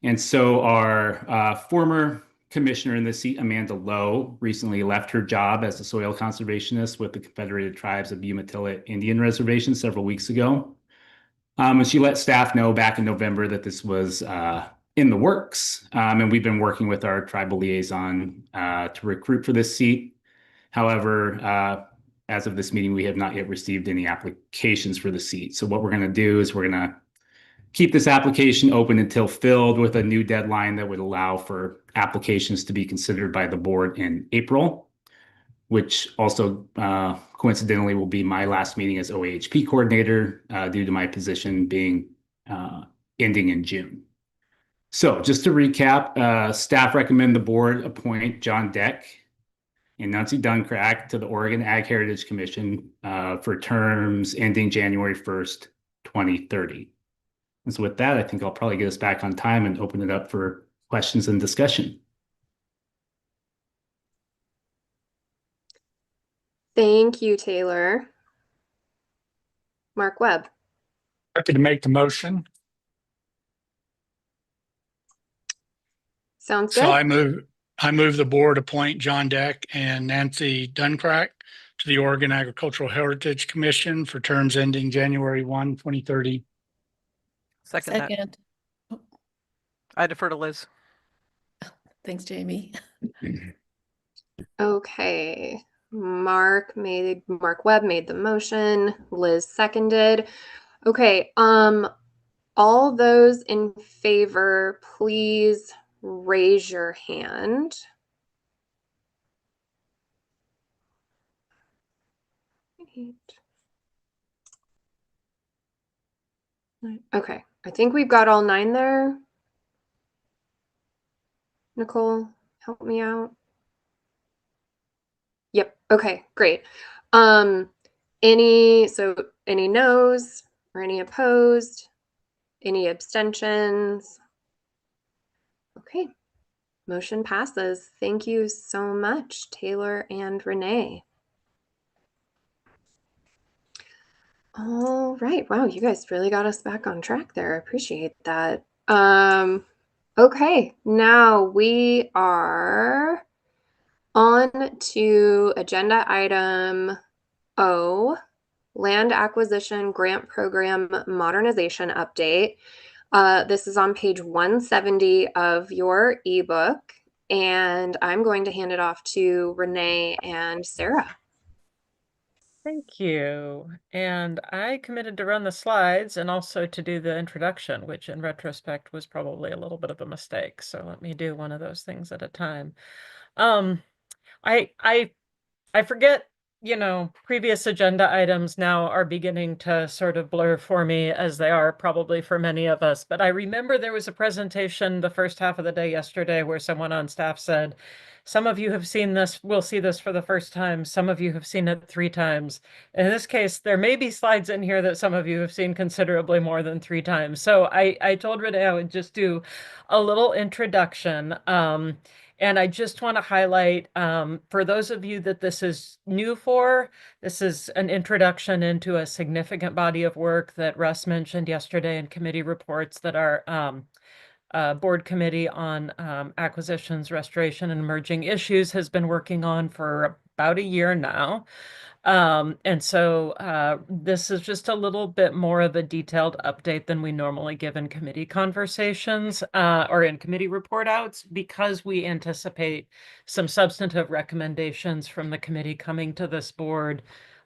And so our former commissioner in this seat, Amanda Lowe, recently left her job as a soil conservationist with the Confederated Tribes of Umatilla Indian Reservation several weeks ago. And she let staff know back in November that this was in the works. And we've been working with our tribal liaison to recruit for this seat. However, as of this meeting, we have not yet received any applications for the seat. So what we're going to do is we're going to keep this application open until filled, with a new deadline that would allow for applications to be considered by the board in April, which also coincidentally will be my last meeting as OAHP coordinator due to my position being ending in June. So just to recap, staff recommend the board appoint John Deck and Nancy Duncrack to the Oregon Ag Heritage Commission for terms ending January 1st, 2030. And so with that, I think I'll probably get us back on time and open it up for questions and discussion. Thank you, Taylor. Mark Webb. Happy to make the motion. Sounds good. So I move I move the board appoint John Deck and Nancy Duncrack to the Oregon Agricultural Heritage Commission for terms ending January 1, 2030. Second that. Second. I defer to Liz. Thanks, Jamie. Okay. Mark Webb made the motion. Liz seconded. Okay. All those in favor, please raise your hand. Okay, I think we've got all 9 there. Nicole, help me out. Yep, okay, great. Any no's or any opposed? Any abstentions? Okay, motion passes. Thank you so much, Taylor and Renee. All right. Wow, you guys really got us back on track there. I appreciate that. Okay, now we are on to agenda item O, Land Acquisition Grant Program Modernization Update. This is on page 170 of your ebook, and I'm going to hand it off to Renee and Sarah. Thank you. And I committed to run the slides and also to do the introduction, which in retrospect was probably a little bit of a mistake. So let me do one of those things at a time. I forget, previous agenda items now are beginning to sort of blur for me, as they are probably for many of us. But I remember there was a presentation the first half of the day yesterday where someone on staff said, some of you have seen this, will see this for the first time. Some of you have seen it 3 times. In this case, there may be slides in here that some of you have seen considerably more than 3 times. So I told Renee I would just do a little introduction. And I just want to highlight, for those of you that this is new for, this is an introduction into a significant body of work that Russ mentioned yesterday in committee reports that our board committee on acquisitions, restoration, and emerging issues has been working on for about a year now. And so this is just a little bit more of a detailed update than we normally give in committee conversations or in committee report outs, because we anticipate some substantive recommendations from the committee coming to this board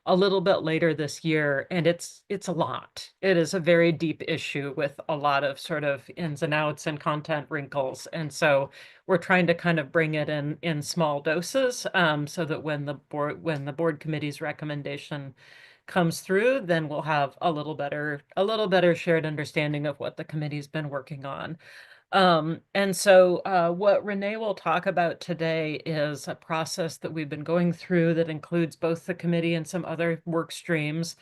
a little bit later this year. And it's a lot. It is a very deep issue with a lot of sort of ins and outs and content wrinkles. And so we're trying to kind of bring it in small doses, so that when the board committee's recommendation comes through, then we'll have a little better shared understanding of what the committee's been working on. And so what Renee will talk about today is a process that we've been going through that includes both the committee and some other work streams.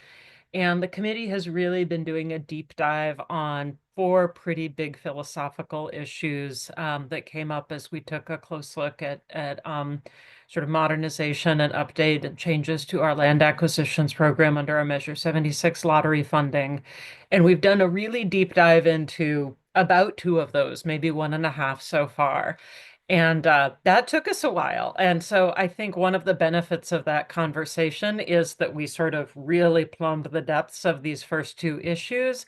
And the committee has really been doing a deep dive on 4 pretty big philosophical issues that came up as we took a close look at sort of modernization and update and changes to our land acquisitions program under our Measure 76 lottery funding. And we've done a really deep dive into about 2 of those, maybe 1.5 so far. And that took us a while. And so I think one of the benefits of that conversation is that we sort of really plumbed the depths of these first 2 issues.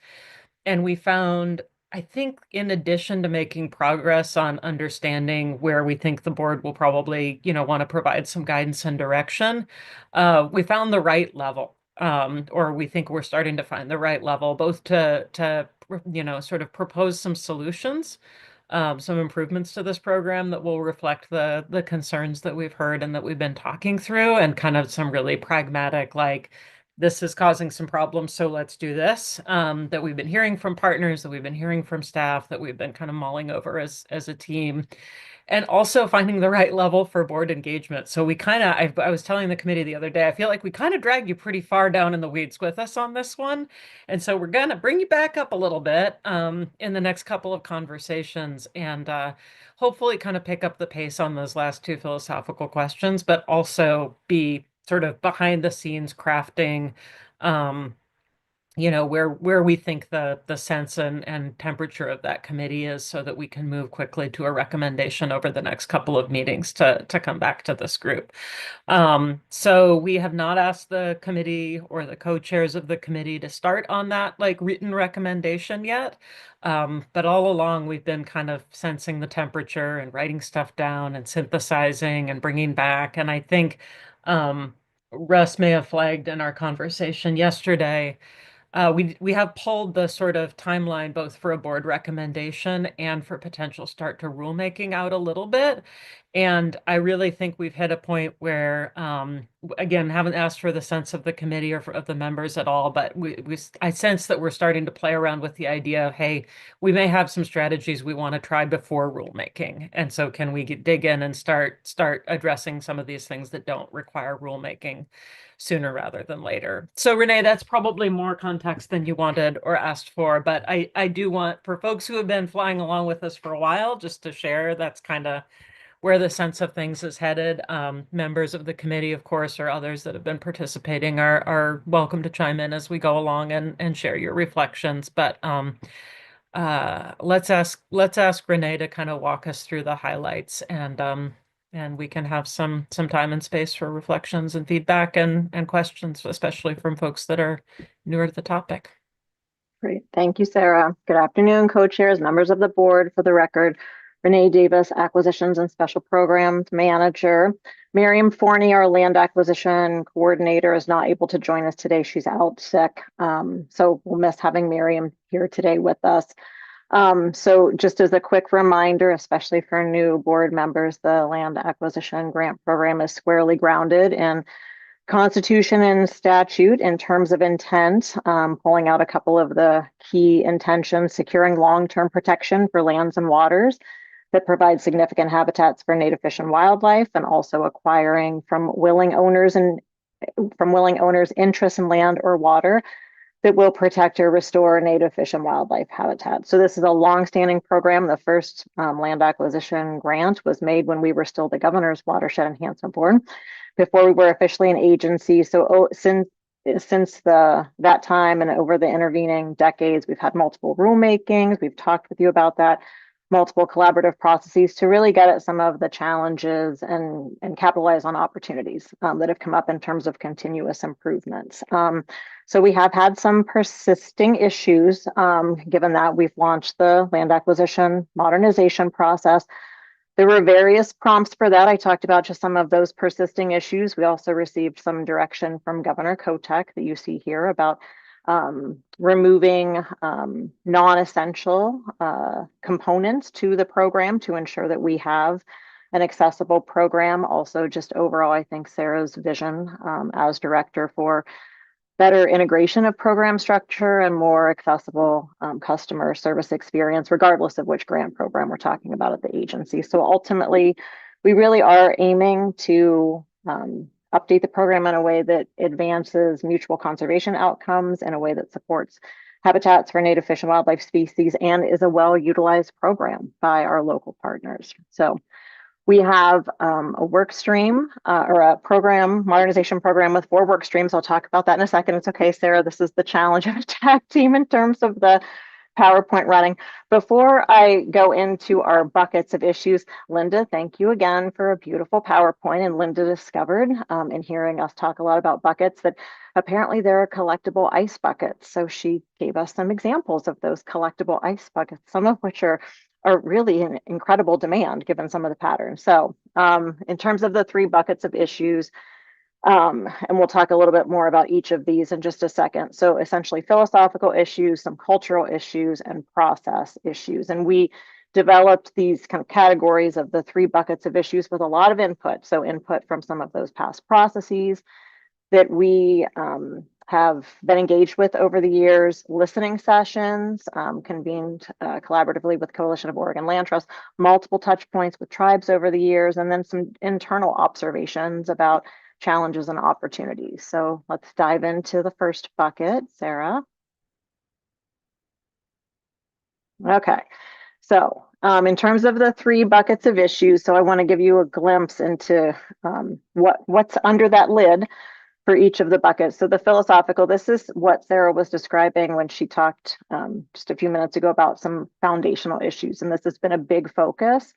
And we found, I think, in addition to making progress on understanding where we think the board will probably, want to provide some guidance and direction, we found the right level. Or we think we're starting to find the right level, both to sort of propose some solutions, some improvements to this program that will reflect the concerns that we've heard and that we've been talking through, and kind of some really pragmatic, like, this is causing some problems, so let's do this, that we've been hearing from partners, that we've been hearing from staff, that we've been kind of mulling over as a team. And also finding the right level for board engagement. So we kind of, I was telling the committee the other day, I feel like we kind of dragged you pretty far down in the weeds with us on this one. And so we're going to bring you back up a little bit in the next couple of conversations, and hopefully kind of pick up the pace on those last 2 philosophical questions, but also be sort of behind the scenes crafting where we think the sense and temperature of that committee is, so that we can move quickly to a recommendation over the next couple of meetings to come back to this group. So we have not asked the committee or the co-chairs of the committee to start on that written recommendation yet. But all along we've been kind of sensing the temperature and writing stuff down and synthesizing and bringing back. And I think Russ may have flagged in our conversation yesterday, we have pulled the sort of timeline both for a board recommendation and for potential start to rulemaking out a little bit. And I really think we've hit a point where, again, haven't asked for the sense of the committee or of the members at all, but I sense that we're starting to play around with the idea of, hey, we may have some strategies we want to try before rulemaking. And so can we dig in and start addressing some of these things that don't require rulemaking sooner rather than later. So Renee, that's probably more context than you wanted or asked for, but I do want, for folks who have been flying along with us for a while, just to share that's kind of where the sense of things is headed. Members of the committee, of course, or others that have been participating are welcome to chime in as we go along and share your reflections. But let's ask Renee to kind of walk us through the highlights, and we can have some time and space for reflections and feedback and questions, especially from folks that are newer to the topic. Great. Thank you, Sarah. Good afternoon, co-chairs, members of the board. For the record, Renee Davis, Acquisitions and Special Programs Manager. Miriam Forney, our Land Acquisition Coordinator, is not able to join us today. She's out sick. So we'll miss having Miriam here today with us. So just as a quick reminder, especially for new board members, the Land Acquisition Grant Program is squarely grounded in Constitution and statute in terms of intent, pulling out a couple of the key intentions: securing long-term protection for lands and waters that provide significant habitats for native fish and wildlife, and also acquiring from willing owners interest in land or water that will protect or restore native fish and wildlife habitat. So this is a long-standing program. The first land acquisition grant was made when we were still the Governor's Watershed Enhancement Board, before we were officially an agency. So since that time and over the intervening decades, we've had multiple rulemakings. We've talked with you about that, multiple collaborative processes to really get at some of the challenges and capitalize on opportunities that have come up in terms of continuous improvements. So we have had some persisting issues, given that we've launched the land acquisition modernization process. There were various prompts for that. I talked about just some of those persisting issues. We also received some direction from Governor Kotek that you see here about removing non-essential components to the program to ensure that we have an accessible program. Also, just overall, I think Sarah's vision as director for better integration of program structure and more accessible customer service experience, regardless of which grant program we're talking about at the agency. So ultimately, we really are aiming to update the program in a way that advances mutual conservation outcomes, in a way that supports habitats for native fish and wildlife species, and is a well-utilized program by our local partners. So we have a work stream or a program, modernization program with 4 work streams. I'll talk about that in a second. It's okay, Sarah, this is the challenge of a tag team in terms of the PowerPoint running. Before I go into our buckets of issues, Linda, thank you again for a beautiful PowerPoint. And Linda discovered in hearing us talk a lot about buckets that apparently there are collectible ice buckets. So she gave us some examples of those collectible ice buckets, some of which are really in incredible demand given some of the patterns. So in terms of the 3 buckets of issues, and we'll talk a little bit more about each of these in just a second. So essentially philosophical issues, some cultural issues, and process issues. And we developed these kind of categories of the 3 buckets of issues with a lot of input. So input from some of those past processes that we have been engaged with over the years, listening sessions, convened collaboratively with Coalition of Oregon Land Trust, multiple touch points with tribes over the years, and then some internal observations about challenges and opportunities. So let's dive into the first bucket, Sarah. Okay, so in terms of the 3 buckets of issues, so I want to give you a glimpse into what's under that lid. for each of the buckets. So the philosophical, this is what Sarah was describing when she talked just a few minutes ago about some foundational issues. And this has been a big focus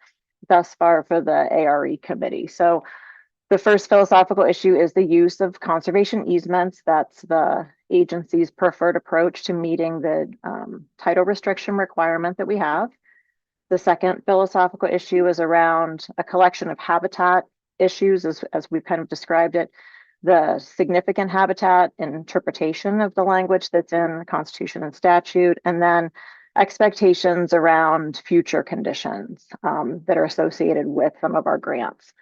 thus far for the ARE committee. So the first philosophical issue is the use of conservation easements. That's the agency's preferred approach to meeting the title restriction requirement that we have. The second philosophical issue is around a collection of habitat issues, as we've kind of described it, the significant habitat interpretation of the language that's in the Constitution and statute, and then expectations around future conditions that are associated with some of our grants.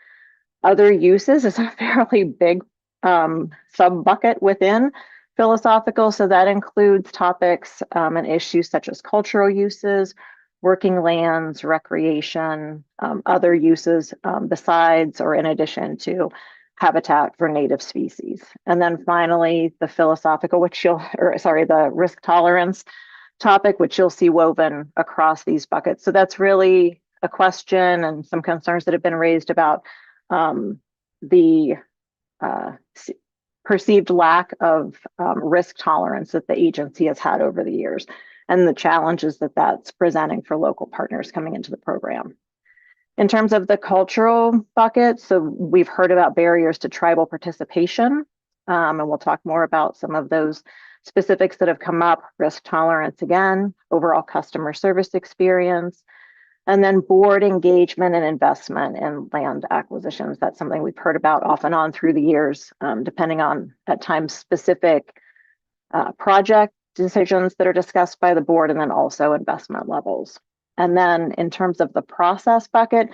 Other uses is a fairly big sub bucket within philosophical. So that includes topics and issues such as cultural uses, working lands, recreation, other uses besides or in addition to habitat for native species. And then finally, the philosophical, the risk tolerance topic, which you'll see woven across these buckets. So that's really a question and some concerns that have been raised about the perceived lack of risk tolerance that the agency has had over the years and the challenges that that's presenting for local partners coming into the program. In terms of the cultural bucket, so we've heard about barriers to tribal participation, and we'll talk more about some of those specifics that have come up, risk tolerance again, overall customer service experience, and then board engagement and investment in land acquisitions. That's something we've heard about off and on through the years, depending on, at times, specific project decisions that are discussed by the board, and then also investment levels. And then in terms of the process bucket,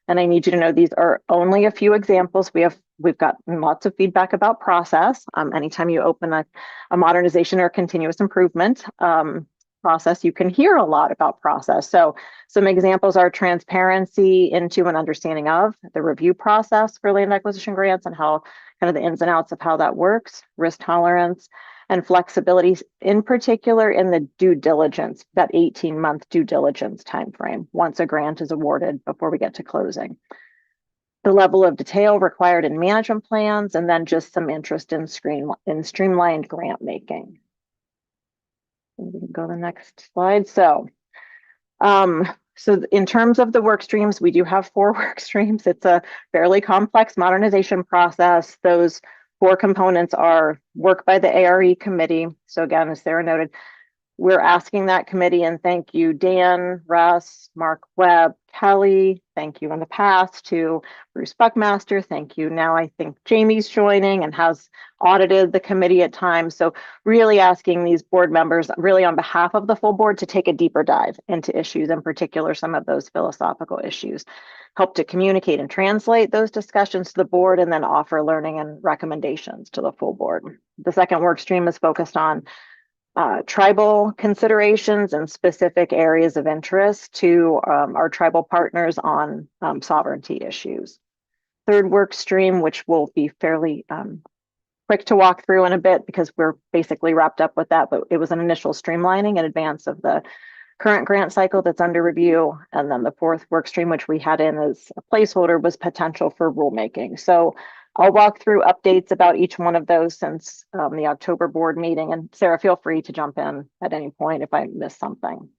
and I need you to know these are only a few examples. We've gotten lots of feedback about process. Anytime you open a modernization or continuous improvement process, you can hear a lot about process. So some examples are transparency into an understanding of the review process for land acquisition grants and how kind of the ins and outs of how that works, risk tolerance, and flexibility, in particular in the due diligence, that 18-month due diligence timeframe, once a grant is awarded before we get to closing. The level of detail required in management plans, and then just some interest in streamlined grant making. We can go to the next slide. So in terms of the work streams, we do have 4 work streams. It's a fairly complex modernization process. Those 4 components are work by the ARE committee. So again, as Sarah noted, we're asking that committee, and thank you, Dan, Russ, Mark Webb, Kelly, thank you in the past to Bruce Buckmaster, thank you. Now I think Jamie's joining and has audited the committee at times. So really asking these board members, really on behalf of the full board, to take a deeper dive into issues, in particular, some of those philosophical issues. Help to communicate and translate those discussions to the board, and then offer learning and recommendations to the full board. The second work stream is focused on tribal considerations and specific areas of interest to our tribal partners on sovereignty issues. Third work stream, which will be fairly quick to walk through in a bit because we're basically wrapped up with that, but it was an initial streamlining in advance of the current grant cycle that's under review. And then the fourth work stream, which we had in as a placeholder, was potential for rulemaking. So I'll walk through updates about each one of those since the October board meeting. And Sarah, feel free to jump in at any point if I miss something.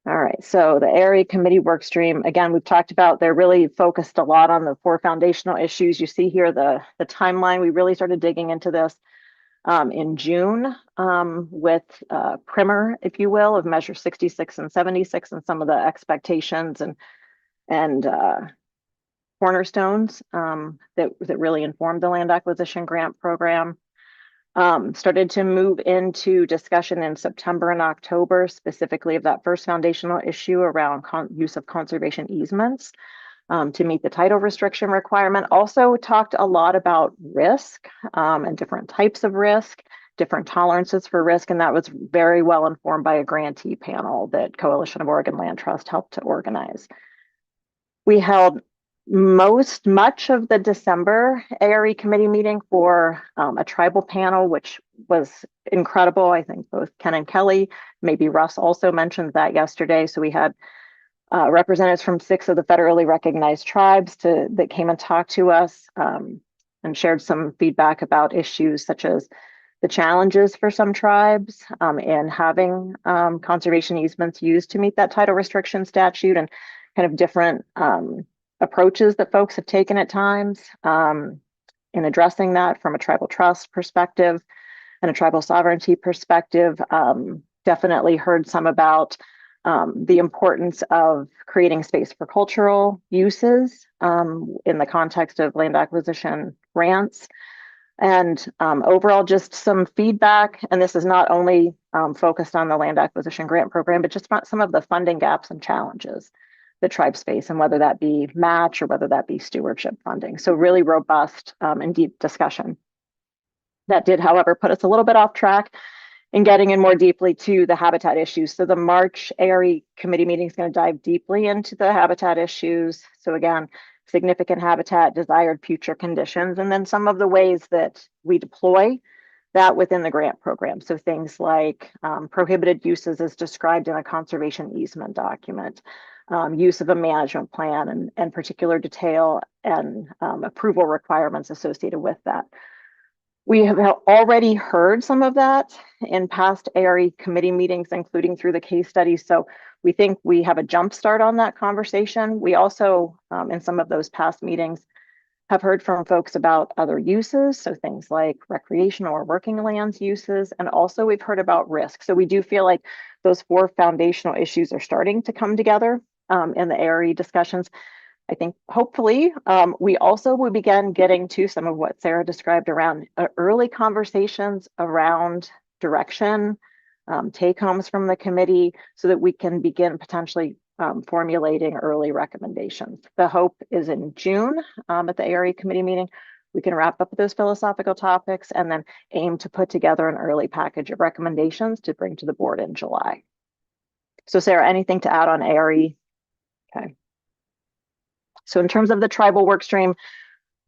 All right, so the ARE committee work stream, again, we've talked about, they're really focused a lot on the 4 foundational issues. You see here the timeline. We really started digging into this in June with primer, if you will, of measure 66 and 76 and some of the expectations and cornerstones that really informed the land acquisition grant program. Started to move into discussion in September and October, specifically of that first foundational issue around use of conservation easements to meet the title restriction requirement. Also talked a lot about risk and different types of risk, different tolerances for risk, and that was very well informed by a grantee panel that Coalition of Oregon Land Trust helped to organize. We held much of the December ARE committee meeting for a tribal panel, which was incredible. I think both Ken and Kelly, maybe Russ also mentioned that yesterday. So we had representatives from 6 of the federally recognized tribes that came and talked to us. And and shared some feedback about issues such as the challenges for some tribes in having conservation easements used to meet that title restriction statute, and kind of different approaches that folks have taken at times in addressing that from a tribal trust perspective and a tribal sovereignty perspective. Definitely heard some about the importance of creating space for cultural uses in the context of land acquisition grants. And overall, just some feedback, and this is not only focused on the land acquisition grant program, but just some of the funding gaps and challenges that tribes face, and whether that be match or whether that be stewardship funding. So really robust and deep discussion. That did, however, put us a little bit off track in getting in more deeply to the habitat issues. So the March ARE committee meeting is going to dive deeply into the habitat issues. So again, significant habitat, desired future conditions, and then some of the ways that we deploy that within the grant program. So things like prohibited uses as described in a conservation easement document, use of a management plan, and particular detail and approval requirements associated with that. We have already heard some of that in past ARE committee meetings, including through the case studies. So we think we have a jump start on that conversation. We also, in some of those past meetings, have heard from folks about other uses. So things like recreational or working lands uses, and also we've heard about risk. So we do feel like those 4 foundational issues are starting to come together in the ARE discussions. I think hopefully we also will begin getting to some of what Sarah described around early conversations around direction, take homes from the committee, so that we can begin potentially formulating early recommendations. The hope is in June at the ARE committee meeting, we can wrap up those philosophical topics and then aim to put together an early package of recommendations to bring to the board in July. So Sarah, anything to add on ARE? Okay. So in terms of the tribal work stream,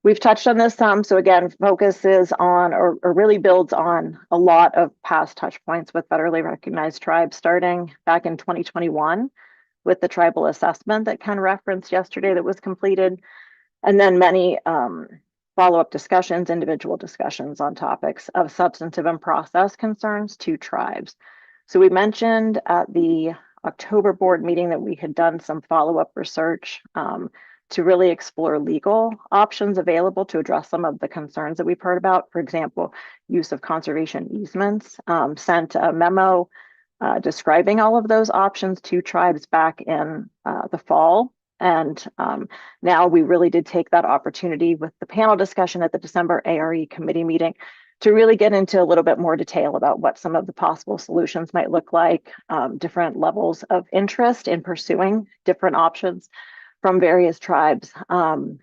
we've touched on this some. So again, focuses on or really builds on a lot of past touch points with federally recognized tribes, starting back in 2021 with the tribal assessment that Ken referenced yesterday that was completed, and then many follow-up discussions, individual discussions on topics of substantive and process concerns to tribes. So we mentioned at the October board meeting that we had done some follow-up research to really explore legal options available to address some of the concerns that we've heard about. For example, use of conservation easements, sent a memo describing all of those options to tribes back in the fall. And now we really did take that opportunity with the panel discussion at the December ARE committee meeting to really get into a little bit more detail about what some of the possible solutions might look like, different levels of interest in pursuing different options from various tribes.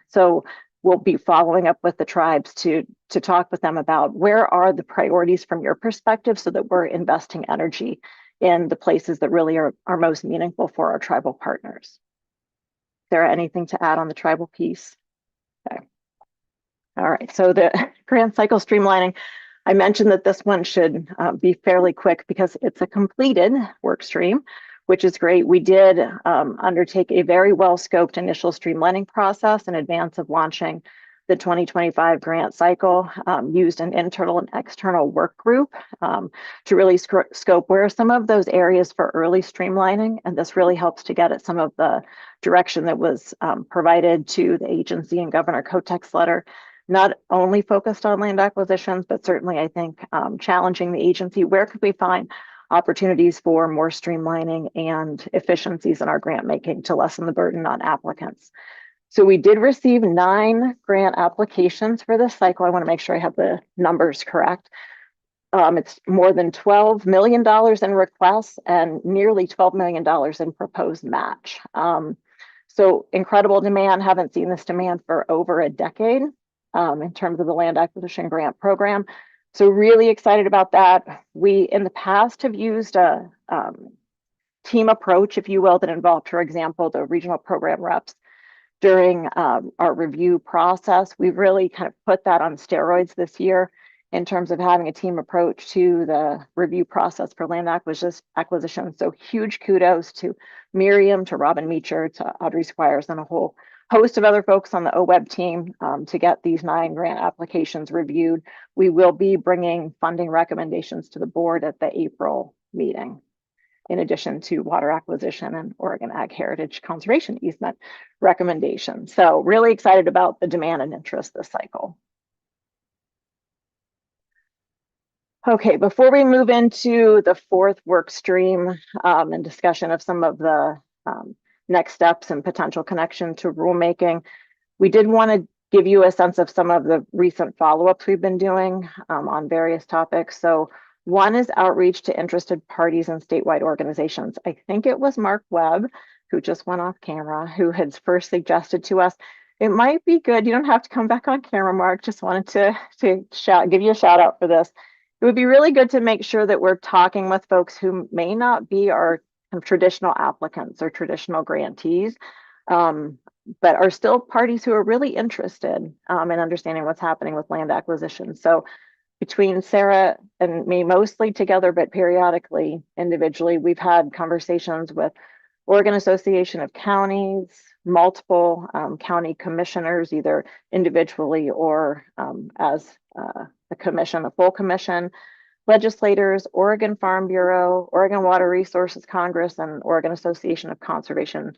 So we'll be following up with the tribes to talk with them about where are the priorities from your perspective, so that we're investing energy in the places that really are most meaningful for our tribal partners. Is there anything to add on the tribal piece? Okay. All right, so the grant cycle streamlining, I mentioned that this one should be fairly quick because it's a completed work stream, which is great. We did undertake a very well-scoped initial streamlining process in advance of launching the 2025 grant cycle, used an internal and external work group to really scope where are some of those areas for early streamlining. And this really helps to get at some of the direction that was provided to the agency in Governor Kotek's letter, not only focused on land acquisitions, but certainly I think challenging the agency, where could we find opportunities for more streamlining and efficiencies in our grant making to lessen the burden on applicants. So we did receive 9 grant applications for this cycle. I want to make sure I have the numbers correct. It's more than $12 million in requests and nearly $12 million in proposed match. So incredible demand. Haven't seen this demand for over a decade in terms of the land acquisition grant program. So really excited about that. We, in the past, have used a team approach, if you will, that involved, for example, the regional program reps during our review process. We've really kind of put that on steroids this year in terms of having a team approach to the review process for land acquisition. So huge kudos to Miriam, to Robin Meacher, to Audrey Squires, and a whole host of other folks on the OWEB team to get these 9 grant applications reviewed. We will be bringing funding recommendations to the board at the April meeting, in addition to water acquisition and Oregon Ag Heritage Conservation easement recommendations. So really excited about the demand and interest this cycle. Okay, before we move into the 4th work stream and discussion of some of the next steps and potential connection to rulemaking, we did want to give you a sense of some of the recent follow-ups we've been doing on various topics. So one is outreach to interested parties and statewide organizations. I think it was Mark Webb, who just went off camera, who had first suggested to us, it might be good, you don't have to come back on camera, Mark, just wanted to give you a shout out for this. It would be really good to make sure that we're talking with folks who may not be our traditional applicants or traditional grantees, but are still parties who are really interested in understanding what's happening with land acquisition. So between Sarah and me, mostly together, but periodically, individually, we've had conversations with Oregon Association of Counties, multiple county commissioners, either individually or as a commission, a full commission, legislators, Oregon Farm Bureau, Oregon Water Resources Congress, and Oregon Association of Conservation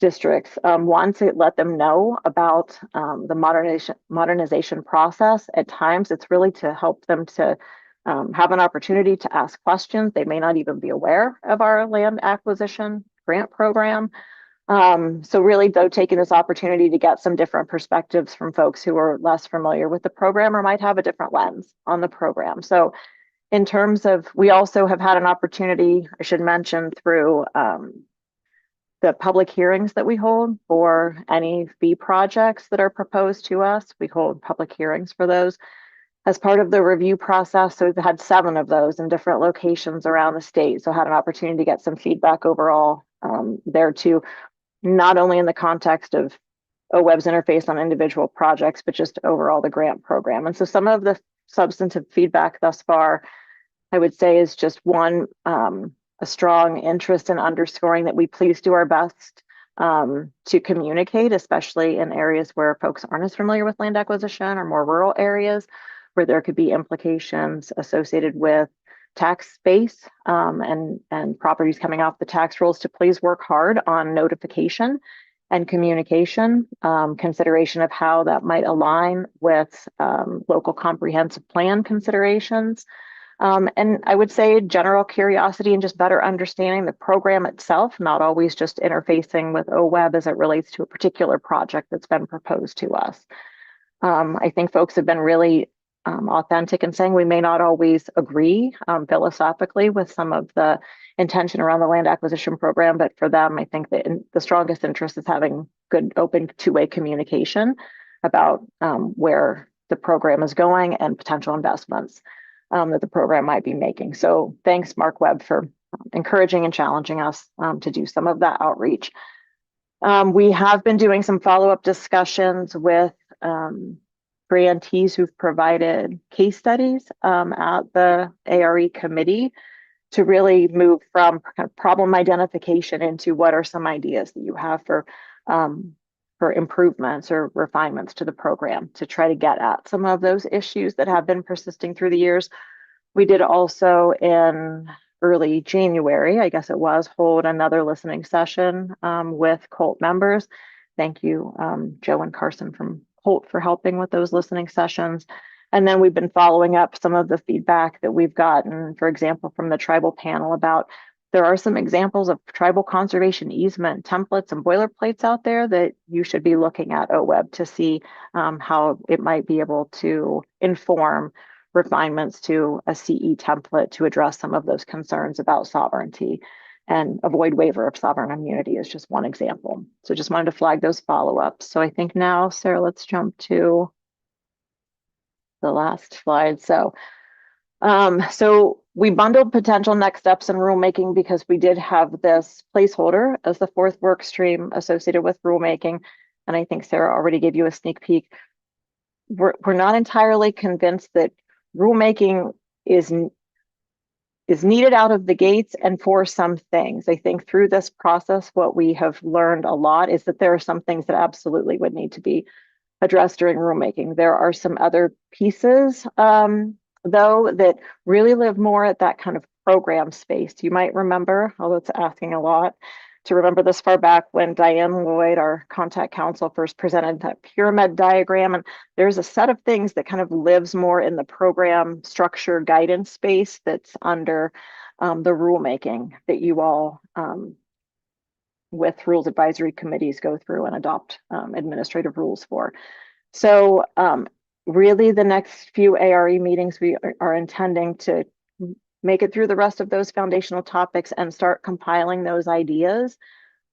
Districts. One, to let them know about the modernization process. At times, it's really to help them to have an opportunity to ask questions. They may not even be aware of our land acquisition grant program. So really, though, taking this opportunity to get some different perspectives from folks who are less familiar with the program or might have a different lens on the program. So in terms of, we also have had an opportunity, I should mention, through the public hearings that we hold for any fee projects that are proposed to us. We hold public hearings for those as part of the review process. So we've had 7 of those in different locations around the state. So had an opportunity to get some feedback overall there too, not only in the context of OWEB's interface on individual projects, but just overall the grant program. And so some of the substantive feedback thus far, I would say, is just one, a strong interest in underscoring that we please do our best to communicate, especially in areas where folks aren't as familiar with land acquisition or more rural areas where there could be implications associated with tax base and properties coming off the tax rolls, to please work hard on notification and communication, consideration of how that might align with local comprehensive plan considerations. And I would say general curiosity and just better understanding the program itself, not always just interfacing with OWEB as it relates to a particular project that's been proposed to us. I think folks have been really authentic in saying we may not always agree philosophically with some of the intention around the land acquisition program, but for them, I think that the strongest interest is having good, open, two-way communication about where the program is going and potential investments that the program might be making. So thanks, Mark Webb, for encouraging and challenging us to do some of that outreach. We have been doing some follow-up discussions with grantees who've provided case studies at the ARE committee to really move from kind of problem identification into what are some ideas that you have for improvements or refinements to the program to try to get at some of those issues that have been persisting through the years. We did also in early January, I guess it was, hold another listening session with Colt members. Thank you, Joe and Carson from Colt, for helping with those listening sessions. And then we've been following up some of the feedback that we've gotten, for example, from the tribal panel about there are some examples of tribal conservation easement templates and boilerplates out there that you should be looking at OWEB to see how it might be able to inform refinements to a CE template to address some of those concerns about sovereignty and avoid waiver of sovereign immunity is just one example. So just wanted to flag those follow-ups. So I think now, Sarah, let's jump to the last slide. So we bundled potential next steps in rulemaking because we did have this placeholder as the 4th work stream associated with rulemaking. And I think Sarah already gave you a sneak peek. We're not entirely convinced that rulemaking is is needed out of the gates and for some things. I think through this process, what we have learned a lot is that there are some things that absolutely would need to be addressed during rulemaking. There are some other pieces, though, that really live more at that kind of program space. You might remember, although it's asking a lot, to remember this far back when Diane Lloyd, our contact counsel, first presented that pyramid diagram. And there's a set of things that kind of lives more in the program structure guidance space that's under the rulemaking that you all, with rules advisory committees, go through and adopt administrative rules for. So really the next few ARE meetings, we are intending to make it through the rest of those foundational topics and start compiling those ideas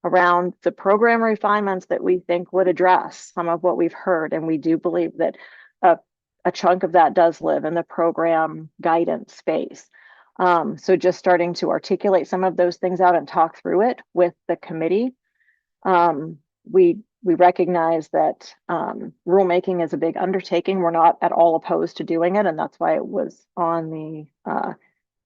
around the program refinements that we think would address some of what we've heard. And we do believe that a chunk of that does live in the program guidance space. So just starting to articulate some of those things out and talk through it with the committee. We recognize that rulemaking is a big undertaking. We're not at all opposed to doing it, and that's why it was on the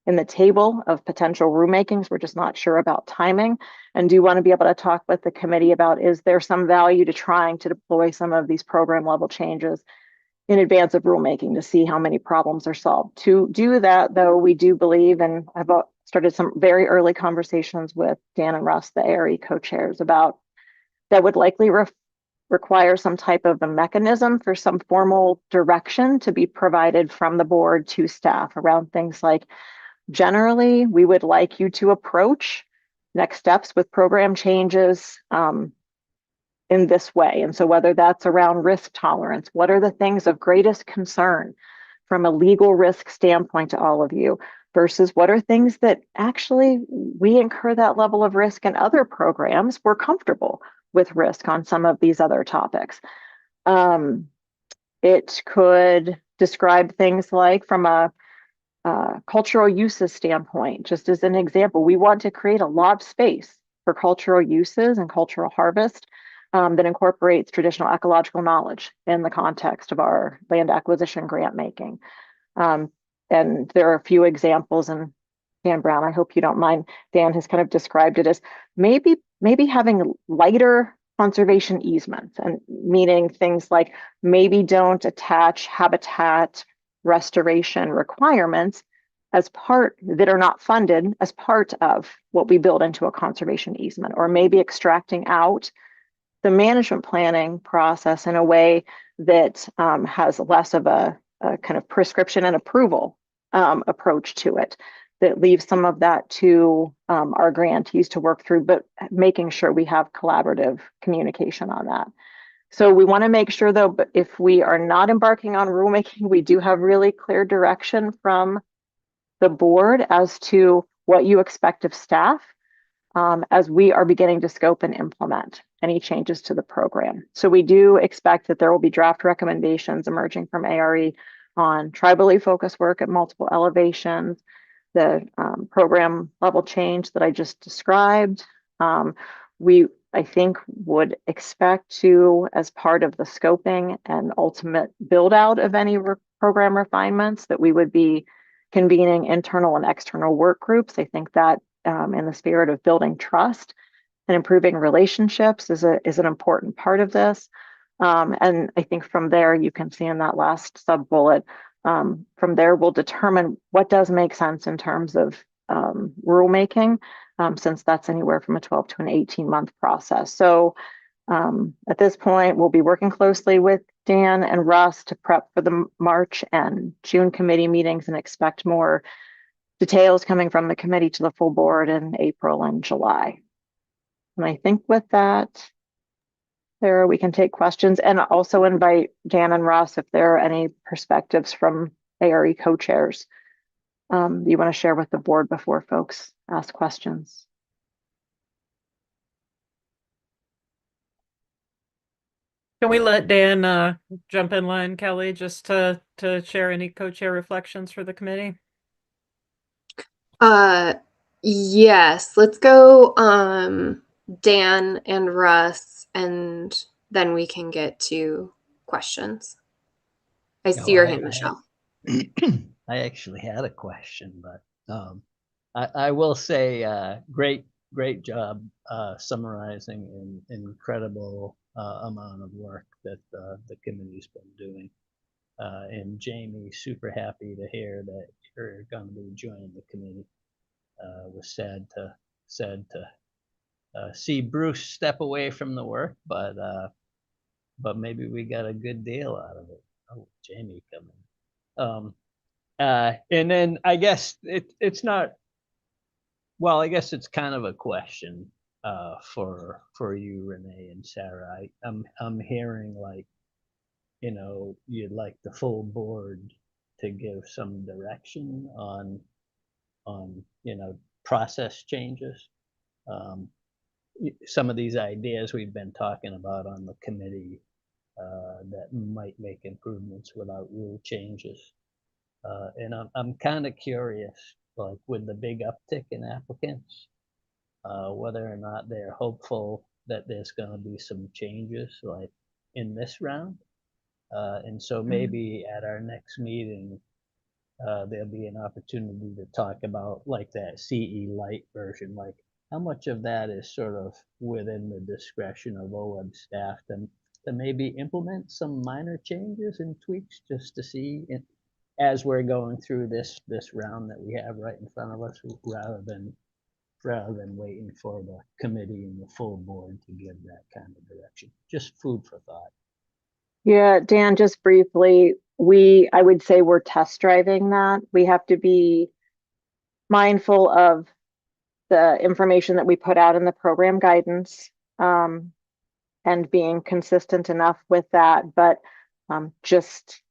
in the table of potential rulemakings. We're just not sure about timing, and do want to be able to talk with the committee about, is there some value to trying to deploy some of these program level changes in advance of rulemaking to see how many problems are solved. To do that, though, we do believe, and I've started some very early conversations with Dan and Russ, the ARE co-chairs, about that would likely require some type of a mechanism for some formal direction to be provided from the board to staff around things like, generally, we would like you to approach next steps with program changes in this way. And so whether that's around risk tolerance, what are the things of greatest concern from a legal risk standpoint to all of you, versus what are things that actually we incur that level of risk in other programs, we're comfortable with risk on some of these other topics. It could describe things like, from a cultural uses standpoint, just as an example, we want to create a lot of space for cultural uses and cultural harvest that incorporates traditional ecological knowledge in the context of our land acquisition grant making. And there are a few examples, and Dan Brown, I hope you don't mind, Dan has kind of described it as maybe having lighter conservation easements, and meaning things like maybe don't attach habitat restoration requirements as part that are not funded as part of what we build into a conservation easement, or maybe extracting out the management planning process in a way that has less of a kind of prescription and approval approach to it, that leaves some of that to our grantees to work through, but making sure we have collaborative communication on that. So we want to make sure, though, but if we are not embarking on rulemaking, we do have really clear direction from the board as to what you expect of staff as we are beginning to scope and implement any changes to the program. So we do expect that there will be draft recommendations emerging from ARE on tribally focused work at multiple elevations, the program level change that I just described. We, I think, would expect to, as part of the scoping and ultimate build out of any program refinements, that we would be convening internal and external work groups. I think that in the spirit of building trust and improving relationships is an important part of this. And I think from there, you can see in that last sub bullet, from there we'll determine what does make sense in terms of rulemaking, since that's anywhere from a 12 to an 18-month process. So at this point, we'll be working closely with Dan and Russ to prep for the March and June committee meetings, and expect more details coming from the committee to the full board in April and July. And I think with that, Sarah, we can take questions, and also invite Dan and Russ if there are any perspectives from ARE co-chairs you want to share with the board before folks ask questions. Can we let Dan jump in line, Kelly, just to share any co-chair reflections for the committee? Yes, let's go Dan and Russ, and then we can get to questions. I see your hand, Michelle. I actually had a question, but I will say, great job summarizing an incredible amount of work that the committee's been doing. And Jamie, super happy to hear that you're going to be joining the committee. Was sad to see Bruce step away from the work, but maybe we got a good deal out of it. Oh, Jamie coming. And then I guess it's not. Well, I guess it's kind of a question for you, Renee and Sarah. I'm hearing like, you'd like the full board to give some direction on process changes. Some of these ideas we've been talking about on the committee that might make improvements without rule changes. And I'm kind of curious, like with the big uptick in applicants, whether or not they're hopeful that there's going to be some changes like in this round. And so maybe at our next meeting, there'll be an opportunity to talk about like that CE Lite version, like how much of that is sort of within the discretion of OWEB staff to maybe implement some minor changes and tweaks just to see it as we're going through this round that we have right in front of us, rather than waiting for the committee and the full board to give that kind of direction. Just food for thought. Yeah, Dan, just briefly, I would say we're test driving that. We have to be mindful of the information that we put out in the program guidance, and being consistent enough with that. But just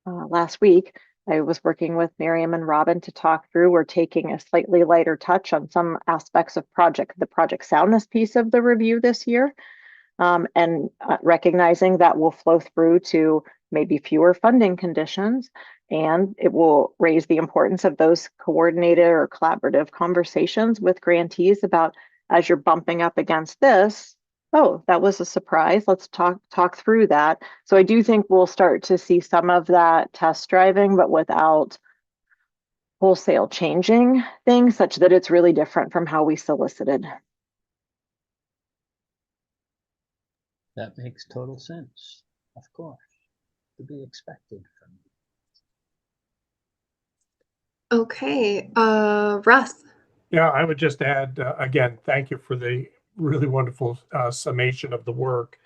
last week, I was working with Miriam and Robin to talk through. We're taking a slightly lighter touch on some aspects of the project soundness piece of the review this year. And recognizing that will flow through to maybe fewer funding conditions, and it will raise the importance of those coordinated or collaborative conversations with grantees about, as you're bumping up against this, oh, that was a surprise. Let's talk through that. So I do think we'll start to see some of that test driving, but without wholesale changing things such that it's really different from how we solicited. That makes total sense, of course, to be expected from you. Okay, Russ. Yeah, I would just add, again, thank you for the really wonderful summation of the work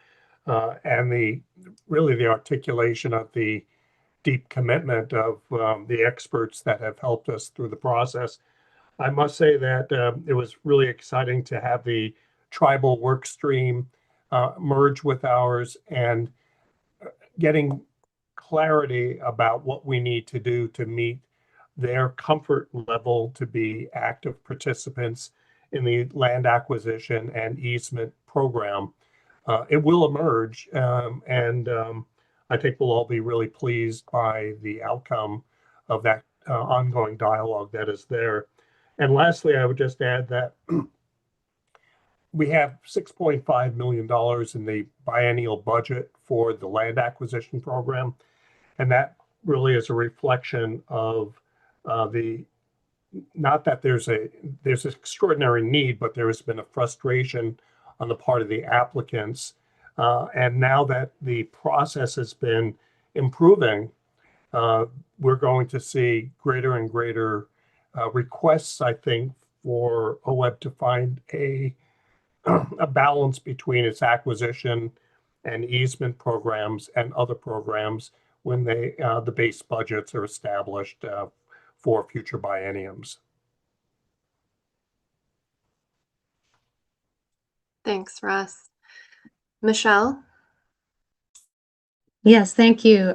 and the articulation of the deep commitment of the experts that have helped us through the process. I must say that it was really exciting to have the tribal work stream merge with ours and getting clarity about what we need to do to meet their comfort level to be active participants in the land acquisition and easement program. It will emerge, and I think we'll all be really pleased by the outcome of that ongoing dialogue that is there. And lastly, I would just add that we have $6.5 million in the biennial budget for the land acquisition program. And that really is a reflection of not that there's an extraordinary need, but there has been a frustration on the part of the applicants. And now that the process has been improving, we're going to see greater and greater requests, I think, for OWEB to find a balance between its acquisition and easement programs and other programs when the base budgets are established for future bienniums. Thanks, Russ. Michelle? Yes, thank you.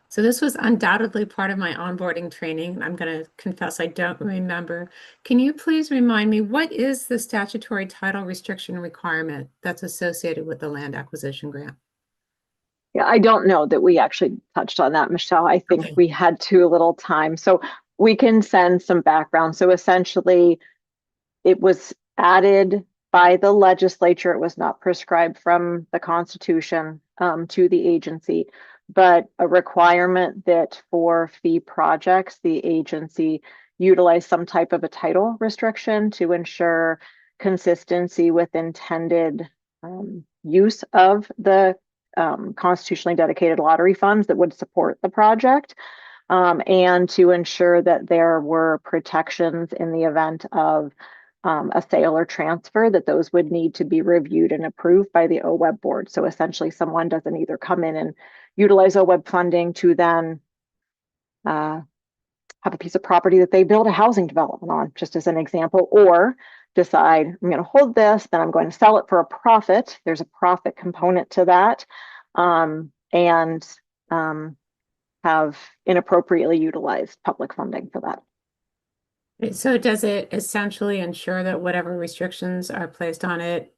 So this was undoubtedly part of my onboarding training. I'm going to confess I don't remember. Can you please remind me, what is the statutory title restriction requirement that's associated with the land acquisition grant? Yeah, I don't know that we actually touched on that, Michelle. I think we had too little time. So we can send some background. So essentially, it was added by the legislature. It was not prescribed from the Constitution to the agency, but a requirement that for fee projects, the agency utilize some type of a title restriction to ensure consistency with intended use of the constitutionally dedicated lottery funds that would support the project, and to ensure that there were protections in the event of a sale or transfer, that those would need to be reviewed and approved by the OWEB board. So essentially someone doesn't either come in and utilize OWEB funding to then have a piece of property that they build a housing development on, just as an example, or decide I'm going to hold this, then I'm going to sell it for a profit. There's a profit component to that, and have inappropriately utilized public funding for that. So does it essentially ensure that whatever restrictions are placed on it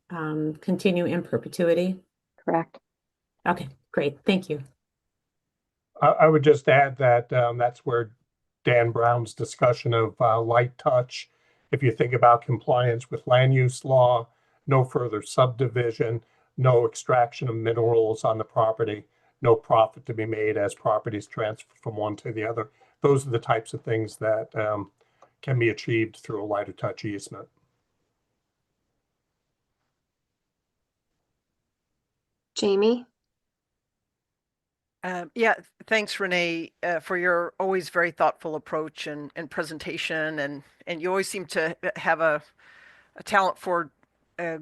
continue in perpetuity? Correct. Okay, great. Thank you. I would just add that that's where Dan Brown's discussion of light touch, if you think about compliance with land use law, no further subdivision, no extraction of minerals on the property, no profit to be made as properties transfer from one to the other. Those are the types of things that can be achieved through a lighter touch easement. Jamie? Yeah, thanks, Renee, for your always very thoughtful approach and presentation, and you always seem to have a talent for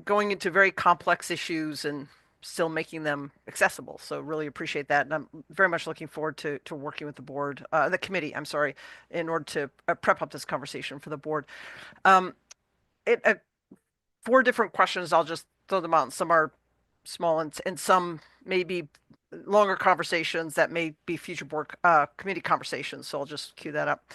going into very complex issues and still making them accessible. So really appreciate that, and I'm very much looking forward to working with the board, the committee, I'm sorry, in order to prep up this conversation for the board. 4 different questions. I'll just throw them out, and some are small and some maybe longer conversations that may be future board committee conversations. So I'll just cue that up.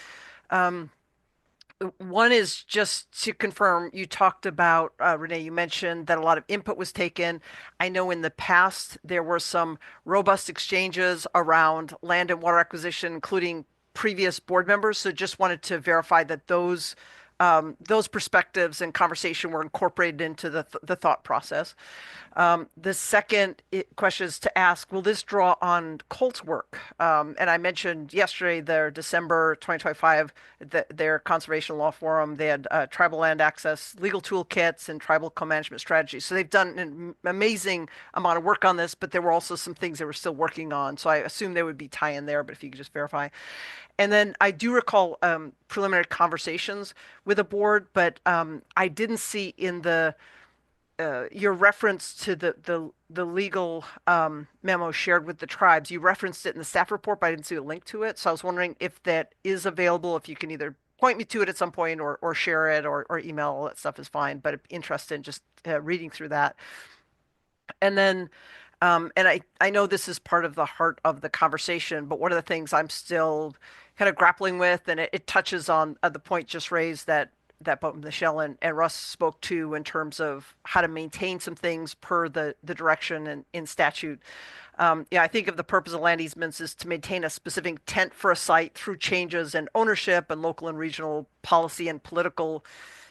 One is just to confirm, you talked about, Renee, you mentioned that a lot of input was taken. I know in the past there were some robust exchanges around land and water acquisition, including previous board members. So just wanted to verify that those perspectives and conversation were incorporated into the thought process. The second question is to ask, will this draw on Colt's work? And I mentioned yesterday, their December 2025, their Conservation Law Forum, they had tribal land access, legal toolkits, and tribal co-management strategies. So they've done an amazing amount of work on this, but there were also some things they were still working on. So I assume there would be tie in there, but if you could just verify. And then I do recall preliminary conversations with the board, but I didn't see in your reference to the legal memo shared with the tribes. You referenced it in the staff report, but I didn't see a link to it. So I was wondering if that is available, if you can either point me to it at some point or share it or email. All that stuff is fine, but I'm interested in just reading through that. And then and I know this is part of the heart of the conversation, but one of the things I'm still kind of grappling with, and it touches on the point just raised that both Michelle and Russ spoke to in terms of how to maintain some things per the direction and in statute. Yeah, I think of the purpose of land easements is to maintain a specific intent for a site through changes in ownership and local and regional policy and political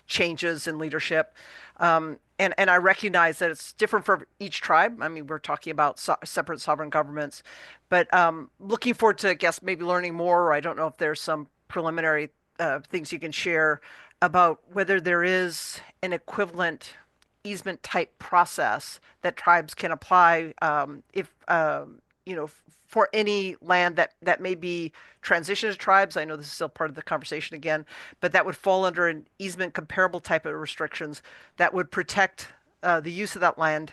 changes in leadership. And I recognize that it's different for each tribe. I mean, we're talking about separate sovereign governments, but looking forward to, I guess, maybe learning more, or I don't know if there's some preliminary things you can share about whether there is an equivalent easement type process that tribes can apply if, for any land that may be transition to tribes. I know this is still part of the conversation again, but that would fall under an easement comparable type of restrictions that would protect the use of that land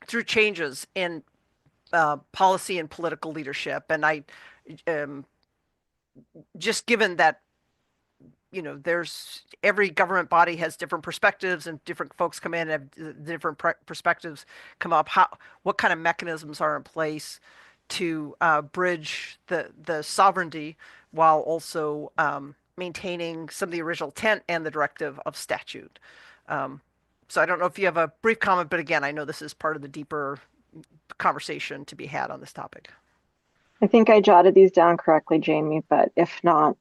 through changes in policy and political leadership. And I just given that there's every government body has different perspectives and different folks come in and have different perspectives come up. What kind of mechanisms are in place to bridge the sovereignty while also maintaining some of the original intent and the directive of statute? So I don't know if you have a brief comment, but again, I know this is part of the deeper conversation to be had on this topic. I think I jotted these down correctly, Jamie, but if not,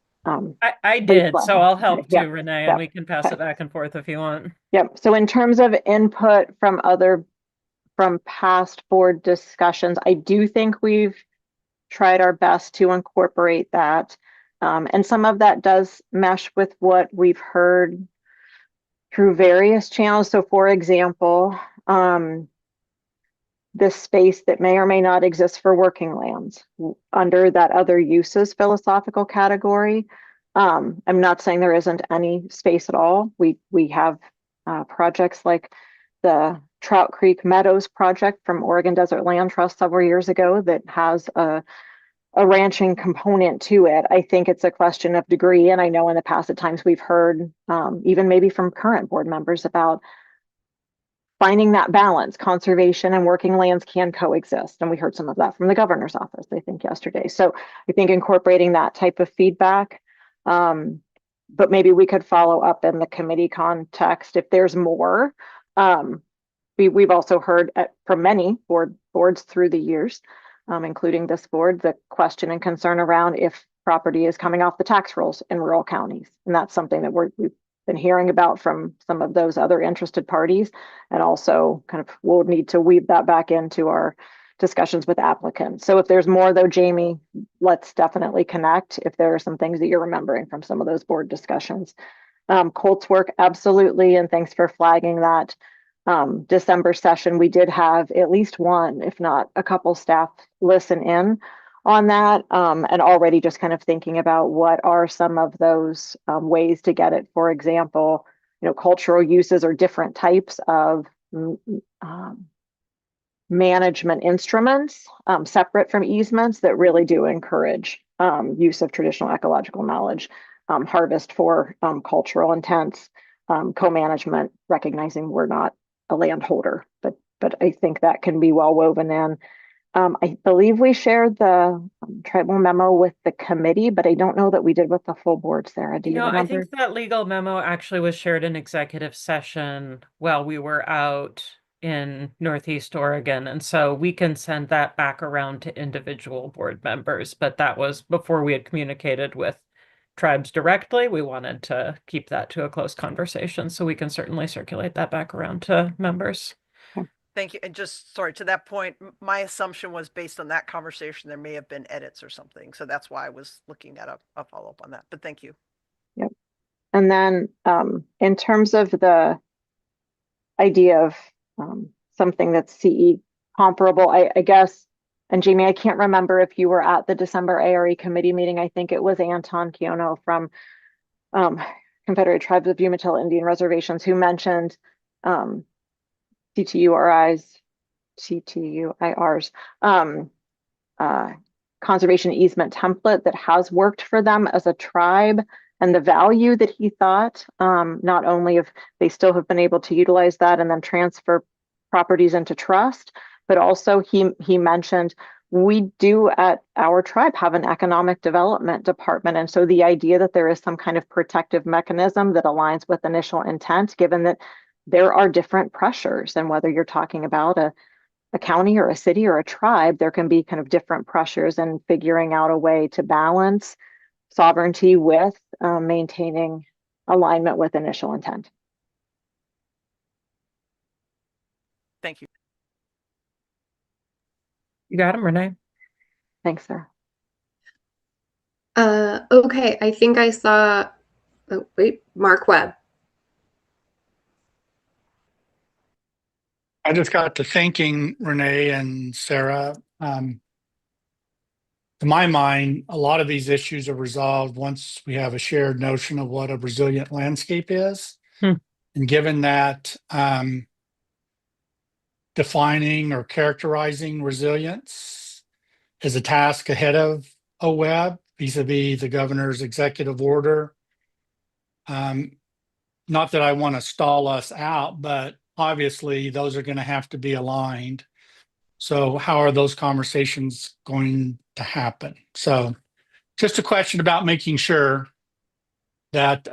I did, so I'll help too, Yep. Renee, Yep. and we can pass Okay. it back and forth if you want. Yep. So in terms of input from past board discussions, I do think we've tried our best to incorporate that. And some of that does mesh with what we've heard through various channels. So for example, this space that may or may not exist for working lands under that other uses philosophical category. I'm not saying there isn't any space at all. We have projects like the Trout Creek Meadows project from Oregon Desert Land Trust several years ago that has a ranching component to it. I think it's a question of degree. And I know in the past at times we've heard, even maybe from current board members, about finding that balance. Conservation and working lands can coexist. And we heard some of that from the governor's office, I think, yesterday. So I think incorporating that type of feedback, but maybe we could follow up in the committee context if there's more. We've also heard from many boards through the years, including this board, the question and concern around if property is coming off the tax rolls in rural counties. And that's something that we've been hearing about from some of those other interested parties, and also kind of we'll need to weave that back into our discussions with applicants. So if there's more though, Jamie, let's definitely connect if there are some things that you're remembering from some of those board discussions. Colt's work, absolutely, and thanks for flagging that. December session, we did have at least one, if not a couple staff listen in on that, and already just kind of thinking about what are some of those ways to get it. For example, cultural uses or different types of management instruments separate from easements that really do encourage use of traditional ecological knowledge, harvest for cultural intents, co-management, recognizing we're not a landholder, but I think that can be well woven in. I believe we shared the tribal memo with the committee, but I don't know that we did with the full board. Sarah, do you remember? I think that legal memo actually was shared in executive session while we were out in Northeast Oregon. And so we can send that back around to individual board members, but that was before we had communicated with tribes directly. We wanted to keep that to a close conversation, so we can certainly circulate that back around to members. Thank you. And just sorry, to that point, my assumption was based on that conversation, there may have been edits or something. So that's why I was looking at a follow-up on that, but thank you. Yep. And then in terms of the idea of something that's CE comparable, I guess, and Jamie, I can't remember if you were at the December ARE committee meeting. I think it was Anton Kiono from Confederated Tribes of Umatilla Indian Reservations who mentioned CTUIRs, conservation easement template that has worked for them as a tribe, and the value that he thought, not only if they still have been able to utilize that and then transfer properties into trust, but also he mentioned we do at our tribe have an economic development department. And so the idea that there is some kind of protective mechanism that aligns with initial intent, given that there are different pressures, and whether you're talking about a county or a city or a tribe, there can be kind of different pressures, and figuring out a way to balance sovereignty with maintaining alignment with initial intent. Thank you. You got him, Renee? Thanks, Sarah. Okay, I think I saw, oh, wait, Mark Webb. I just got to thinking, Renee and Sarah, to my mind, a lot of these issues are resolved once we have a shared notion of what a resilient landscape is. And given that defining or characterizing resilience is a task ahead of OWEB vis-a-vis the governor's executive order. Not that I want to stall us out, but obviously those are going to have to be aligned. So how are those conversations going to happen? So just a question about making sure that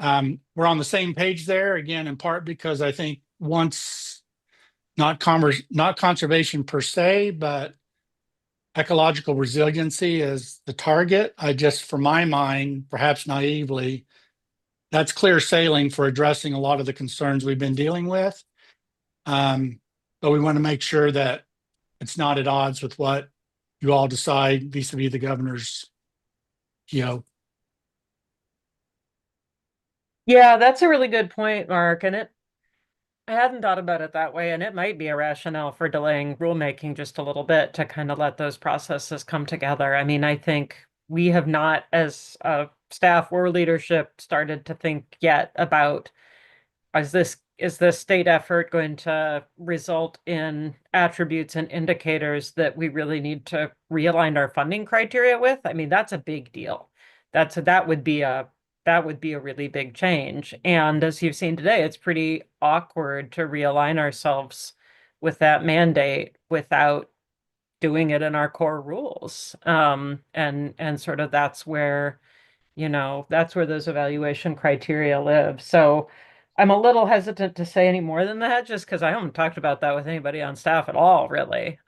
we're on the same page there, again, in part because I think once not conservation per se, but ecological resiliency is the target. I just, for my mind, perhaps naively, that's clear sailing for addressing a lot of the concerns we've been dealing with. But we want to make sure that it's not at odds with what you all decide vis-a-vis the governor's, Yeah, that's a really good point, Mark. And I hadn't thought about it that way, and it might be a rationale for delaying rulemaking just a little bit to kind of let those processes come together. I mean, I think we have not, as staff or leadership, started to think yet about is this state effort going to result in attributes and indicators that we really need to realign our funding criteria with? I mean, that's a big deal. That would be a really big change. And as you've seen today, it's pretty awkward to realign ourselves with that mandate without doing it in our core rules. And sort of that's where those evaluation criteria live. So I'm a little hesitant to say any more than that, just because I haven't talked about that with anybody on staff at all, really,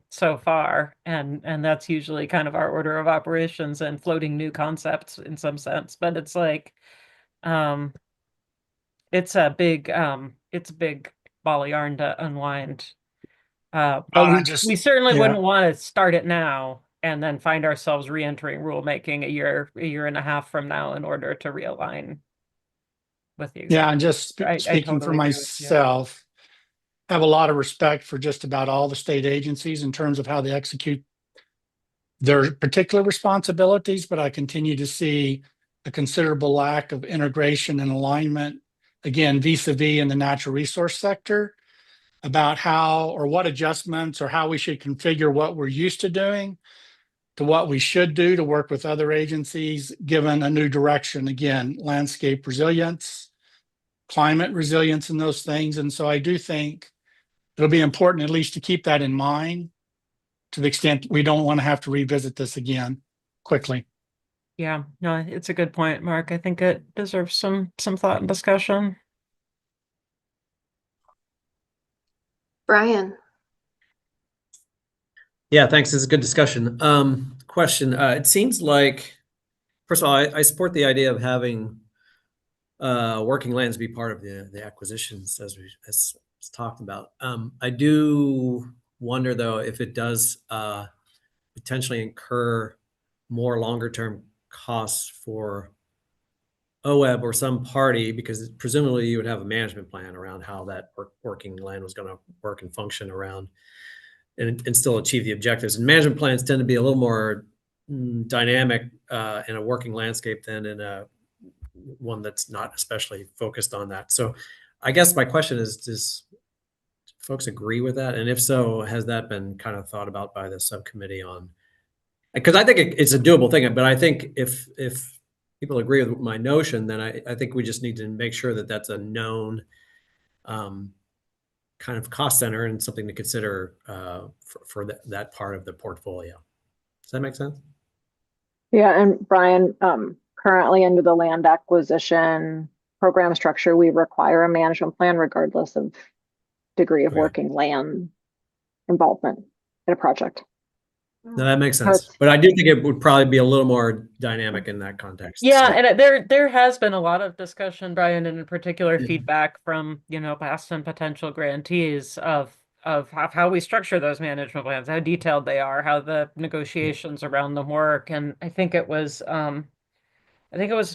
so far. And that's usually kind of our order of operations and floating new concepts in some sense. But it's like, um, it's a big ball of yarn to unwind. But we certainly wouldn't want to start it now and then find ourselves re-entering rulemaking a year and a half from now in order to realign with the Yeah, and executive. just I speaking for totally agree with you. myself, I have a lot of respect for just about all the state agencies in terms of how they execute their particular responsibilities, but I continue to see a considerable lack of integration and alignment, again, vis-a-vis in the natural resource sector, about how or what adjustments or how we should configure what we're used to doing to what we should do to work with other agencies, given a new direction, again, landscape resilience, climate resilience, and those things. And so I do think it'll be important at least to keep that in mind to the extent we don't want to have to revisit this again quickly. Yeah, no, it's a good point, Mark. I think it deserves some thought and discussion. Brian. Yeah, thanks. This is a good discussion. Question. It seems like, first of all, I support the idea of having working lands be part of the acquisitions as talked about. I do wonder though if it does potentially incur more longer term costs for OWEB or some party, because presumably you would have a management plan around how that working land was going to work and function around and still achieve the objectives. And management plans tend to be a little more dynamic in a working landscape than in a one that's not especially focused on that. So I guess my question is, does folks agree with that? And if so, has that been kind of thought about by the subcommittee on, because I think it's a doable thing, but I think if people agree with my notion, then I think we just need to make sure that that's a known kind of cost center and something to consider for that part of the portfolio. Does that make sense? Yeah, and Brian, currently under the land acquisition program structure, we require a management plan regardless of degree of working land involvement in a project. No, that makes sense. But I do think it would probably be a little more dynamic in that context. Yeah, and there has been a lot of discussion, Brian, and in particular feedback from, past and potential grantees of how we structure those management plans, how detailed they are, how the negotiations around them work. And I think it was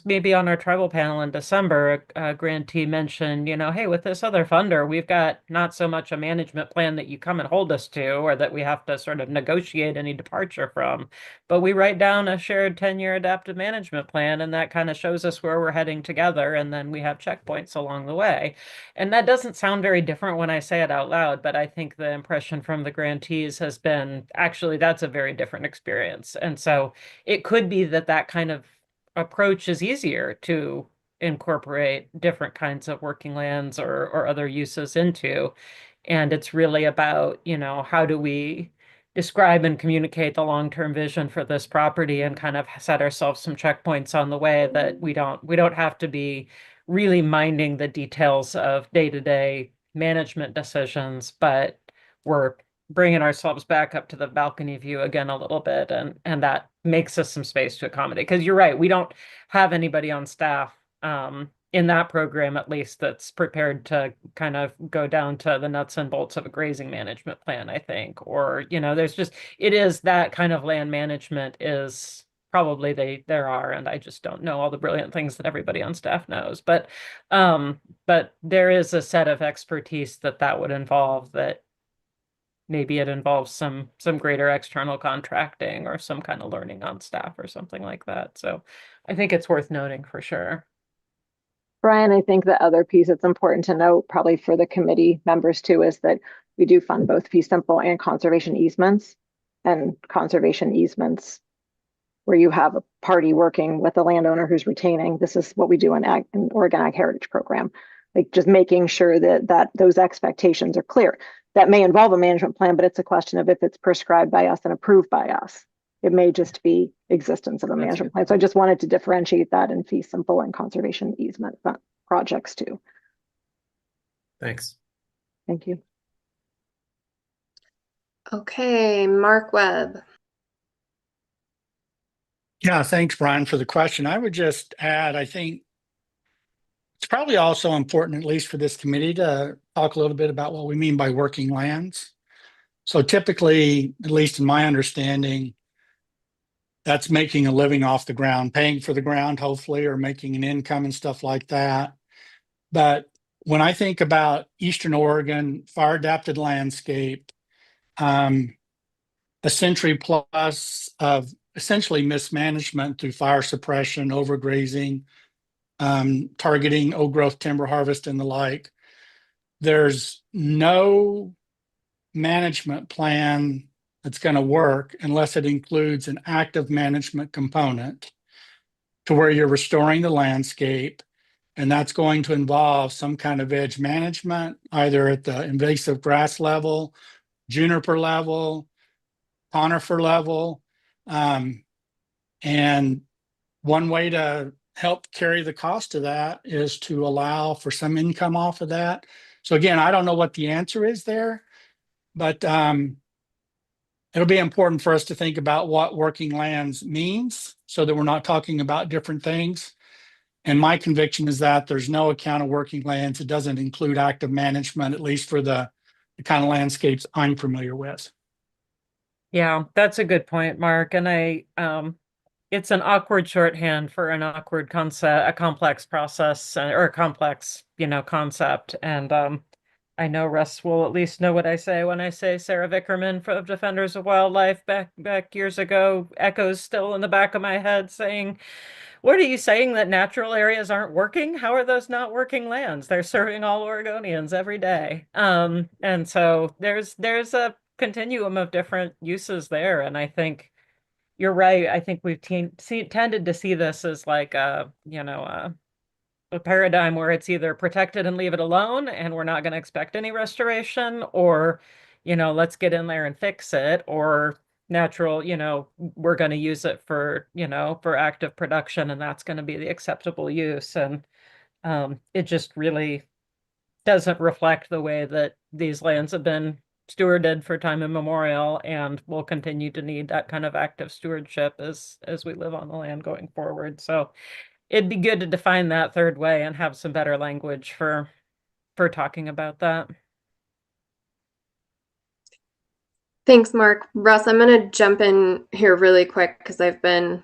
maybe on our tribal panel in December, a grantee mentioned, hey, with this other funder, we've got not so much a management plan that you come and hold us to, or that we have to sort of negotiate any departure from, but we write down a shared 10-year adaptive management plan, and that kind of shows us where we're heading together, and then we have checkpoints along the way. And that doesn't sound very different when I say it out loud, but I think the impression from the grantees has been, actually, that's a very different experience. And so it could be that kind of approach is easier to incorporate different kinds of working lands or other uses into. And it's really about, how do we describe and communicate the long-term vision for this property and kind of set ourselves some checkpoints on the way that we don't have to be really minding the details of day-to-day management decisions, but we're bringing ourselves back up to the balcony view again a little bit, and that makes us some space to accommodate. Because you're right, we don't have anybody on staff in that program, at least, that's prepared to kind of go down to the nuts and bolts of a grazing management plan, I think. Or, there's just, it is that kind of land management is probably there are, and I just don't know all the brilliant things that everybody on staff knows. But there is a set of expertise that would involve, that maybe it involves some greater external contracting or some kind of learning on staff or something like that. So I think it's worth noting for sure. Brian, I think the other piece that's important to note, probably for the committee members too, is that we do fund both fee simple and conservation easements. And conservation easements, where you have a party working with a landowner who's retaining, this is what we do in Oregon Ag Heritage Program, like just making sure that those expectations are clear. That may involve a management plan, but it's a question of if it's prescribed by us and approved by us. It may just be existence of a management plan. So I just wanted to differentiate that in fee simple and conservation easement projects too. Thanks. Thank you. Okay, Mark Webb. Yeah, thanks, Brian, for the question. I would just add, I think it's probably also important, at least for this committee, to talk a little bit about what we mean by working lands. So typically, at least in my understanding, that's making a living off the ground, paying for the ground, hopefully, or making an income and stuff like that. But when I think about Eastern Oregon, fire adapted landscape, a century plus of essentially mismanagement through fire suppression, overgrazing, targeting old growth timber harvest and the like. There's no management plan that's going to work unless it includes an active management component to where you're restoring the landscape. And that's going to involve some kind of edge management, either at the invasive grass level, juniper level, conifer level. And one way to help carry the cost of that is to allow for some income off of that. So again, I don't know what the answer is there, but it'll be important for us to think about what working lands means so that we're not talking about different things. And my conviction is that there's no account of working lands. It doesn't include active management, at least for the kind of landscapes I'm familiar with. Yeah, that's a good point, Mark. And it's an awkward shorthand for an awkward concept, a complex process, or a complex, concept. And I know Russ will at least know what I say when I say Sarah Vickerman of Defenders of Wildlife back years ago echoes still in the back of my head saying, "What are you saying, that natural areas aren't working? How are those not working lands? They're serving all Oregonians every day." And so there's a continuum of different uses there. And I think you're right. I think we've tended to see this as like a paradigm where it's either protect it and leave it alone, and we're not going to expect any restoration, or, let's get in there and fix it, or natural, we're going to use it for active production, and that's going to be the acceptable use. And it just really doesn't reflect the way that these lands have been stewarded for time immemorial, and will continue to need that kind of active stewardship as we live on the land going forward. So it'd be good to define that third way and have some better language for talking about that. Thanks, Mark. Russ, I'm going to jump in here really quick because I've been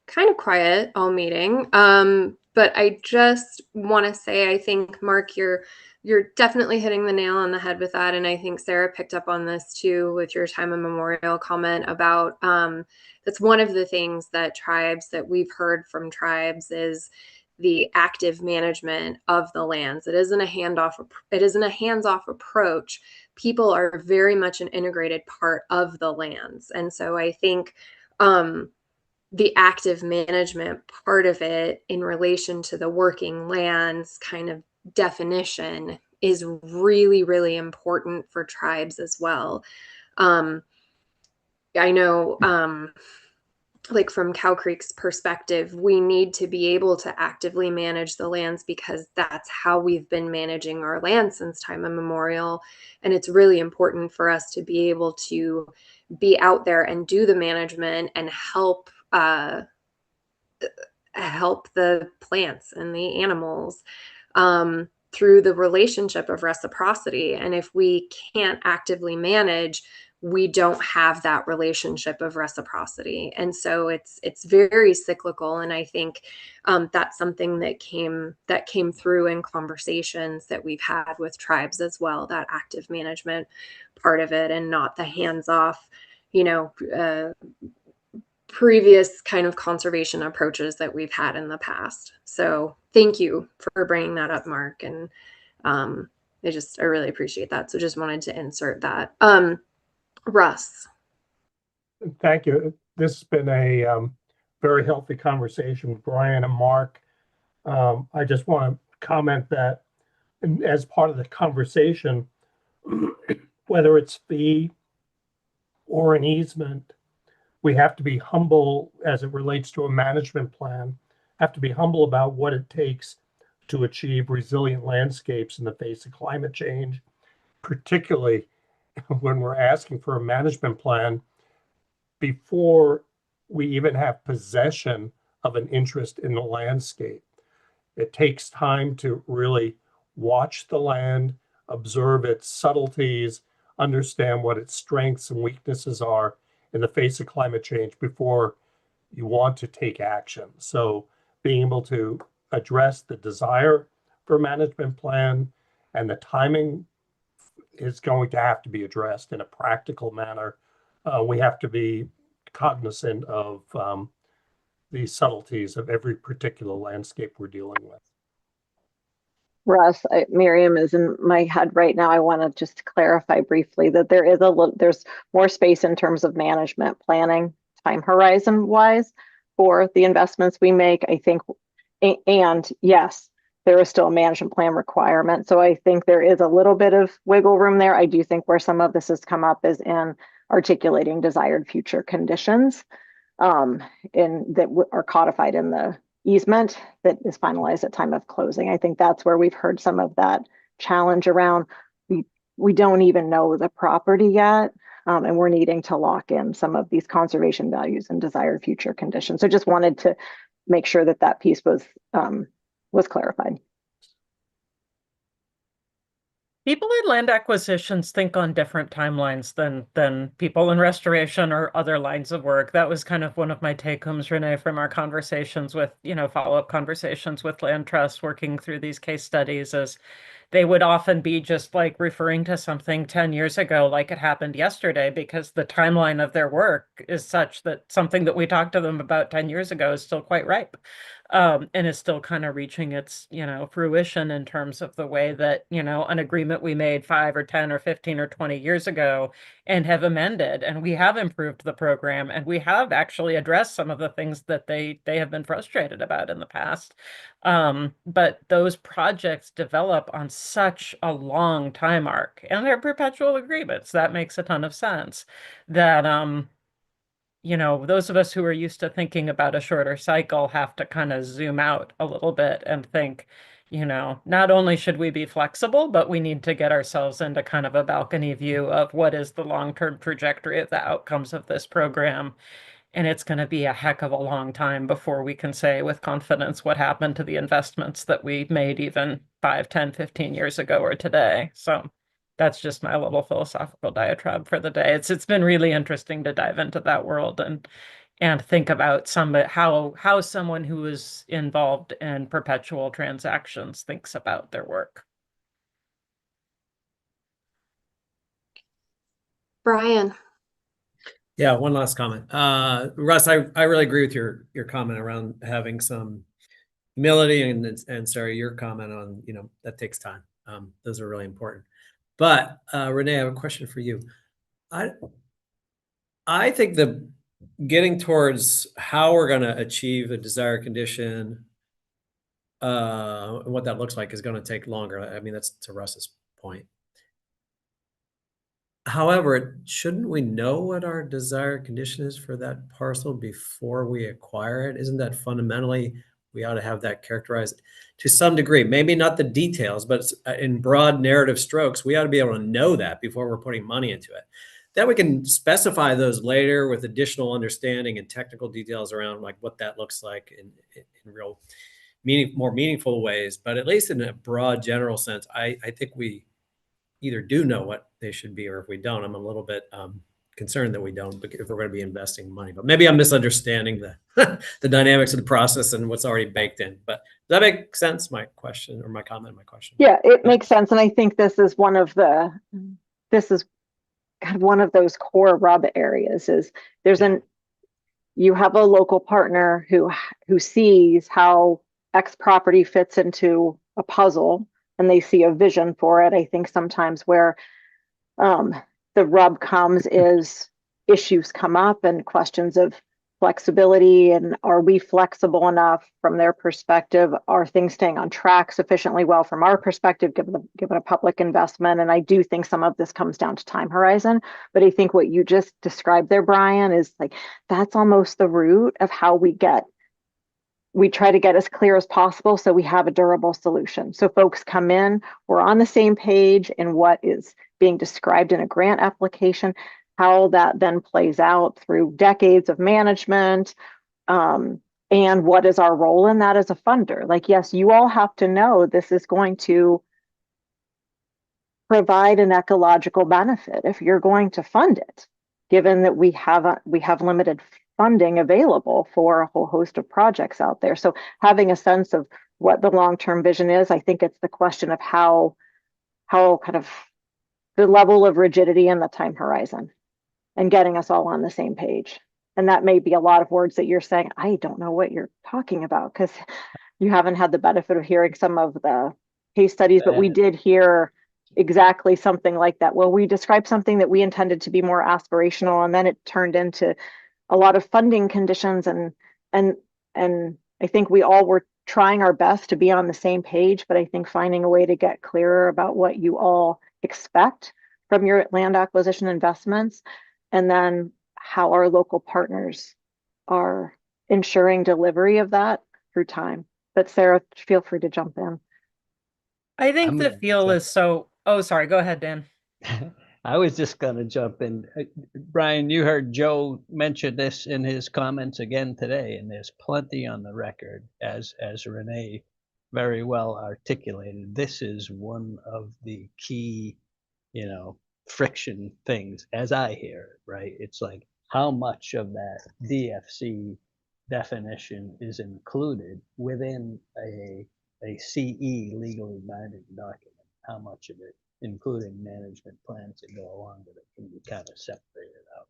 kind of quiet all meeting. But I just want to say, I think, Mark, you're definitely hitting the nail on the head with that. And I think Sarah picked up on this too with your time immemorial comment about that's one of the things that we've heard from tribes is the active management of the lands. It isn't a hands-off approach. People are very much an integrated part of the lands. And so I think the active management part of it in relation to the working lands kind of definition is really, really important for tribes as well. I know, like from Cow Creek's perspective, we need to be able to actively manage the lands because that's how we've been managing our land since time immemorial. And it's really important for us to be able to be out there and do the management and help the plants and the animals through the relationship of reciprocity. And if we can't actively manage, we don't have that relationship of reciprocity. And so it's very cyclical. And I think that's something that came through in conversations that we've had with tribes as well, that active management part of it, and not the hands-off, previous kind of conservation approaches that we've had in the past. So thank you for bringing that up, Mark. And I really appreciate that. So just wanted to insert that. Russ. Thank you. This has been a very healthy conversation with Brian and Mark. I just want to comment that as part of the conversation, whether it's fee or an easement, we have to be humble as it relates to a management plan, have to be humble about what it takes to achieve resilient landscapes in the face of climate change, particularly when we're asking for a management plan before we even have possession of an interest in the landscape. It takes time to really watch the land, observe its subtleties, understand what its strengths and weaknesses are in the face of climate change before you want to take action. So being able to address the desire for a management plan and the timing is going to have to be addressed in a practical manner. We have to be cognizant of the subtleties of every particular landscape we're dealing with. Russ, Miriam is in my head right now. I want to just clarify briefly that there's more space in terms of management planning, time horizon wise, for the investments we make. I think, and yes, there is still a management plan requirement. So I think there is a little bit of wiggle room there. I do think where some of this has come up is in articulating desired future conditions, that are codified in the easement that is finalized at time of closing. I think that's where we've heard some of that challenge around. We don't even know the property yet, and we're needing to lock in some of these conservation values and desired future conditions. So just wanted to make sure that that piece was clarified. People in land acquisitions think on different timelines than people in restoration or other lines of work. That was kind of one of my take-homes, Renee, from our conversations with, follow-up conversations with land trusts working through these case studies, is they would often be just like referring to something 10 years ago, like it happened yesterday, because the timeline of their work is such that something that we talked to them about 10 years ago is still quite ripe. And is still kind of reaching its, fruition in terms of the way that, an agreement we made 5 or 10 or 15 or 20 years ago and have amended, and we have improved the program, and we have actually addressed some of the things that they have been frustrated about in the past. But those projects develop on such a long time arc, and they're perpetual agreements. That makes a ton of sense. That those of us who are used to thinking about a shorter cycle have to kind of zoom out a little bit and think, not only should we be flexible, but we need to get ourselves into kind of a balcony view of what is the long-term trajectory of the outcomes of this program. And it's going to be a heck of a long time before we can say with confidence what happened to the investments that we made even 5, 10, 15 years ago or today. So that's just my little philosophical diatribe for the day. It's been really interesting to dive into that world and think about how someone who is involved in perpetual transactions thinks about their work. Brian. Yeah, one last comment. Russ, I really agree with your comment around having some humility, and Sarah, your comment on, that takes time. Those are really important. But Renee, I have a question for you. I think the getting towards how we're going to achieve a desired condition, and what that looks like, is going to take longer. I mean, that's to Russ's point. However, shouldn't we know what our desired condition is for that parcel before we acquire it? Isn't that fundamentally, we ought to have that characterized to some degree? Maybe not the details, but in broad narrative strokes, we ought to be able to know that before we're putting money into it. Then we can specify those later with additional understanding and technical details around like what that looks like in real more meaningful ways. But at least in a broad general sense, I think we either do know what they should be, or if we don't, I'm a little bit concerned that we don't, if we're going to be investing money. But maybe I'm misunderstanding the the dynamics of the process and what's already baked in. But does that make sense? My question or my comment, my question. Yeah, it makes sense. And I think this is one of kind of one of those core rub areas is you have a local partner who sees how X property fits into a puzzle and they see a vision for it. I think sometimes where the rub comes is issues come up and questions of flexibility, and are we flexible enough from their perspective? Are things staying on track sufficiently well from our perspective, given a public investment? And I do think some of this comes down to time horizon, but I think what you just described there, Brian, is like that's almost the root of how we try to get as clear as possible so we have a durable solution. So folks come in, we're on the same page in what is being described in a grant application, how that then plays out through decades of management, and what is our role in that as a funder. Like, yes, you all have to know this is going to provide an ecological benefit if you're going to fund it, given that we have limited funding available for a whole host of projects out there. So having a sense of what the long-term vision is, I think it's the question of how kind of the level of rigidity and the time horizon and getting us all on the same page. And that may be a lot of words that you're saying, I don't know what you're talking about because you haven't had the benefit of hearing some of the case studies, but we did hear exactly something like that. Well, we described something that we intended to be more aspirational, and then it turned into a lot of funding conditions, and I think we all were trying our best to be on the same page, but I think finding a way to get clearer about what you all expect from your land acquisition investments, and then how our local partners are ensuring delivery of that through time. But Sarah, feel free to jump in. I think the feel is so, oh, sorry, go ahead, Dan. I was just going to jump in. Brian, you heard Joe mention this in his comments again today, and there's plenty on the record, as Renee very well articulated. This is one of the key, friction things, as I hear it, right? It's like how much of that DFC definition is included within a CE legally binding document, how much of it, including management plans that go along with it, can be kind of separated out.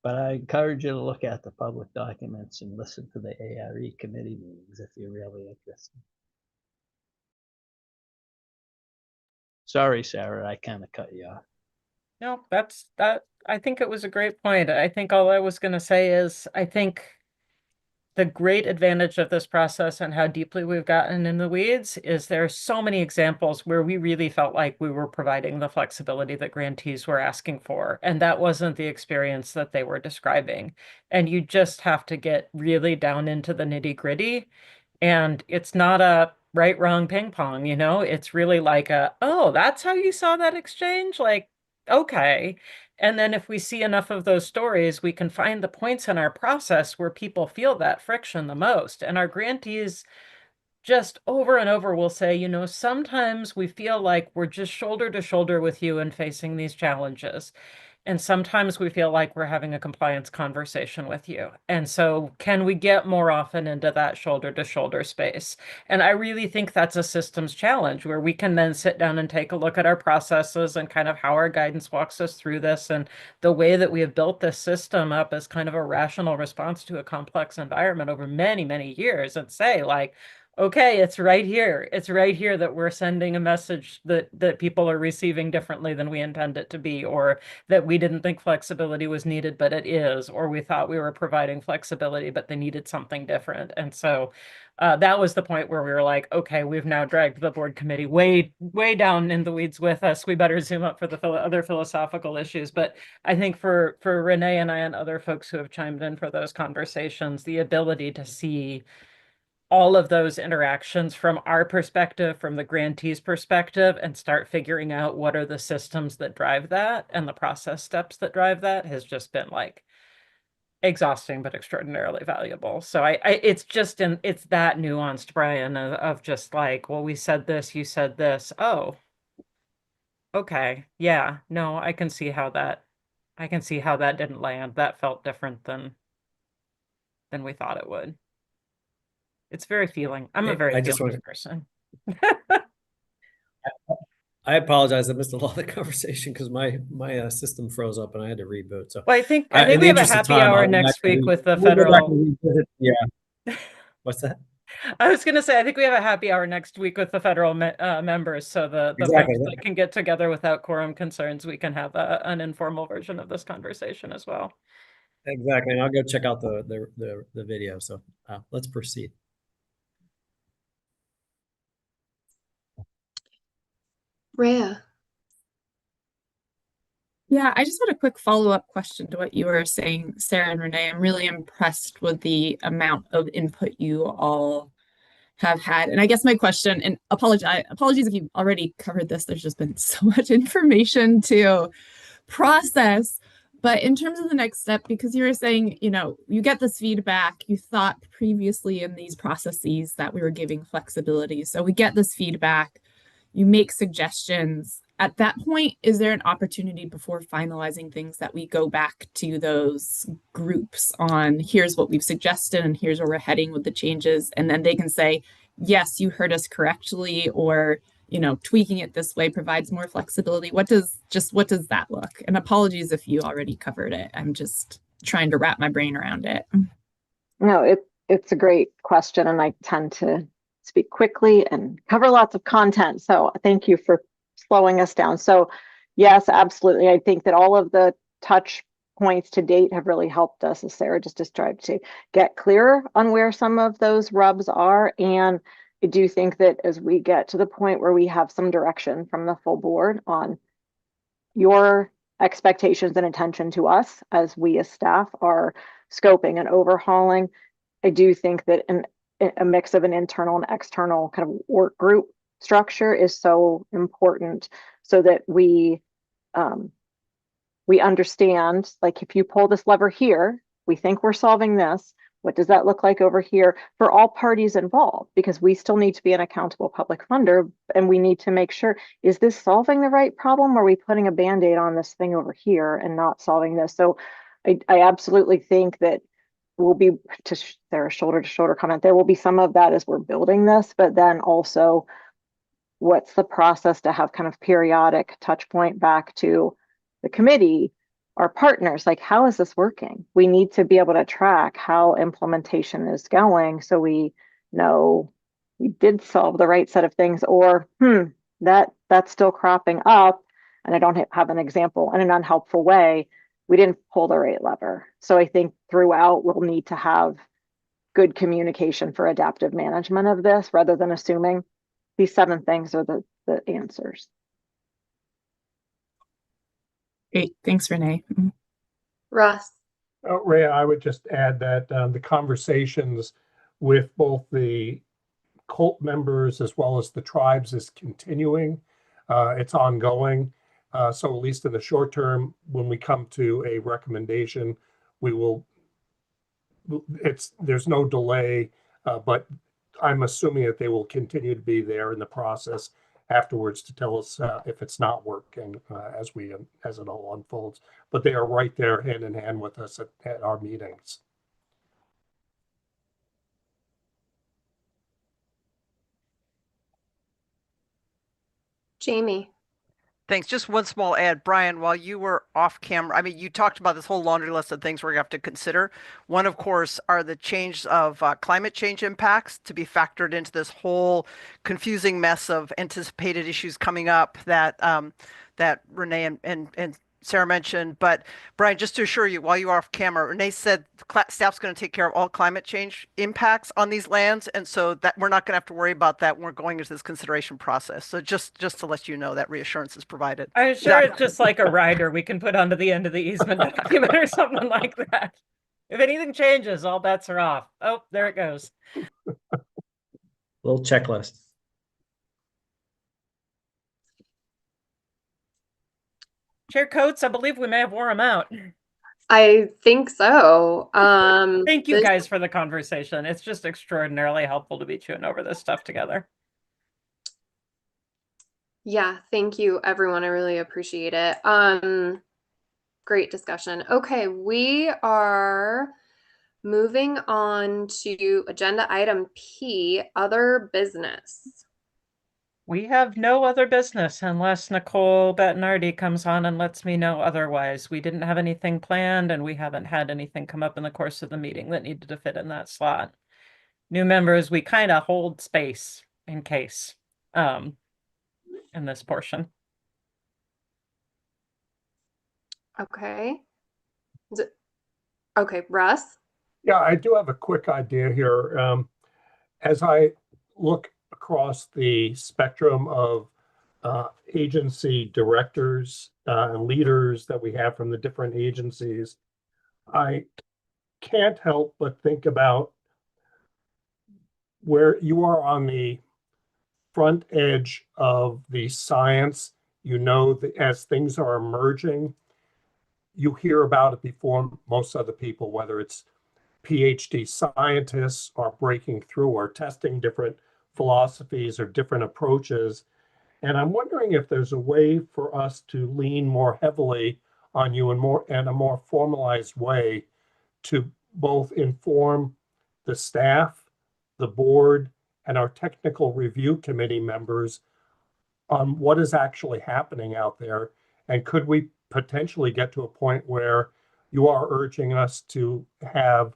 But I encourage you to look at the public documents and listen to the ARE committee meetings if you're really interested. Sorry, Sarah, I kind of cut you off. No, I think it was a great point. I think all I was going to say is I think the great advantage of this process and how deeply we've gotten in the weeds is there are so many examples where we really felt like we were providing the flexibility that grantees were asking for. And that wasn't the experience that they were describing. And you just have to get really down into the nitty-gritty. And it's not a right, wrong, ping pong, it's really like oh, that's how you saw that exchange? Like, okay. And then if we see enough of those stories, we can find the points in our process where people feel that friction the most. And our grantees just over and over will say, sometimes we feel like we're just shoulder to shoulder with you and facing these challenges. And sometimes we feel like we're having a compliance conversation with you. And so can we get more often into that shoulder to shoulder space? And I really think that's a systems challenge where we can then sit down and take a look at our processes and kind of how our guidance walks us through this and the way that we have built this system up as kind of a rational response to a complex environment over many, many years and say like, okay, it's right here. It's right here that we're sending a message that people are receiving differently than we intend it to be, or that we didn't think flexibility was needed, but it is, or we thought we were providing flexibility, but they needed something different. And so that was the point where we were like, okay, we've now dragged the board committee way down in the weeds with us. We better zoom up for the other philosophical issues. But I think for Renee and I and other folks who have chimed in for those conversations, the ability to see all of those interactions from our perspective, from the grantee's perspective, and start figuring out what are the systems that drive that and the process steps that drive that has just been like exhausting, but extraordinarily valuable. So it's that nuanced, Brian, of just like, well, we said this, you said this. Oh, okay. Yeah, no, I can see how that I can see how that didn't land. That felt different than we thought it would. It's very feeling. I'm a very I just feeling want person. I apologize. I missed a lot of the conversation because my system froze up and I had to reboot. So, Well, I think in we the have a interest of happy time, hour I'll go back next and week with the we'll go back federal. and revisit. Yeah. What's that? I was going to say, I think we have a happy hour next week with the federal members, so the Exactly. folks that can get together without quorum concerns, we can have an informal version of this conversation as well. Exactly. And I'll go check out the video. So let's proceed. Rhea. Yeah, I just had a quick follow-up question to what you were saying, Sarah and Renee. I'm really impressed with the amount of input you all have had. And I guess my question, and apologies if you've already covered this, there's just been so much information to process. But in terms of the next step, because you were saying, you get this feedback, you thought previously in these processes that we were giving flexibility. So we get this feedback, you make suggestions. At that point, is there an opportunity before finalizing things that we go back to those groups on here's what we've suggested and here's where we're heading with the changes, and then they can say, yes, you heard us correctly, or tweaking it this way provides more flexibility? What does that look? And apologies if you already covered it. I'm just trying to wrap my brain around it. No, it's a great question, and I tend to speak quickly and cover lots of content. So thank you for slowing us down. So yes, absolutely. I think that all of the touch points to date have really helped us, as Sarah just described, to get clearer on where some of those rubs are. And I do think that as we get to the point where we have some direction from the full board on your expectations and attention to us as we as staff are scoping and overhauling, I do think that a mix of an internal and external kind of work group structure is so important, so that we understand, like, if you pull this lever here, we think we're solving this. What does that look like over here for all parties involved? Because we still need to be an accountable public funder, and we need to make sure, is this solving the right problem? Or are we putting a Band-Aid on this thing over here and not solving this? So I absolutely think that will be, to Sarah's shoulder-to-shoulder comment, there will be some of that as we're building this, but then also what's the process to have kind of periodic touch point back to the committee, our partners, like, how is this working? We need to be able to track how implementation is going, so we know we did solve the right set of things, or that's still cropping up and I don't have an example in an unhelpful way. We didn't pull the right lever. So I think throughout we'll need to have good communication for adaptive management of this, rather than assuming these 7 things are the answers. Great. Thanks, Renee. Russ. Rhea, I would just add that the conversations with both the cult members as well as the tribes is continuing. It's ongoing. So at least in the short term, when we come to a recommendation, there's no delay, but I'm assuming that they will continue to be there in the process afterwards to tell us if it's not working as it all unfolds. But they are right there hand in hand with us at our meetings. Jamie. Thanks. Just one small add, Brian, while you were off camera, I mean, you talked about this whole laundry list of things we're going to have to consider. One, of course, are the change of climate change impacts to be factored into this whole confusing mess of anticipated issues coming up that that Renee and Sarah mentioned. But Brian, just to assure you, while you were off camera, Renee said staff's going to take care of all climate change impacts on these lands, and so that we're not going to have to worry about that when we're going into this consideration process. So just to let you know, that reassurance is provided. I'm sure it's just like a rider we can put onto the end of the easement document or something like that. If anything changes, all bets are off. Oh, there it goes. Little checklist. Chair Coates, I believe we may have wore him out. I think so. Thank you guys for the conversation. It's just extraordinarily helpful to be chewing over this stuff together. Yeah, thank you, everyone. I really appreciate it. Great discussion. Okay, we are moving on to agenda item P, other business. We have no other business unless Nicole Bettinardi comes on and lets me know otherwise. We didn't have anything planned and we haven't had anything come up in the course of the meeting that needed to fit in that slot. New members, we kind of hold space in case in this portion. Okay. Okay, Russ? Yeah, I do have a quick idea here. As I look across the spectrum of agency directors and leaders that we have from the different agencies, I can't help but think about where you are on the front edge of the science. You know that as things are emerging, you hear about it before most other people, whether it's PhD scientists are breaking through or testing different philosophies or different approaches. And I'm wondering if there's a way for us to lean more heavily on you in a more formalized way to both inform the staff, the board, and our technical review committee members on what is actually happening out there. And could we potentially get to a point where you are urging us to have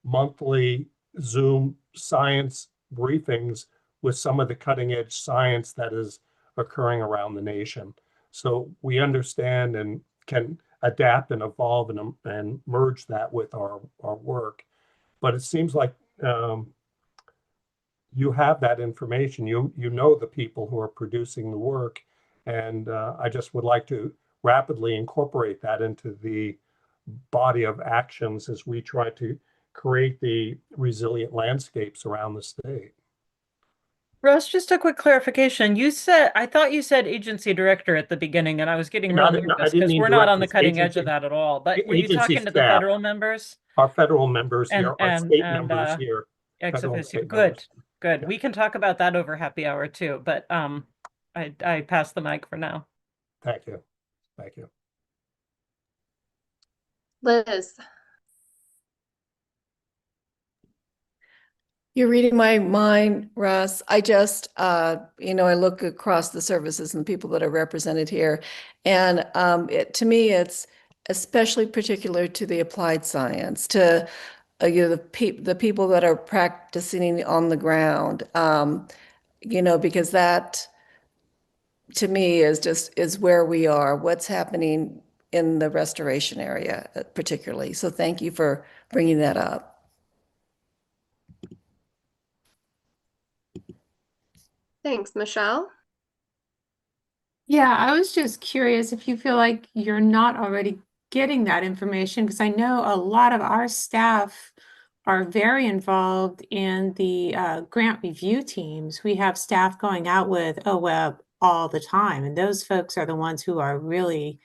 monthly Zoom science briefings with some of the cutting edge science that is occurring around the nation, so we understand and can adapt and evolve and merge that with our work. But it seems like you have that information. You know the people who are producing the work, and I just would like to rapidly incorporate that into the body of actions as we try to create the resilient landscapes around the state. Russ, just a quick clarification. I thought you said agency director at the beginning, and I was getting real nervous because we're not on the cutting edge of that at all. But were you talking to the federal members? Our federal members here, our state members here. Ex officio. Good. Yeah. We can talk about that over happy hour too, but I pass the mic for now. Thank you. Thank you. Liz? You're reading my mind, Russ. I just, I look across the services and the people that are represented here. And to me, it's especially particular to the applied science, to the people that are practicing on the ground, because that, to me, is where we are, what's happening in the restoration area particularly. So thank you for bringing that up. Thanks, Michelle. Yeah, I was just curious if you feel like you're not already getting that information, because I know a lot of our staff are very involved in the grant review teams. We have staff going out with OWEB all the time, and those folks are the ones who are really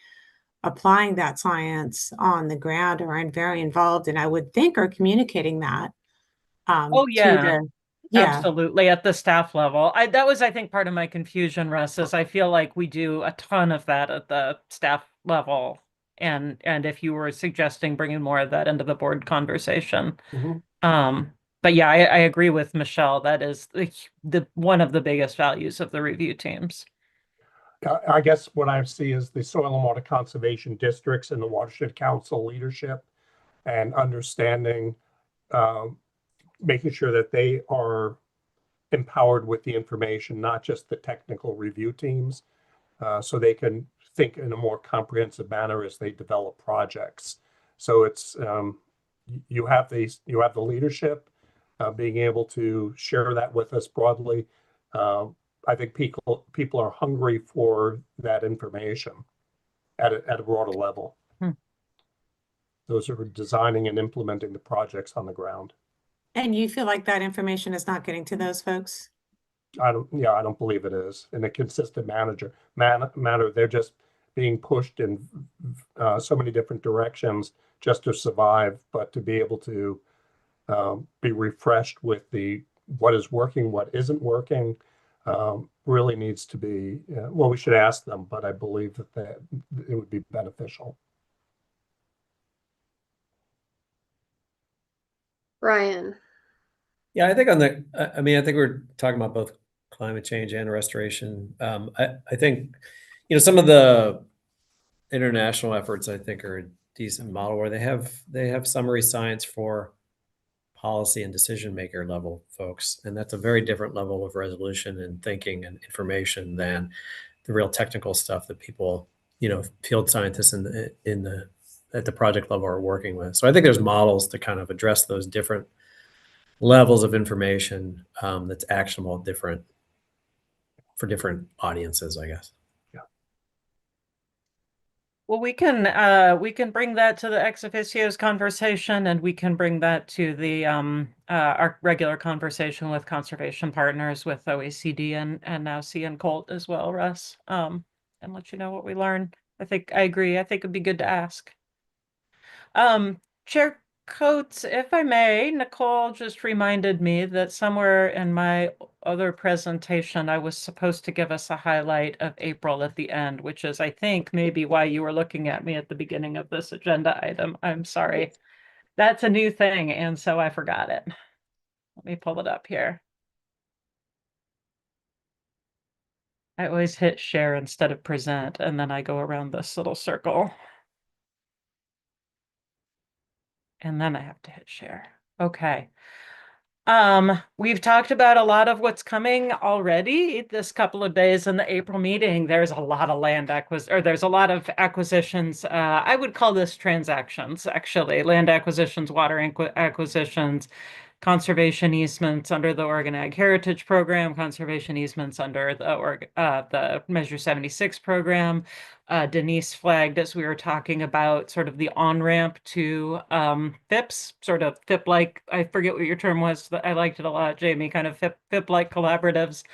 applying that science on the ground or are very involved, and I would think are communicating that. Oh, yeah. Yeah. Absolutely, at the staff level. That was, I think, part of my confusion, Russ, is I feel like we do a ton of that at the staff level. And if you were suggesting bringing more of that into the board conversation. But yeah, I agree with Michelle. That is the one of the biggest values of the review teams. I guess what I see is the soil and water conservation districts and the watershed council leadership and understanding, making sure that they are empowered with the information, not just the technical review teams, so they can think in a more comprehensive manner as they develop projects. So it's you have the leadership being able to share that with us broadly. I think people are hungry for that information at a broader level. Those who are designing and implementing the projects on the ground. And you feel like that information is not getting to those folks? I don't believe it is in a consistent manner. They're just being pushed in so many different directions just to survive, but to be able to be refreshed with what is working, what isn't working, really needs to be, we should ask them, but I believe that it would be beneficial. Ryan. Yeah, I think on the, I mean, I think we're talking about both climate change and restoration. I think, some of the international efforts, I think, are a decent model where they have summary science for policy and decision maker level folks. And that's a very different level of resolution and thinking and information than the real technical stuff that people, field scientists at the project level are working with. So I think there's models to kind of address those different levels of information that's actionable for different audiences, I guess. Well, we can bring that to the ex officio's conversation, and we can bring that to the our regular conversation with conservation partners, with OECD and now C and Colt as well, Russ. And let you know what we learn. I agree. I think it'd be good to ask. Chair Coates, if I may, Nicole just reminded me that somewhere in my other presentation, I was supposed to give us a highlight of April at the end, which is, I think, maybe why you were looking at me at the beginning of this agenda item. I'm sorry. That's a new thing, and so I forgot it. Let me pull it up here. I always hit share instead of present, and then I go around this little circle. And then I have to hit share. Okay. We've talked about a lot of what's coming already this couple of days in the April meeting. There's a lot of there's a lot of acquisitions. I would call this transactions, actually. Land acquisitions, water acquisitions, conservation easements under the Oregon Ag Heritage Program, conservation easements under the Measure 76 program. Denise flagged, as we were talking about, sort of the on-ramp to FIPS, sort of FIP-like, I forget what your term was, but I liked it a lot, Jamie, kind of FIP-like collaboratives.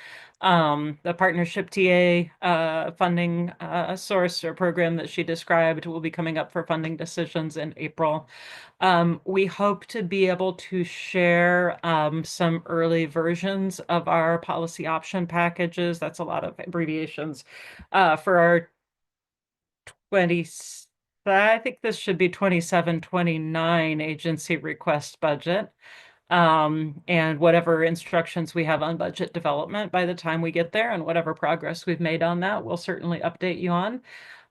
The partnership TA funding source or program that she described will be coming up for funding decisions in April. We hope to be able to share some early versions of our policy option packages. That's a lot of abbreviations for our I think this should be 27-29 agency request budget. And whatever instructions we have on budget development by the time we get there, and whatever progress we've made on that, we'll certainly update you on.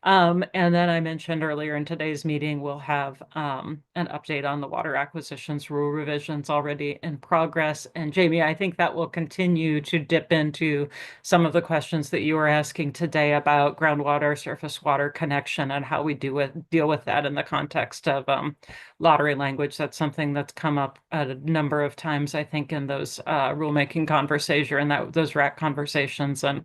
And then I mentioned earlier in today's meeting, we'll have an update on the water acquisitions rule revisions already in progress. And Jamie, I think that will continue to dip into some of the questions that you were asking today about groundwater, surface water connection, and how we deal with that in the context of lottery language. That's something that's come up a number of times, I think, in those rulemaking conversation and those RAC conversations. And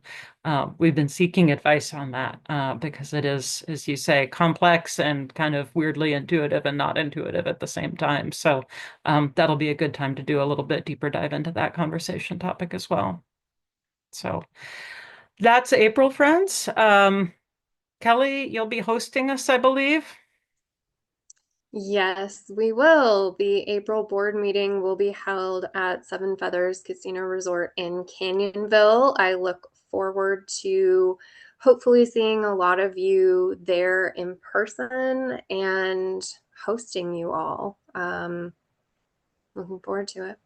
we've been seeking advice on that because it is, as you say, complex and kind of weirdly intuitive and not intuitive at the same time. So that'll be a good time to do a little bit deeper dive into that conversation topic as well. So that's April, friends. Kelly, you'll be hosting us, I believe. Yes, we will. The April board meeting will be held at Seven Feathers Casino Resort in Canyonville. I look forward to hopefully seeing a lot of you there in person and hosting you all. Looking forward to it.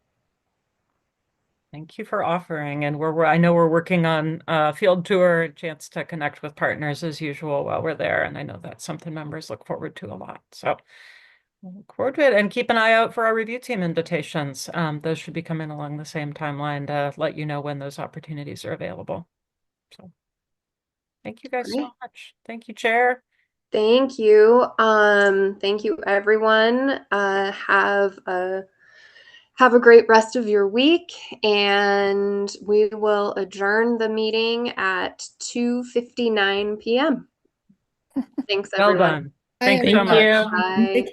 Thank you for offering. And I know we're working on a field tour, a chance to connect with partners as usual while we're there. And I know that's something members look forward to a lot. So we'll look forward to it, and keep an eye out for our review team invitations. Those should be coming along the same timeline to let you know when those opportunities are available. So thank you guys so much. Thank you, Chair. Thank you. Thank you, everyone. Have a great rest of your week, and we will adjourn the meeting at 2:59 p.m. Thanks, everyone. Well done. Thanks so much. Bye.